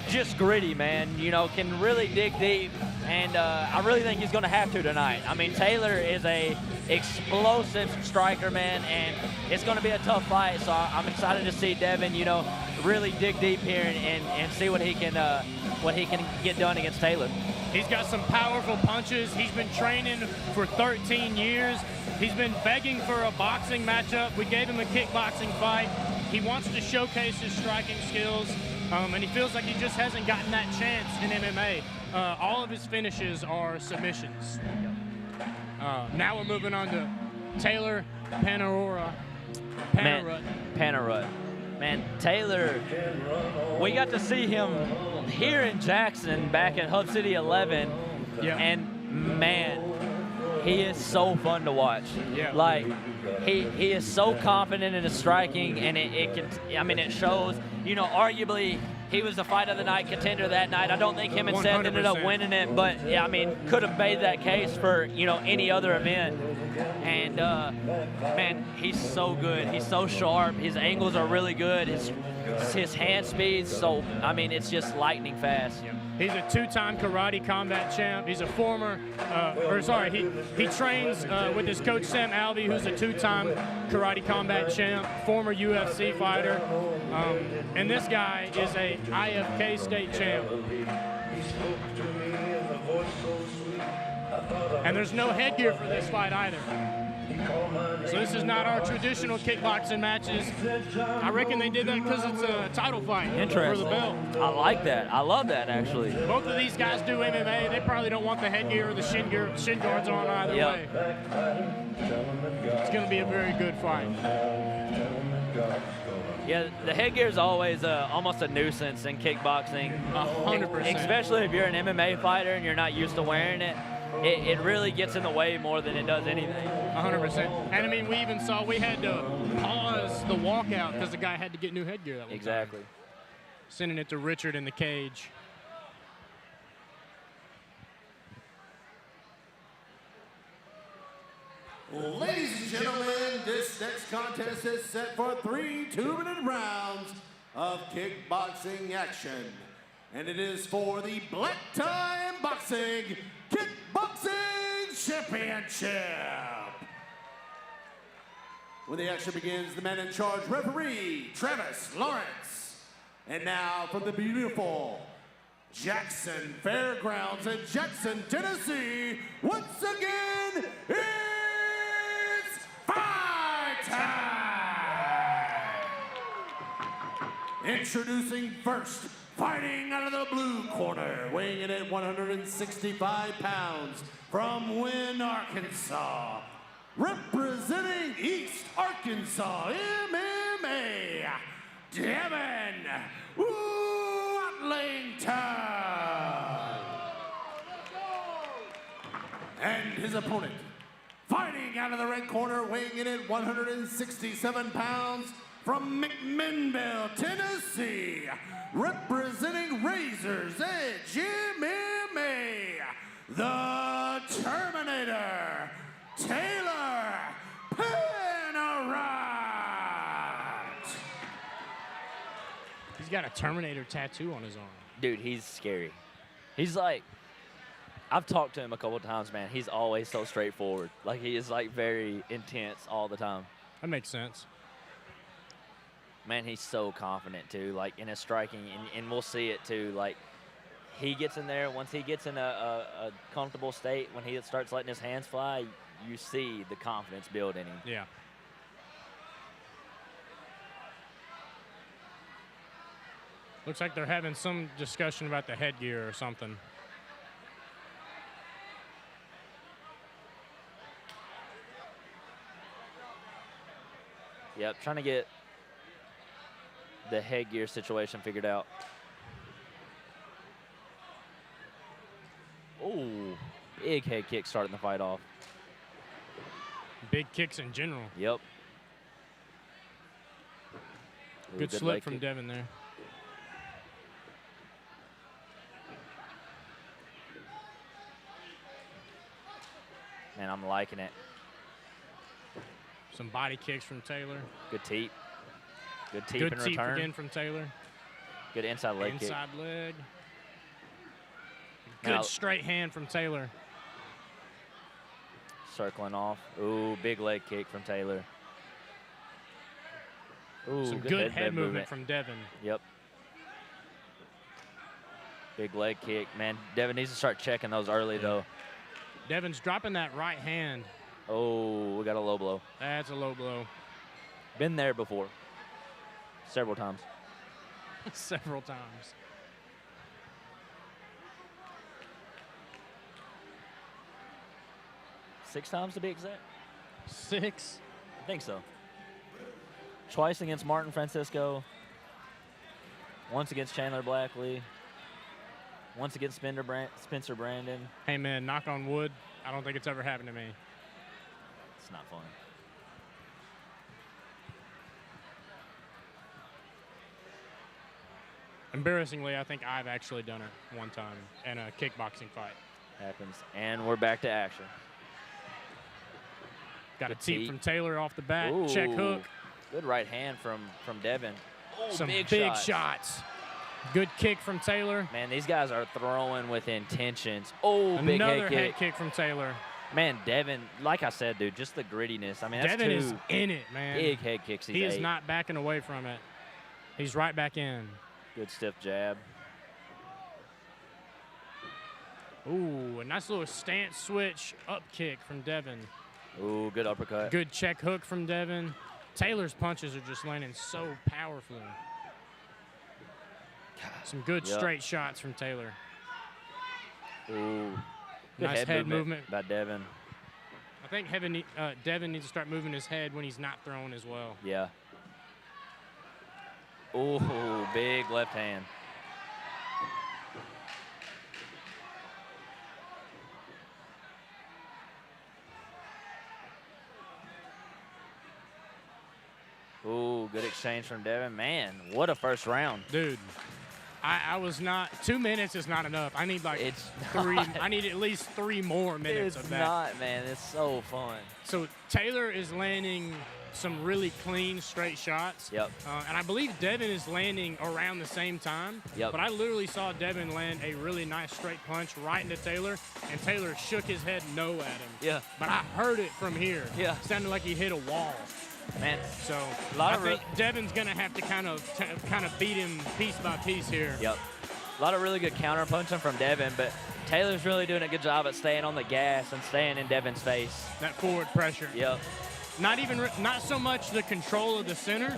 Just gritty, man. You know, can really dig deep, and I really think he's going to have to tonight. I mean, Taylor is a explosive striker, man, and it's going to be a tough fight, so I'm excited to see Devin, you know, really dig deep here and see what he can get done against Taylor. He's got some powerful punches. He's been training for 13 years. He's been begging for a boxing matchup. We gave him a kickboxing fight. He wants to showcase his striking skills, and he feels like he just hasn't gotten that chance in MMA. All of his finishes are submissions. Now we're moving on to Taylor Phanyoraj. Phanyoraj. Man, Taylor, we got to see him here in Jackson back at Hub City 11, and man, he is so fun to watch. Yeah. Like, he is so confident in his striking, and it shows. You know, arguably, he was the fight of the night contender that night. I don't think him and Seth ended up winning it, but yeah, I mean, could have made that case for, you know, any other event. And man, he's so good. He's so sharp. His angles are really good. His hand speed, so I mean, it's just lightning fast. He's a 2-time karate combat champ. He's a former, he trains with his coach Sam Alvey, who's a 2-time karate combat champ, former UFC fighter. And this guy is a IFK state champ. And there's no headgear for this fight either. So this is not our traditional kickboxing matches. I reckon they did that because it's a title fight for the belt. I like that. I love that, actually. Both of these guys do MMA. They probably don't want the headgear or the shin guards on either way. It's going to be a very good fight. Yeah, the headgear is always almost a nuisance in kickboxing. 100%. Especially if you're an MMA fighter and you're not used to wearing it. It really gets in the way more than it does anything. 100%. And I mean, we even saw we had to pause the walkout because the guy had to get new headgear that one Exactly. time. Sending it to Richard in the cage. Ladies and gentlemen, this next contest is set for 3 2-minute rounds of kickboxing action. And it is for the Black Time Boxing Kickboxing Championship. When the action begins, the man in charge, referee Travis Lawrence. And now from the beautiful Jackson Fairgrounds in Jackson, Tennessee, once again, it's fight time! Introducing first, fighting out of the blue corner, weighing in at 165 pounds, from Wynne, Arkansas. Representing East Arkansas MMA, Devin Watlington. And his opponent, fighting out of the red corner, weighing in at 167 pounds, from McMinnville, Tennessee, representing Razor's Edge MMA, me, the Terminator, Taylor Phanyoraj. He's got a Terminator tattoo on his arm. Dude, he's scary. He's like, I've talked to him a couple times, man. He's always so straightforward. Like, he is, like, very intense all the time. That makes sense. Man, he's so confident, too, like, in his striking, and we'll see it, too. Like, he gets in there. Once he gets in a comfortable state, when he starts letting his hands fly, you see the confidence build in him. Yeah. Looks like they're having some discussion about the headgear or something. Yep, trying to get the headgear situation figured out. Oh, big head kick starting the fight off. Big kicks in general. Yep. Ooh, Good slip from Devin there. Man, I'm liking it. Some body kicks from Taylor. Good teep. Good teep Good in teep return. again from Taylor. Good inside leg kick. Inside leg. Good Now, straight hand from Taylor. circling off. Ooh, big leg kick from Taylor. Ooh, Some good head movement from Devin. Yep. Big leg kick. Man, Devin needs to start checking those early, though. Devin's dropping that right hand. Oh, we got a low blow. That's a low blow. Been there before. Several times. Several times. Six times to be exact? 6? I think so. Twice against Martin Francisco. Once against Chandler Blackley. Once against Spencer Brandon. Hey, man, knock on wood. I don't think it's ever happened to me. It's not fun. Embarrassingly, I think I've actually done it one time in a kickboxing fight. Happens. And we're back to action. Got Good a teep teep. from Taylor off the bat. Ooh, Check hook. Good right hand from Devin. Oh, Some big shots. Good kick from Taylor. Man, these guys are throwing with intentions. Oh, big Another head kick. from Taylor. Man, Devin, like I said, dude, just the grittiness. I mean, that's Devin two is in it, man. big head kicks. He is not backing away from it. He's right back in. Good stiff jab. Ooh, a nice little stance switch up kick from Devin. Ooh, good uppercut. Good check hook from Devin. Taylor's punches are just landing so powerfully. Some good Yep. straight shots from Taylor. Ooh, good Nice head movement. by Devin. I think Devin needs to start moving his head when he's not throwing as well. Yeah. Ooh, big left hand. Ooh, good exchange from Devin. Man, what a first round. Dude, I was not, 2 minutes is not enough. I need like It's three, not. I need at least 3 more minutes It's of that. not, man. It's so fun. So Taylor is landing some really clean, straight shots. Yep. And I believe Devin is landing around the same time. Yep. But I literally saw Devin land a really nice straight punch right into Taylor, and Taylor shook his head no at him. Yeah. But I heard it from here. Yeah. Sounded like he hit a wall. Man, So a lot I of think Devin's gonna have to kind of beat him piece by piece here. Yep. A lot of really good counter punching from Devin, but Taylor's really doing a good job at staying on the gas and staying in Devin's face. That forward pressure. Yep. Not so much the control of the center.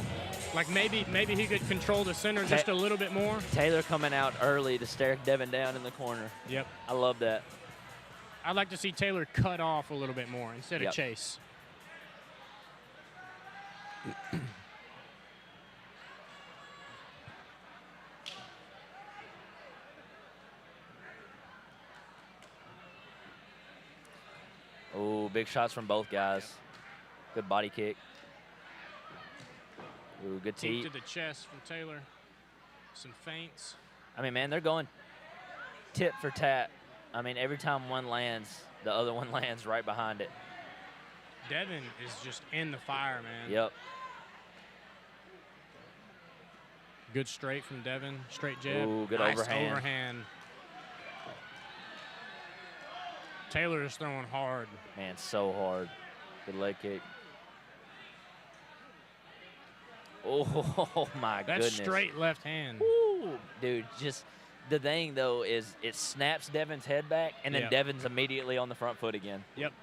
Like maybe he could control the center just a little bit more. Taylor coming out early to stare Devin down in the corner. Yep. I love that. I'd like to see Taylor cut off a little bit more instead Yep. of chase. Ooh, big shots from both guys. Good body kick. Ooh, good Teep teep. to the chest from Taylor. Some feints. I mean, man, they're going tit for tat I mean, every time one lands, the other one lands right behind it. Devin is just in the fire, man. Yep. Good straight from Devin. Straight jab. Ooh, good nice overhand. Taylor is throwing hard. Man, so hard. Good leg kick. Oh, my That's goodness. straight left hand. Woo. Dude, just the thing, though, is it snaps Devin's head back, and then Yep. Devin's immediately on the front foot again. Yep.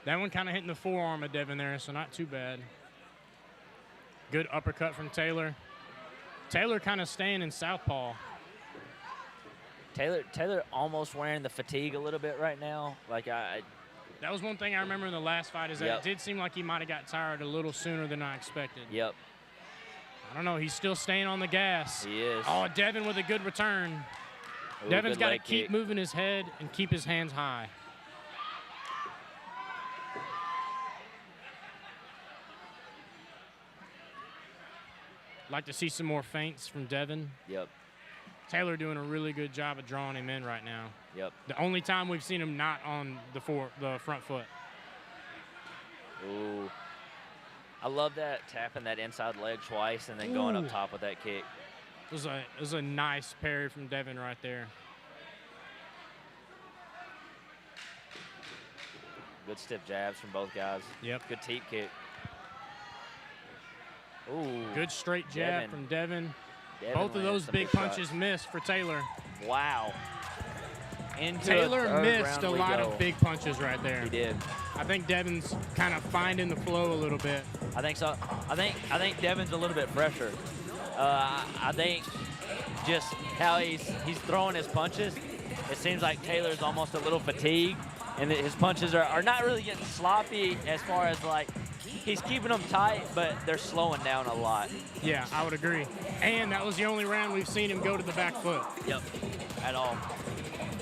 That one kind of hitting the forearm of Devin there, so not too bad. Good uppercut from Taylor. Taylor kind of staying in southpaw. Taylor almost wearing the fatigue a little bit right now. Like That was one thing I remember in the last fight is that it did seem like he might have got tired a little sooner than I expected. Yep. I don't know. He's still staying on the gas. He is. Oh, Devin with a good return. Ooh, Devin's good got to leg keep kick. moving his head and keep his hands high. Like to see some more feints from Devin. Yep. Taylor doing a really good job of drawing him in right now. Yep. The only time we've seen him not on the front foot. Ooh. I love that, tapping that inside leg twice and then going Ooh. up top with that kick. It was a nice parry from Devin right there. Good stiff jabs from both guys. Yep. Good teep kick. Ooh. Good straight jab Devin. from Devin. Devin Both of landed those some big shots. punches missed for Taylor. Wow. Into Taylor a third missed a round we lot go. of big punches right there. He did. I think Devin's kind of finding the flow a little bit. I think so. I think Devin's a little bit fresher. I think just how he's throwing his punches, it seems like Taylor's almost a little fatigued, and that his punches are not really getting sloppy as far as like he's keeping them tight, but they're slowing down a lot. Yeah, I would agree. And that was the only round we've seen him go to the back foot. Yep, at all.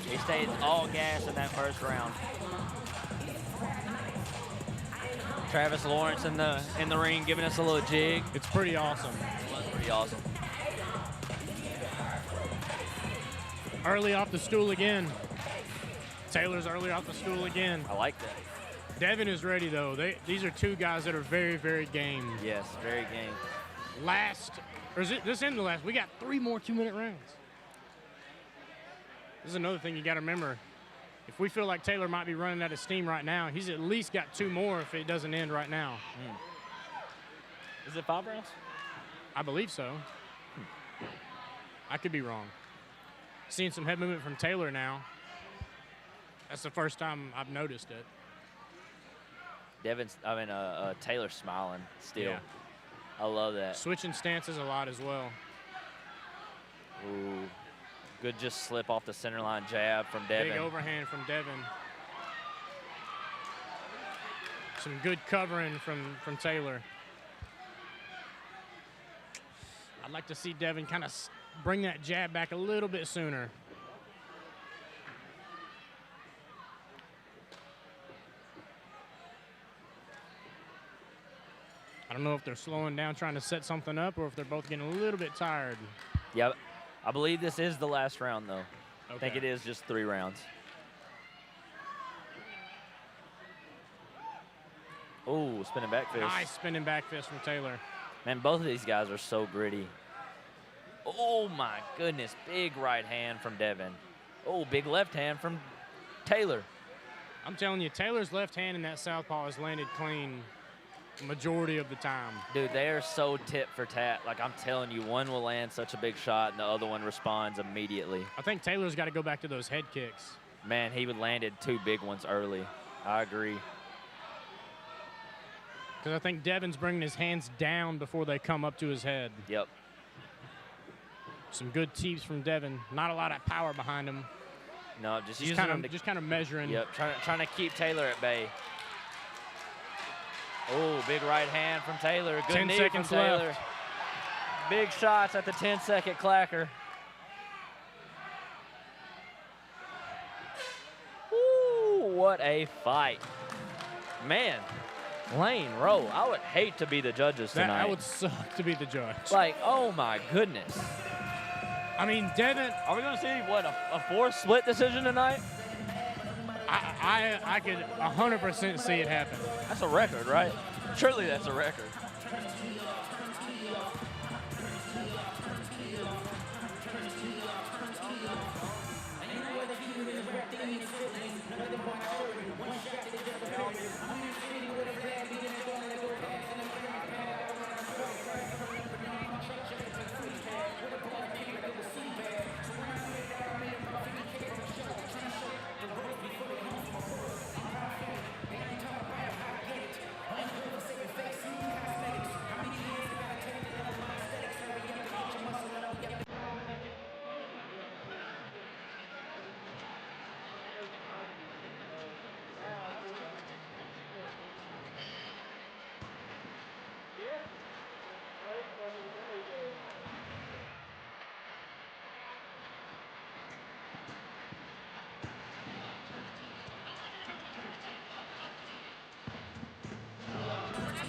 He stayed all gas in that first round. Travis Lawrence in the ring giving us a little jig. It's pretty awesome. It was pretty awesome. Early off the stool again. Taylor's early off the stool again. I like that. Devin is ready, though. These are two guys that are very, very game. Yes, very game. This end the last. We got 3 more 2-minute rounds. This is another thing you got to remember. If we feel like Taylor might be running out of steam right now, he's at least got 2 more if it doesn't end right now. Is it 5 rounds? I believe so. I could be wrong. Seeing some head movement from Taylor now. That's the first time I've noticed it. Taylor's smiling still. Yeah. I love that. Switching stances a lot as well. Ooh. Good just slip off the center line jab from Devin. Big overhand from Devin. Some good covering from Taylor. I'd like to see Devin kind of bring that jab back a little bit sooner. I don't know if they're slowing down trying to set something up or if they're both getting a little bit tired. Yeah, I believe this is the last round, though. Okay. I think it is just 3 rounds. Oh, spinning back fist. Nice spinning back fist from Taylor. Man, both of these guys are so gritty. Oh, my goodness. Big right hand from Devin. Oh, big left hand from Taylor. I'm telling you, Taylor's left hand in that southpaw has landed clean majority of the time. Dude, they are so tit for tat. Like, I'm telling you, one will land such a big shot and the other one responds immediately. I think Taylor's got to go back to those head kicks. Man, he landed 2 big ones early. I agree. Because I think Devin's bringing his hands down before they come up to his head. Yep. Some good teeps from Devin. Not a lot of power behind him. No, just using them to, just kind of measuring. Yep, trying to keep Taylor at bay. Oh, big right hand from Taylor. Good 10 knee seconds from Taylor. left. Big shots at the 10-second clacker. Woo, what a fight. Man, Lane Rowe, I would hate to be the judges tonight. That would suck to be the judge. Like, oh my goodness. I mean, Devin. Are we going to see, what, a fourth split decision tonight? I could 100% see it happen. That's a record, right? Surely that's a record.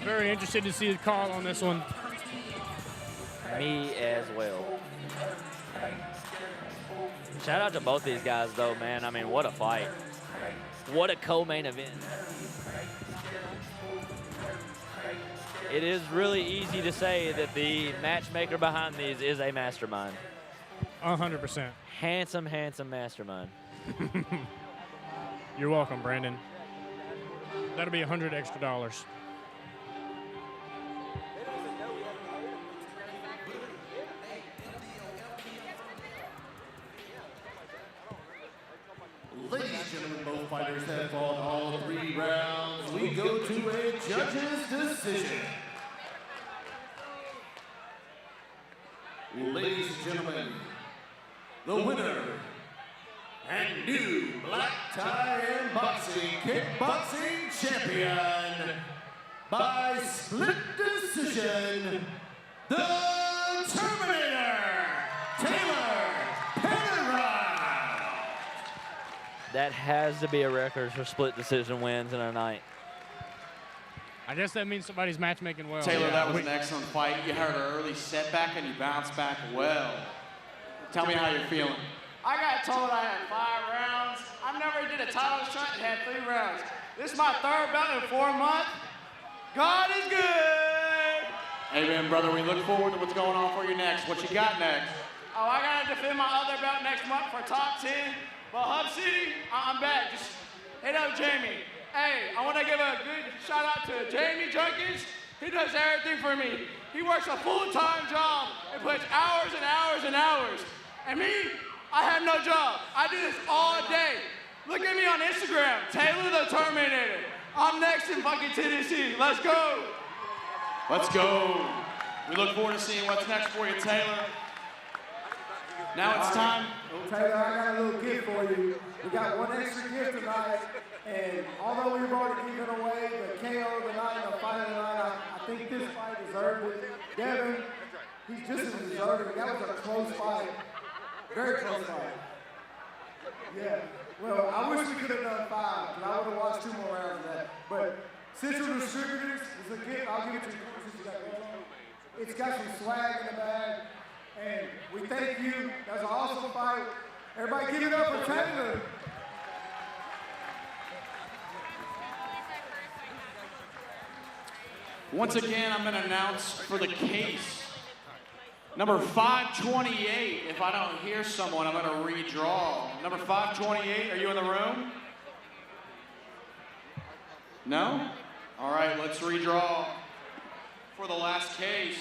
Very interested to see the call on this one. Me as well. Shout out to both these guys, though, man. I mean, what a fight. What a co-main event. It is really easy to say that the matchmaker behind these is a mastermind. 100%. Handsome, handsome mastermind. You're welcome, Brandon. That'll be $100 extra. Ladies and gentlemen, both fighters have fought all 3 rounds. We go to a judge's decision. Ladies and gentlemen, the winner and new black tie and boxing kickboxing champion by split decision, the Terminator, Taylor Phanyoraj. That has to be a record for split decision wins in a night. I guess that means somebody's matchmaking well. Taylor, that was an excellent fight. You had an early setback and you bounced back well. Tell me how you're feeling. I got told I had 5 rounds. I never did a title shot and had 3 rounds. This is my 3rd bout in 4 months. God is good. Amen, brother. We look forward to what's going on for you next. What you got next? Oh, I got to defend my other belt next month for top 10. But Hub City, I'm back. Just hit up Jamie. Hey, I want to give a good shout out to Jamie Junkins. He does everything for me. He works a full-time job and puts hours and hours and hours. And me, I have no job. I do this all day. Look at me on Instagram, Taylor the Terminator. I'm next in fucking Tennessee. Let's go. Let's go. We look forward to seeing what's next for you, Taylor. Now it's time. Taylor, I got a little gift for you. We got one extra gift tonight, and although we've already given away the KO tonight, the fight tonight, I think this fight deserved it. Devin, he's just as deserving. That was a close fight. Very close fight. Yeah. Well, I wish we could have done 5, but I would have watched 2 more rounds of that. But Central Distributors is a gift. I'll give it to you. It's got some swag in the bag. And we thank you. That was an awesome fight. Everybody give it up for Taylor. Once again, I'm going to announce for the case. Number 528, if I don't hear someone, I'm going to redraw. Number 528, are you in the room? No? All right, let's redraw for the last case.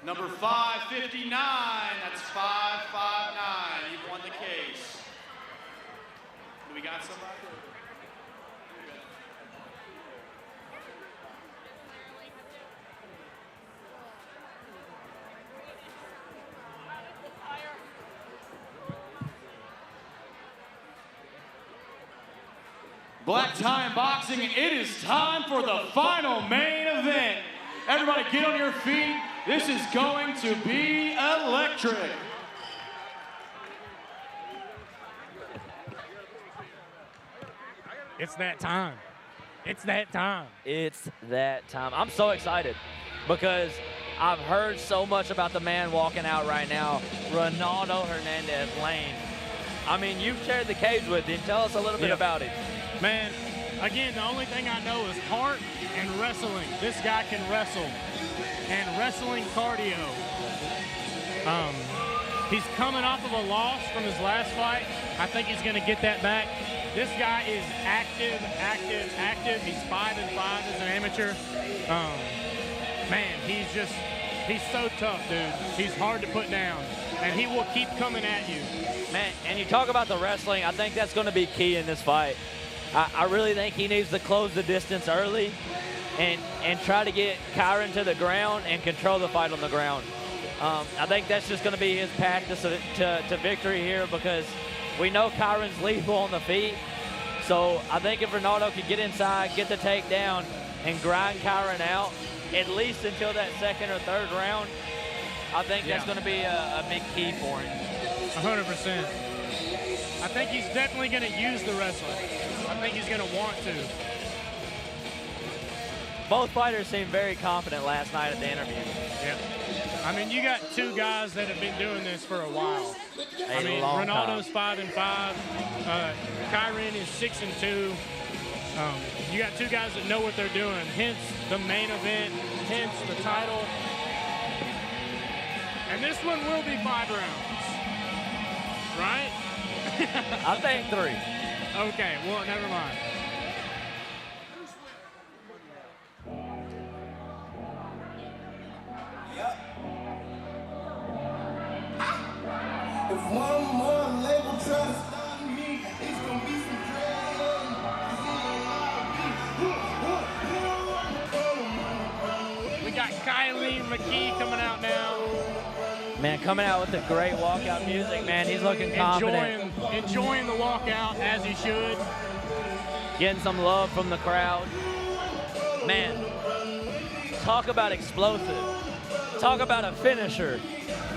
Number 559, that's 559. You've won the case. Do we got somebody? Black tie and boxing, it is time for the final main event. Everybody get on your feet. This is going to be electric. It's that time. It's that time. It's that time. I'm so excited because I've heard so much about the man walking out right now, Ronaldo Hernandez Lane. I mean, you've shared the cage with him. Tell us a little bit about it. Man, again, the only thing I know is heart and wrestling. This guy can wrestle. And wrestling cardio. He's coming off of a loss from his last fight. I think he's going to get that back. This guy is active. He's 5-5 as an amateur. Man, he's so tough, dude. He's hard to put down, and he will keep coming at you. Man, and you talk about the wrestling, I think that's going to be key in this fight. I really think he needs to close the distance early and try to get Kyron to the ground and control the fight on the ground. I think that's just going to be his path to victory here because we know Kyron's lethal on the feet. So I think if Ronaldo could get inside, get the takedown, and grind Kyron out, at least until that second or third round, I think that's going to be a big key for him. 100%. I think he's definitely going to use the wrestling. I think he's going to want to. Both fighters seemed very confident last night at the interview. Yeah. I mean, you got two guys that have been doing this for a while. I mean, long Ronaldo's 5-5. Kyron is 6-2. You got two guys that know what they're doing. Hence the main event. Hence the title. And this one will be 5 rounds, right? I think 3. Okay, well, never mind. If one more label tries to stop me, it's gonna be some We got Kylie McKee coming out now. Man, coming out with the great walkout music, man. He's looking confident. Enjoying the walkout as he should. Getting some love from the crowd. Man, talk about explosive. Talk about a finisher.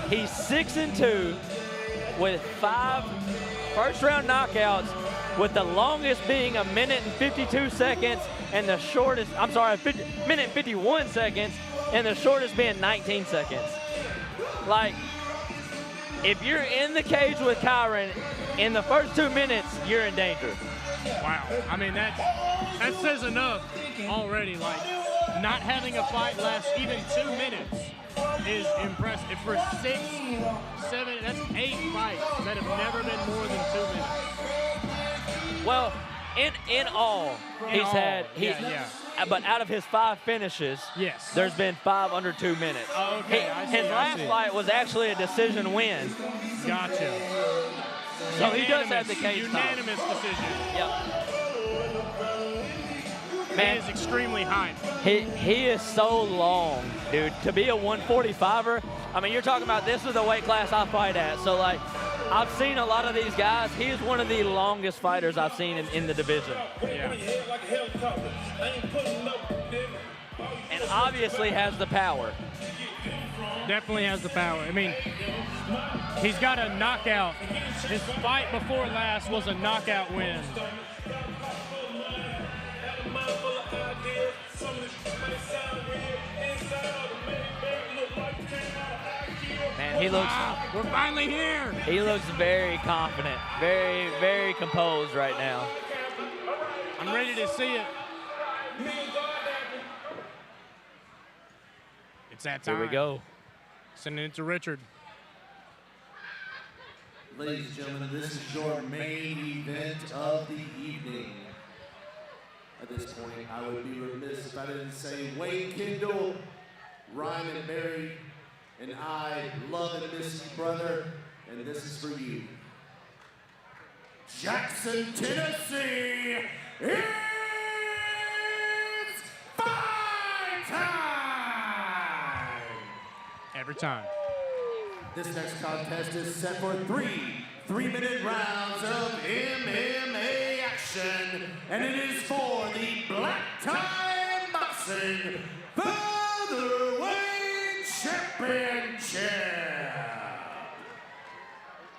He's 6-2 with 5 first-round knockouts, with the longest being 1 minute and 52 seconds, and the shortest, I'm sorry, 1 minute and 51 seconds, and the shortest being 19 seconds. Like, if you're in the cage with Kyron, in the first 2 minutes, you're in danger. Wow. I mean, that says enough already. Like, not having a fight last even 2 minutes is impressive. For 6, 7, that's 8 fights that have never been more than 2 minutes. Well, in all, but out of his 5 finishes, yes, there's been 5 under 2 minutes. Oh, okay, His last fight was actually a decision win. Gotcha. So he does have the cage time. Unanimous decision. Yep. Man, is extremely high. He is so long, dude. To be a 145er, I mean, you're talking about this is the weight class I fight at. So, like, I've seen a lot of these guys. He is one of the longest fighters I've seen in the division. Yeah. And obviously has the power. Definitely has the power. I mean, he's got a knockout. His fight before last was a knockout win. Man, he looks... Wow, we're finally here. He looks very confident, very, very composed right now. I'm ready to see it. It's that time. Here we go. Sending it to Richard. Ladies and gentlemen, this is your main event of the evening. At this point, I would be remiss if I didn't say Wayne Kendall, Ryan and Barry, and I love and miss you, brother, and this is for you. Jackson, Tennessee, it's fight time! Every time. This next contest is set for 3 3-minute rounds of MMA action, and it is for the Black Time Boxing Featherweight Championship.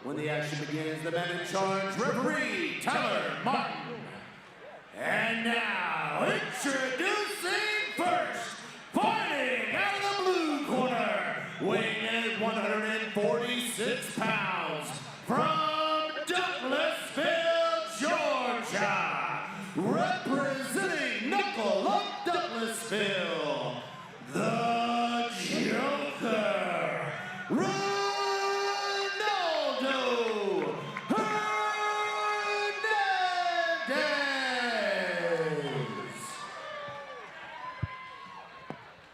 When the action begins, the man in charge, referee Tyler Martin. And now, Now, introducing first, fighting out of the blue corner, weighing in at 146 pounds, from Douglasville, Georgia, representing Knuckle of Douglasville, the Joker, Ronaldo Hernandez.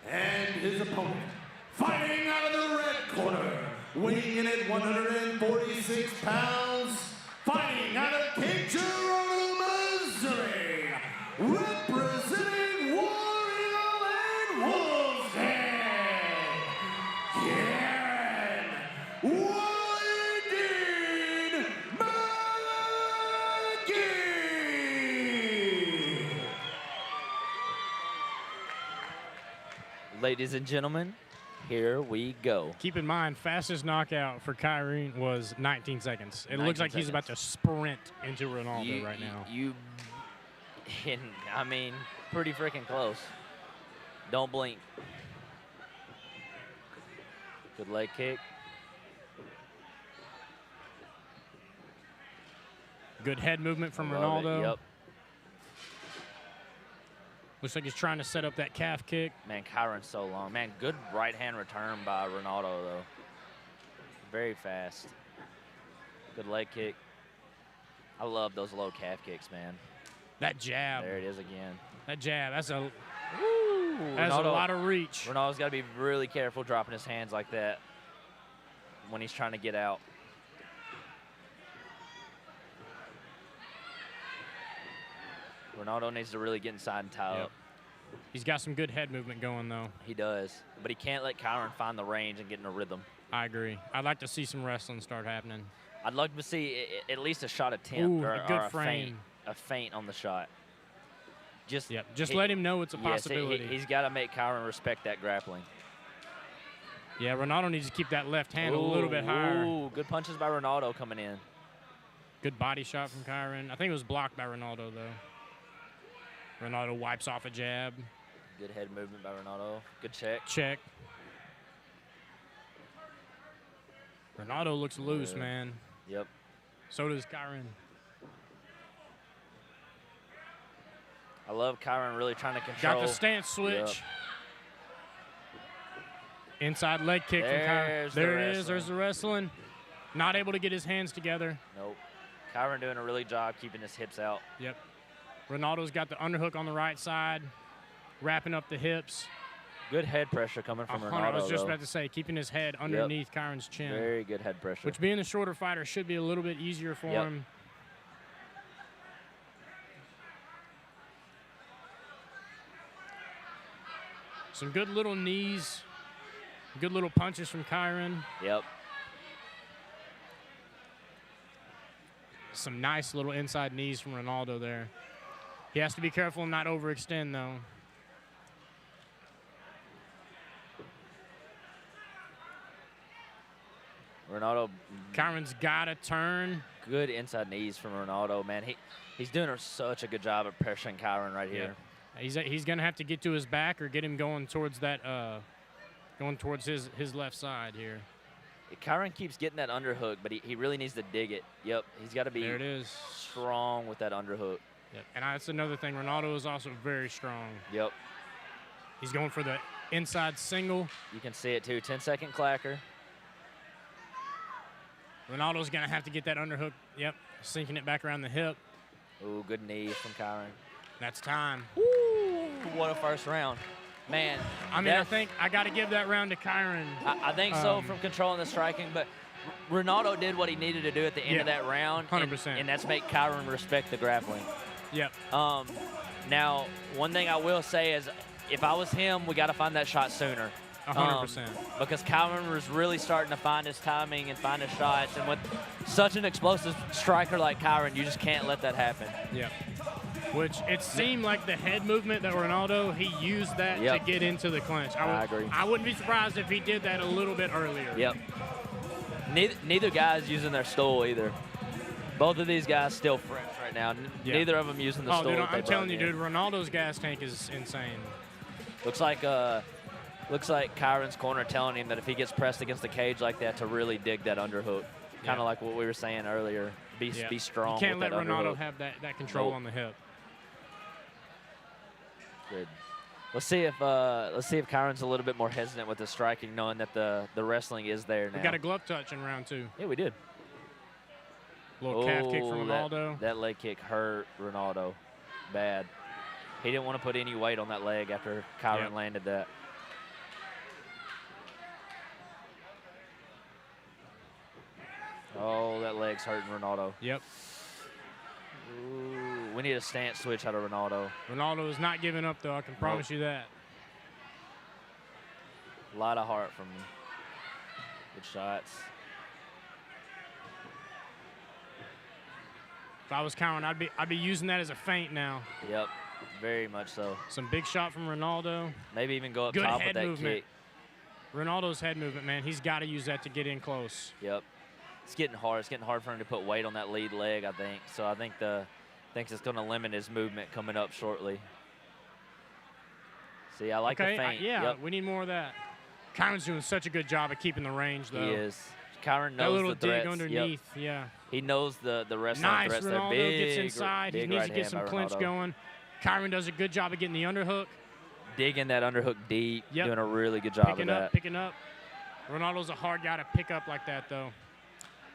And his opponent, fighting out of the red corner, weighing in at 146 pounds, fighting out of Cape Girardeau, Missouri, representing Warrior and Wolf's Head, Karen Wynne McKee. Ladies and gentlemen, here we go. Keep in mind, fastest knockout for Kyrie was 19 seconds. It looks 19 like he's about to sprint into Ronaldo right now. I mean, pretty freaking close. Don't blink. Good leg kick. Good head movement from Love it, Ronaldo. Yep. Looks like he's trying to set up that calf kick. Man, Kyron's so long. Man, good right hand return by Ronaldo, though. Very fast. Good leg kick. I love those low calf kicks, man. That jab. There it is again. That jab, that's a Ronaldo, lot of reach. Ronaldo's got to be really careful dropping his hands like that when he's trying to get out. Ronaldo needs to really get inside and tie up. He's got some good head movement going, though. He does, but he can't let Kyron find the range and get in a rhythm. I agree. I'd like to see some wrestling start happening. I'd like to see at least a shot attempt or a good frame. A feint on the shot. Just let him know it's a possibility. He's got to make Kyron respect that grappling. Yeah, Ronaldo needs to keep that left hand a little bit higher. Ooh, good punches by Ronaldo coming in. Good body shot from Kyron. I think it was blocked by Ronaldo, though. Ronaldo wipes off a jab. Good head movement by Ronaldo. Good check. Check. Ronaldo looks loose, man. Yep. So does Kyron. I love Kyron really trying to control. Got the stance switch. Yep. Inside leg kick from Kyron. There's There it is. There's the wrestling. Not able to get his hands together. Nope. Kyron doing a really job keeping his hips out. Yep. Ronaldo's got the underhook on the right side, wrapping up the hips. Good head pressure coming from Ronaldo, I was just though. about to say, keeping his head underneath Kyron's chin. Very good head pressure. Which, being a shorter fighter, should be a little bit easier for him. Some good little knees, good little punches from Kyron. Yep. Some nice little inside knees from Ronaldo there. He has to be careful and not overextend, though. Ronaldo. Kyron's got to turn. Good inside knees from Ronaldo, man. He's doing such a good job at pressuring Kyron right here. He's going to have to get to his back or get him going towards that, going towards his left side here. Kyron keeps getting that underhook, but he really needs to dig it. Yep, he's got to be strong with that underhook. Yep. And that's another thing. Ronaldo is also very strong. Yep. He's going for the inside single. You can see it, too. 10-second clacker. Ronaldo's going to have to get that underhook. Yep, sinking it back around the hip. Ooh, good knee from Kyron. That's time. Ooh, what a first round. Man. I mean, I think I got to give that round to Kyron. I think so from controlling the striking, but Ronaldo did what he needed to do at the end of that round. 100%. And that's make Kyron respect the grappling. Yep. Now, one thing I will say is if I was him, we got to find that shot sooner. 100%. Because Kyron was really starting to find his timing and find his shots. And with such an explosive striker like Kyron, you just can't let that happen. Yep. Which it seemed like the head movement that Ronaldo, he used that to get into the clinch. I agree. I wouldn't be surprised if he did that a little bit earlier. Yep. Neither guy's using their stole either. Both of these guys still fresh right now. Neither of them using the stool. Dude, that they I'm telling you, brought in. dude, Ronaldo's gas tank is insane. Looks like Kyron's corner telling him that if he gets pressed against the cage like that, to really dig that underhook. Kind of like what we were saying earlier. Be strong. You can't with let that Ronaldo underhook. have that control on the hip. Good. Let's see if Kyron's a little bit more hesitant with the striking, knowing that the wrestling is there now. We got a glove touch in round 2. Yeah, we did. Little calf kick from Ronaldo. That leg kick hurt Ronaldo bad. He didn't want to put any weight on that leg after Kyron landed that. Oh, that leg's hurting Ronaldo. Yep. Ooh, we need a stance switch out of Ronaldo. Ronaldo is not giving up, though. I can promise you that. A lot of heart from him. Good shots. If I was Kyron, I'd be using that as a feint now. Yep, very much so. Some big shot from Ronaldo. Maybe even go up Good top head with that movement. kick. Ronaldo's head movement, man. He's got to use that to get in close. Yep. It's getting hard. It's getting hard for him to put weight on that lead leg, I think. So I think it's going to limit his movement coming up shortly. See, I like the feint. Yeah, we need more of that. Kyron's doing such a good job of keeping the range, though. He is. Kyron knows that little the threats. dig underneath, yeah. He knows the wrestling nice, threats. Ronaldo They're gets inside. He needs to get some clinch going. Kyron does a good job of getting the underhook. Digging that underhook deep, doing a really good job of that. Picking up. Ronaldo's a hard guy to pick up like that, though.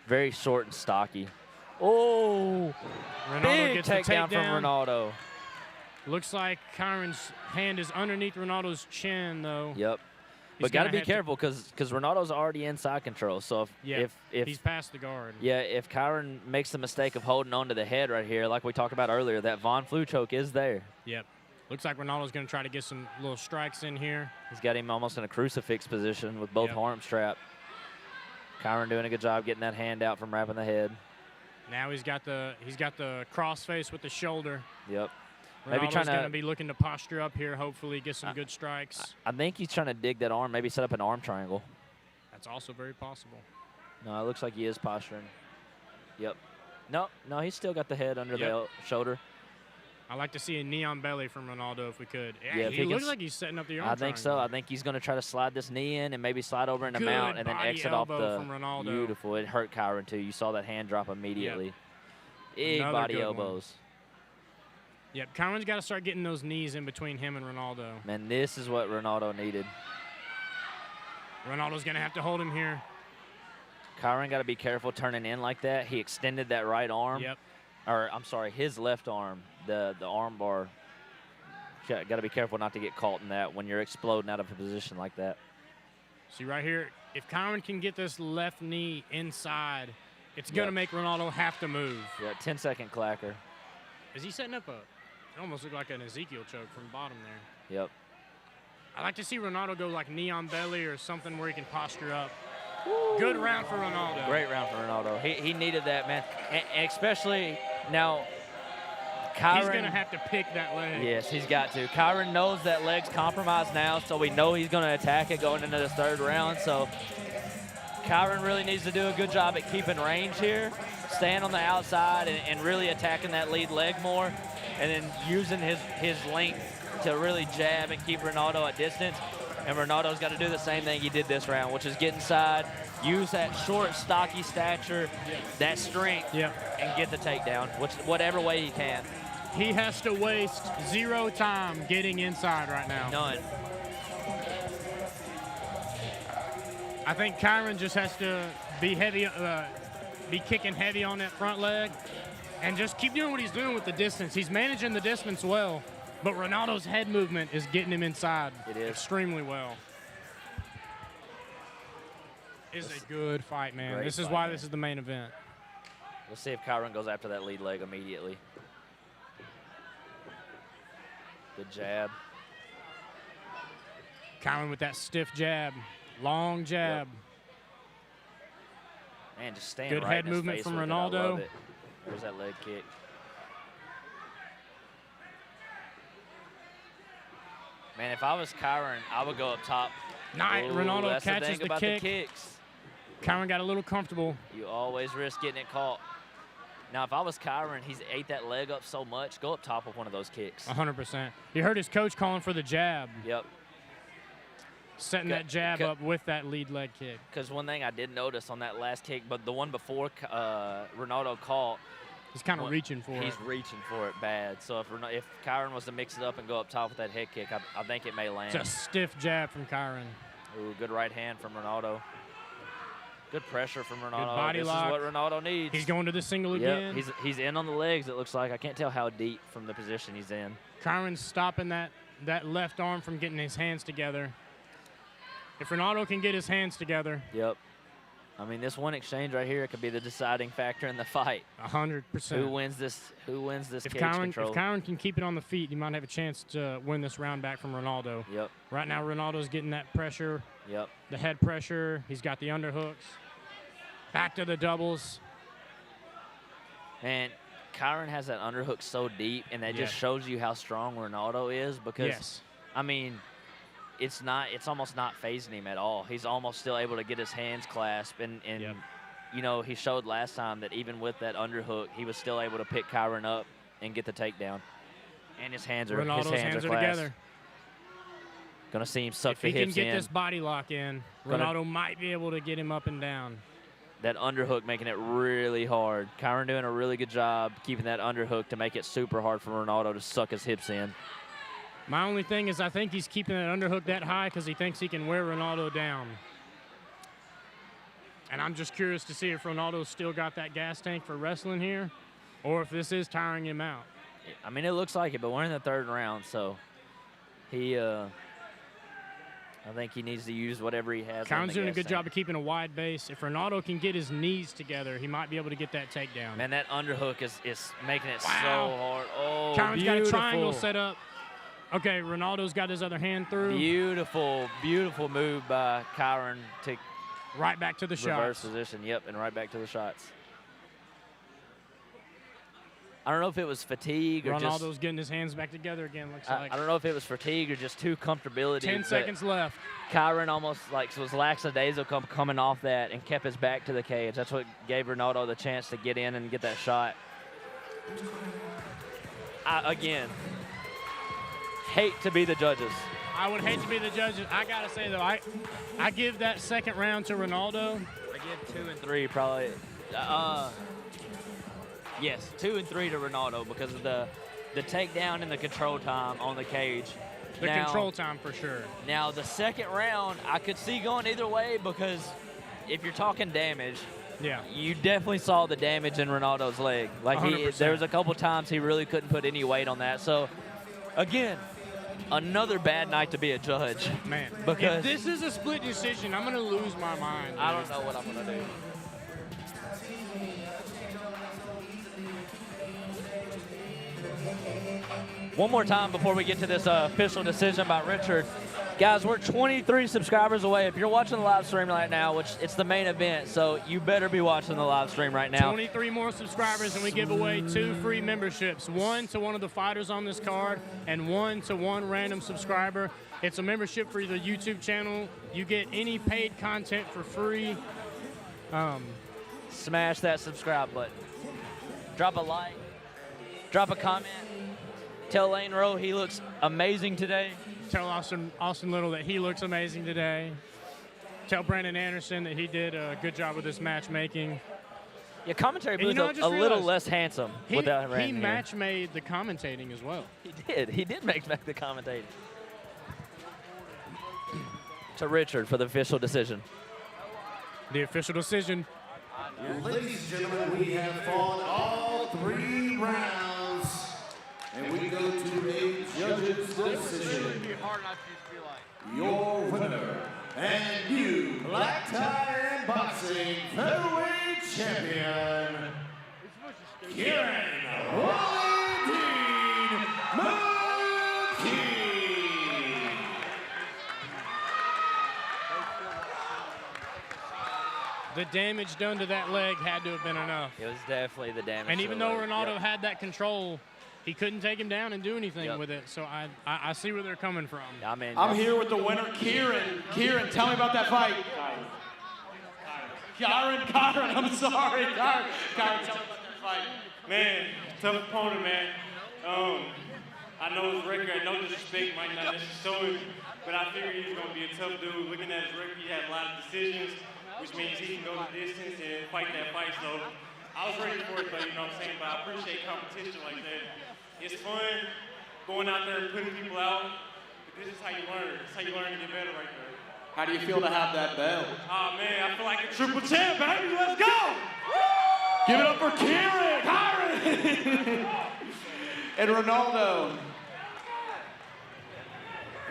Very short and stocky. Oh, Ronaldo big gets takedown from Ronaldo. Looks like Kyron's hand is underneath Ronaldo's chin, though. Yep. But got to be careful because Ronaldo's already inside control. So if he's past the guard. Yeah, if Kyron makes the mistake of holding on to the head right here, like we talked about earlier, that Von Flu choke is there. Yep. Looks like Ronaldo's going to try to get some little strikes in here. He's got him almost in a crucifix position with both arms strapped. Kyron doing a good job getting that hand out from wrapping the head. Now he's got the cross face with the shoulder. Yep. Ronaldo's going to be looking to posture up here, hopefully get some good strikes. I think he's trying to dig that arm, maybe set up an arm triangle. That's also very possible. No, it looks like he is posturing. Yep. No, he's still got the head under the shoulder. I like to see a knee on belly from Ronaldo if we could. Yeah, he looks like he's setting up the arm I think so. I think he's going to try to slide this knee in and maybe slide over in the mount and then exit off the. From Ronaldo. Beautiful. It hurt Kyron too. You saw that hand drop immediately. Yep. Big Another body good elbows. Yep, Kyron's got to start getting those knees in between him and Ronaldo. Man, this is what Ronaldo needed. Ronaldo's going to have to hold him here. Kyron got to be careful turning in like that. He extended that right arm. Yep. Or, I'm sorry, his left arm, the arm bar. Got to be careful not to get caught in that when you're exploding out of a position like that. See right here, if Kyron can get this left knee inside, it's going to make Ronaldo have to move. Yeah, 10-second clacker. Is he setting up it almost looked like an Ezekiel choke from the bottom there. Yep. I like to see Ronaldo go like knee on belly or something where he can posture up. Good round for Ronaldo. Great round for Ronaldo. He needed that, man. And especially now, Kyron. He's going to have to pick that leg. Yes, he's got to. Kyron knows that leg's compromised now, so we know he's going to attack it going into the third round. So Kyron really needs to do a good job at keeping range here, staying on the outside and really attacking that lead leg more, and then using his length to really jab and keep Ronaldo at distance. And Ronaldo's got to do the same thing he did this round, which is get inside, use that short, stocky stature, that strength, and get the takedown, whatever way he can. He has to waste 0 time getting inside right now. None. I think Kyron just has to be heavy, be kicking heavy on that front leg, and just keep doing what he's doing with the distance. He's managing the distance well. But Ronaldo's head movement is getting him inside extremely well. It's a good fight, man. This is why this is the main event. Let's see if Kyron goes after that lead leg immediately. Good jab. Kyron with that stiff jab, long jab. Man, just staying good right head in his movement face from with it. I love Ronaldo. it. There's that leg kick. Man, if I was Kyron, I would go up top. Nice. Ronaldo catches the kick. Kicks. Kyron got a little comfortable. You always risk getting it caught. Now, if I was Kyron, he's ate that leg up so much, go up top with one of those kicks. 100%. You heard his coach calling for the jab. Yep. Setting that jab up with that lead leg kick. Because one thing I did notice on that last kick, but the one before Ronaldo caught, he's kind of reaching for it. He's reaching for it bad. So if Kyron was to mix it up and go up top with that head kick, I think it may land. It's a stiff jab from Kyron. Ooh, good right hand from Ronaldo. Good pressure from Ronaldo. Good body this lock. is what Ronaldo needs. He's going to the single again. He's in on the legs, it looks like. I can't tell how deep from the position he's in. Kyron's stopping that left arm from getting his hands together. If Ronaldo can get his hands together. Yep. I mean, this one exchange right here could be the deciding factor in the fight. 100%. Who wins this if cage Kyron, control? If Kyron can keep it on the feet, he might have a chance to win this round back from Ronaldo. Yep. Right now, Ronaldo's getting that pressure. Yep. The head pressure. He's got the underhooks. Back to the doubles. And Kyron has that underhook so deep, and that just shows you how strong Ronaldo is because, I mean, it's almost not phasing him at all. He's almost still able to get his hands clasped, and you know, he showed last time that even with that underhook, he was still able to pick Kyron up and get the takedown. And his hands are Ronaldo's hands are together. Gonna see him suck the hips in. If he can get in. this body lock in, Ronaldo might be able to get him up and down. That underhook making it really hard. Kyron doing a really good job keeping that underhook to make it super hard for Ronaldo to suck his hips in. My only thing is I think he's keeping that underhook that high because he thinks he can wear Ronaldo down. And I'm just curious to see if Ronaldo's still got that gas tank for wrestling here or if this is tiring him out. I mean, it looks like it, but we're in the third round, so he I think he needs to use whatever he has. Kyron's doing a good job of keeping a wide base. If Ronaldo can get his knees together, he might be able to get that takedown. Man, that underhook is making it so hard. Oh, Kyron's got a triangle set up. Okay, Ronaldo's got his other hand through. Beautiful, beautiful move by Kyron to right back to the shots. Reverse position, yep, and right back to the shots. I don't know if it was fatigue or Ronaldo's getting his hands back together again, looks like. I don't know if it was fatigue or just too comfortability. 10 seconds left. Kyron almost was lackadaisical coming off that and kept his back to the cage. That's what gave Ronaldo the chance to get in and get that shot. Again, hate to be the judges. I would hate to be the judges. I got to say, though, I give that second round to Ronaldo. I give 2 and 3 probably. Yes, 2 and 3 to Ronaldo because of the takedown and the control time on the cage. The control time for sure. Now, the second round, I could see going either way because if you're talking damage, you definitely saw the damage in Ronaldo's leg. Like there was a couple times he really couldn't put any weight on that. So, again, another bad night to be a judge. Man, because if this is a split decision, I'm going to lose my mind. Dude. I don't know what I'm going to do. One more time before we get to this official decision by Richard. Guys, we're 23 subscribers away. If you're watching the live stream right now, which it's the main event, so you better be watching the live stream right now. 23 more subscribers, and we give away 2 free memberships. 1 to one of the fighters on this card, and 1 to one random subscriber. It's a membership for the YouTube channel. You get any paid content for free. Smash that subscribe button. Drop a like. Drop a comment. Tell Lane Rowe he looks amazing today. Tell Austin Little that he looks amazing today. Tell Brandon Anderson that he did a good job with this matchmaking. Yeah, commentary booth a little less handsome without Randy. He match made the commentating as well. He did. He did make the commentating. To Richard for the official decision. The official decision. Ladies and gentlemen, we have fought all 3 rounds. And we go to a judge's decision. Your winner and new black tie and boxing featherweight champion, Kieran McKee. The damage done to that leg had to have been enough. It was definitely the damage. And even though Ronaldo had that control, he couldn't take him down and do anything with it. So I see where they're coming from. I mean, I'm here with the winner, Kieran. Kieran, tell me about that fight. Kyron, I'm sorry. Kyron, tell me about that fight. Man, tough opponent, man. I know his record, no disrespect, might not necessarily show it, but I figured he was going to be a tough dude. Looking at his record, he had a lot of decisions, which means he can go the distance and fight that fight. So I was ready for it, but you know what I'm saying? But I appreciate competition like that. It's fun going out there and putting people out. But this is how you learn. This is how you learn to get better right there. How do you feel to have that belt? Oh, man, I feel like a triple champ, baby. Let's go! Give it up for Kyron! And Ronaldo.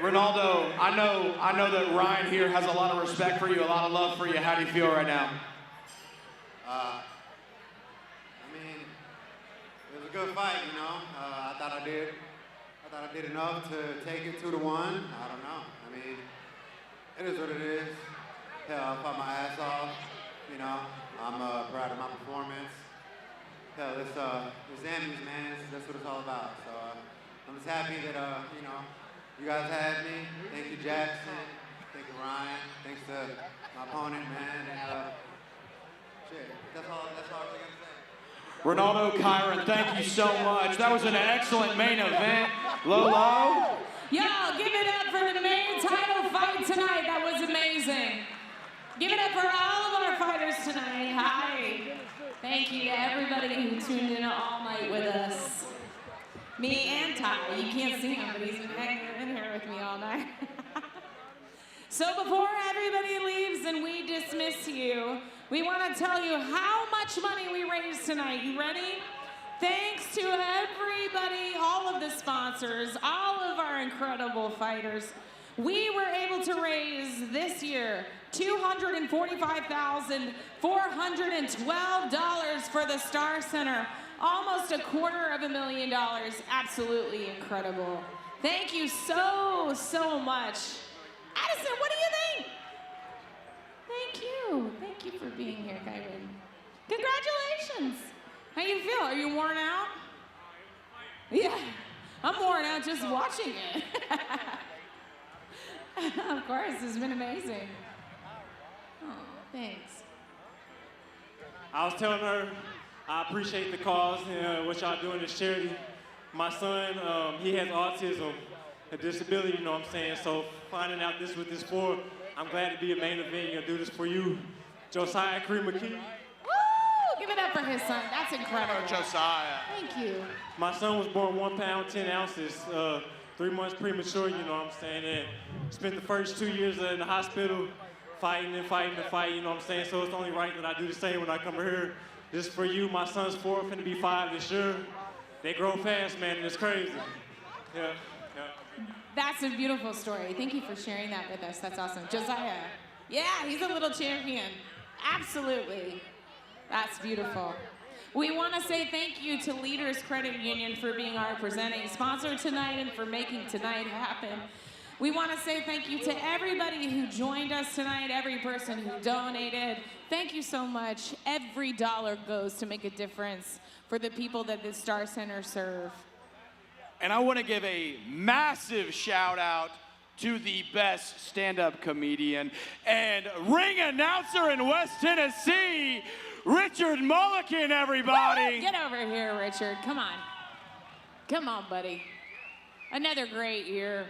Ronaldo, I know that Ryan here has a lot of respect for you, a lot of love for you. How do you feel right now? I mean, it was a good fight, you know. I thought I did enough to take it 2-1. I don't know. I mean, it is what it is. Hell, I fought my ass off. You know, I'm proud of my performance. Hell, this Zambia, man, that's what it's all about. So I'm just happy that, you know, you guys had me. Thank you, Jackson. Thank you, Ryan. Thanks to my opponent, man. And shit, that's all I was gonna say. Ronaldo, Kyron, thank you so much. That was an excellent main event. Lolo? Y'all, give it up for the main title fight tonight. That was amazing. Give it up for all of our fighters tonight. Hi. Thank you to everybody who tuned in all night with us. Me and Ty. You can't see him, but he's been hanging in here with me all night. So before everybody leaves and we dismiss you, we want to tell you how much money we raised tonight. You ready? Thanks to everybody, all of the sponsors, all of our incredible fighters, we were able to raise this year $245,412 for the Star Center. Almost $250,000. Absolutely incredible. Thank you so much. Addison, what do you think? Thank you. Thank you for being here, Kyron. Congratulations. How you feel? Are you worn out? Yeah, I'm worn out just watching it. Of course, it's been amazing. Oh, thanks. I was telling her I appreciate the cause and what y'all doing this charity. My son, he has autism, a disability, you know what I'm saying? So finding out this what this for, I'm glad to be a main event. Gonna do this for you. Josiah McKee. Woo! Give it up for his son. That's incredible. Josiah. Thank you. My son was born 1 pound, 10 ounces, 3 months premature, you know what I'm saying? And spent the first 2 years in the hospital fighting, you know what I'm saying? So it's only right that I do the same when I come here. This is for you. My son's 4, finna be 5 this year. They grow fast, man, and it's crazy. Yeah. That's a beautiful story. Thank you for sharing that with us. That's awesome. Josiah. Yeah, he's a little champion. Absolutely. That's beautiful. We want to say thank you to Leaders Credit Union for being our presenting sponsor tonight and for making tonight happen. We want to say thank you to everybody who joined us tonight, every person who donated. Thank you so much. Every dollar goes to make a difference for the people that the Star Center serve. And I want to give a massive shout out to the best stand-up comedian and ring announcer in West Tennessee, Richard Mulliken, everybody. Get over here, Richard. Come on. Come on, buddy. Another great year.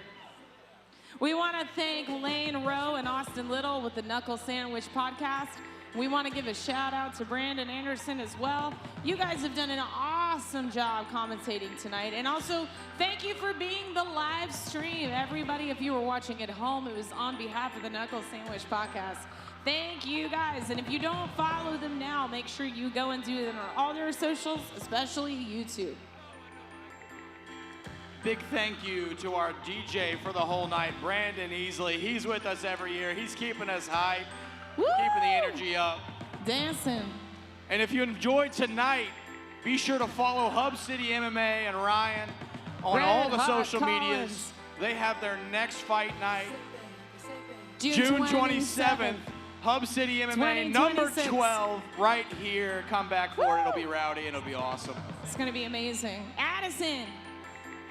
We want to thank Lane Rowe and Austin Little with the Knuckle Sandwich podcast. We want to give a shout out to Brandon Anderson as well. You guys have done an awesome job commentating tonight. And also, thank you for being the live stream. Everybody, if you were watching at home, it was on behalf of the Knuckle Sandwich podcast. Thank you guys. And if you don't follow them now, make sure you go and do them on all their socials, especially YouTube. Big thank you to our DJ for the whole night, Brandon Easley. He's with us every year. He's keeping us hyped, keeping the energy up. Dancing. And if you enjoyed tonight, be sure to follow Hub City MMA and Ryan on all the social medias. They have their next fight night, June 27th. Hub City MMA, number 12, right here. Come back for it. It'll be rowdy and it'll be awesome. It's going to be amazing. Addison,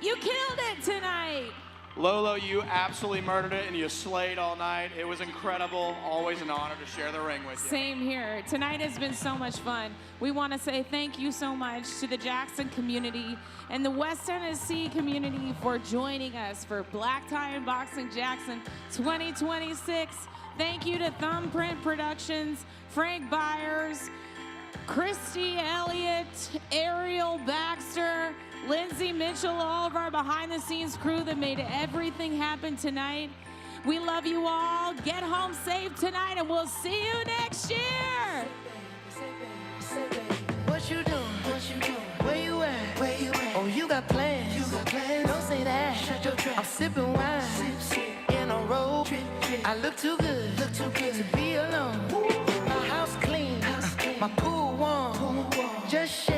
you killed it tonight. Lolo, you absolutely murdered it and you slayed all night. It was incredible. Always an honor to share the ring with you. Same here. Tonight has been so much fun. We want to say thank you so much to the Jackson community and the West Tennessee community for joining us for Black Tie and Boxing Jackson 2026. Thank you to Thumbprint Productions, Frank Byers, Christy Elliott, Ariel Baxter, Lindsay Mitchell, all of our behind-the-scenes crew that made everything happen tonight. We love you all. Get home safe tonight, and we'll see you next year. What you doing? What you doing? Where you at? Where you at? Oh, you got plans. You got plans. Don't say that. Shut your trap. I'm sipping wine. Sip, sip. In a robe. Trip, trip. I look too good. Look too good to be alone. Ooh. My house clean. House clean. My pool warm. Pool warm. Just shake.